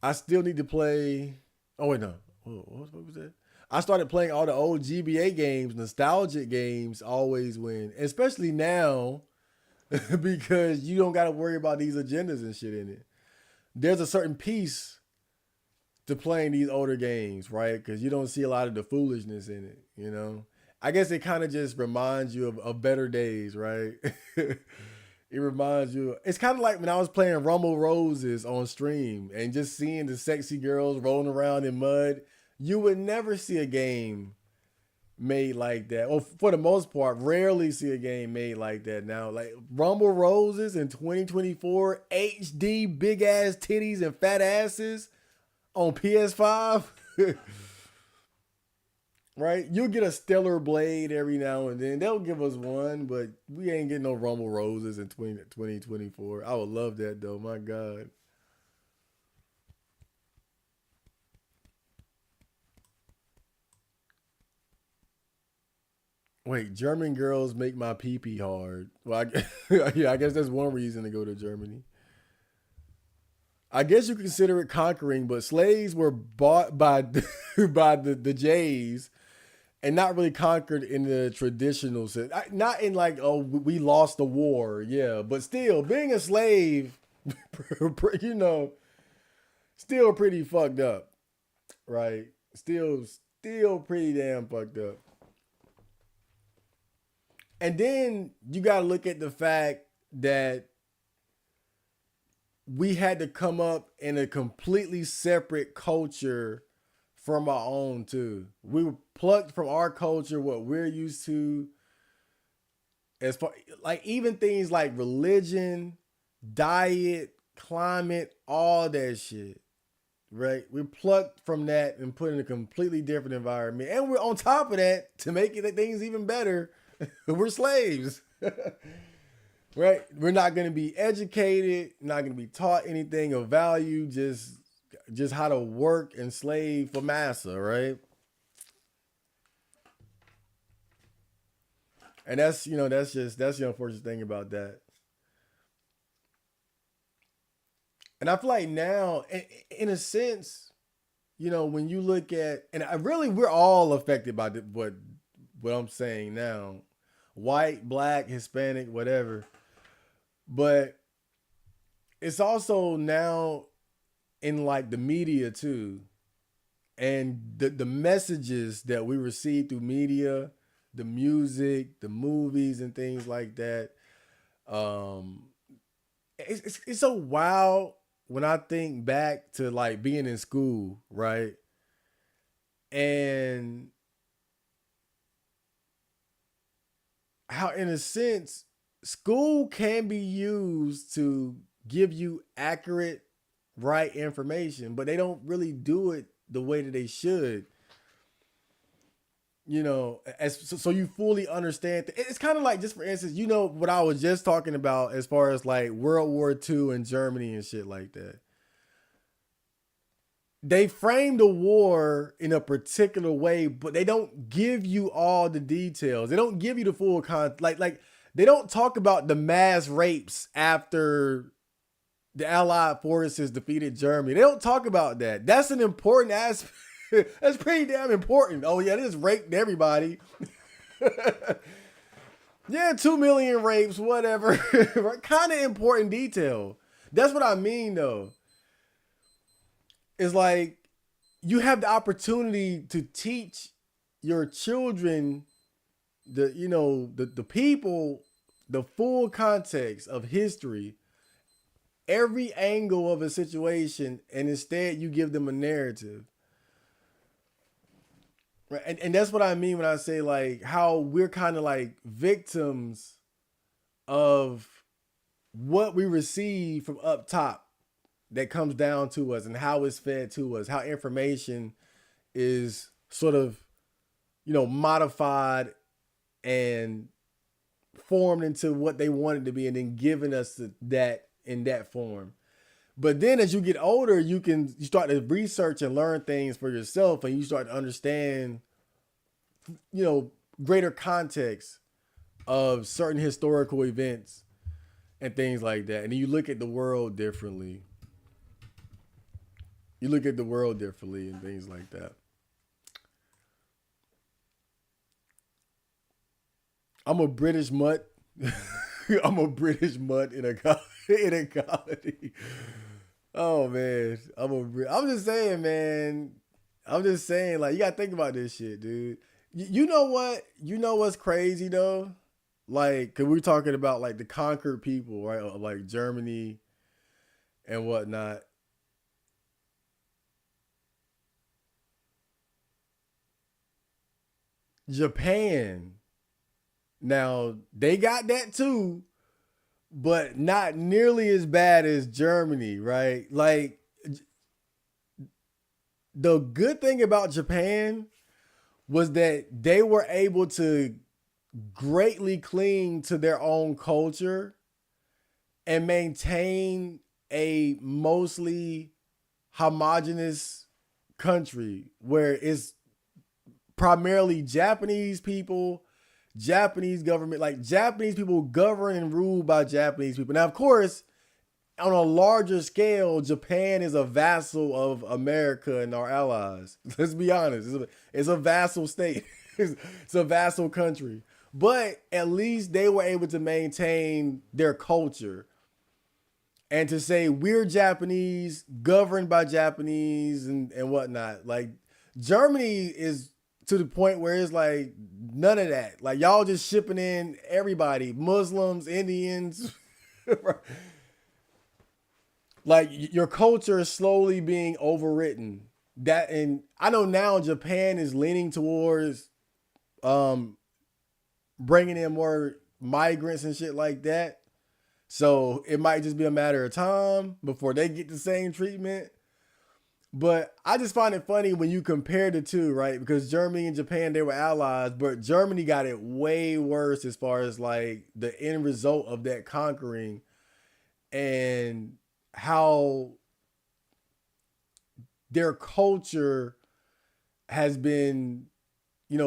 I still need to play. Oh wait, no. What was that? I started playing all the old GBA games. Nostalgic games always win, especially now. Because you don't got to worry about these agendas and shit in it. There's a certain piece to playing these older games, right? Because you don't see a lot of the foolishness in it, I guess it kind of just reminds you of better days, right? It reminds you. It's kind of like when I was playing Rumble Roses on stream and just seeing the sexy girls rolling around in mud. You would never see a game made like that. Or for the most part, rarely see a game made like that now. Like Rumble Roses in 2024, HD big ass titties and fat asses on PS5. Right? You'll get a Stellar Blade every now and then. They'll give us one, but we ain't getting no Rumble Roses in 2024. I would love that though. My God. Wait, German girls make my pee pee hard. Well, yeah, I guess that's one reason to go to Germany. I guess you consider it conquering, but slaves were bought by by the Jays and not really conquered in the traditional sense. Not in like, oh, we lost the war, yeah, but still being a slave, you know, still pretty fucked up, right? Still pretty damn fucked up. And then you got to look at the fact that we had to come up in a completely separate culture from our own too. We were plucked from our culture, what we're used to, as far like even things like religion, diet, climate, all that shit. Right? We're plucked from that and put in a completely different environment. And we're on top of that to make it things even better. We're slaves. Right? We're not going to be educated, not going to be taught anything of value, just how to work and slave for massa, right? And that's the unfortunate thing about that. And I feel like now, in a sense, when you look at, and I really, we're all affected by what I'm saying now, white, black, Hispanic, whatever. But it's also now in like the media too, and the messages that we receive through media, the music, the movies, and things like that. Um, it's so wild when I think back to like being in school, right? And how, in a sense, school can be used to give you accurate, right information, but they don't really do it the way that they should. So you fully understand. It's kind of like, just for instance, what I was just talking about as far as like World War II and Germany and shit like that. They frame the war in a particular way, but they don't give you all the details. They don't give you the full like they don't talk about the mass rapes after the Allied forces defeated Germany. They don't talk about that. That's an important aspect. That's pretty damn important. Oh yeah, they just raped everybody. Yeah, 2 million rapes, whatever. Kind of important detail. That's what I mean though. It's like you have the opportunity to teach your children the people the full context of history, every angle of a situation, and instead you give them a narrative. Right? And that's what I mean when I say like how we're kind of like victims of what we receive from up top that comes down to us and how it's fed to us, how information is sort of, modified and formed into what they want it to be and then given us that in that form. But then as you get older, you start to research and learn things for yourself, and you start to understand, greater context of certain historical events and things like that. And then you look at the world differently. You look at the world differently and things like that. I'm a British mutt. I'm a British mutt in a comedy. Oh man, I'm just saying, man. I'm just saying, like, you gotta think about this shit, dude. You know what? You know what's crazy though? Like, cause we're talking about like the conquered people, right? Like Germany and whatnot. Japan. Now they got that too, but not nearly as bad as Germany, right? Like the good thing about Japan was that they were able to greatly cling to their own culture and maintain a mostly homogenous country where it's primarily Japanese people, Japanese government, like Japanese people governed and ruled by Japanese people. Now, of course, on a larger scale, Japan is a vassal of America and our allies. Let's be honest. It's a vassal state. It's a vassal country. But at least they were able to maintain their culture and to say we're Japanese, governed by Japanese and whatnot. Like Germany is to the point where it's like none of that. Like y'all just shipping in everybody, Muslims, Indians. Like your culture is slowly being overwritten. That and I know now Japan is leaning towards um bringing in more migrants and shit like that. So it might just be a matter of time before they get the same treatment. But I just find it funny when you compare the two, right? Because Germany and Japan, they were allies, but Germany got it way worse as far as like the end result of that conquering and how their culture has been,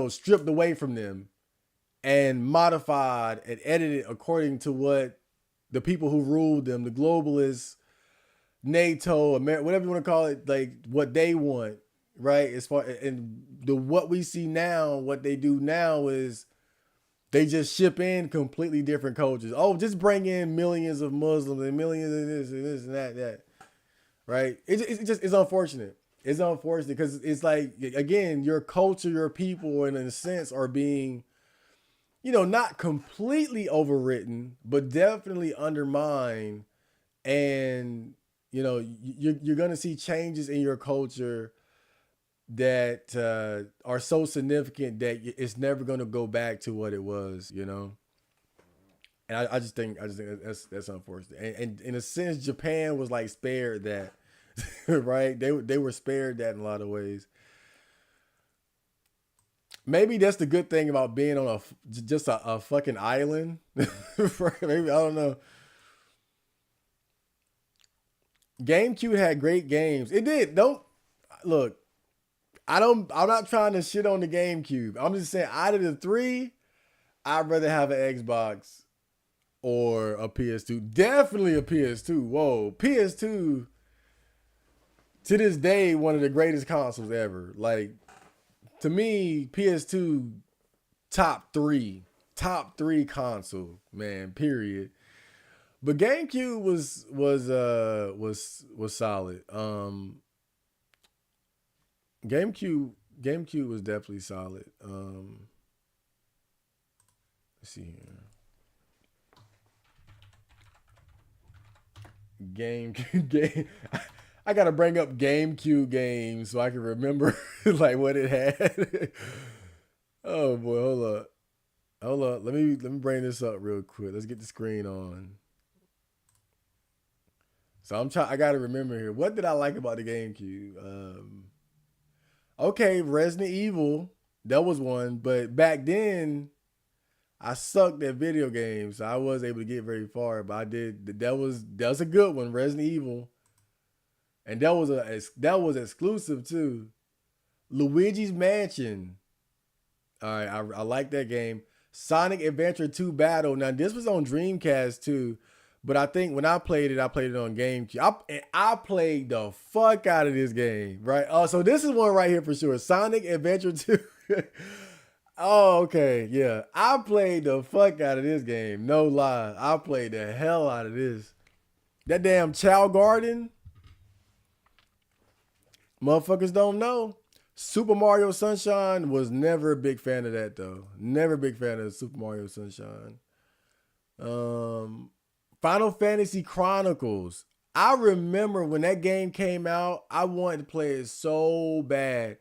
stripped away from them and modified and edited according to what the people who ruled them, the globalists, NATO, America, whatever you want to call it, like what they want, right? As far and the what we see now, what they do now is they just ship in completely different cultures. Oh, just bring in millions of Muslims and millions of this and that, right? It's unfortunate. It's unfortunate because it's like again, your culture, your people, in a sense, are being, not completely overwritten, but definitely undermined, and you're gonna see changes in your culture that are so significant that it's never gonna go back to what it was. And I just think that's unfortunate. And in a sense, Japan was like spared that, right? They were spared that in a lot of ways. Maybe that's the good thing about being on just a fucking island. Maybe I don't know. GameCube had great games. It did. Don't look. I'm not trying to shit on the GameCube. I'm just saying out of the three, I'd rather have an Xbox or a PS2. Definitely a PS2. Whoa, PS2 to this day one of the greatest consoles ever. Like to me, PS2 top three console, man. Period. But GameCube was solid. GameCube was definitely solid. Let's see here. Game. I gotta bring up GameCube games so I can remember like what it had. Oh boy, hold up. Let me bring this up real quick. Let's get the screen on. So I'm trying. I gotta remember here. What did I like about the GameCube? Okay, Resident Evil. That was one, but back then I sucked at video games, so I wasn't able to get very far. But I did. That was a good one, Resident Evil, and that was exclusive too. Luigi's Mansion. All right, I like that game. Sonic Adventure 2 Battle. Now this was on Dreamcast too, but I think when I played it on GameCube. I played the fuck out of this game, right? Oh, so this is one right here for sure. Sonic Adventure 2. Oh, okay, yeah. I played the fuck out of this game. No lie, I played the hell out of this. That damn Chow Garden. Motherfuckers don't know. Super Mario Sunshine was never a big fan of that though. Never a big fan of Super Mario Sunshine. Um, Final Fantasy Chronicles. I remember when that game came out, I wanted to play it so bad.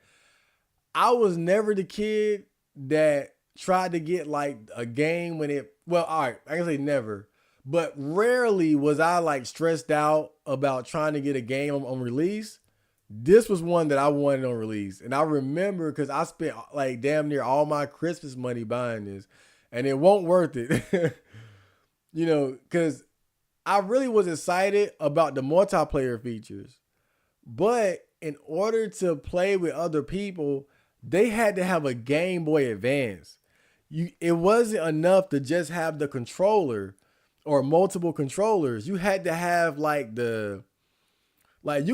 I was never the kid that tried to get like a game when it, well, all right, I can say never, but rarely was I like stressed out about trying to get a game on release. This was one that I wanted on release. And I remember because I spent like damn near all my Christmas money buying this, and it won't worth it. Because I really was excited about the multiplayer features. But in order to play with other people, they had to have a Game Boy Advance. It wasn't enough to just have the controller or multiple controllers. You had to have like you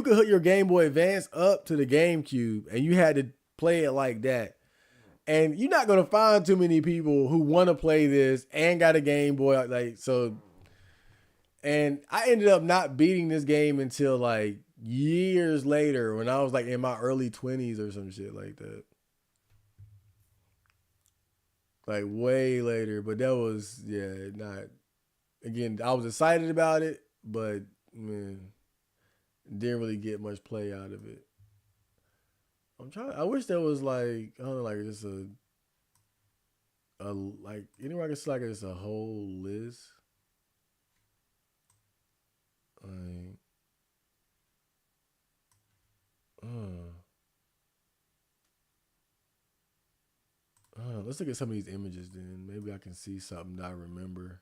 could hook your Game Boy Advance up to the GameCube and you had to play it like that. And you're not gonna find too many people who want to play this and got a Game Boy like so. And I ended up not beating this game until like years later when I was like in my early 20s or some shit like that. Like way later, but that was not again, I was excited about it, but man, didn't really get much play out of it. I wish there was like I don't know, like just a like anywhere I could see like just a whole list. Like uh, let's look at some of these images then. Maybe I can see something that I remember.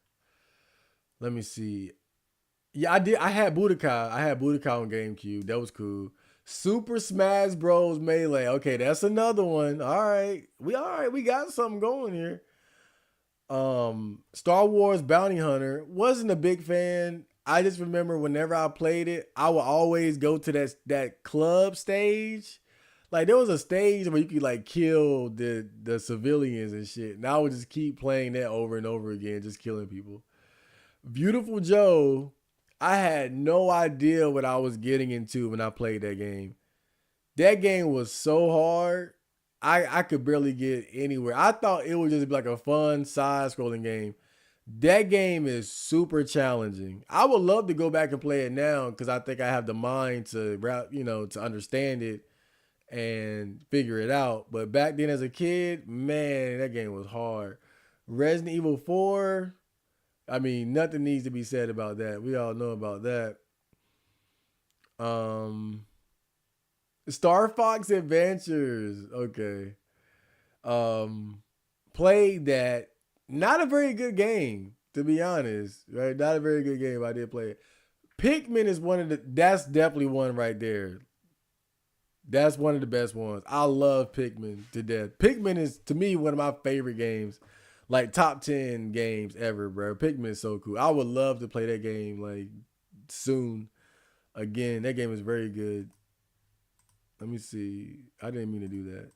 Let me see. Yeah, I did. I had Budokai. I had Budokai on GameCube. That was cool. Super Smash Bros. Melee. Okay, that's another one. All right. We got something going here. Star Wars Bounty Hunter. Wasn't a big fan. I just remember whenever I played it, I would always go to that club stage. Like there was a stage where you could like kill the civilians and shit. And I would just keep playing that over and over again, just killing people. Beautiful Joe, I had no idea what I was getting into when I played that game. That game was so hard. I could barely get anywhere. I thought it would just be like a fun side scrolling game. That game is super challenging. I would love to go back and play it now because I think I have the mind to to understand it and figure it out. But back then as a kid, man, that game was hard. Resident Evil 4, I mean, nothing needs to be said about that. We all know about that. Um Star Fox Adventures. Okay. Um Played that. Not a very good game, to be honest. Right? Not a very good game. I did play it. Pikmin is that's definitely one right there. That's one of the best ones. I love Pikmin to death. Pikmin is to me one of my favorite games. Like top 10 games ever, bro. Pikmin is so cool. I would love to play that game like soon. Again, that game is very good. Let me see. I didn't mean to do that.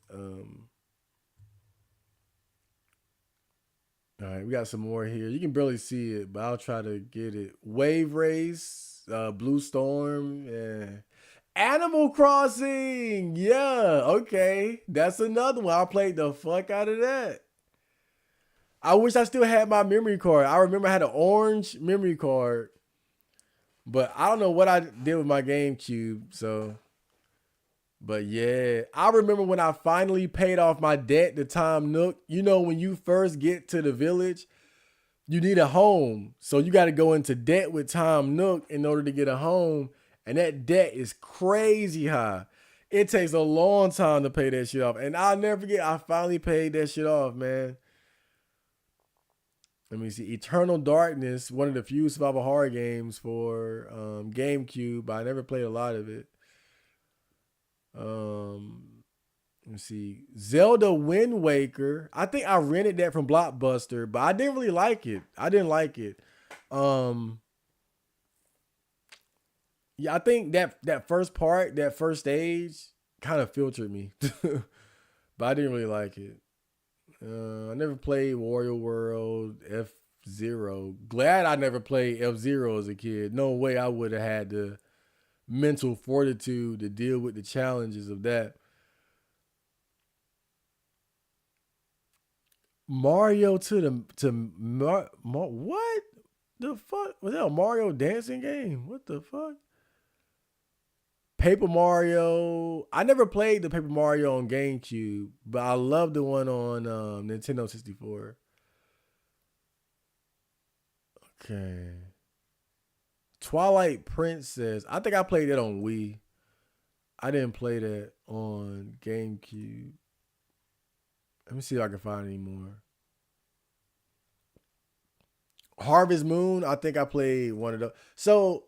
All right, we got some more here. You can barely see it, but I'll try to get it. Wave Race, Blue Storm, yeah. Animal Crossing, yeah, okay. That's another one. I played the fuck out of that. I wish I still had my memory card. I remember I had an orange memory card, but I don't know what I did with my GameCube. So, but yeah, I remember when I finally paid off my debt to Tom Nook. You know, when you first get to the village, you need a home. So you got to go into debt with Tom Nook in order to get a home. And that debt is crazy high. It takes a long time to pay that shit off. And I'll never forget, I finally paid that shit off, man. Let me see. Eternal Darkness, one of the few survival horror games for GameCube, but I never played a lot of it. Let me see. Zelda Wind Waker. I think I rented that from Blockbuster, but I didn't really like it. I didn't like it. Yeah, I think that first part, that first stage, kind of filtered me, but I didn't really like it. I never played Wario World, F Zero. Glad I never played F Zero as a kid. No way I would have had the mental fortitude to deal with the challenges of that. Mario to what? The fuck? Was that a Mario dancing game? What the fuck? Paper Mario. I never played the Paper Mario on GameCube, but I love the one on Nintendo 64. Okay. Twilight Princess. I think I played it on Wii. I didn't play that on GameCube. Let me see if I can find any more. Harvest Moon. I think I played one of those. So,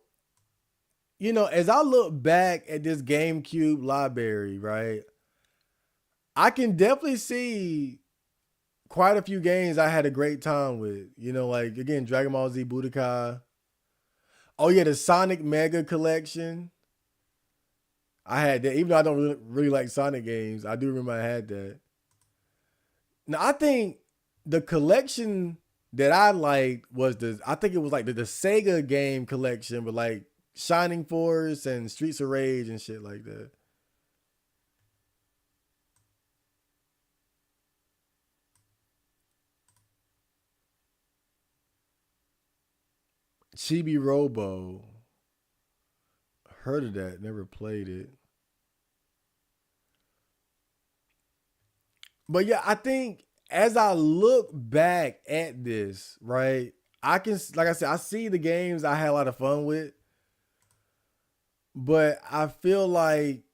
as I look back at this GameCube library, right, I can definitely see quite a few games I had a great time with. Like, again, Dragon Ball Z Budokai. Oh, yeah, the Sonic Mega Collection. I had that. Even though I don't really like Sonic games, I do remember I had that. Now, I think the collection that I liked was I think it was like the Sega game collection, but like Shining Force and Streets of Rage and shit like that. Chibi Robo. Heard of that, never played it. But yeah, I think as I look back at this, right, I can, like I said, I see the games I had a lot of fun with, but I feel like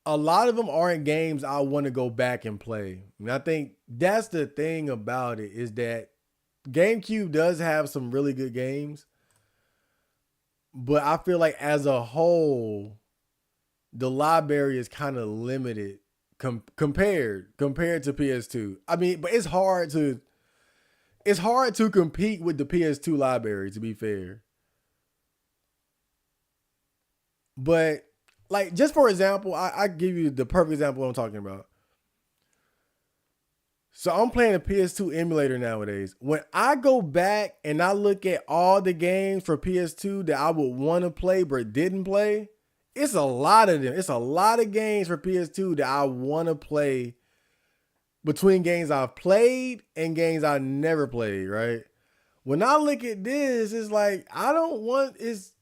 a lot of them aren't games I want to go back and play. And I think that's the thing about it is that GameCube does have some really good games, but I feel like as a whole, the library is kind of limited compared to PS2. I mean, but it's hard to compete with the PS2 library, to be fair. But like, just for example, I give you the perfect example of what I'm talking about. So I'm playing a PS2 emulator nowadays. When I go back and I look at all the games for PS2 that I would want to play but didn't play, it's a lot of them. It's a lot of games for PS2 that I want to play between games I've played and games I never played, right? When I look at this, it's like I don't want it's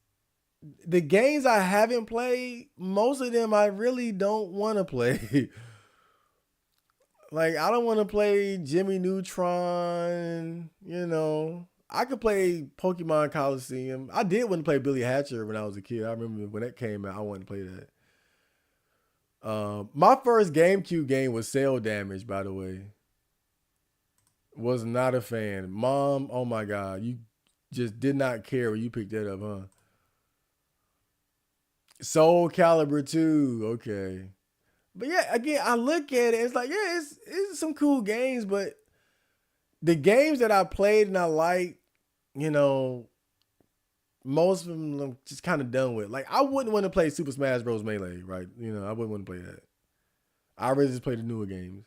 the games I haven't played, most of them I really don't want to play. Like I don't want to play Jimmy Neutron, I could play Pokemon Coliseum. I did want to play Billy Hatcher when I was a kid. I remember when that came out, I wanted to play that. My first GameCube game was Cell Damage, by the way. Was not a fan. Mom, oh my God, you just did not care when you picked that up, huh? Soul Calibur 2, okay. But yeah, again, I look at it, it's like, yeah, it's some cool games, but the games that I played and I like, you know, most of them I'm just kind of done with. Like, I wouldn't want to play Super Smash Bros. Melee, right? I wouldn't want to play that. I really just play the newer games.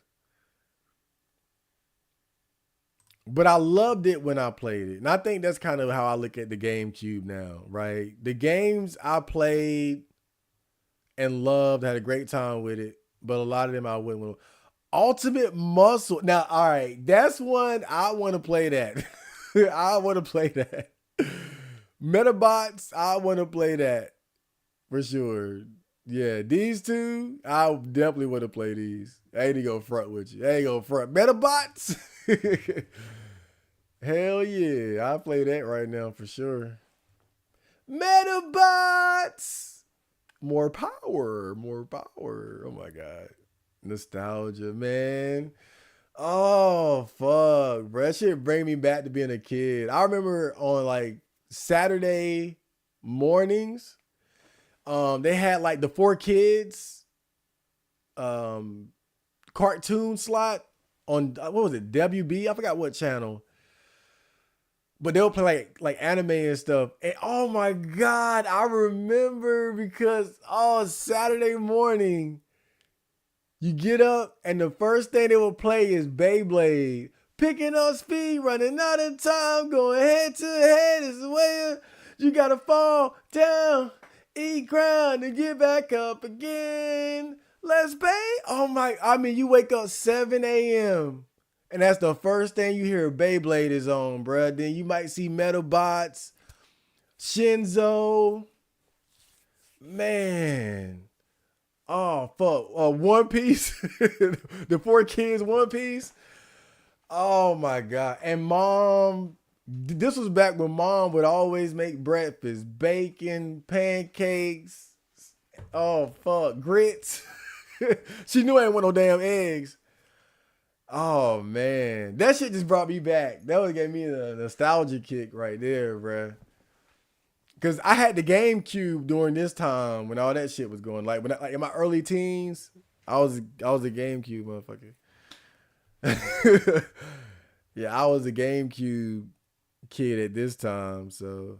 But I loved it when I played it. And I think that's kind of how I look at the GameCube now, right? The games I played and loved, had a great time with it, but a lot of them I wouldn't want to. Ultimate Muscle. Now, all right, that's one I want to play that. I want to play that. Metabots, I want to play that for sure. Yeah, these two, I definitely want to play these. I ain't gonna front with you. I ain't gonna front. Metabots? Hell yeah, I play that right now for sure. Metabots! More power, more power. Oh my God. Nostalgia, man. Oh, fuck, bro. That shit bring me back to being a kid. I remember on like Saturday mornings, they had like the 4Kids um cartoon slot on what was it, WB? I forgot what channel. But they'll play like anime and stuff. And oh my God, I remember because Saturday morning, you get up and the first thing they will play is Beyblade. Picking up speed, running out of time, going head to head is the way you gotta fall down, eat ground, and get back up again. Let's pay. Oh my, I mean, you wake up 7 a.m. And that's the first thing you hear Beyblade is on, bruh. Then you might see Metalbots, Shinzo. Man. Oh, fuck. One Piece. The Four Kids One Piece. Oh, my God. And mom, this was back when mom would always make breakfast bacon, pancakes. Oh, fuck. Grits. She knew I didn't want no damn eggs. Oh man, that shit just brought me back. That was gave me a nostalgia kick right there, bruh. Cause I had the GameCube during this time when all that shit was going. Like in my early teens, I was a GameCube motherfucker. Yeah, I was a GameCube kid at this time. So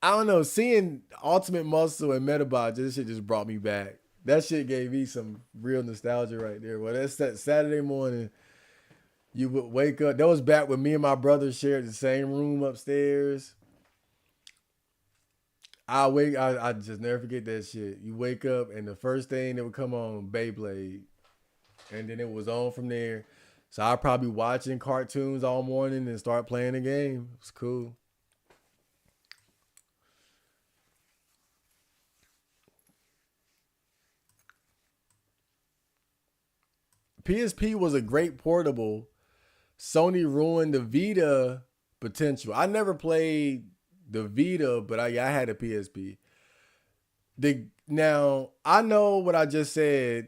I don't know. Seeing Ultimate Muscle and Metabot, this shit just brought me back. That shit gave me some real nostalgia right there. Well, that's that Saturday morning. You would wake up. That was back when me and my brother shared the same room upstairs. I just never forget that shit. You wake up and the first thing that would come on, Beyblade. And then it was on from there. So I'd probably watching cartoons all morning and start playing the game. It was cool. PSP was a great portable. Sony ruined the Vita potential. I never played the Vita, but I had a PSP. Now I know what I just said,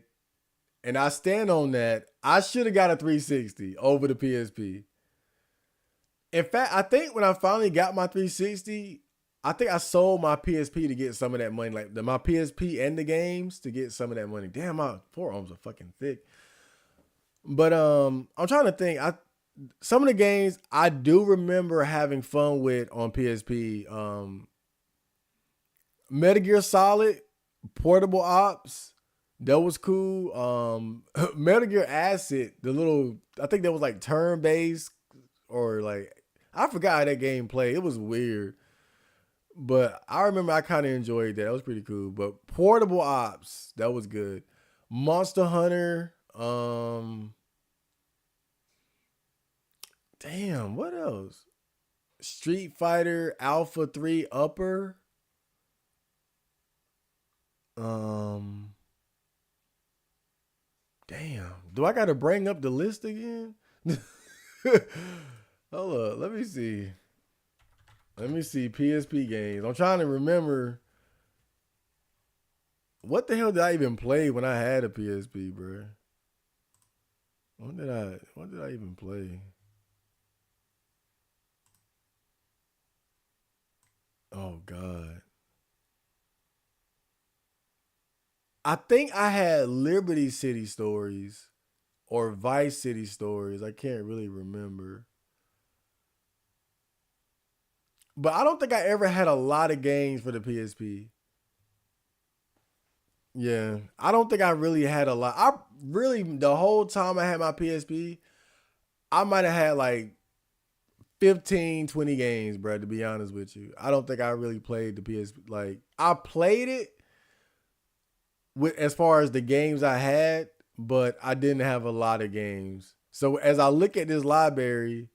and I stand on that. I should have got a 360 over the PSP. In fact, I think when I finally got my 360, I think I sold my PSP to get some of that money, like my PSP and the games to get some of that money. Damn, my forearms are fucking thick. But I'm trying to think. Some of the games I do remember having fun with on PSP. Metal Gear Solid, Portable Ops, that was cool. Metal Gear Acid, I think that was like turn based or like I forgot how that game played. It was weird, but I remember I kind of enjoyed that. That was pretty cool. But Portable Ops, that was good. Monster Hunter, damn, what else? Street Fighter Alpha 3 Upper. Um, damn. Do I gotta bring up the list again? Hold up, let me see. Let me see PSP games. I'm trying to remember what the hell did I even play when I had a PSP, bro? What did I even play? Oh god. I think I had Liberty City Stories or Vice City Stories. I can't really remember. But I don't think I ever had a lot of games for the PSP. Yeah. I don't think I really had a lot. I really the whole time I had my PSP, I might have had like 15, 20 games, bro, to be honest with you. I don't think I really played the PSP. Like I played it with as far as the games I had, but I didn't have a lot of games. So as I look at this library,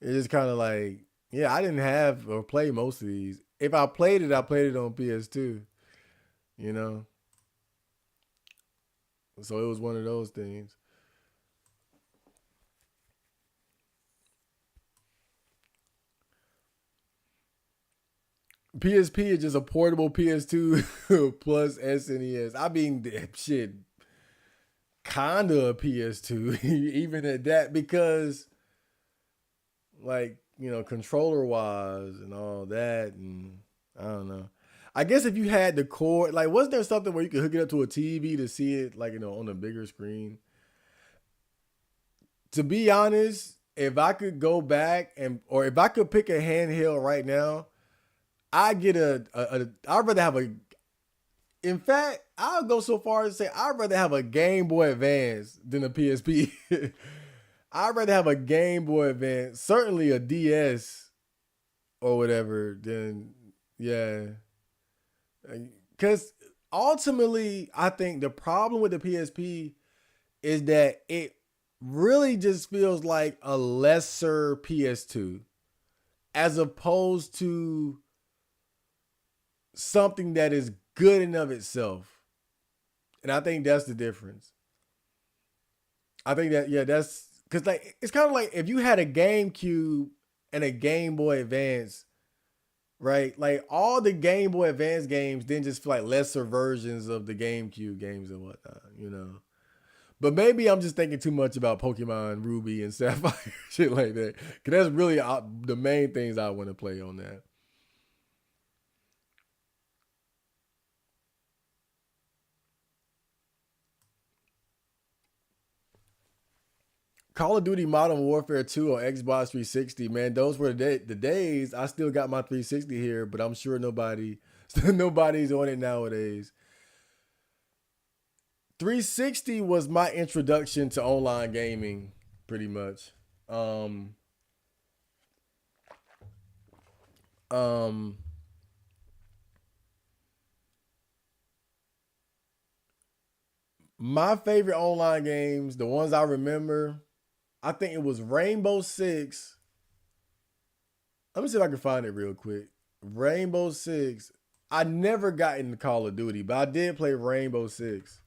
it's just kind of like, yeah, I didn't have or play most of these. If I played it, I played it on PS2, you know? So it was one of those things. PSP is just a portable PS2 plus SNES. I mean, shit, kinda a PS2, even at that, because like controller wise and all that, and I don't know. I guess if you had the cord, like, wasn't there something where you could hook it up to a TV to see it, like on a bigger screen? To be honest, if I could go back or if I could pick a handheld right now, I get I'd rather have a. In fact, I'll go so far as to say I'd rather have a Game Boy Advance than a PSP. I'd rather have a Game Boy Advance, certainly a DS or whatever. Than yeah, because ultimately, I think the problem with the PSP is that really just feels like a lesser PS2 as opposed to something that is good in of itself. And I think that's the difference. I think that, yeah, that's because like it's kind of like if you had a GameCube and a Game Boy Advance, right? Like all the Game Boy Advance games then just feel like lesser versions of the GameCube games and whatnot, you know. But maybe I'm just thinking too much about Pokemon Ruby and Sapphire, shit like that. Cause that's really the main things I want to play on that. Call of Duty Modern Warfare 2 on Xbox 360, man, those were the days. I still got my 360 here, but I'm sure nobody's on it nowadays. 360 was my introduction to online gaming, pretty much. Um, um, my favorite online games, the ones I remember, I think it was Rainbow Six. Let me see if I can find it real quick. Rainbow Six. I never got into Call of Duty, but I did play Rainbow Six.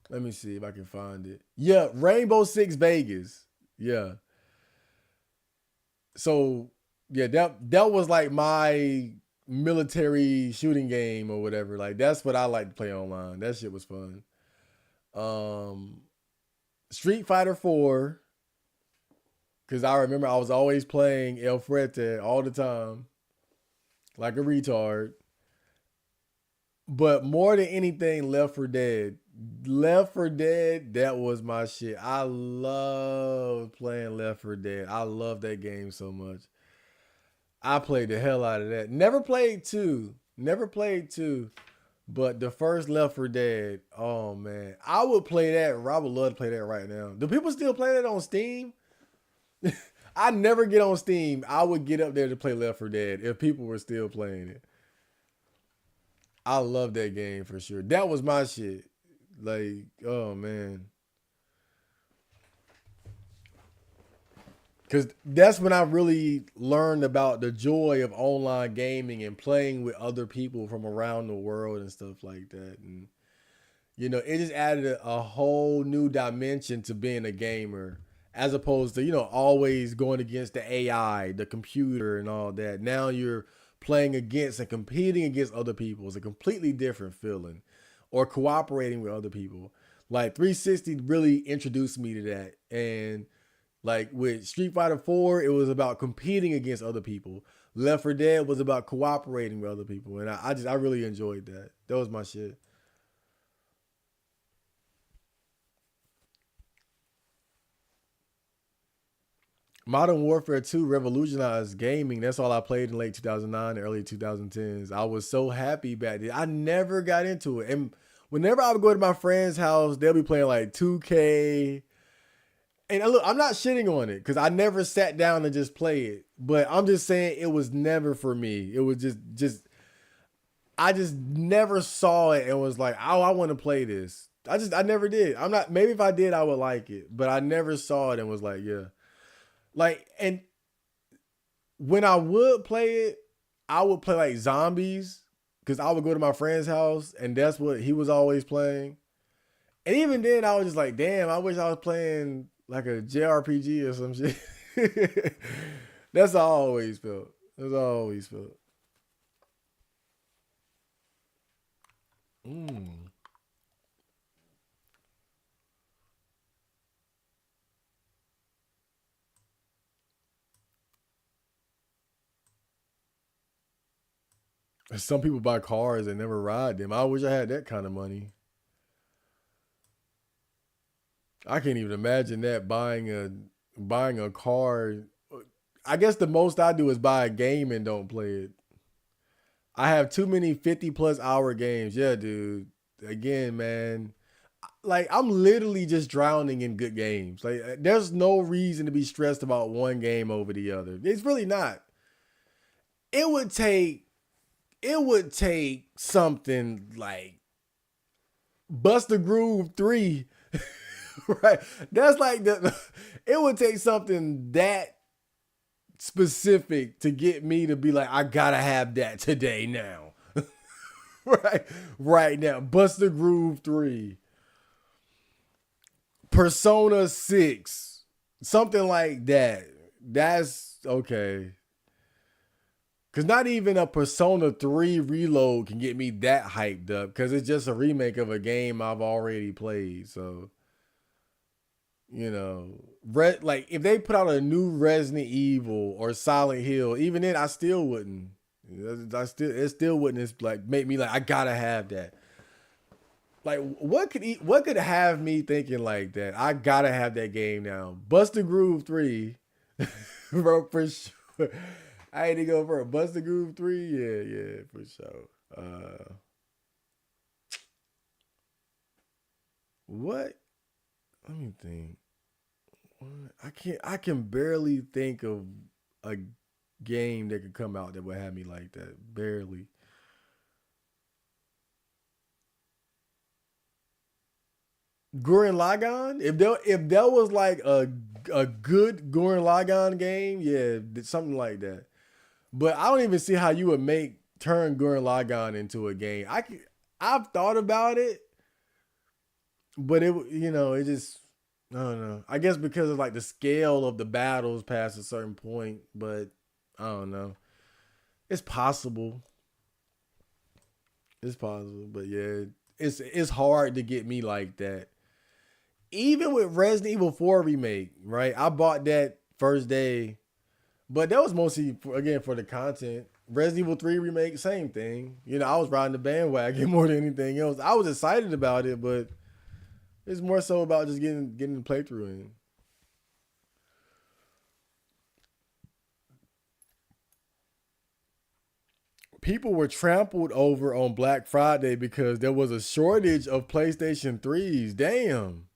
Let me see if I can find it. Yeah, Rainbow Six Vegas. Yeah. So yeah, that was like my military shooting game or whatever. Like that's what I like to play online. That shit was fun. Um, Street Fighter 4, because I remember I was always playing El Frete all the time, like a retard. But more than anything, Left 4 Dead. Left 4 Dead, that was my shit. I love playing Left 4 Dead. I love that game so much. I played the hell out of that. Never played two. Never played two. But the first Left 4 Dead, oh man. I would play that. I would love to play that right now. Do people still play that on Steam? I never get on Steam. I would get up there to play Left 4 Dead if people were still playing it. I love that game for sure. That was my shit. Like, oh man. Cause that's when I really learned about the joy of online gaming and playing with other people from around the world and stuff like that. And it just added a whole new dimension to being a gamer, as opposed to always going against the AI, the computer, and all that. Now you're playing against and competing against other people. It's a completely different feeling, or cooperating with other people. Like 360 really introduced me to that. And like with Street Fighter 4, it was about competing against other people. Left 4 Dead was about cooperating with other people. And I really enjoyed that. That was my shit. Modern Warfare 2 revolutionized gaming. That's all I played in late 2009, early 2010s. I was so happy back then. I never got into it. And whenever I would go to my friend's house, they'll be playing like 2K. And look, I'm not shitting on it because I never sat down and just play it. But I'm just saying it was never for me. It was just I just never saw it and was like, oh, I want to play this. I never did. I'm not, maybe if I did, I would like it. But I never saw it and was like, yeah. Like, and when I would play it, I would play like zombies because I would go to my friend's house and that's what he was always playing. And even then, I was just like, damn, I wish I was playing like a JRPG or some shit. That's how I always felt. That's how I always felt. Mm. Some people buy cars and never ride them. I wish I had that kind of money. I can't even imagine that buying a car. I guess the most I do is buy a game and don't play it. I have too many 50 plus hour games. Yeah, dude. Again, man. Like I'm literally just drowning in good games. Like there's no reason to be stressed about one game over the other. It's really not. It would take something like Buster Groove 3. Right. That's like it would take something that specific to get me to be like, I gotta have that today now. Right. Right now. Buster Groove 3. Persona 6. Something like that. That's okay. Cause not even a Persona 3 reload can get me that hyped up. Cause it's just a remake of a game I've already played. So, like if they put out a new Resident Evil or Silent Hill, even then I still wouldn't. It still wouldn't like make me like I gotta have that. Like what could have me thinking like that? I gotta have that game now. Buster Groove 3, bro, for sure. I had to go for a Buster Groove 3. Yeah, for sure. What? Let me think. What? I can barely think of a game that could come out that would have me like that. Barely. Gurren Lagann? If there was like a good Gurren Lagann game, yeah, something like that. But I don't even see how you would turn Gurren Lagann into a game. I've thought about it, but it just I don't know. I guess because of like the scale of the battles past a certain point, but I don't know. It's possible. It's possible, but yeah, it's hard to get me like that. Even with Resident Evil 4 remake, right? I bought that first day, but that was mostly again for the content. Resident Evil 3 remake, same thing. I was riding the bandwagon more than anything else. I was excited about it, but it's more so about just getting the playthrough in. People were trampled over on Black Friday because there was a shortage of PlayStation 3s. Damn.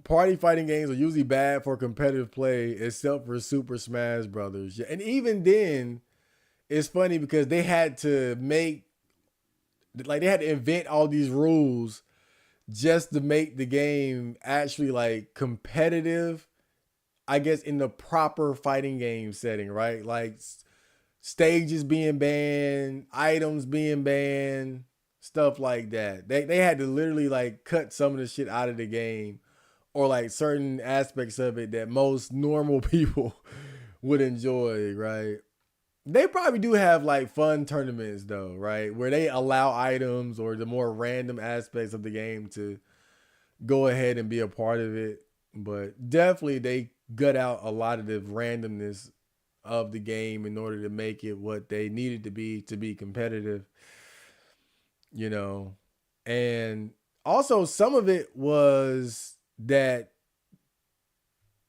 Party fighting games are usually bad for competitive play, except for Super Smash Brothers. And even then, it's funny because they had to invent all these rules just to make the game actually like competitive. I guess in the proper fighting game setting, right? Like stages being banned, items being banned, stuff like that. They had to literally like cut some of the shit out of the game or like certain aspects of it that most normal people would enjoy, right? They probably do have like fun tournaments though, right? Where they allow items or the more random aspects of the game to go ahead and be a part of it. But definitely they gut out a lot of the randomness of the game in order to make it what they needed to be competitive, you know. And also some of it was that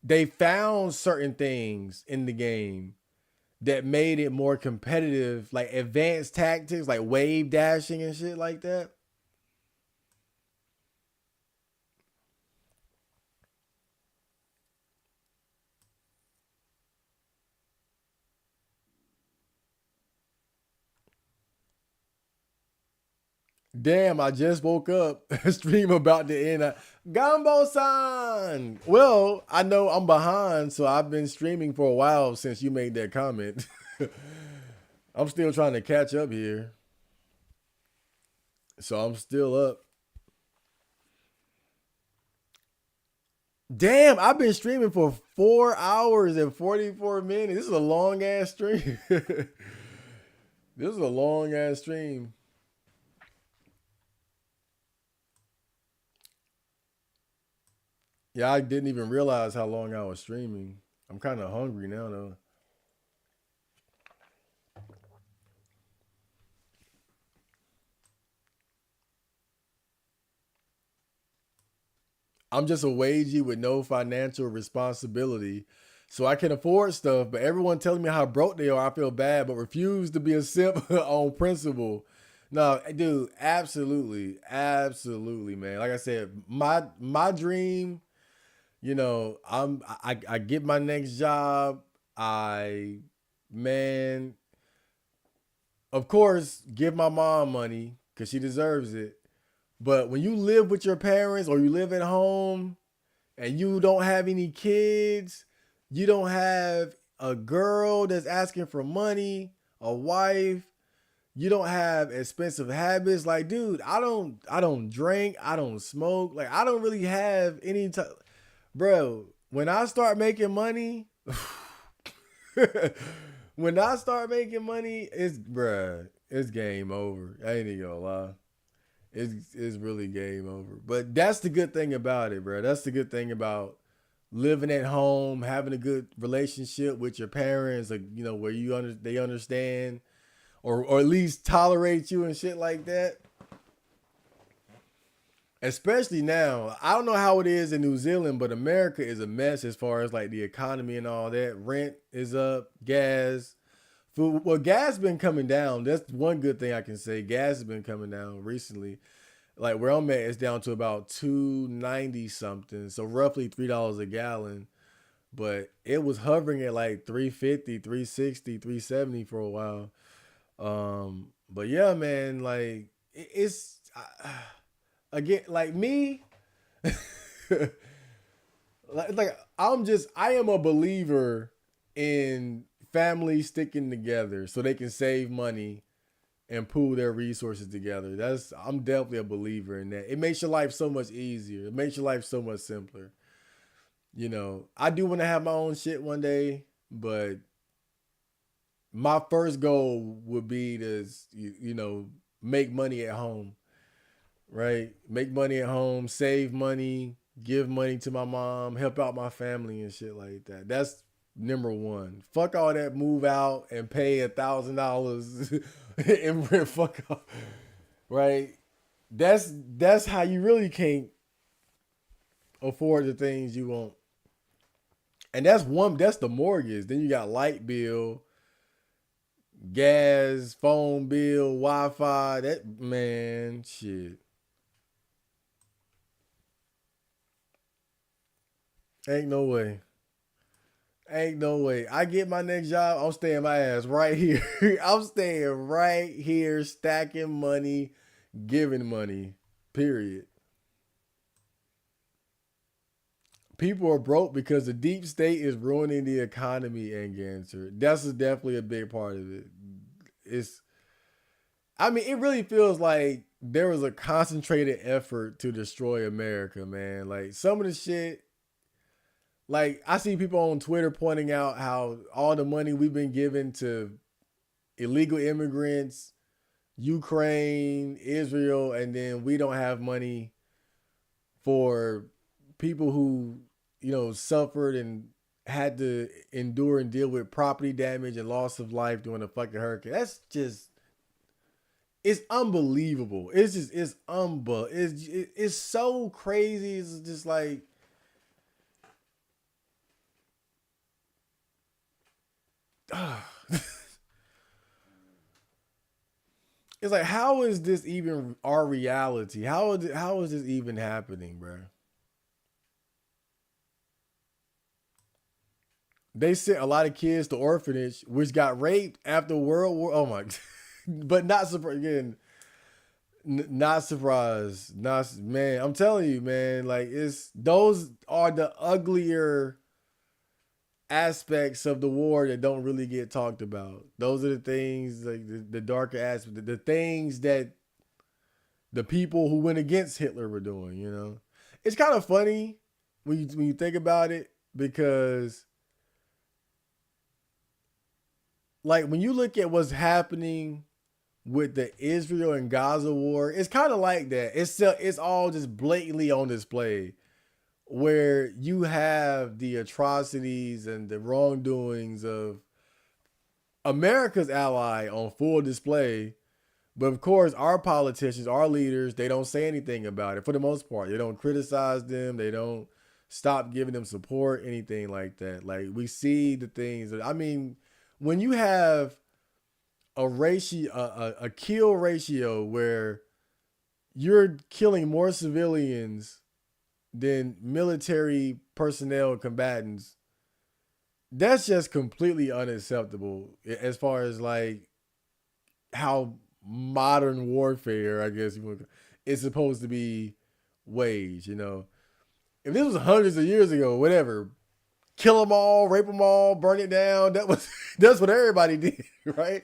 they found certain things in the game that made it more competitive, like advanced tactics, like wave dashing and shit like that. Damn, I just woke up. Stream about to end. Gumbo san. Well, I know I'm behind, so I've been streaming for a while since you made that comment. I'm still trying to catch up here. So I'm still up. Damn, I've been streaming for 4 hours and 44 minutes. This is a long ass stream. This is a long ass stream. Yeah, I didn't even realize how long I was streaming. I'm kind of hungry now, though. I'm just a wagey with no financial responsibility. So I can afford stuff, but everyone telling me how broke they are, I feel bad, but refuse to be a simp on principle. No, dude, absolutely, absolutely, man. Like I said, my dream, I get my next job. I man, of course, give my mom money because she deserves it. But when you live with your parents or you live at home and you don't have any kids, you don't have a girl that's asking for money, a wife, you don't have expensive habits. Like, dude, I don't drink, I don't smoke. Like, I don't really have any time. Bro, when I start making money, when I start making money, it's game over. I ain't even gonna lie. It's really game over. But that's the good thing about it, bro. That's the good thing about living at home, having a good relationship with your parents, like, where they understand or at least tolerate you and shit like that. Especially now, I don't know how it is in New Zealand, but America is a mess as far as like the economy and all that. Rent is up, gas, food. Well, gas been coming down. That's one good thing I can say. Gas has been coming down recently. Like where I'm at, it's down to about 2.90 something, so roughly $3 a gallon. But it was hovering at like 3.50, 3.60, 3.70 for a while. But yeah, man, like it's again like me, I am a believer in families sticking together so they can save money and pool their resources together. I'm definitely a believer in that. It makes your life so much easier. It makes your life so much simpler. I do want to have my own shit one day, but my first goal would be to, make money at home, right? Make money at home, save money, give money to my mom, help out my family and shit like that. That's number one. Fuck all that move out and pay $1,000 in rent. Fuck off. Right? That's how you really can't afford the things you want. And that's the mortgage. Then you got light bill, gas, phone bill, Wi-Fi. That man, shit. Ain't no way. Ain't no way. I get my next job, I'm staying my ass right here. I'm staying right here, stacking money, giving money. Period. People are broke because the deep state is ruining the economy and cancer. That's definitely a big part of it. It's I mean, it really feels like there was a concentrated effort to destroy America, man. Like some of the shit, like I see people on Twitter pointing out how all the money we've been giving to illegal immigrants, Ukraine, Israel, and then we don't have money for people who, suffered and had to endure and deal with property damage and loss of life during a fucking hurricane. That's just it's unbelievable. It's so crazy. It's just like it's like how is this even our reality? How is this even happening, bro? They sent a lot of kids to orphanage, which got raped after World War. Oh my, but not surprised again. Not surprised. Not man. I'm telling you, man. Like it's those are the uglier aspects of the war that don't really get talked about. Those are the things like the darker aspects, the things that the people who went against Hitler were doing. It's kind of funny when you think about it because like when you look at what's happening with the Israel and Gaza war, it's kind of like that. It's all just blatantly on display, where you have the atrocities and the wrongdoings of America's ally on full display. But of course, our politicians, our leaders, they don't say anything about it for the most part. They don't criticize them. They don't stop giving them support, anything like that. Like we see the things I mean, when you have a kill ratio where you're killing more civilians than military personnel combatants, that's just completely unacceptable as far as like how modern warfare, I guess you would. it's supposed to be waged. If this was hundreds of years ago, whatever, kill them all, rape them all, burn it down. That's what everybody did, right?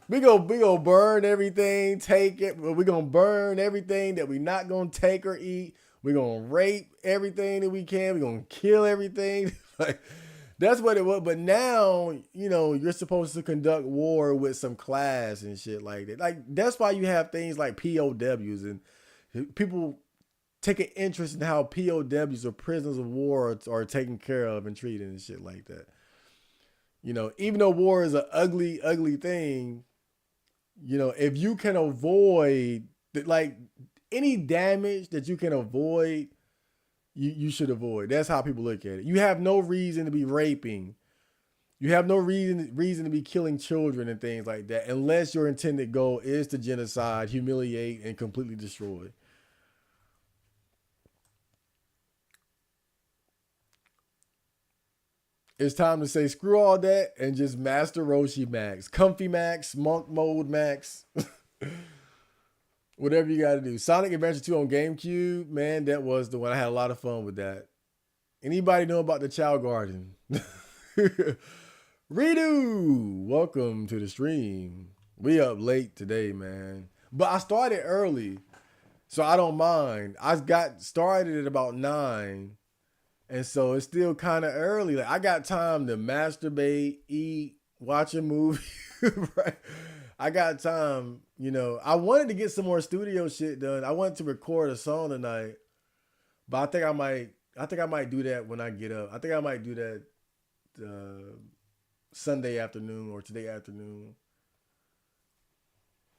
We gonna burn everything, take it. We gonna burn everything that we not gonna take or eat. We gonna rape everything that we can. We gonna kill everything. Like that's what it was. But now, you're supposed to conduct war with some class and shit like that. Like that's why you have things like POWs and people take an interest in how POWs or prisoners of war are taken care of and treated and shit like that. Even though war is an ugly, ugly thing, if you can avoid like any damage that you can avoid, you should avoid. That's how people look at it. You have no reason to be raping. You have no reason to be killing children and things like that, unless your intended goal is to genocide, humiliate, and completely destroy. It's time to say screw all that and just master Roshi Max, Comfy Max, Monk Mode Max, whatever you got to do. Sonic Adventure 2 on GameCube, man, that was the one. I had a lot of fun with that. Anybody know about the Chow Garden? Redo, welcome to the stream. We up late today, man. But I started early, so I don't mind. I got started at about 9. And so it's still kind of early. Like I got time to masturbate, eat, watch a movie. Right? I got time. I wanted to get some more studio shit done. I wanted to record a song tonight, but I think I might do that when I get up. I think I might do that Sunday afternoon or today afternoon.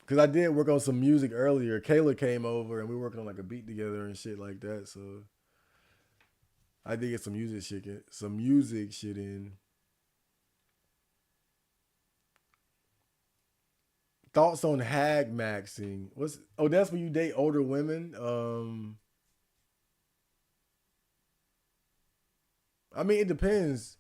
Cause I did work on some music earlier. Kayla came over and we were working on like a beat together and shit like that. So I did get some music shit in. Thoughts on hag maxing? That's when you date older women. I mean, it depends.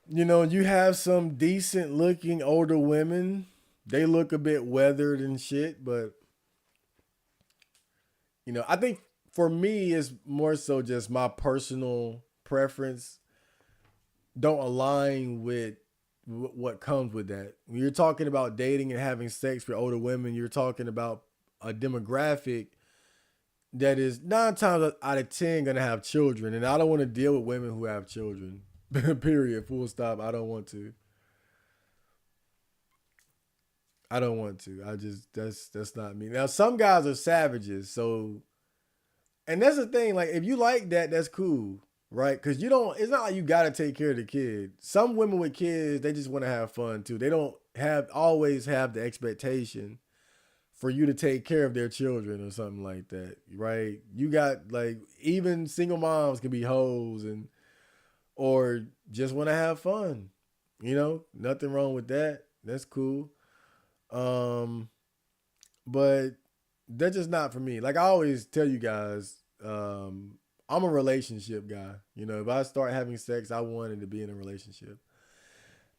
You have some decent looking older women. They look a bit weathered and shit, but I think for me, it's more so just my personal preference don't align with what comes with that. When you're talking about dating and having sex with older women, you're talking about a demographic that is 9 times out of 10 gonna have children, and I don't want to deal with women who have children. Period. Full stop. I don't want to. I just that's not me. Now some guys are savages, so and that's the thing. Like if you like that, that's cool, right? Because you don't. It's not like you gotta take care of the kid. Some women with kids, they just want to have fun too. They don't always have the expectation for you to take care of their children or something like that, right? You got like even single moms can be hoes or just want to have fun. Nothing wrong with that. That's cool. But that's just not for me. Like I always tell you guys, I'm a relationship guy. If I start having sex, I wanted to be in a relationship.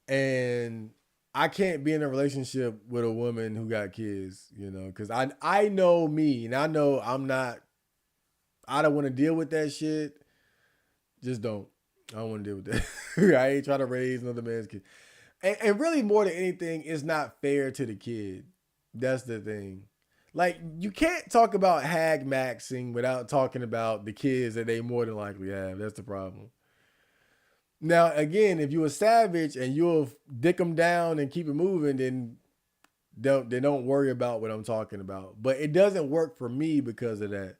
And I can't be in a relationship with a woman who got kids, because I know me and I know I don't want to deal with that shit. Just don't. I don't want to deal with that. I ain't trying to raise another man's kid. And really more than anything, it's not fair to the kid. That's the thing. Like, you can't talk about hag maxing without talking about the kids that they more than likely have. That's the problem. Now, again, if you're a savage and you'll dick them down and keep it moving, then don't worry about what I'm talking about. But it doesn't work for me because of that.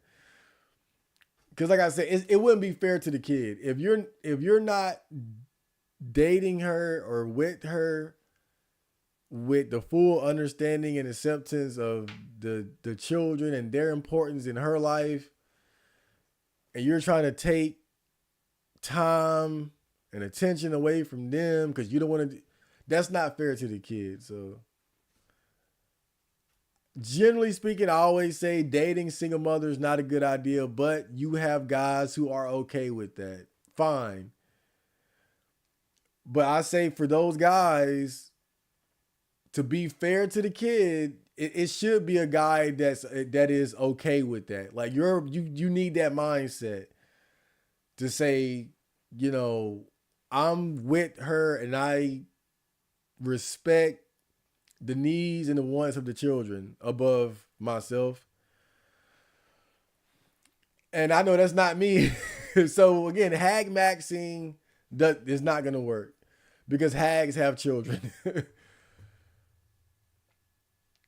Because like I said, it wouldn't be fair to the kid. If you're not dating her or with her with the full understanding and acceptance of the children and their importance in her life, and you're trying to take time and attention away from them because you don't want to, that's not fair to the kid. So generally speaking, I always say dating single mother is not a good idea, but you have guys who are okay with that. Fine. But I say for those guys, to be fair to the kid, it should be a guy that is okay with that. Like you need that mindset to say, you know, I'm with her and I respect the needs and the wants of the children above myself. And I know that's not me. So again, hag maxing is not gonna work because hags have children.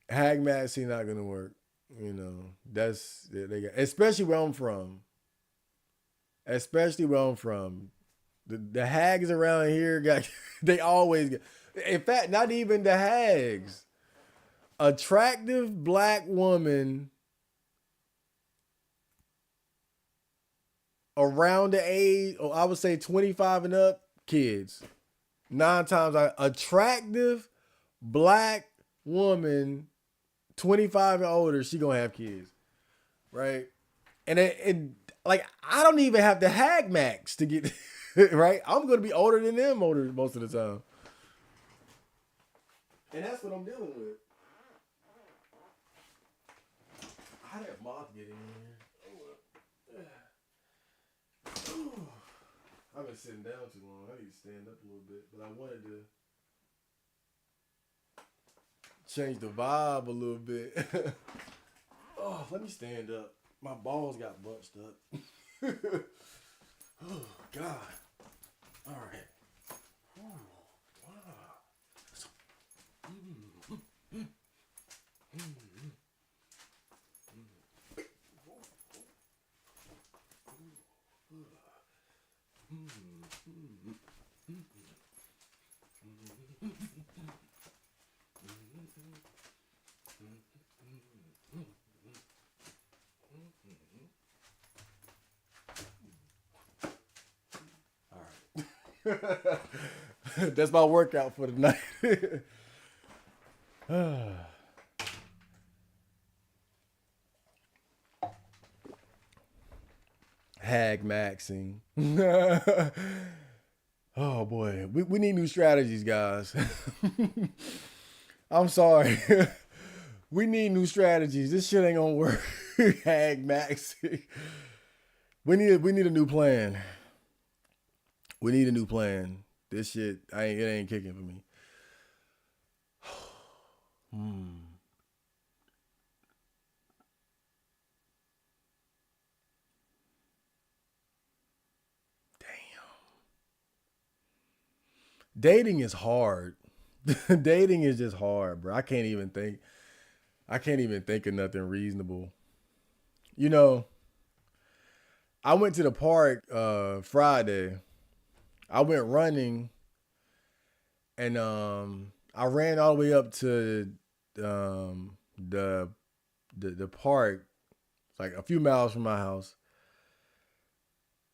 Hag maxing not gonna work. You know, that's they got, especially where I'm from. Especially where I'm from. The hags around here got they always get, in fact, not even the hags. Attractive black woman around the age, or I would say 25 and up, kids. 9 times attractive black woman, 25 and older, she gonna have kids, right? And like I don't even have the hag max to get right. I'm gonna be older than them most of the time, and that's what I'm dealing with. How did moth get in here? I've been sitting down too long. I need to stand up a little bit, but I wanted to change the vibe a little bit. Oh, let me stand up. My balls got bunched up. Oh, God. All right. Oh, wow. That's my workout for the night. Hag maxing. Oh boy, we need new strategies, guys. I'm sorry. We need new strategies. This shit ain't gonna work. Hag maxing. We need a new plan. We need a new plan. This shit, it ain't kicking for me. Dating is hard. Dating is just hard, bro. I can't even think of nothing reasonable. You know, I went to the park Friday. I went running and I ran all the way up to the park, like a few miles from my house.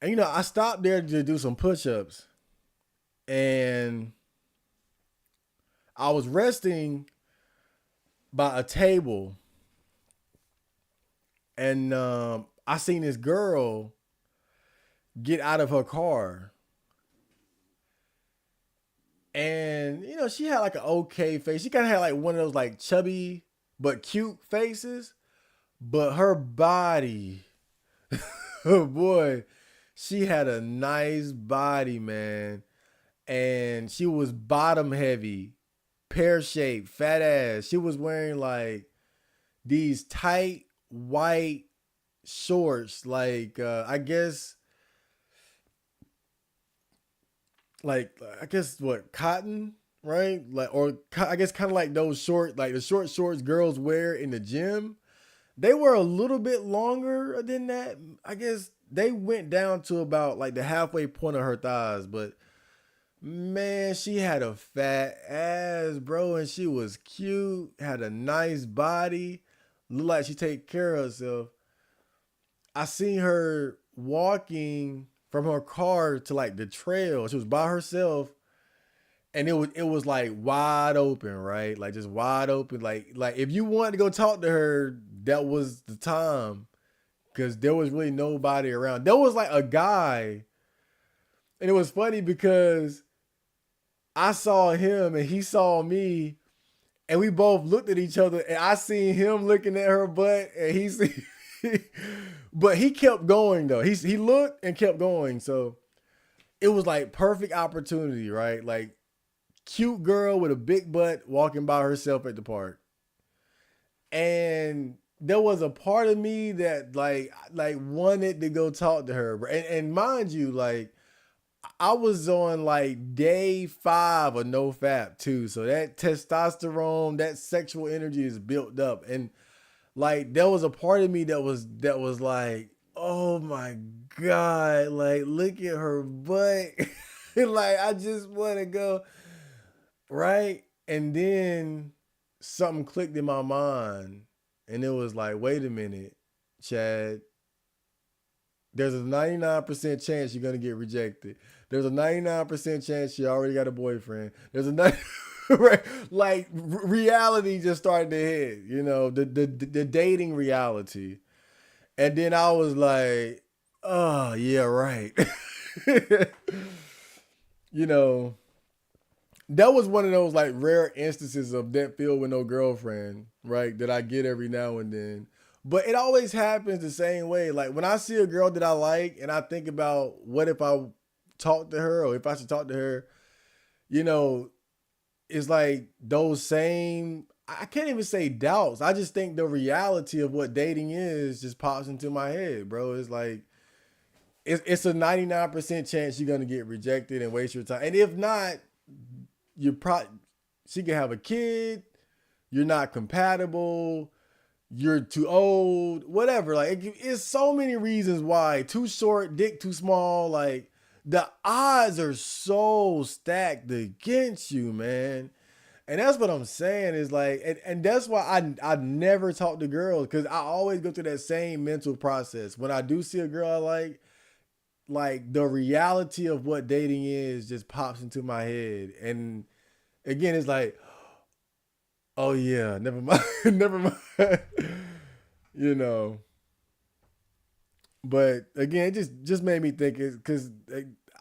And you know, I stopped there to do some push-ups. And I was resting by a table, and I seen this girl get out of her car, and you know she had like an okay face. She kind of had like one of those like chubby but cute faces, but her body, oh boy, she had a nice body, man. And she was bottom heavy, pear shaped, fat ass. She was wearing like these tight white shorts, like I guess what, cotton, right? Like, or I guess kind of like those short, like the short shorts girls wear in the gym. They were a little bit longer than that. I guess they went down to about like the halfway point of her thighs, but man, she had a fat ass, bro, and she was cute, had a nice body, looked like she take care of herself. I seen her walking from her car to like the trail. She was by herself, and it was like wide open, right? Like just wide open. Like if you wanted to go talk to her, that was the time, because there was really nobody around. There was like a guy, and it was funny because I saw him and he saw me, And we both looked at each other, and I seen him looking at her butt, and he see, but he kept going though. He looked and kept going. So it was like perfect opportunity, right? Like cute girl with a big butt walking by herself at the park. And there was a part of me that like wanted to go talk to her. And mind you, like I was on like day 5 of no fap too. So that testosterone, that sexual energy is built up. And like there was a part of me that was like, oh my God, like look at her butt. Like I just want to go. Right. And then something clicked in my mind. And it was like, wait a minute, Chad. There's a 99% chance you're going to get rejected. There's a 99% chance you already got a boyfriend. There's a right, like reality just started to hit, you know, the dating reality. And then I was like, oh, yeah, right. You know, that was one of those like rare instances of that feel with no girlfriend, right? That I get every now and then. But it always happens the same way. Like when I see a girl that I like and I think about what if I talk to her or if I should talk to her, you know, it's like those same, I can't even say doubts. I just think the reality of what dating is just pops into my head, bro. It's like, it's a 99% chance you're going to get rejected and waste your time. And if not, she can have a kid, you're not compatible, you're too old, whatever. Like it's so many reasons why. Too short, dick too small. Like the odds are so stacked against you, man. And that's what I'm saying is like, and that's why I never talk to girls, because I always go through that same mental process. When I do see a girl I like the reality of what dating is just pops into my head. And again, it's like, oh yeah, never mind, never mind, you know. But again, it just made me think, because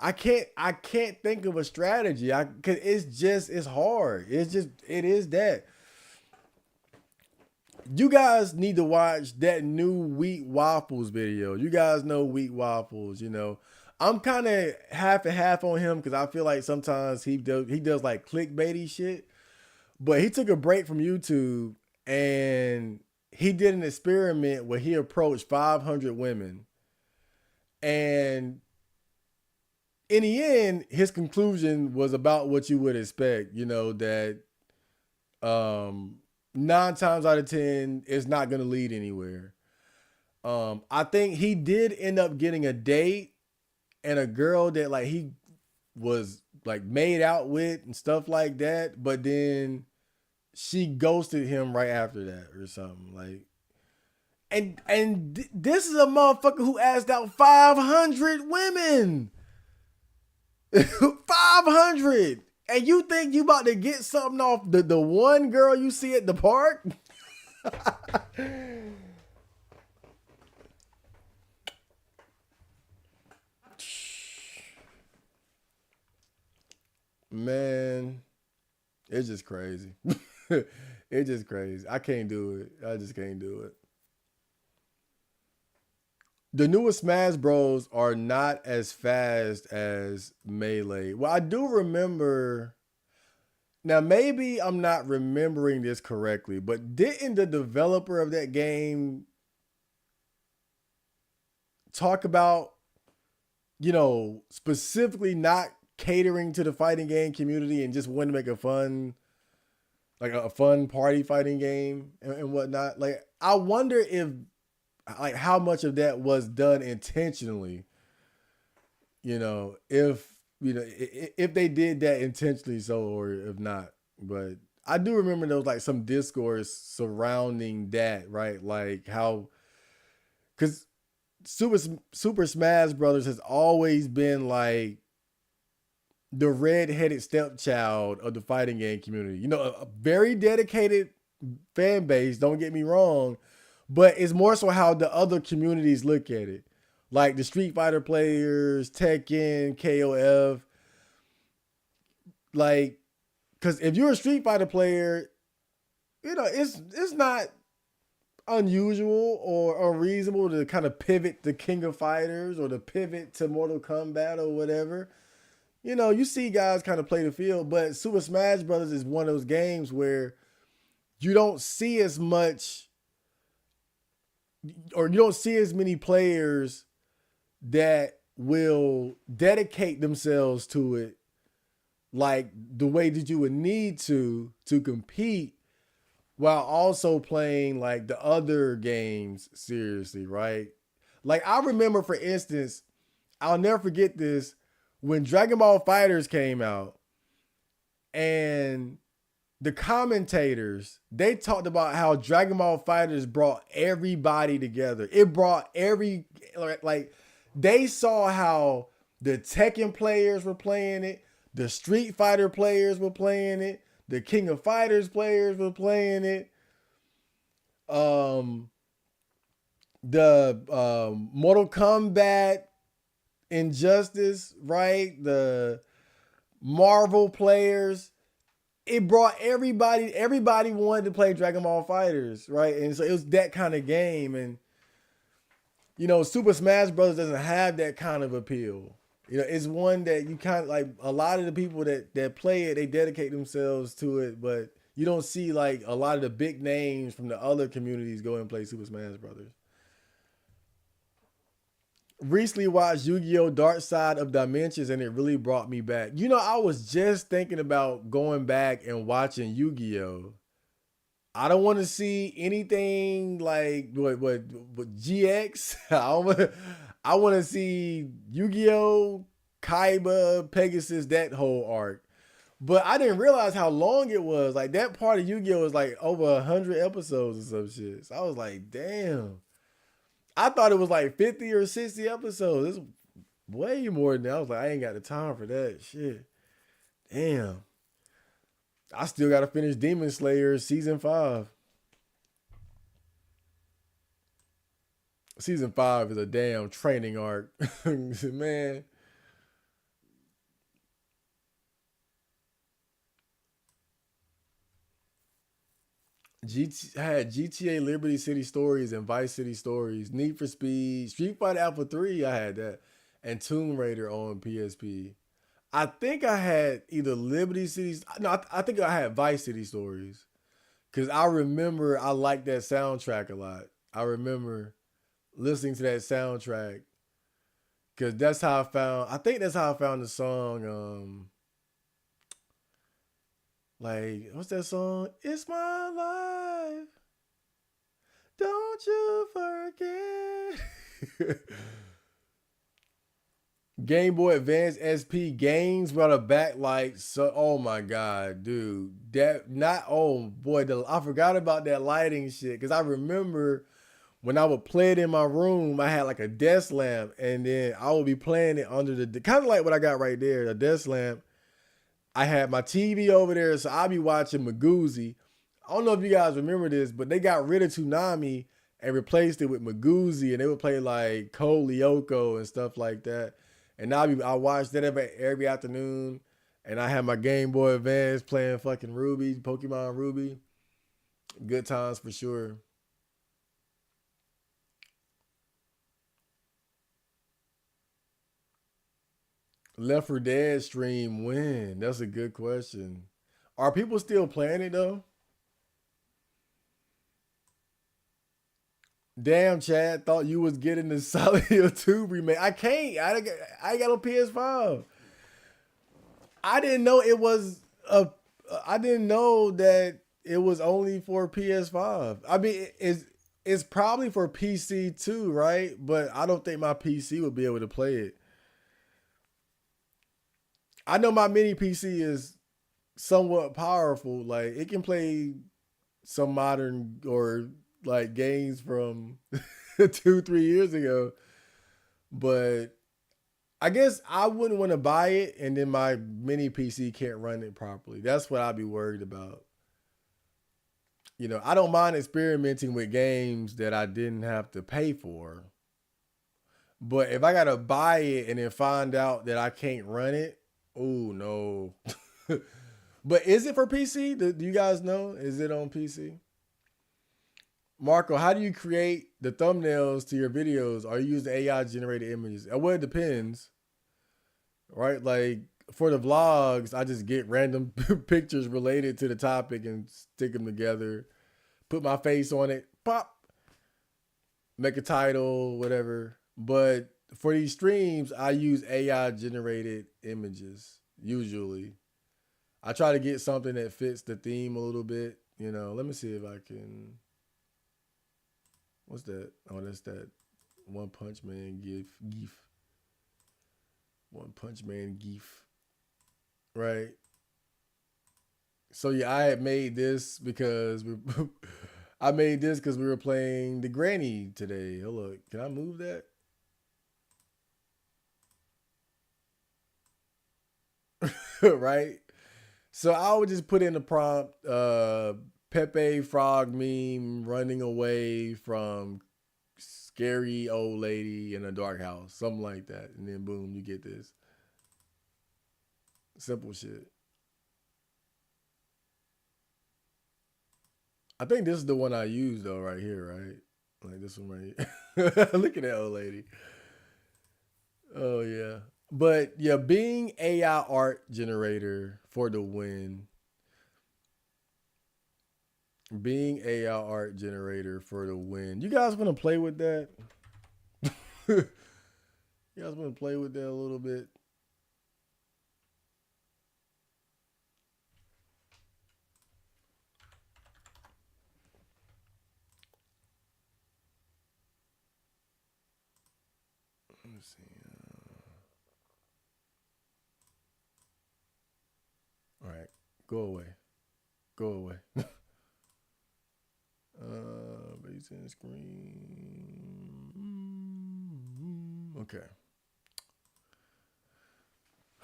I can't think of a strategy. Cause it's hard. It is that. You guys need to watch that new Wheat Waffles video. You guys know Wheat Waffles, you know. I'm kind of half and half on him because I feel like sometimes he does like clickbaity shit. But he took a break from YouTube and he did an experiment where he approached 500 women. And in the end, his conclusion was about what you would expect, you know, that 9 times out of 10, it's not going to lead anywhere. I think he did end up getting a date and a girl that like he was like made out with and stuff like that. But then she ghosted him right after that or something like. And this is a motherfucker who asked out 500 women. 500. And you think you about to get something off the one girl you see at the park? Man, it's just crazy. It's just crazy. I can't do it. I just can't do it. The newest Smash Bros are not as fast as Melee. Well, I do remember. Now, maybe I'm not remembering this correctly, but didn't the developer of that game talk about, you know, specifically not catering to the fighting game community and just wanting to make a fun, like a fun party fighting game and whatnot? Like, I wonder if, like, how much of that was done intentionally, you know, if they did that intentionally, so, or if not. But I do remember there was like some discourse surrounding that, right? Like how, because Super Smash Brothers has always been like the red-headed stepchild of the fighting game community. You know, a very dedicated fan base, don't get me wrong, but it's more so how the other communities look at it. Like the Street Fighter players, Tekken, KOF. Like, because if you're a Street Fighter player, it's not unusual or unreasonable to kind of pivot to King of Fighters or to pivot to Mortal Kombat or whatever. You see guys kind of play the field, but Super Smash Brothers is one of those games where you don't see as much, or you don't see as many players that will dedicate themselves to it like the way that you would need to compete while also playing like the other games seriously, right? Like I remember, for instance, I'll never forget this, when Dragon Ball Fighters came out and the commentators, they talked about how Dragon Ball Fighters brought everybody together. It brought like they saw how the Tekken players were playing it, the Street Fighter players were playing it, the King of Fighters players were playing it. The Mortal Kombat, Injustice, right? The Marvel players. It brought everybody. Everybody wanted to play Dragon Ball Fighters, right? And so it was that kind of game. And Super Smash Bros. Doesn't have that kind of appeal. It's one that you kind of like. A lot of the people that play it, they dedicate themselves to it, but you don't see like a lot of the big names from the other communities go and play Super Smash Brothers. Recently watched Yu-Gi-Oh! Dark Side of Dimensions, and it really brought me back. I was just thinking about going back and watching Yu-Gi-Oh! I don't want to see anything like what GX. I want to see Yu-Gi-Oh!, Kaiba, Pegasus, that whole arc. But I didn't realize how long it was. Like that part of Yu-Gi-Oh! Was like over 100 episodes or some shit. So I was like, damn. I thought it was like 50 or 60 episodes. It's way more than that. I was like, I ain't got the time for that shit. Damn. I still got to finish Demon Slayer season 5. Season 5 is a damn training arc. Man. I had GTA Liberty City Stories and Vice City Stories, Need for Speed, Street Fighter Alpha 3, I had that, and Tomb Raider on PSP. I think I had either Liberty City, no, I think I had Vice City Stories. Because I remember I liked that soundtrack a lot. I remember listening to that soundtrack. Because I think that's how I found the song, like, what's that song? It's my life. Don't you forget. Game Boy Advance SP games brought it back like so. Oh my god, dude, that not oh boy, I forgot about that lighting shit because I remember when I would play it in my room, I had like a desk lamp, and then I would be playing it under the kind of like what I got right there, the desk lamp. I had my TV over there, so I'd be watching Magoozy. I don't know if you guys remember this, but they got rid of Toonami and replaced it with Magoozy, and they would play like Code Lyoko and stuff like that. And I watched that every afternoon, and I had my Game Boy Advance playing fucking Ruby, Pokemon Ruby. Good times for sure. Left 4 Dead stream when? That's a good question. Are people still playing it though? Damn, Chad, thought you was getting the Silent Hill 2 remake. I can't. I got on PS5. I didn't know it was a. I didn't know that it was only for PS5. I mean, it's probably for PC too, right? But I don't think my PC would be able to play it. I know my mini PC is somewhat powerful. Like it can play some modern or like games from 2, 3 years ago. But I guess I wouldn't want to buy it and then my mini PC can't run it properly. That's what I'd be worried about. I don't mind experimenting with games that I didn't have to pay for. But if I gotta buy it and then find out that I can't run it, oh no. But is it for PC? Do you guys know? Is it on PC? Marco, how do you create the thumbnails to your videos? Are you using AI generated images? Well, it depends, right? Like for the vlogs, I just get random pictures related to the topic and stick them together, put my face on it, pop, make a title, whatever. But for these streams, I use AI generated images usually. I try to get something that fits the theme a little bit. Let me see if I can. What's that? Oh, that's that One Punch Man gif. One Punch Man gif. Right. So yeah, I had made this because I made this because we were playing the Granny today. Oh look, can I move that? Right. So I would just put in the prompt, Pepe Frog meme running away from scary old lady in a dark house, something like that, and then boom, you get this simple shit. I think this is the one I use though, right here, right? Like this one right here. Look at that old lady. Oh yeah, but yeah, being AI art generator for the win. Being AI art generator for the win. You guys want to play with that? You guys want to play with that a little bit? Let me see. All right, go away. Go away. Base in screen. Okay.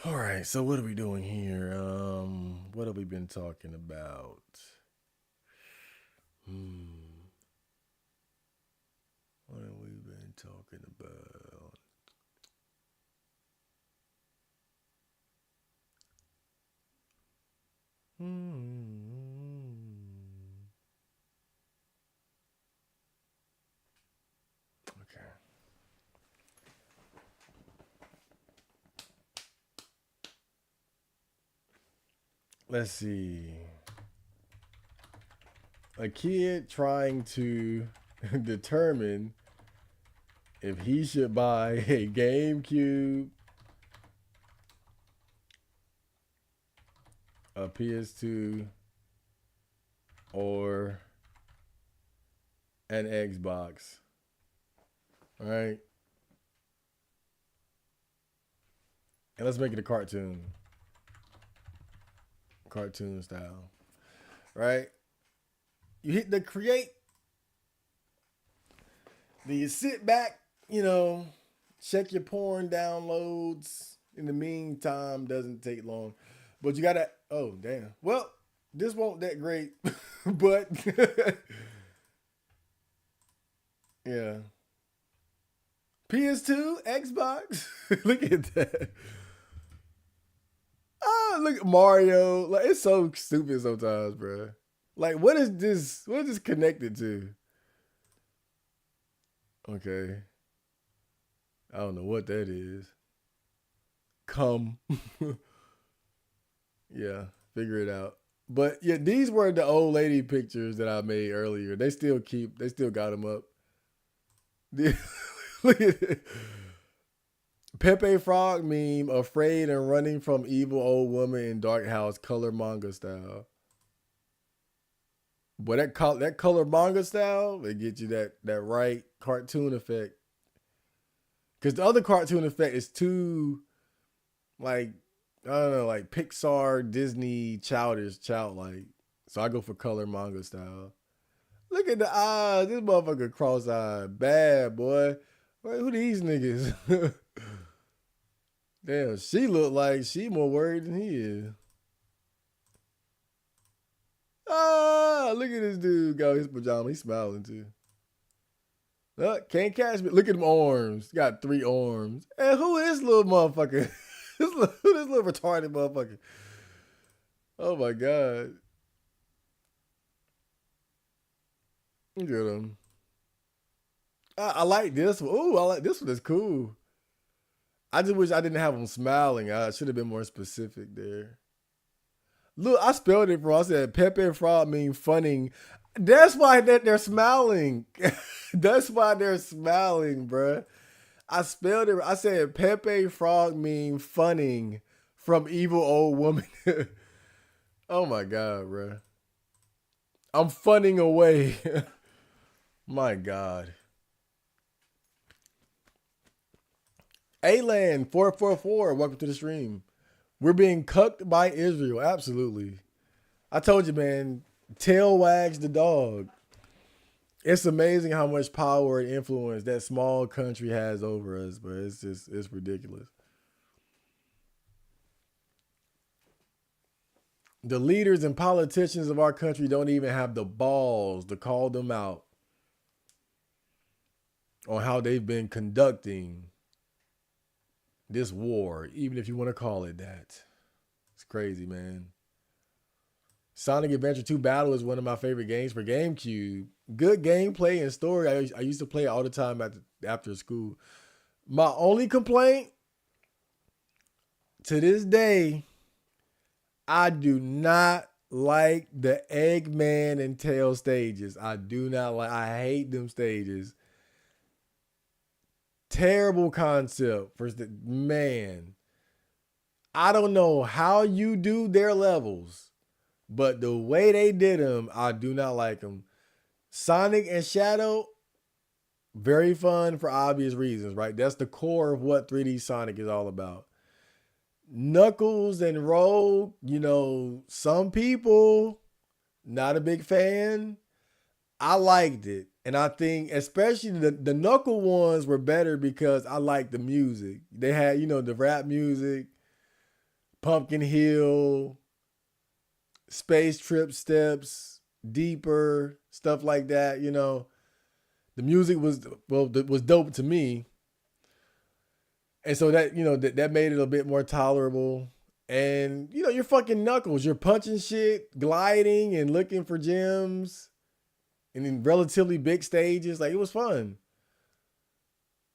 All right. So what are we doing here? What have we been talking about? What have we been talking about? Okay. Let's see. A kid trying to determine if he should buy a GameCube, a PS2, or an Xbox. All right. And let's make it a cartoon. Cartoon style. Right? You hit the create. Then you sit back, check your porn downloads. In the meantime, doesn't take long. But you gotta, oh damn. Well, this won't that great, but yeah. PS2, Xbox. Look at that. Oh, look at Mario. Like it's so stupid sometimes, bro. Like, what is this? What is this connected to? Okay. I don't know what that is. Come. Yeah, figure it out. But yeah, these were the old lady pictures that I made earlier. They still got them up. Look at it. Pepe Frog meme, afraid and running from evil old woman in dark house, color manga style. But that color manga style, they get you that right cartoon effect. Because the other cartoon effect is too, like, I don't know, like Pixar, Disney, childlike. So I go for color manga style. Look at the eyes. This motherfucker cross-eyed. Bad, boy. Wait, who these niggas? Damn, she look like she more worried than he is. Ah, look at this dude go his pajama. He's smiling too. Look, can't catch me. Look at them arms. Got 3 arms. And who is this little motherfucker? This little retarded motherfucker. Oh my god. Look at him. I like this one. Ooh, I like this one. It's cool. I just wish I didn't have him smiling. I should have been more specific there. Look, I spelled it wrong. I said Pepe Frog mean funning. That's why they're smiling. That's why they're smiling, bruh. I spelled it. I said Pepe Frog mean funning from evil old woman. Oh my god, bruh. I'm funning away. My god. A-Land 444, welcome to the stream. We're being cucked by Israel. Absolutely. I told you, man, tail wags the dog. It's amazing how much power and influence that small country has over us, but it's ridiculous. The leaders and politicians of our country don't even have the balls to call them out on how they've been conducting this war, even if you want to call it that. It's crazy, man. Sonic Adventure 2 Battle is one of my favorite games for GameCube. Good gameplay and story. I used to play it all the time after school. My only complaint to this day, I do not like the Eggman and Tail stages. I do not like. I hate them stages. Terrible concept for the man. I don't know how you do their levels, but the way they did them, I do not like them. Sonic and Shadow, very fun for obvious reasons, right? That's the core of what 3D Sonic is all about. Knuckles and Rogue, some people, not a big fan. I liked it. And I think especially the Knuckle ones were better because I liked the music. They had, the rap music, Pumpkin Hill, Space Trip Steps, Deeper, stuff like that, The music was dope to me. And so that, that made it a bit more tolerable. And, you're fucking Knuckles. You're punching shit, gliding and looking for gems. And in relatively big stages. Like, it was fun.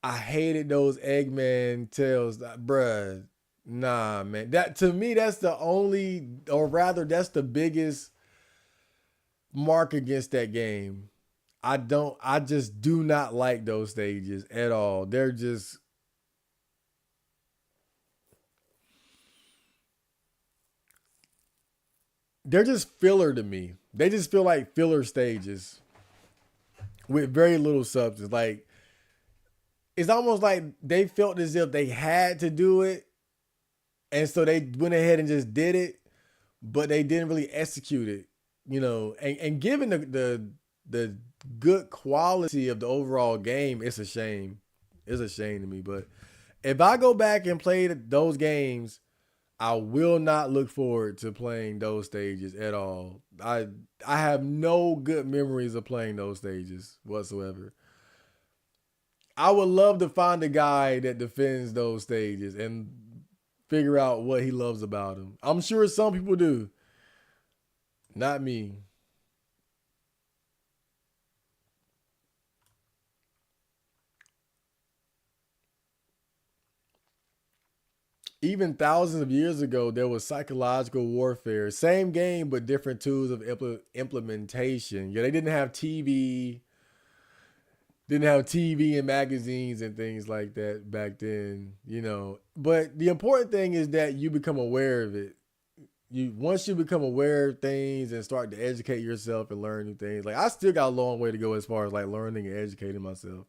I hated those Eggman Tails. Bruh. Nah, man. That, to me, that's the only, or rather, that's the biggest mark against that game. I just do not like those stages at all. They're just filler to me. They just feel like filler stages with very little substance. Like, it's almost like they felt as if they had to do it. And so they went ahead and just did it, but they didn't really execute it, and given the good quality of the overall game, it's a shame. It's a shame to me. But if I go back and play those games, I will not look forward to playing those stages at all. I have no good memories of playing those stages whatsoever. I would love to find a guy that defends those stages and figure out what he loves about them. I'm sure some people do. Not me. Even thousands of years ago, there was psychological warfare. Same game, but different tools of implementation. Yeah, they didn't have TV. Didn't have TV and magazines and things like that back then, But the important thing is that you become aware of it. Once you become aware of things and start to educate yourself and learn new things. Like, I still got a long way to go as far as like learning and educating myself.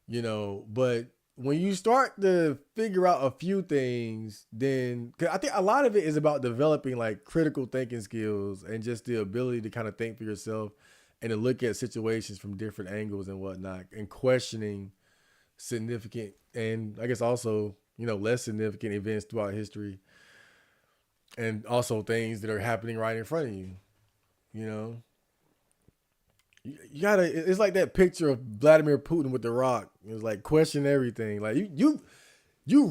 But when you start to figure out a few things, then, cause I think a lot of it is about developing like critical thinking skills and just the ability to kind of think for yourself and to look at situations from different angles and whatnot, and questioning significant and I guess also, less significant events throughout history, and also things that are happening right in front of you. You gotta. It's like that picture of Vladimir Putin with the rock. It was like, question everything. Like, you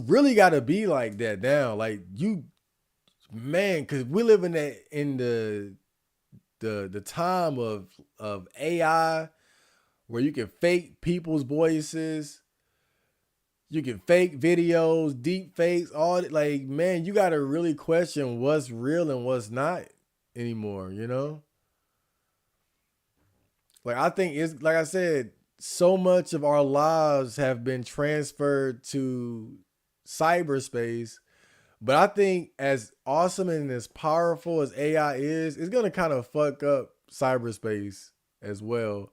really gotta be like that now. Like, Man, because we live in the time of AI where you can fake people's voices, you can fake videos, deep fakes, all that. Like, man, you gotta really question what's real and what's not anymore, you know? Like, I think it's like I said, so much of our lives have been transferred to cyberspace. But I think as awesome and as powerful as AI is, it's gonna kind of fuck up cyberspace as well.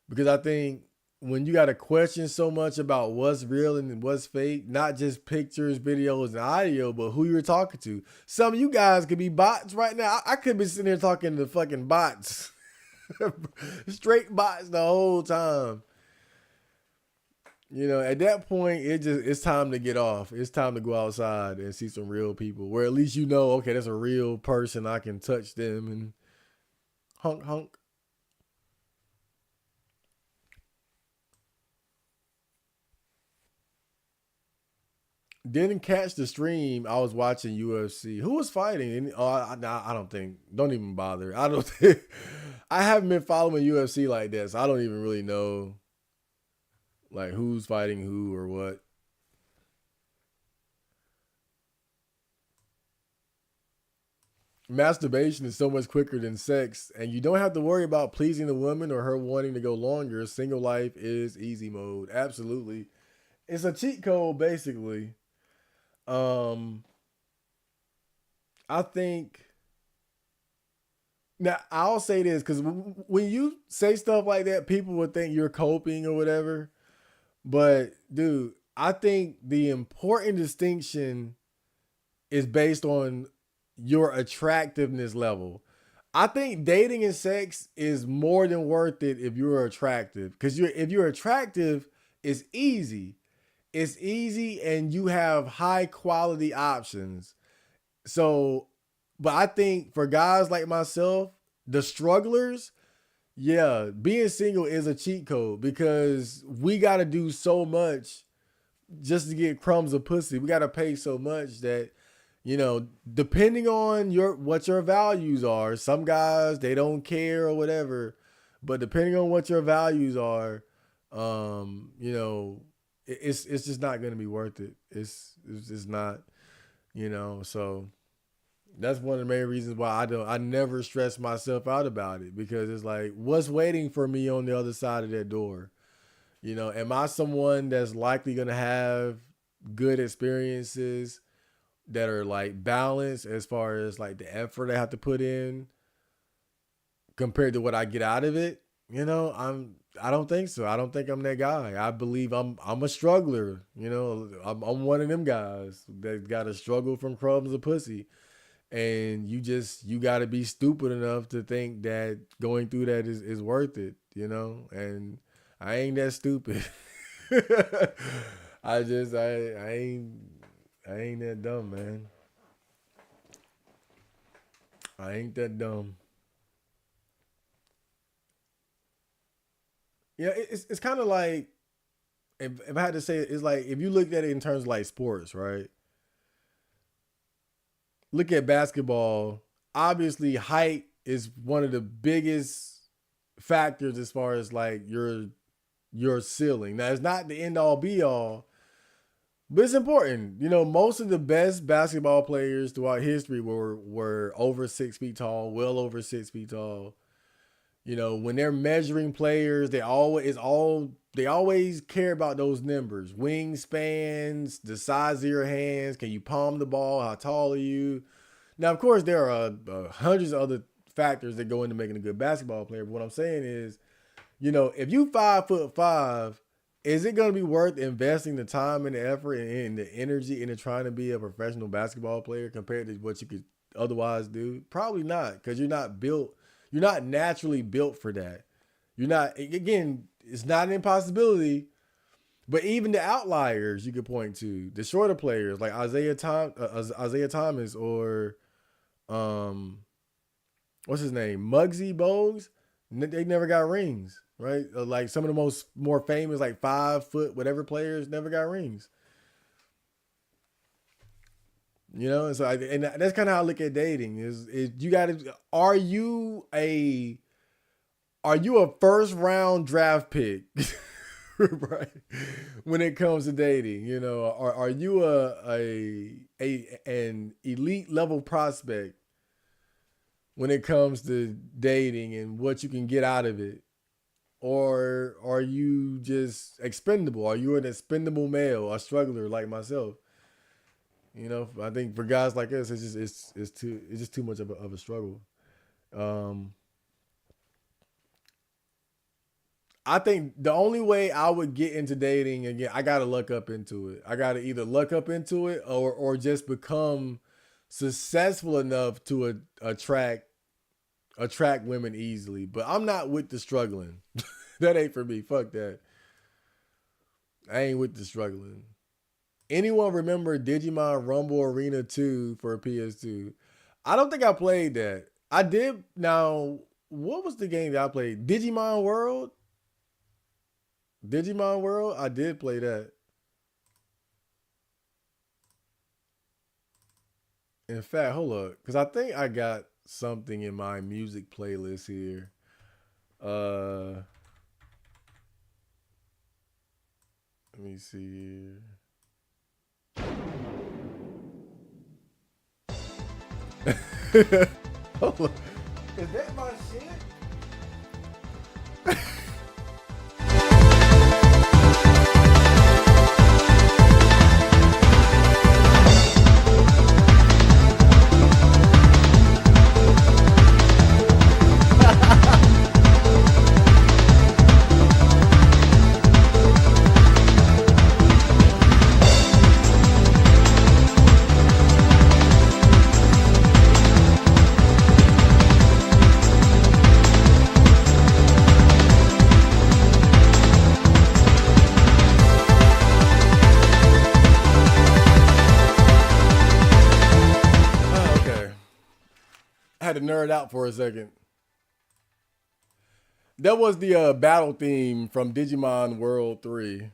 Because I think when you got to question so much about what's real and what's fake, not just pictures, videos, and audio, but who you're talking to. Some of you guys could be bots right now. I could be sitting here talking to fucking bots, straight bots the whole time. You know, at that point, it's time to get off. It's time to go outside and see some real people, where at least you know, okay, that's a real person. I can touch them and honk honk. Didn't catch the stream. I was watching UFC. Who was fighting? Oh, I don't think. Don't even bother. I don't think. I haven't been following UFC like this. So I don't even really know like who's fighting who or what. Masturbation is so much quicker than sex, and you don't have to worry about pleasing the woman or her wanting to go longer. Single life is easy mode. Absolutely. It's a cheat code, basically. Um, I think now I'll say this because when you say stuff like that, people would think you're coping or whatever. But dude, I think the important distinction is based on your attractiveness level. I think dating and sex is more than worth it if you're attractive. Because if you're attractive, it's easy. It's easy and you have high quality options. So, but I think for guys like myself, the strugglers, yeah, being single is a cheat code because we got to do so much just to get crumbs of pussy. We got to pay so much that, you know, depending on what your values are, some guys they don't care or whatever, but depending on what your values are, you know, it's just not going to be worth it. It's just not, you know, so that's one of the main reasons why I never stress myself out about it because it's like what's waiting for me on the other side of that door. You know, am I someone that's likely going to have good experiences that are like balanced as far as like the effort I have to put in compared to what I get out of it? You know, I don't think so. I don't think I'm that guy. I believe I'm a struggler. You know, I'm one of them guys that got to struggle from crumbs of pussy. And you got to be stupid enough to think that going through that is worth it, you know? And I ain't that stupid. I ain't that dumb, man. I ain't that dumb. Yeah, it's kind of like if I had to say it, it's like if you looked at it in terms of like sports, right? Look at basketball. Obviously, height is one of the biggest factors as far as like your ceiling. Now, it's not the end all be all, but it's important. You know, most of the best basketball players throughout history were over 6 feet tall, well over 6 feet tall. You know, when they're measuring players, they always care about those numbers, wingspans, the size of your hands. Can you palm the ball? How tall are you? Now, of course, there are hundreds of other factors that go into making a good basketball player. But what I'm saying is, you know, if you 5'5", is it going to be worth investing the time and the effort and the energy into trying to be a professional basketball player compared to what you could otherwise do? Probably not, because you're not built. You're not naturally built for that. You're not. Again, it's not an impossibility. But even the outliers you could point to, the shorter players like Isaiah Thomas or um, what's his name, Muggsy Bogues, they never got rings, right? Like some of the more famous, like 5 foot whatever players never got rings. You know, and so and that's kind of how I look at dating. Is you got to are you a first round draft pick, right? When it comes to dating, you know, are you an elite level prospect when it comes to dating and what you can get out of it? Or are you just expendable? Are you an expendable male, a struggler like myself? You know, I think for guys like us, it's just too much of a struggle. Um, I think the only way I would get into dating again, I gotta luck up into it. I gotta either luck up into it or just become successful enough to attract women easily. But I'm not with the struggling. That ain't for me. Fuck that. I ain't with the struggling. Anyone remember Digimon Rumble Arena 2 for PS2? I don't think I played that. I did. Now, what was the game that I played? Digimon World? Digimon World? I did play that. In fact, hold up. Because I think I got something in my music playlist here. Let me see here. Hold up. Is that my shit? Oh, okay. I had to nerd out for a second. That was the battle theme from Digimon World 3.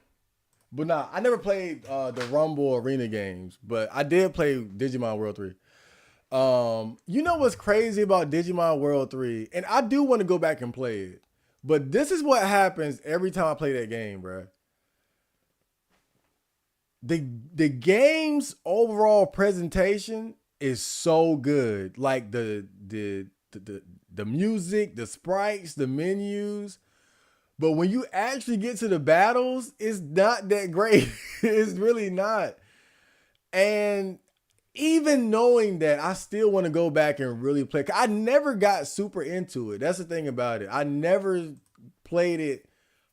But nah, I never played the Rumble Arena games, but I did play Digimon World 3. You know what's crazy about Digimon World 3? And I do want to go back and play it. But this is what happens every time I play that game, bro. The game's overall presentation is so good. Like the music, the sprites, the menus. But when you actually get to the battles, it's not that great. It's really not. And even knowing that, I still want to go back and really play. I never got super into it. That's the thing about it. I never played it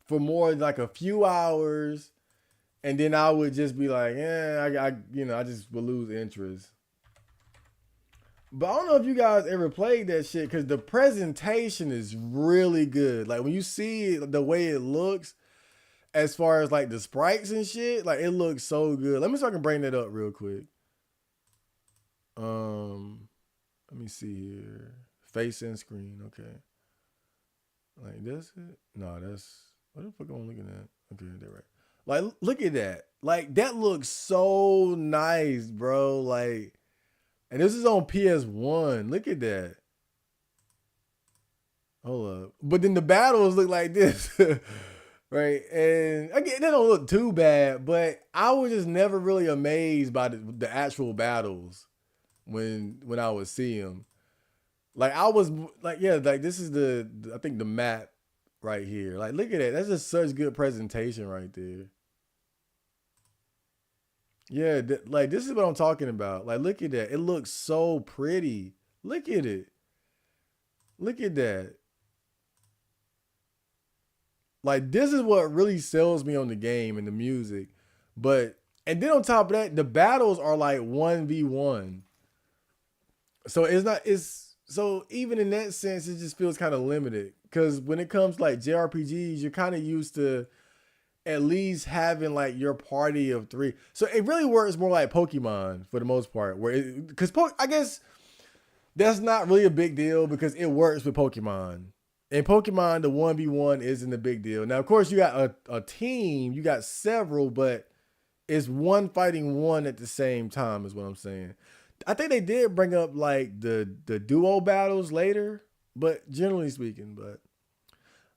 for more than like a few hours, and then I would just be like, I just would lose interest. But I don't know if you guys ever played that shit because the presentation is really good. Like when you see the way it looks, as far as like the sprites and shit, like it looks so good. Let me see if I can bring that up real quick. Um, Let me see here. Face and screen. Okay. Like that's it. No, that's what the fuck am I looking at? Okay, they're right. Like, look at that. Like that looks so nice, bro. Like, and this is on PS1. Look at that. Hold up. But then the battles look like this. Right. And again, they don't look too bad, but I was just never really amazed by the actual battles when I would see them. Like I was like, yeah, like this is I think the map right here. Like, look at that. That's just such good presentation right there. Yeah, like this is what I'm talking about. Like, look at that. It looks so pretty. Look at it. Look at that. Like, this is what really sells me on the game and the music. But and then on top of that, the battles are like 1v1. So it's not it's so even in that sense, it just feels kind of limited. Cause when it comes to like JRPGs, you're kind of used to at least having like your party of three. So it really works more like Pokemon for the most part. I guess that's not really a big deal because it works with Pokemon. In Pokemon, the 1v1 isn't a big deal. Now, of course, you got a team, you got several, but it's one fighting one at the same time is what I'm saying. I think they did bring up like the duo battles later, but generally speaking, but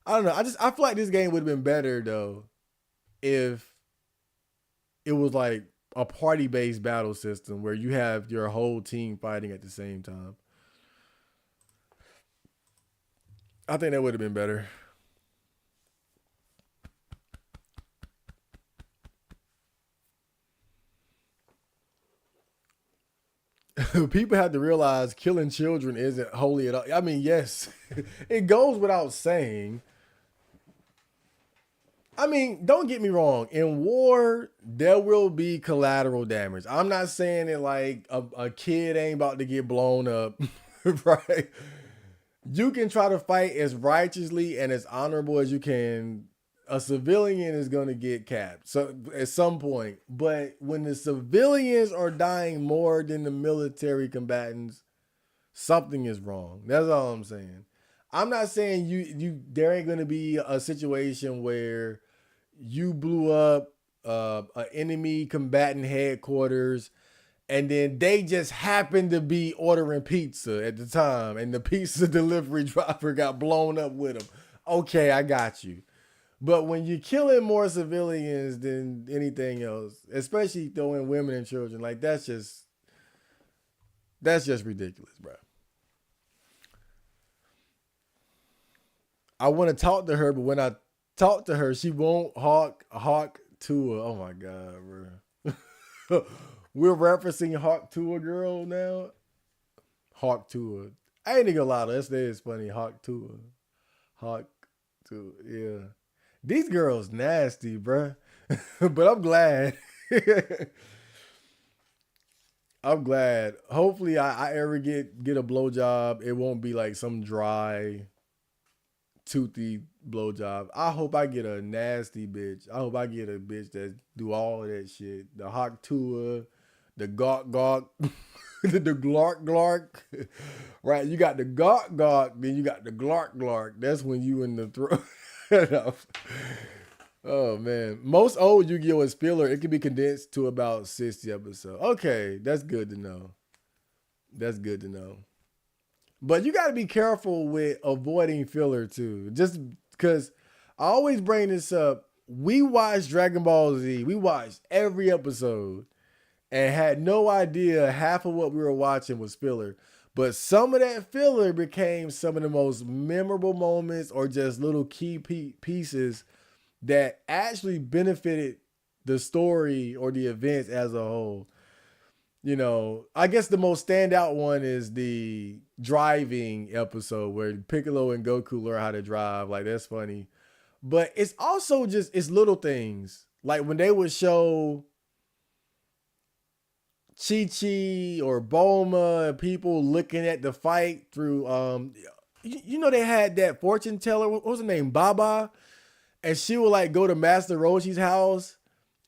I don't know. I feel like this game would have been better though if it was like a party based battle system where you have your whole team fighting at the same time. I think that would have been better. People have to realize killing children isn't holy at all. I mean, yes, it goes without saying. I mean, don't get me wrong. In war, there will be collateral damage. I'm not saying it like a kid ain't about to get blown up, right? You can try to fight as righteously and as honorable as you can. A civilian is going to get capped so at some point. But when the civilians are dying more than the military combatants, something is wrong. That's all I'm saying. I'm not saying there ain't going to be a situation where you blew up an enemy combatant headquarters and then they just happened to be ordering pizza at the time and the pizza delivery driver got blown up with them. Okay, I got you. But when you're killing more civilians than anything else, especially throwing women and children, like that's just ridiculous, bro. I want to talk to her, but when I talk to her, she won't hawk to her. Oh my god, bro. We're referencing Hawk Tuah girl now. Hawk Tuah. I ain't gonna lie, that is funny. Hawk Tuah. Hawk Tuah. Yeah. These girls nasty, bruh. But I'm glad. I'm glad. Hopefully I ever get a blowjob. It won't be like some dry, toothy blowjob. I hope I get a nasty bitch. I hope I get a bitch that do all of that shit. The Hawk Tuah, the gawk gawk, the glark glark. Right, you got the gawk gawk, then you got the glark glark. That's when you in the throat. Oh man, most old Yu-Gi-Oh is filler. It can be condensed to about 60 episodes. Okay, that's good to know. That's good to know. But you got to be careful with avoiding filler too. Just because I always bring this up. We watched Dragon Ball Z. We watched every episode and had no idea half of what we were watching was filler. But some of that filler became some of the most memorable moments or just little key pieces that actually benefited the story or the events as a whole. You know, I guess the most standout one is the driving episode where Piccolo and Goku learn how to drive. Like, that's funny. But it's also just, it's little things. Like when they would show Chi-Chi or Bulma, people looking at the fight through, you know, they had that fortune teller, what was her name, Baba? And she would like go to Master Roshi's house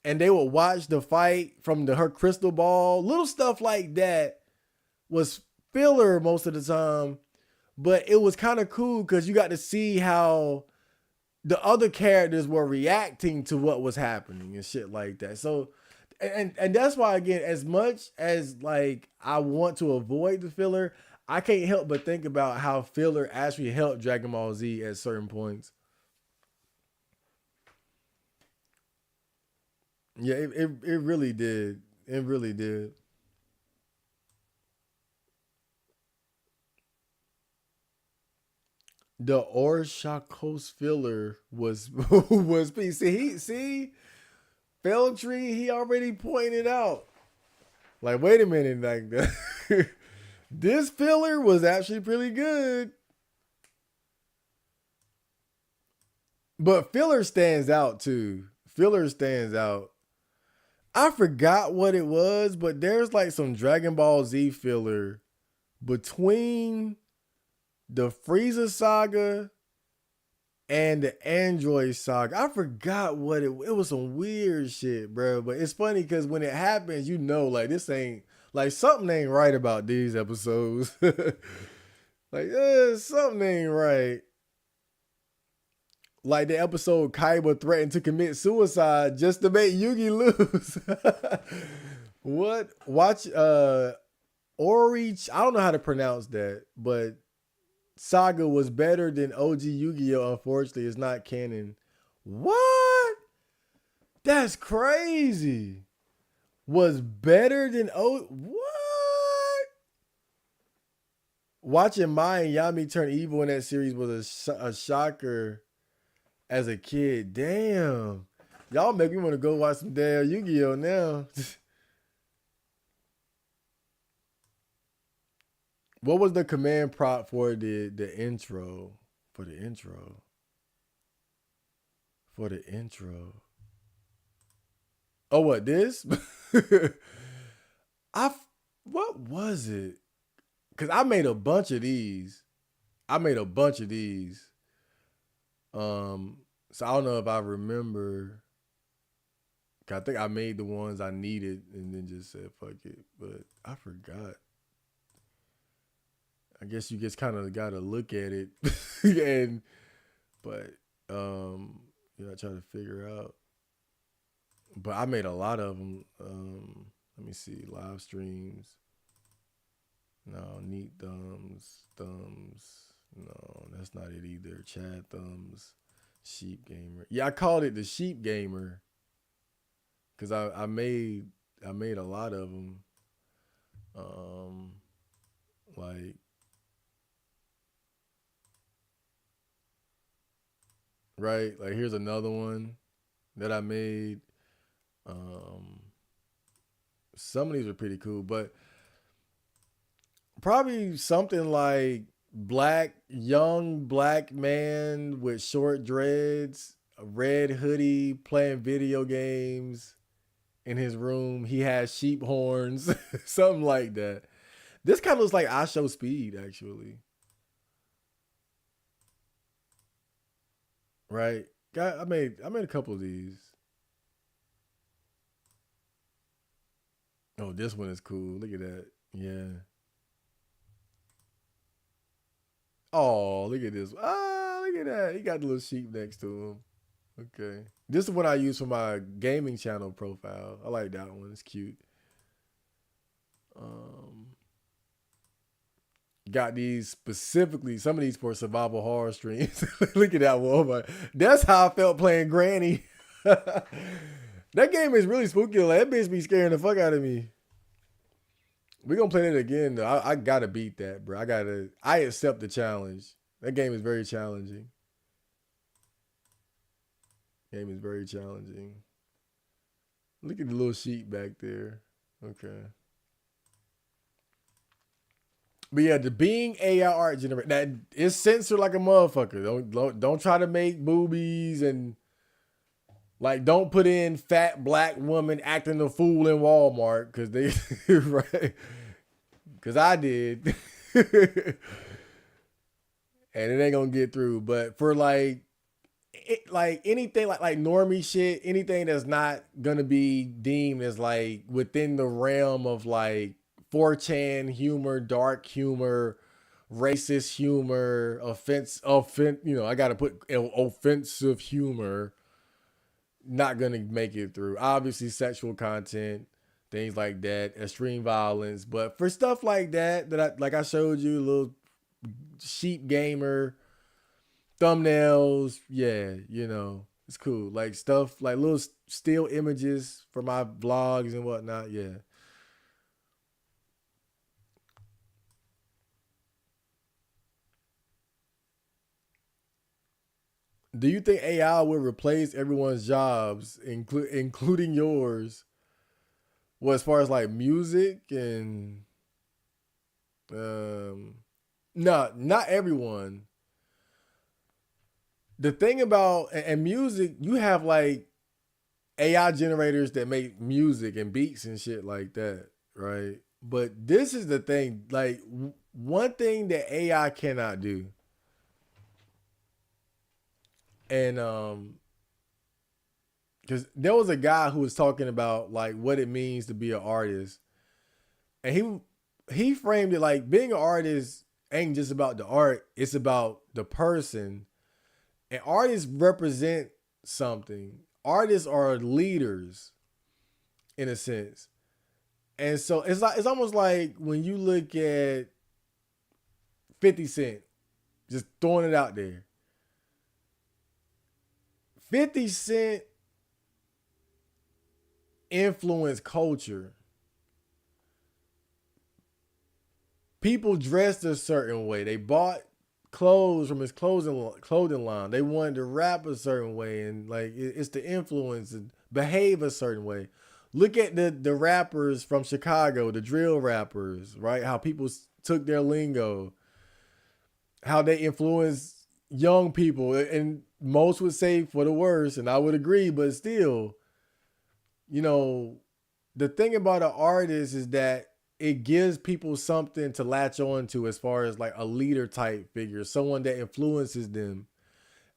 and they would watch the fight from her crystal ball. Little stuff like that was filler most of the time, but it was kind of cool because you got to see how the other characters were reacting to what was happening and shit like that. So, and that's why, again, as much as like I want to avoid the filler, I can't help but think about how filler actually helped Dragon Ball Z at certain points. Yeah, it really did. It really did. The Orshakos filler was was see Feltree, he already pointed out. Like, wait a minute, like this filler was actually pretty good. But filler stands out too. Filler stands out. I forgot what it was, but there's like some Dragon Ball Z filler between the Frieza saga and the Android saga. I forgot what it was. Some weird shit, bro. But it's funny because when it happens, you know, like this ain't like something ain't right about these episodes. Like, something ain't right. Like the episode Kaiba threatened to commit suicide just to make Yugi lose. What? Watch Ori, I don't know how to pronounce that, but Saga was better than OG Yu-Gi-Oh! Unfortunately, it's not canon. What? That's crazy. Was better than what? Watching Mai and Yami turn evil in that series was a shocker as a kid. Damn. Y'all make me want to go watch some damn Yu-Gi-Oh! Now. What was the command prop for the intro? For the intro. For the intro. Oh, what, this? What was it? Because I made a bunch of these. So I don't know if I remember. I think I made the ones I needed and then just said fuck it. But I forgot. I guess you just kind of got to look at it but I try to figure out. But I made a lot of them. Let me see, live streams. No, neat thumbs. No, that's not it either. Chad thumbs, sheep gamer. Yeah, I called it the sheep gamer because I made a lot of them. Like. Right, like here's another one that I made. Some of these are pretty cool, but probably something like young black man with short dreads, a red hoodie, playing video games in his room. He has sheep horns, something like that. This kind of looks like I Show Speed, actually. Right. I made a couple of these. Oh, this one is cool. Look at that. Yeah. Oh, look at this. Ah, look at that. He got the little sheep next to him. Okay. This is what I use for my gaming channel profile. I like that one. It's cute. Got these specifically, some of these for survival horror streams. Look at that one. That's how I felt playing Granny. That game is really spooky. Like, that bitch be scaring the fuck out of me. We're gonna play that again though. I gotta beat that, bro. I accept the challenge. That game is very challenging. Game is very challenging. Look at the little sheep back there. Okay. But yeah, the Bing AI art generator, that is censored like a motherfucker. Don't try to make boobies and like don't put in fat black woman acting a fool in Walmart because they right. Because I did. And it ain't gonna get through. But for like anything like normie shit, anything that's not gonna be deemed as like within the realm of like 4chan humor, dark humor, racist humor, I gotta put offensive humor, not gonna make it through. Obviously sexual content, things like that, extreme violence. But for stuff like that I showed you, little sheep gamer, thumbnails, yeah, it's cool. Like stuff, like little still images for my vlogs and whatnot, yeah. Do you think AI will replace everyone's jobs, including yours? Well, as far as like music and no, not everyone. The thing about and music, you have like AI generators that make music and beats and shit like that, right? But this is the thing, like one thing that AI cannot do, and because there was a guy who was talking about like what it means to be an artist, and he framed it like being an artist ain't just about the art; it's about the person. And artists represent something. Artists are leaders in a sense. And so it's almost like when you look at 50 Cent, just throwing it out there. 50 Cent influenced culture. People dressed a certain way. They bought clothes from his clothing line. They wanted to rap a certain way, and like it's the influence and behave a certain way. Look at the rappers from Chicago, the drill rappers, right? How people took their lingo, how they influenced young people, and most would say for the worse, and I would agree, but still, you know, the thing about an artist is that it gives people something to latch on to as far as like a leader type figure, someone that influences them.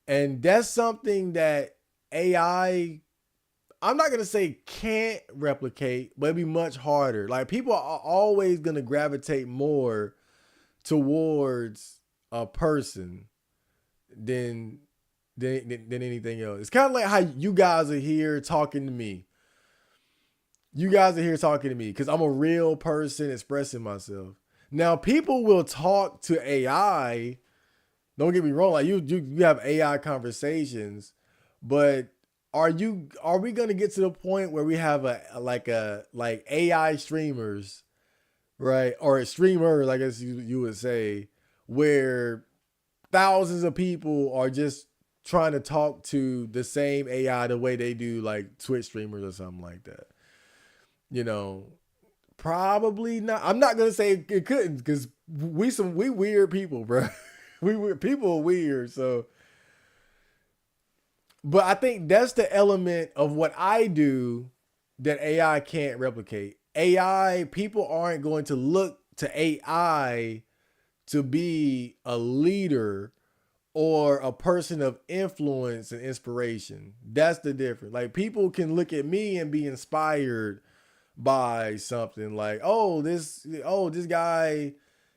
And that's something that AI, I'm not going to say can't replicate, but it'd be much harder. Like people are always going to gravitate more towards a person than than anything else. It's kind of like how you guys are here talking to me. You guys are here talking to me because I'm a real person expressing myself. Now, people will talk to AI. Don't get me wrong, like you have AI conversations, but are we gonna get to the point where we have like AI streamers, right? Or streamers, I guess you would say, where thousands of people are just trying to talk to the same AI the way they do like Twitch streamers or something like that. You know, probably not. I'm not gonna say it couldn't because we weird people, bro. People are weird. So, but I think that's the element of what I do that AI can't replicate. AI people aren't going to look to AI to be a leader or a person of influence and inspiration. That's the difference. Like people can look at me and be inspired by something like, this guy,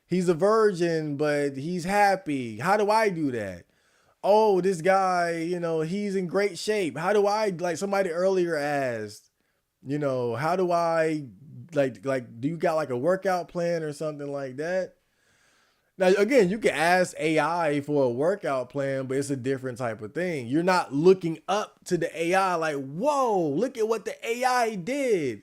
he's a virgin, but he's happy. How do I do that? Oh, this guy, he's in great shape. How do I, like somebody earlier asked, how do I do you got like a workout plan or something like that? Now, again, you can ask AI for a workout plan, but it's a different type of thing. You're not looking up to the AI like, whoa, look at what the AI did.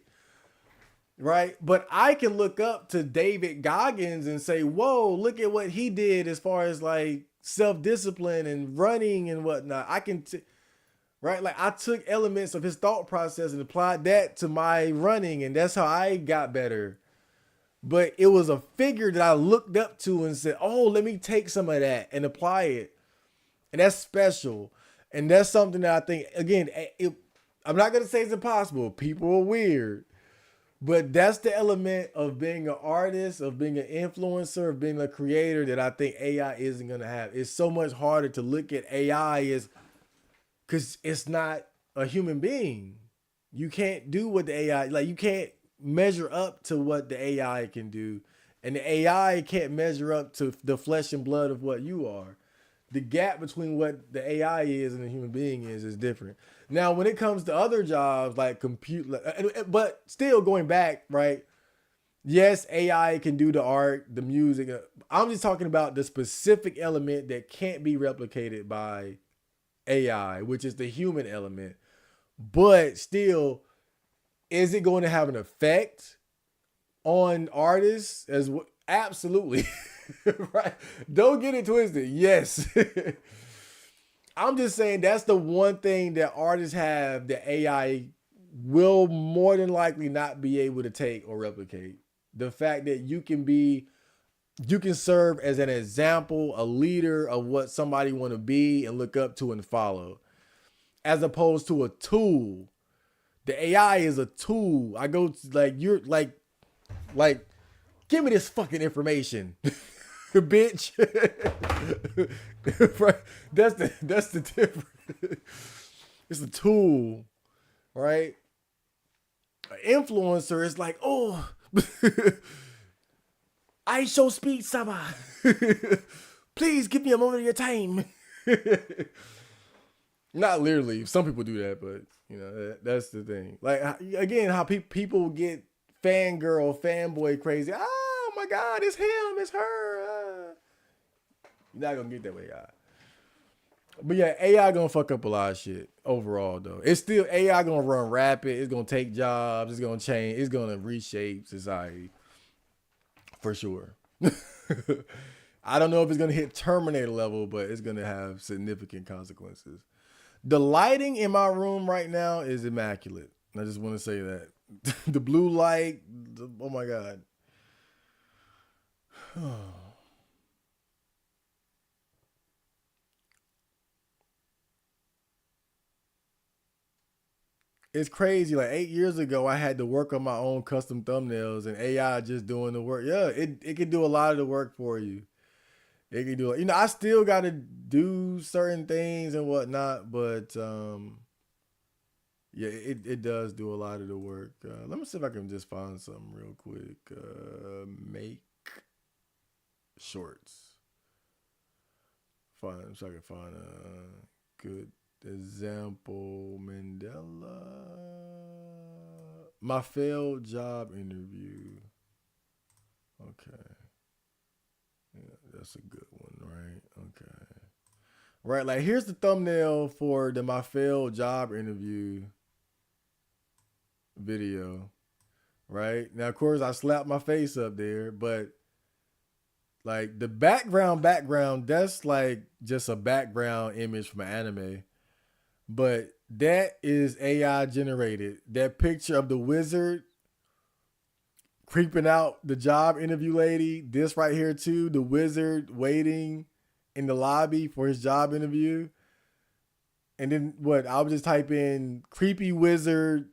Right. But I can look up to David Goggins and say, whoa, look at what he did as far as like self-discipline and running and whatnot. Right. Like I took elements of his thought process and applied that to my running. And that's how I got better. But it was a figure that I looked up to and said, oh, let me take some of that and apply it. And that's special. And that's something that I think, again, I'm not going to say it's impossible. People are weird. But that's the element of being an artist, of being an influencer, of being a creator that I think AI isn't going to have. It's so much harder to look at AI as because it's not a human being. You can't do what the AI, like you can't measure up to what the AI can do. And the AI can't measure up to the flesh and blood of what you are. The gap between what the AI is and the human being is different. Now, when it comes to other jobs like but still going back, right? Yes, AI can do the art, the music. I'm just talking about the specific element that can't be replicated by AI, which is the human element. But still, is it going to have an effect on artists as well? Absolutely. Right. Don't get it twisted. Yes. I'm just saying that's the one thing that artists have that AI will more than likely not be able to take or replicate. The fact that you can serve as an example, a leader of what somebody want to be and look up to and follow, as opposed to a tool. The AI is a tool. I go to you're like, give me this fucking information. Bitch. Right? That's the difference. It's a tool, right? An influencer is like, oh, I show speed sama. Please give me a moment of your time. Not literally. Some people do that, but you know that's the thing. Like again, how people get fangirl, fanboy crazy. Oh my God, it's him, it's her. You're not gonna get that way, AI. But yeah, AI gonna fuck up a lot of shit overall though. It's still AI gonna run rapid. It's gonna take jobs. It's gonna change. It's gonna reshape society for sure. I don't know if it's gonna hit Terminator level, but it's gonna have significant consequences. The lighting in my room right now is immaculate. I just want to say that. The blue light, oh my God. It's crazy. Like 8 years ago, I had to work on my own custom thumbnails and AI just doing the work. Yeah, it can do a lot of the work for you. It can do it. You know, I still got to do certain things and whatnot, but yeah, it does do a lot of the work. Let me see if I can just find something real quick. Make shorts. Find so I can find a good example. Mandela. My failed job interview. Okay. Yeah, that's a good one, right? Okay. Right, like here's the thumbnail for the my failed job interview video. Right? Now of course I slapped my face up there, but like the background, that's like just a background image from an anime. But that is AI generated. That picture of the wizard creeping out the job interview lady. This right here too, the wizard waiting in the lobby for his job interview. And then what? I would just type in creepy wizard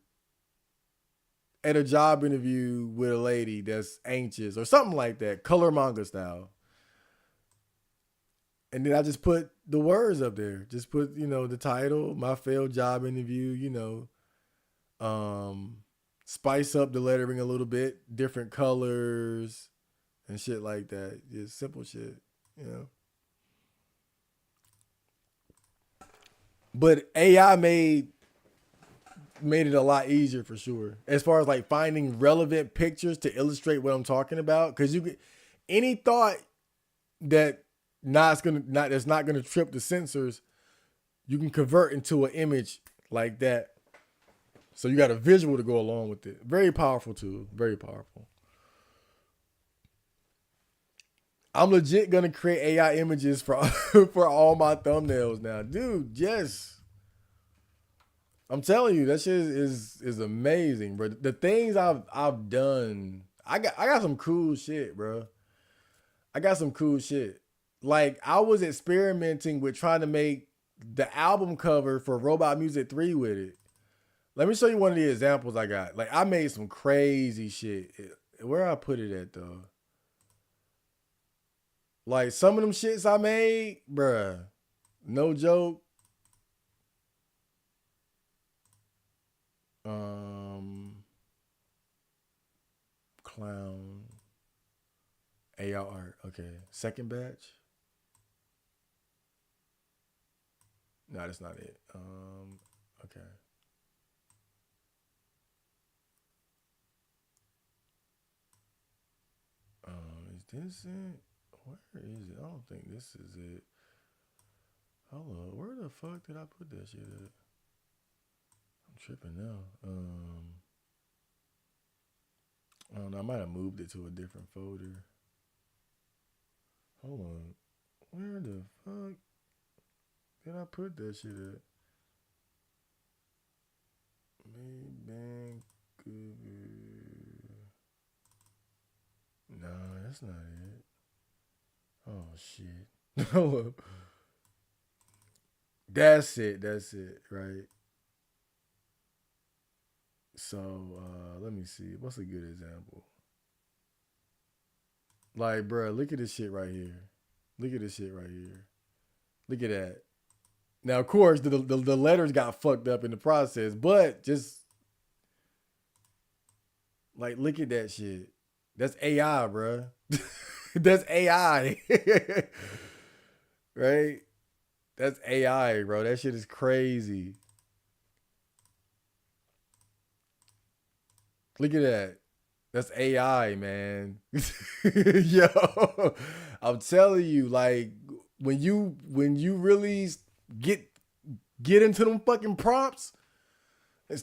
at a job interview with a lady that's anxious or something like that, color manga style. And then I just put the words up there. Just put, the title, my failed job interview, spice up the lettering a little bit, different colors and shit like that. Just simple shit. But AI made it a lot easier for sure. As far as like finding relevant pictures to illustrate what I'm talking about. Cause you get any thought that that's not gonna trip the sensors, you can convert into an image like that. So you got a visual to go along with it. Very powerful tool. Very powerful. I'm legit gonna create AI images for for all my thumbnails now, dude. Yes, I'm telling you, that shit is amazing, bro. The things I've done, I got some cool shit, bro. I got some cool shit. Like I was experimenting with trying to make the album cover for Robot Music 3 with it. Let me show you one of the examples I got. Like I made some crazy shit. Where I put it at though? Like some of them shits I made, bruh. No joke. Clown. AR art. Okay. Second batch. No, that's not it. Okay. Is this it? Where is it? I don't think this is it. Hold on. Where the fuck did I put that shit at? I'm tripping now. I don't know. I might have moved it to a different folder. Hold on. Where the fuck did I put that shit at? Maybank. No, that's not it. Oh shit. That's it. That's it. Right. So let me see. What's a good example? Like, bro, look at this shit right here. Look at this shit right here. Look at that. Now, of course, the letters got fucked up in the process, but just like, look at that shit. That's AI, bro. That's AI. Right? That's AI, bro. That shit is crazy. Look at that. That's AI, man. Yo, I'm telling you, like when you really get get into them fucking prompts and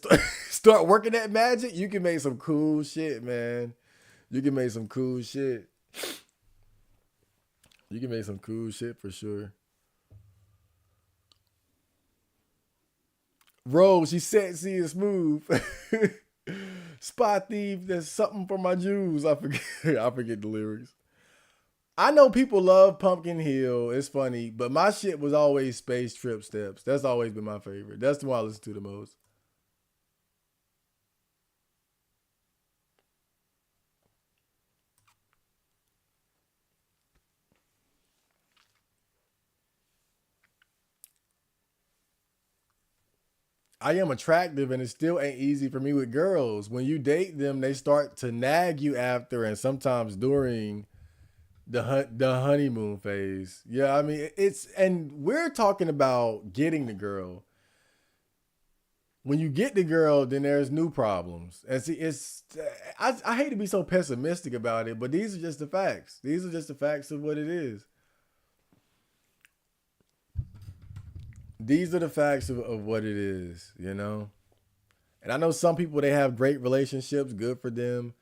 start working that magic, you can make some cool shit, man. You can make some cool shit. You can make some cool shit for sure. Rose, she's sexy and smooth. Spot thief, there's something for my Jews. I forget. I forget the lyrics. I know people love Pumpkin Hill. It's funny, but my shit was always Space Trip Steps. That's always been my favorite. That's the one I listen to the most. I am attractive, and it still ain't easy for me with girls. When you date them, they start to nag you after, and sometimes during the honeymoon phase. Yeah, I mean it's and we're talking about getting the girl. When you get the girl, then there's new problems. And see, I hate to be so pessimistic about it, but these are just the facts. These are just the facts of what it is. These are the facts of what it is, you know? And I know some people they have great relationships, good for them,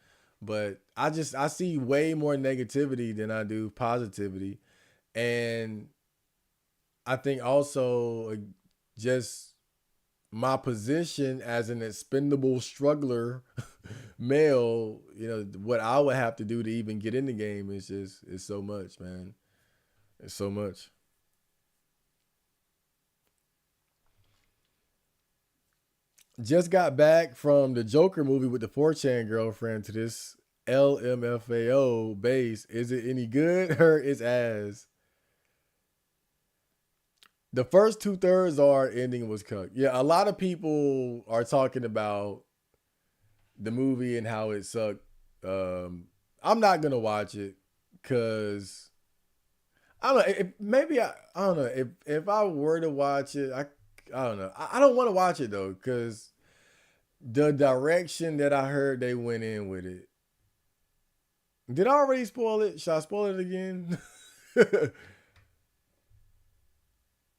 but I see way more negativity than I do positivity. And I think also just my position as an expendable struggler male, what I would have to do to even get in the game is so much, man. It's so much. Just got back from the Joker movie with the 4chan girlfriend to this LMFAO base. Is it any good? Her is ass. The first two thirds are ending was cut. Yeah, a lot of people are talking about the movie and how it sucked. I'm not gonna watch it because I don't know. Maybe I don't know if I were to watch it. I don't know. I don't want to watch it though because the direction that I heard they went in with it. Did I already spoil it? Should I spoil it again?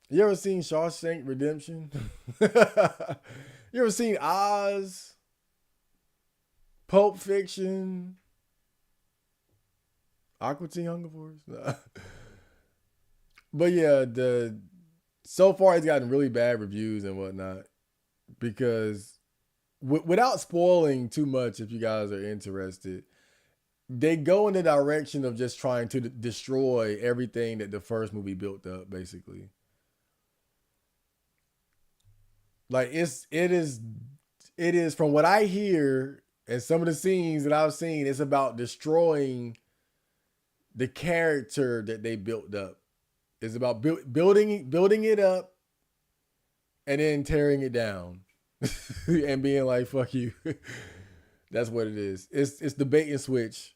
You ever seen Shawshank Redemption? You ever seen Oz, Pulp Fiction, Aqua Teen Hunger Force? Nah. But yeah, the so far it's gotten really bad reviews and whatnot because without spoiling too much, if you guys are interested, they go in the direction of just trying to destroy everything that the first movie built up, basically. Like it is from what I hear and some of the scenes that I've seen, it's about destroying the character that they built up. It's about building it up and then tearing it down and being like fuck you. That's what it is. It's the bait and switch.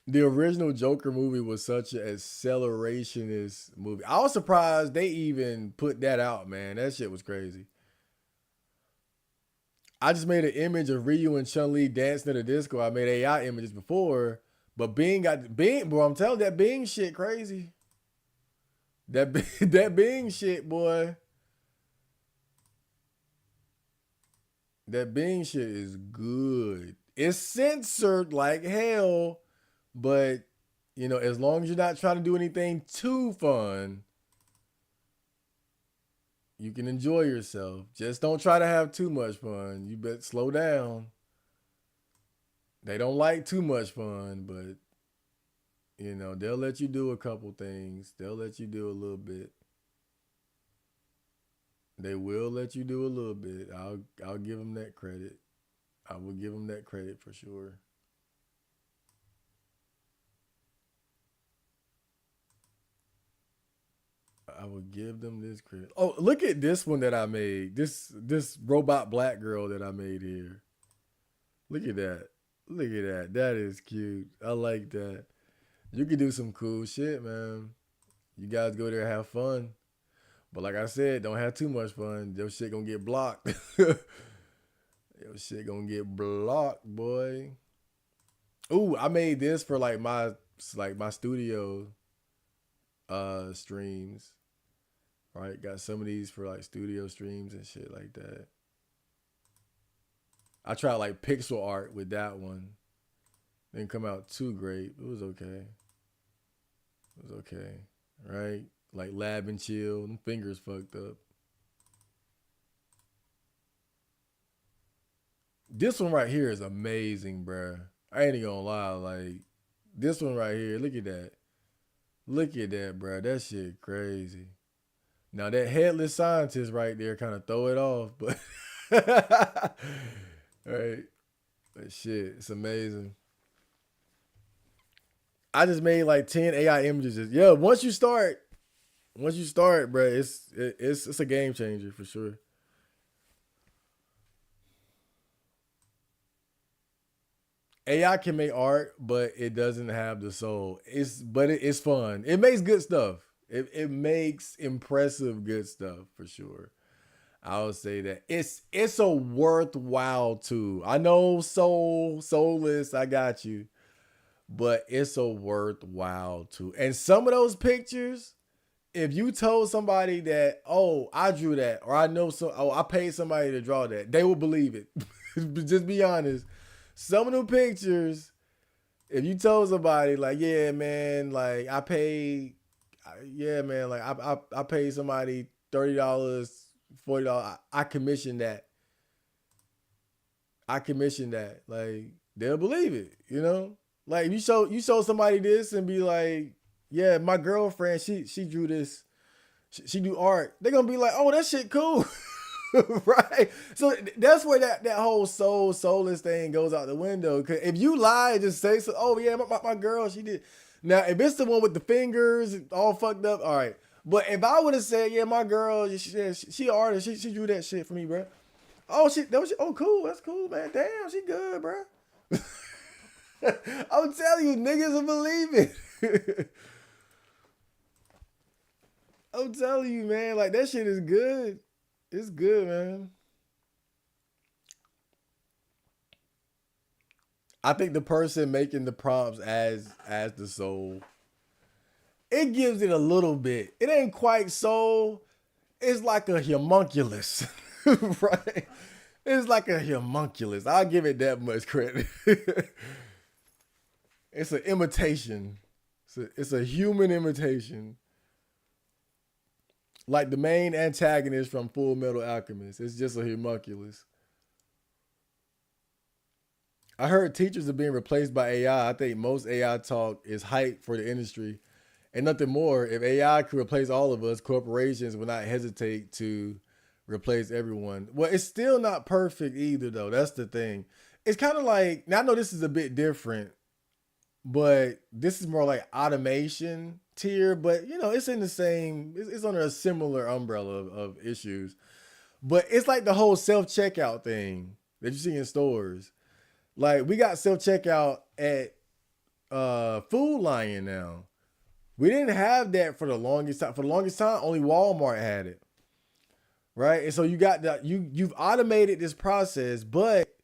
The original Joker movie was such an accelerationist movie. I was surprised they even put that out, man. That shit was crazy. I just made an image of Ryu and Chun Li dancing at a disco. I made AI images before, but Bing, bro. I'm telling you, that Bing shit crazy. That that Bing shit, boy. That Bing shit is good. It's censored like hell, but as long as you're not trying to do anything too fun, you can enjoy yourself. Just don't try to have too much fun. You better slow down. They don't like too much fun, but they'll let you do a couple things. They'll let you do a little bit. They will let you do a little bit. I'll give them that credit. I will give them that credit for sure. I will give them this credit. Oh, look at this one that I made. This robot black girl that I made here. Look at that. Look at that. That is cute. I like that. You can do some cool shit, man. You guys go there and have fun. But like I said, don't have too much fun. Your shit gonna get blocked. Your shit gonna get blocked, boy. Ooh, I made this for like my studio streams. Right? Got some of these for like studio streams and shit like that. I tried like pixel art with that one. Didn't come out too great. It was okay. It was okay. Right? Like lab and chill. Them fingers fucked up. This one right here is amazing, bruh. I ain't even gonna lie. Like this one right here. Look at that. Look at that, bruh. That shit crazy. Now that headless scientist right there kind of throw it off, but right. But shit, it's amazing. I just made like 10 AI images. Yeah, once you start, bro, it's a game changer for sure. AI can make art, but it doesn't have the soul. It's fun. It makes good stuff. It makes impressive good stuff for sure. I would say that it's a worthwhile tool. I know soulless, I got you, but it's a worthwhile tool. And some of those pictures, if you told somebody that, oh, I drew that, or I know I paid somebody to draw that, they will believe it. Just be honest. Some of the pictures, if you told somebody like, yeah, man, like I paid, yeah, man, like I paid somebody $30, $40, I commissioned that. I commissioned that. Like they'll believe it, you know. Like you show somebody this and be like, yeah, my girlfriend, she drew this. She do art. They're gonna be like, oh, that shit cool. Right? So that's where that whole soulless thing goes out the window. Cause if you lie and just say so, oh yeah, my girl, she did. Now if it's the one with the fingers all fucked up, all right. But if I would have said, yeah, my girl, she artist, she drew that shit for me, bro. Oh oh cool, that's cool, man. Damn, she good, bro. I'm telling you, niggas will believe it. I'm telling you, man, like that shit is good. It's good, man. I think the person making the prompts as the soul, it gives it a little bit. It ain't quite soul. It's like a homunculus, right? It's like a homunculus. I'll give it that much credit. It's an imitation. It's a human imitation. Like the main antagonist from Full Metal Alchemist. It's just a homunculus. I heard teachers are being replaced by AI. I think most AI talk is hype for the industry and nothing more. If AI could replace all of us, corporations would not hesitate to replace everyone. Well, it's still not perfect either, though. That's the thing. It's kind of like, now I know this is a bit different, but this is more like automation tier, but it's in the same, it's under a similar umbrella of issues. But it's like the whole self checkout thing that you see in stores. Like we got self checkout at Food Lion now. We didn't have that for the longest time. For the longest time, only Walmart had it, right? And so you got that you've automated this process, but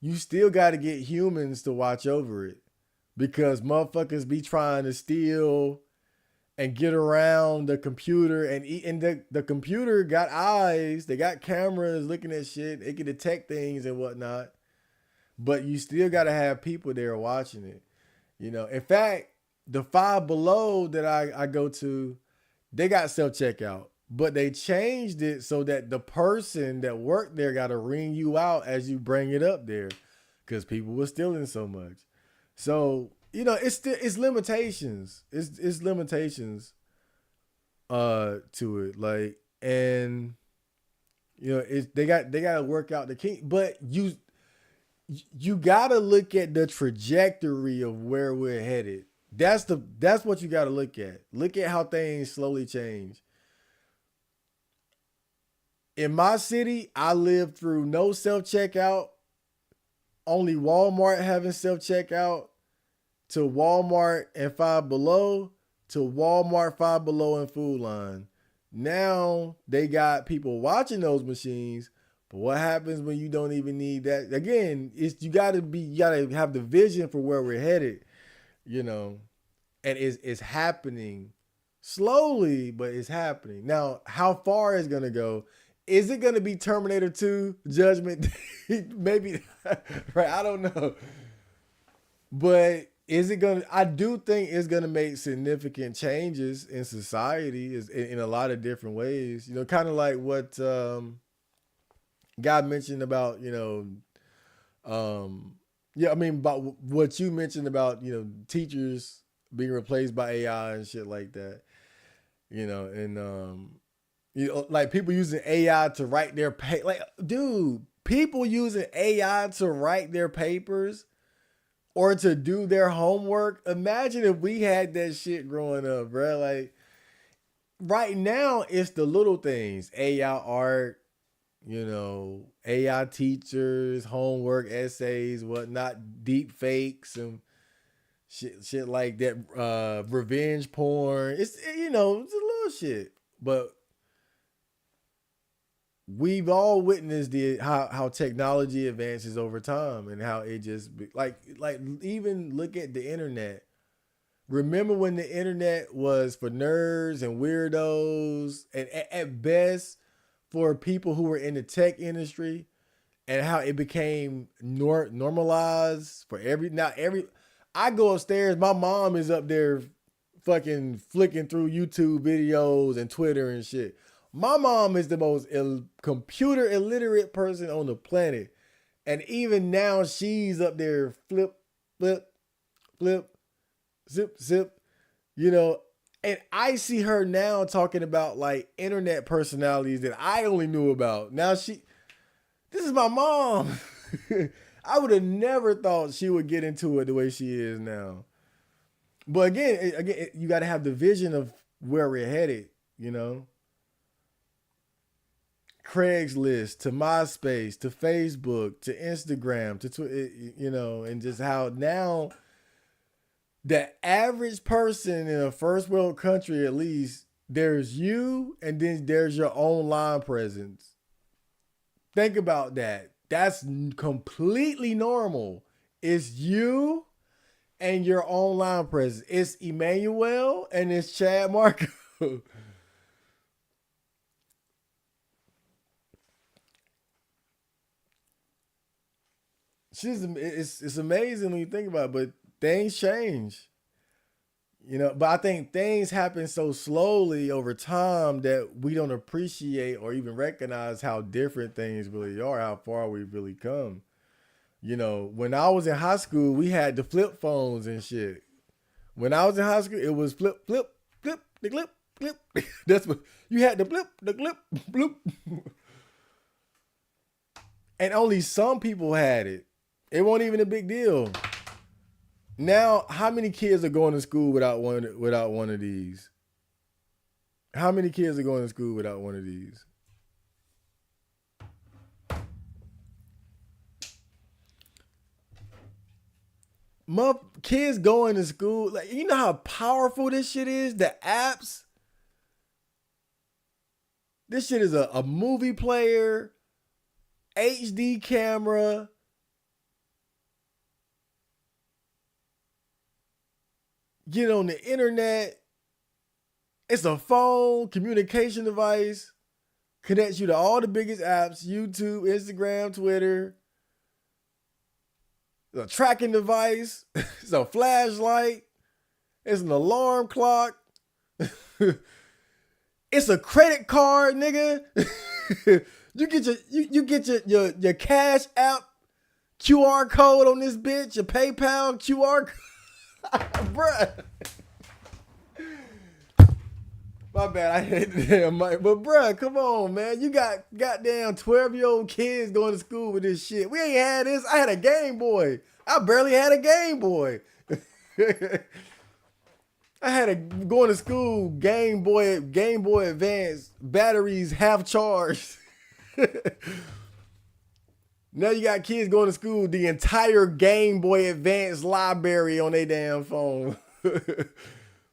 you still got to get humans to watch over it because motherfuckers be trying to steal and get around the computer and the computer got eyes, they got cameras looking at shit, it can detect things and whatnot, but you still got to have people there watching it. In fact, the Five Below that I go to, they got self checkout, but they changed it so that the person that worked there got to ring you out as you bring it up there, because people were stealing so much. So it's limitations. It's limitations to it. Like, and they got to work out the key, but you got to look at the trajectory of where we're headed. That's what you got to look at. Look at how things slowly change. In my city, I lived through no self checkout, only Walmart having self checkout, to Walmart and Five Below to Walmart, Five Below, and Food Line. Now they got people watching those machines, but what happens when you don't even need that? Again, you gotta have the vision for where we're headed, you know, and it's happening slowly, but it's happening. Now, how far is gonna go? Is it gonna be Terminator 2 Judgment? Maybe, right? I don't know. But is it gonna? I do think it's gonna make significant changes in society, in a lot of different ways. You know, kind of like what God mentioned about, yeah, I mean about what you mentioned about, teachers being replaced by AI and shit like that. And like people using AI to write their like, dude, people using AI to write their papers or to do their homework. Imagine if we had that shit growing up, bro. Like right now, it's the little things: AI art, AI teachers, homework, essays, whatnot, deep fakes and shit like that. Revenge porn. It's it's a little shit, but we've all witnessed how technology advances over time and how it just like even look at the internet. Remember when the internet was for nerds and weirdos and at best for people who were in the tech industry, and how it became normalized for every. I go upstairs, my mom is up there fucking flicking through YouTube videos and Twitter and shit. My mom is the most computer illiterate person on the planet. And even now she's up there flip, zip, and I see her now talking about like internet personalities that I only knew about. Now this is my mom. I would have never thought she would get into it the way she is now. But again, you got to have the vision of where we're headed, Craigslist to MySpace to Facebook to Instagram to Twitter, and just how now the average person in a first world country, at least, there's you and then there's your online presence. Think about that. That's completely normal. It's you and your online presence. It's Emmanuel and it's Chad Marco. It's amazing when you think about it, but things change. But I think things happen so slowly over time that we don't appreciate or even recognize how different things really are, how far we've really come. When I was in high school, we had the flip phones and shit. When I was in high school, it was flip, the clip, clip. That's what you had, the flip, the clip, bloop. And only some people had it. It wasn't even a big deal. Now, how many kids are going to school without one of these? How many kids are going to school without one of these? My kids going to school, like, you know how powerful this shit is? The apps. This shit is a movie player, HD camera. Get on the internet. It's a phone, communication device. Connects you to all the biggest apps: YouTube, Instagram, Twitter. It's a tracking device. It's a flashlight. It's an alarm clock. It's a credit card, nigga. You get your Cash App QR code on this bitch, your PayPal QR code. Bruh. My bad, I hate the damn mic. But bruh, come on, man. You got goddamn 12-year-old kids going to school with this shit. We ain't had this. I had a Game Boy. I barely had a Game Boy. I had going to school Game Boy Advance, batteries half charged. Now you got kids going to school, the entire Game Boy Advance library on their damn phone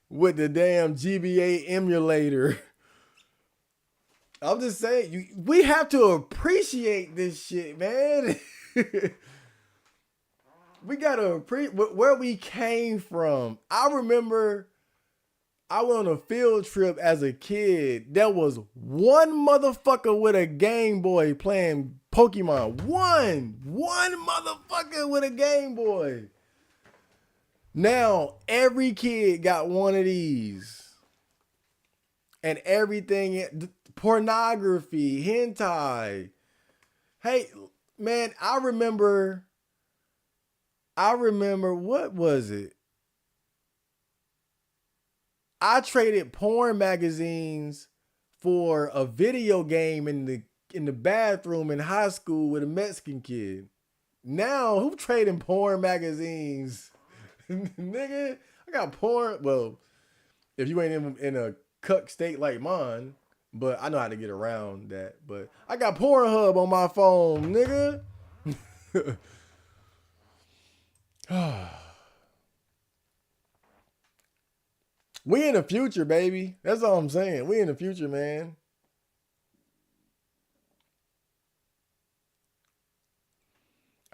with the damn GBA emulator. I'm just saying, we have to appreciate this shit, man. We gotta appreciate where we came from. I remember I went on a field trip as a kid. There was one motherfucker with a Game Boy playing Pokemon. One motherfucker with a Game Boy. Now every kid got one of these, and everything, pornography, hentai. Hey, man, I remember, what was it? I traded porn magazines for a video game in the bathroom in high school with a Mexican kid. Now, who trading porn magazines? Nigga, I got porn. Well, if you ain't in a cuck state like mine, but I know how to get around that. But I got Pornhub on my phone, nigga. We in the future, baby. That's all I'm saying. We in the future, man.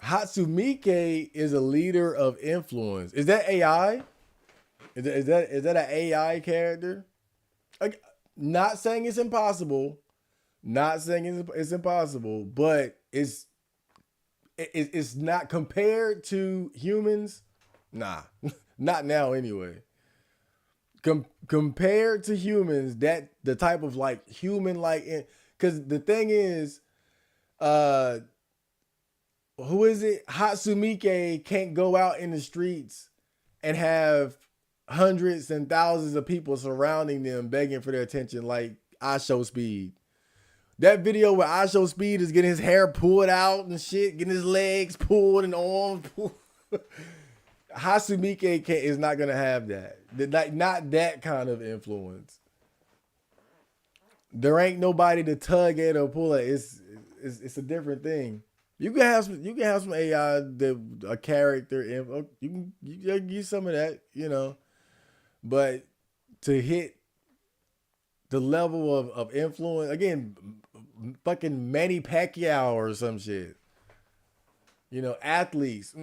Hatsumike is a leader of influence. Is that AI? Is that an AI character? Like, not saying it's impossible. Not saying it's impossible, but it's not compared to humans. Nah, not now anyway. Compared to humans, that the type of like human like, because the thing is, who is it? Hatsumike can't go out in the streets and have hundreds and thousands of people surrounding them begging for their attention like IShowSpeed. That video where IShowSpeed is getting his hair pulled out and shit, getting his legs pulled and arms pulled. Hatsumike is not gonna have that. Not that kind of influence. There ain't nobody to tug at or pull at. It's a different thing. You can have some AI, a character. You can use some of that, but to hit the level of influence again, fucking Manny Pacquiao or some shit. Athletes.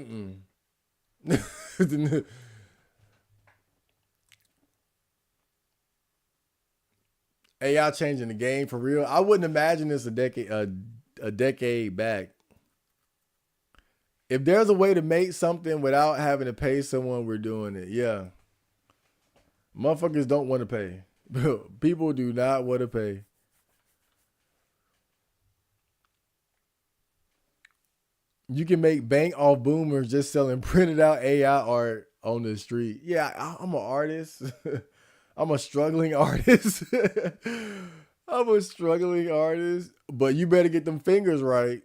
AI changing the game for real. I wouldn't imagine this a decade back. If there's a way to make something without having to pay someone, we're doing it. Yeah. Motherfuckers don't want to pay. People do not want to pay. You can make bank off boomers just selling printed out AI art on the street. Yeah, I'm an artist. I'm a struggling artist. I'm a struggling artist. But you better get them fingers right.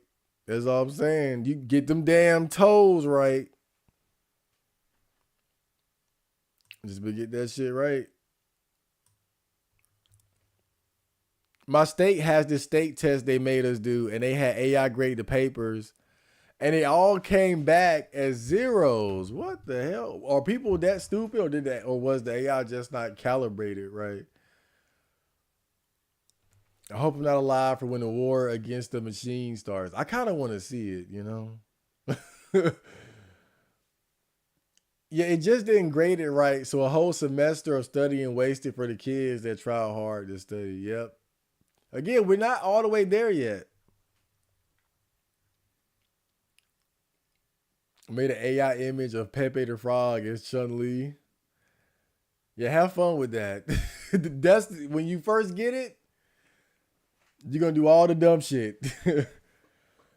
That's all I'm saying. You get them damn toes right. Just be get that shit right. My state has this state test they made us do, and they had AI grade the papers, and they all came back as zeros. What the hell? Are people that stupid, or was the AI just not calibrated right? I hope I'm not alive for when the war against the machine starts. I kind of want to see it, Yeah, it just didn't grade it right, so a whole semester of studying wasted for the kids that try hard to study. Yep. Again, we're not all the way there yet. I made an AI image of Pepe the Frog as Chun-Li. Yeah, have fun with that. That's when you first get it, you're going to do all the dumb shit.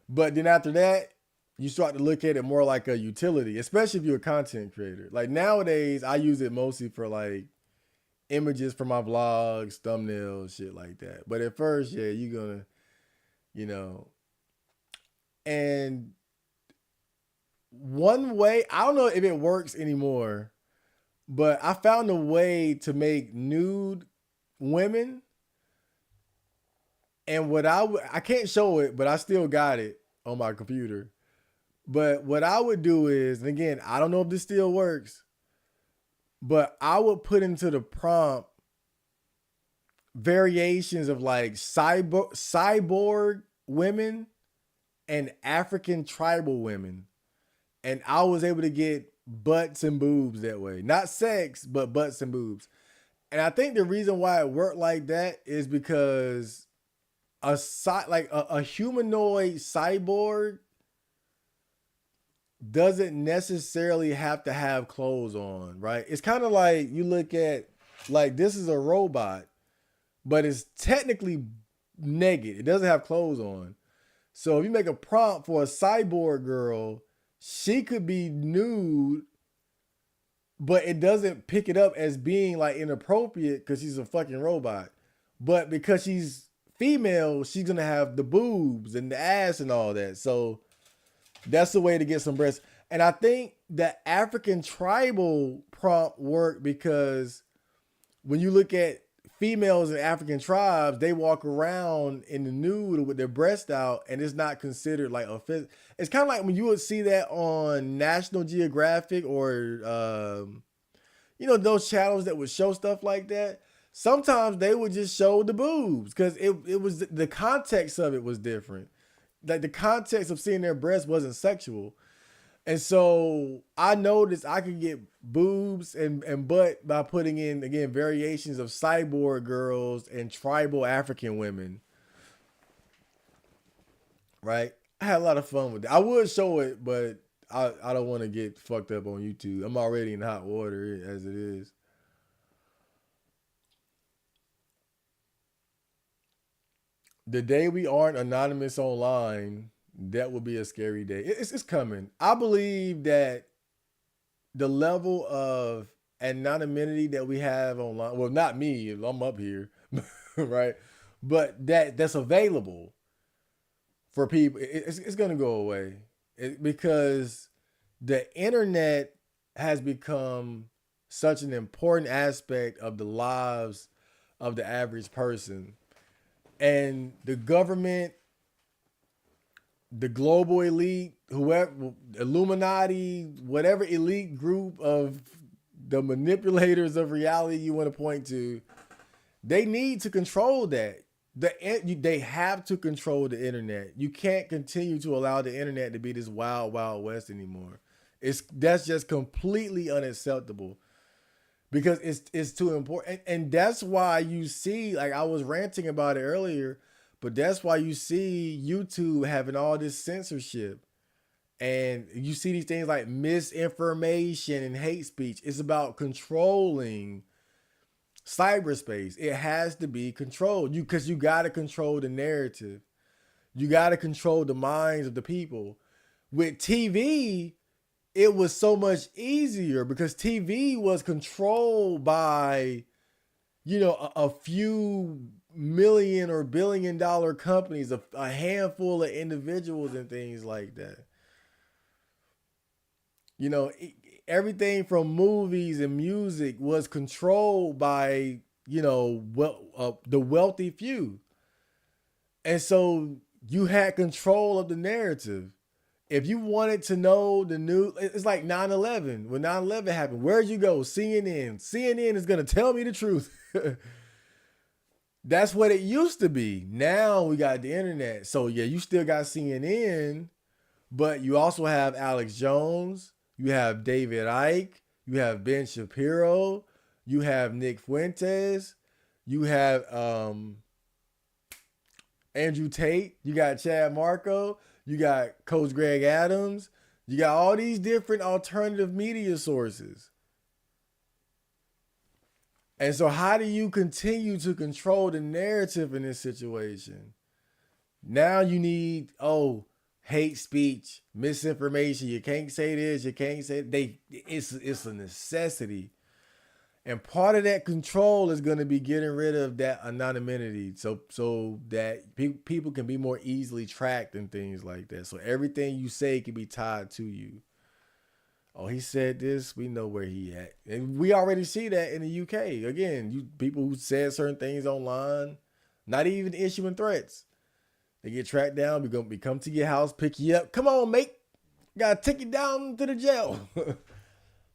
But then after that, you start to look at it more like a utility, especially if you're a content creator. Like nowadays, I use it mostly for like images for my vlogs, thumbnails, shit like that. But at first, yeah, you're going to, and one way, I don't know if it works anymore, but I found a way to make nude women. And what I can't show it, but I still got it. on my computer. But what I would do is, and again, I don't know if this still works, but I would put into the prompt variations of like cyborg women and African tribal women. And I was able to get butts and boobs that way. Not sex, but butts and boobs. And I think the reason why it worked like that is because a humanoid cyborg doesn't necessarily have to have clothes on, right? It's kind of like you look at like this is a robot, but it's technically naked. It doesn't have clothes on. So if you make a prompt for a cyborg girl, she could be nude, but it doesn't pick it up as being like inappropriate because she's a fucking robot. But because she's female, she's gonna have the boobs and the ass and all that. So that's the way to get some breasts. And I think that African tribal prompt worked because when you look at females in African tribes, they walk around in the nude with their breast out, and it's not considered like offensive. It's kind of like when you would see that on National Geographic or, those channels that would show stuff like that. Sometimes they would just show the boobs because it was the context of it was different. Like the context of seeing their breasts wasn't sexual. And so I noticed I could get boobs and butt by putting in, again, variations of cyborg girls and tribal African women. Right? I had a lot of fun with it. I would show it, but I don't want to get fucked up on YouTube. I'm already in hot water as it is. The day we aren't anonymous online, that will be a scary day. It's coming. I believe that the level of anonymity that we have online, well, not me, I'm up here, right? But that's available for people, it's going to go away because the internet has become such an important aspect of the lives of the average person. And the government, the global elite, whoever, Illuminati, whatever elite group of the manipulators of reality you want to point to, they need to control that. They have to control the internet. You can't continue to allow the internet to be this wild, wild west anymore. That's just completely unacceptable because it's too important. And that's why you see, like I was ranting about it earlier, but that's why you see YouTube having all this censorship. And you see these things like misinformation and hate speech. It's about controlling cyberspace. It has to be controlled. Because you got to control the narrative. You got to control the minds of the people. With TV, it was so much easier because TV was controlled by, a few million or billion-dollar companies, a handful of individuals and things like that. Everything from movies and music was controlled by, the wealthy few. And so you had control of the narrative. If you wanted to know the news, it's like 9/11. When 9/11 happened, where'd you go? CNN. CNN is going to tell me the truth. That's what it used to be. Now we got the internet. So yeah, you still got CNN, but you also have Alex Jones. You have David Icke. You have Ben Shapiro. You have Nick Fuentes. You have Andrew Tate. You got Chad Marco. You got Coach Greg Adams. You got all these different alternative media sources. And so how do you continue to control the narrative in this situation? Now you need, hate speech, misinformation. You can't say this, you can't say it's a necessity. And part of that control is going to be getting rid of that anonymity so that people can be more easily tracked and things like that. So everything you say can be tied to you. Oh, he said this, we know where he at. And we already see that in the UK. Again, people who said certain things online, not even issuing threats. They get tracked down. We come to your house, pick you up. Come on, mate. Gotta take you down to the jail.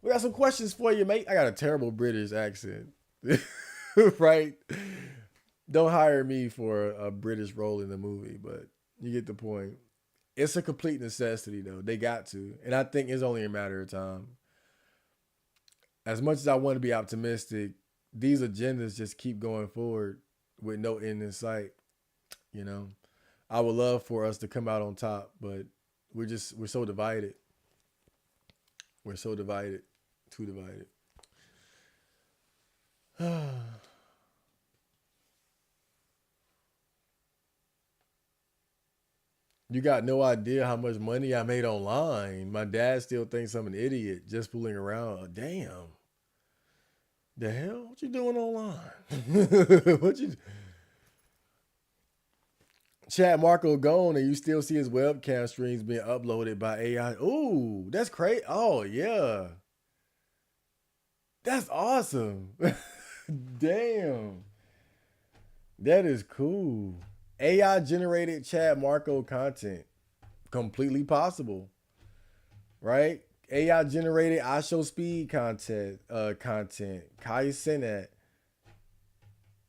We got some questions for you, mate. I got a terrible British accent. Right? Don't hire me for a British role in the movie, but you get the point. It's a complete necessity, though. They got to. And I think it's only a matter of time. As much as I want to be optimistic, these agendas just keep going forward with no end in sight. You know, I would love for us to come out on top, but we're so divided. We're so divided, too divided. You got no idea how much money I made online. My dad still thinks I'm an idiot just fooling around. Damn. The hell? What you doing online? What you Chad Marco gone and you still see his webcam streams being uploaded by AI. Ooh, that's crazy. Oh yeah. That's awesome. Damn. That is cool. AI generated Chad Marco content. Completely possible. Right? AI generated I Show Speed content. Kai Cenat.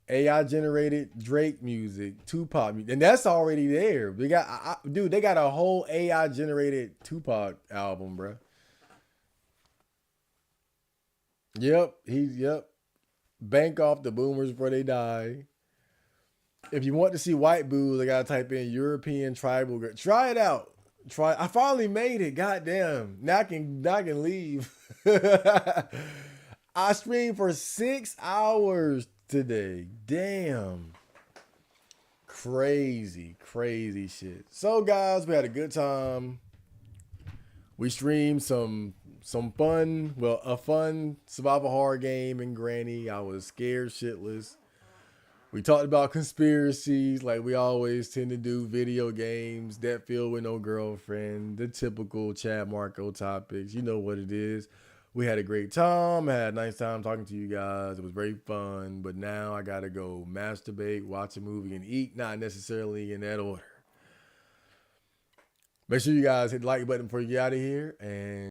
AI generated Drake music, Tupac music, and that's already there. They got, dude, they got a whole AI generated Tupac album, bro. Yep. Bank off the boomers before they die. If you want to see white booze, I gotta type in European tribal. Try it out. I finally made it. Goddamn. Now I can leave. I streamed for 6 hours today. Damn. Crazy shit. So guys, we had a good time. We streamed a fun survival horror game in Granny. I was scared shitless. We talked about conspiracies like we always tend to do, video games, that filled with no girlfriend, the typical Chad Marco topics. You know what it is. We had a great time. I had a nice time talking to you guys. It was very fun. But now I got to go masturbate, watch a movie, and eat. Not necessarily in that order. Make sure you guys hit the like button before you get out of here. And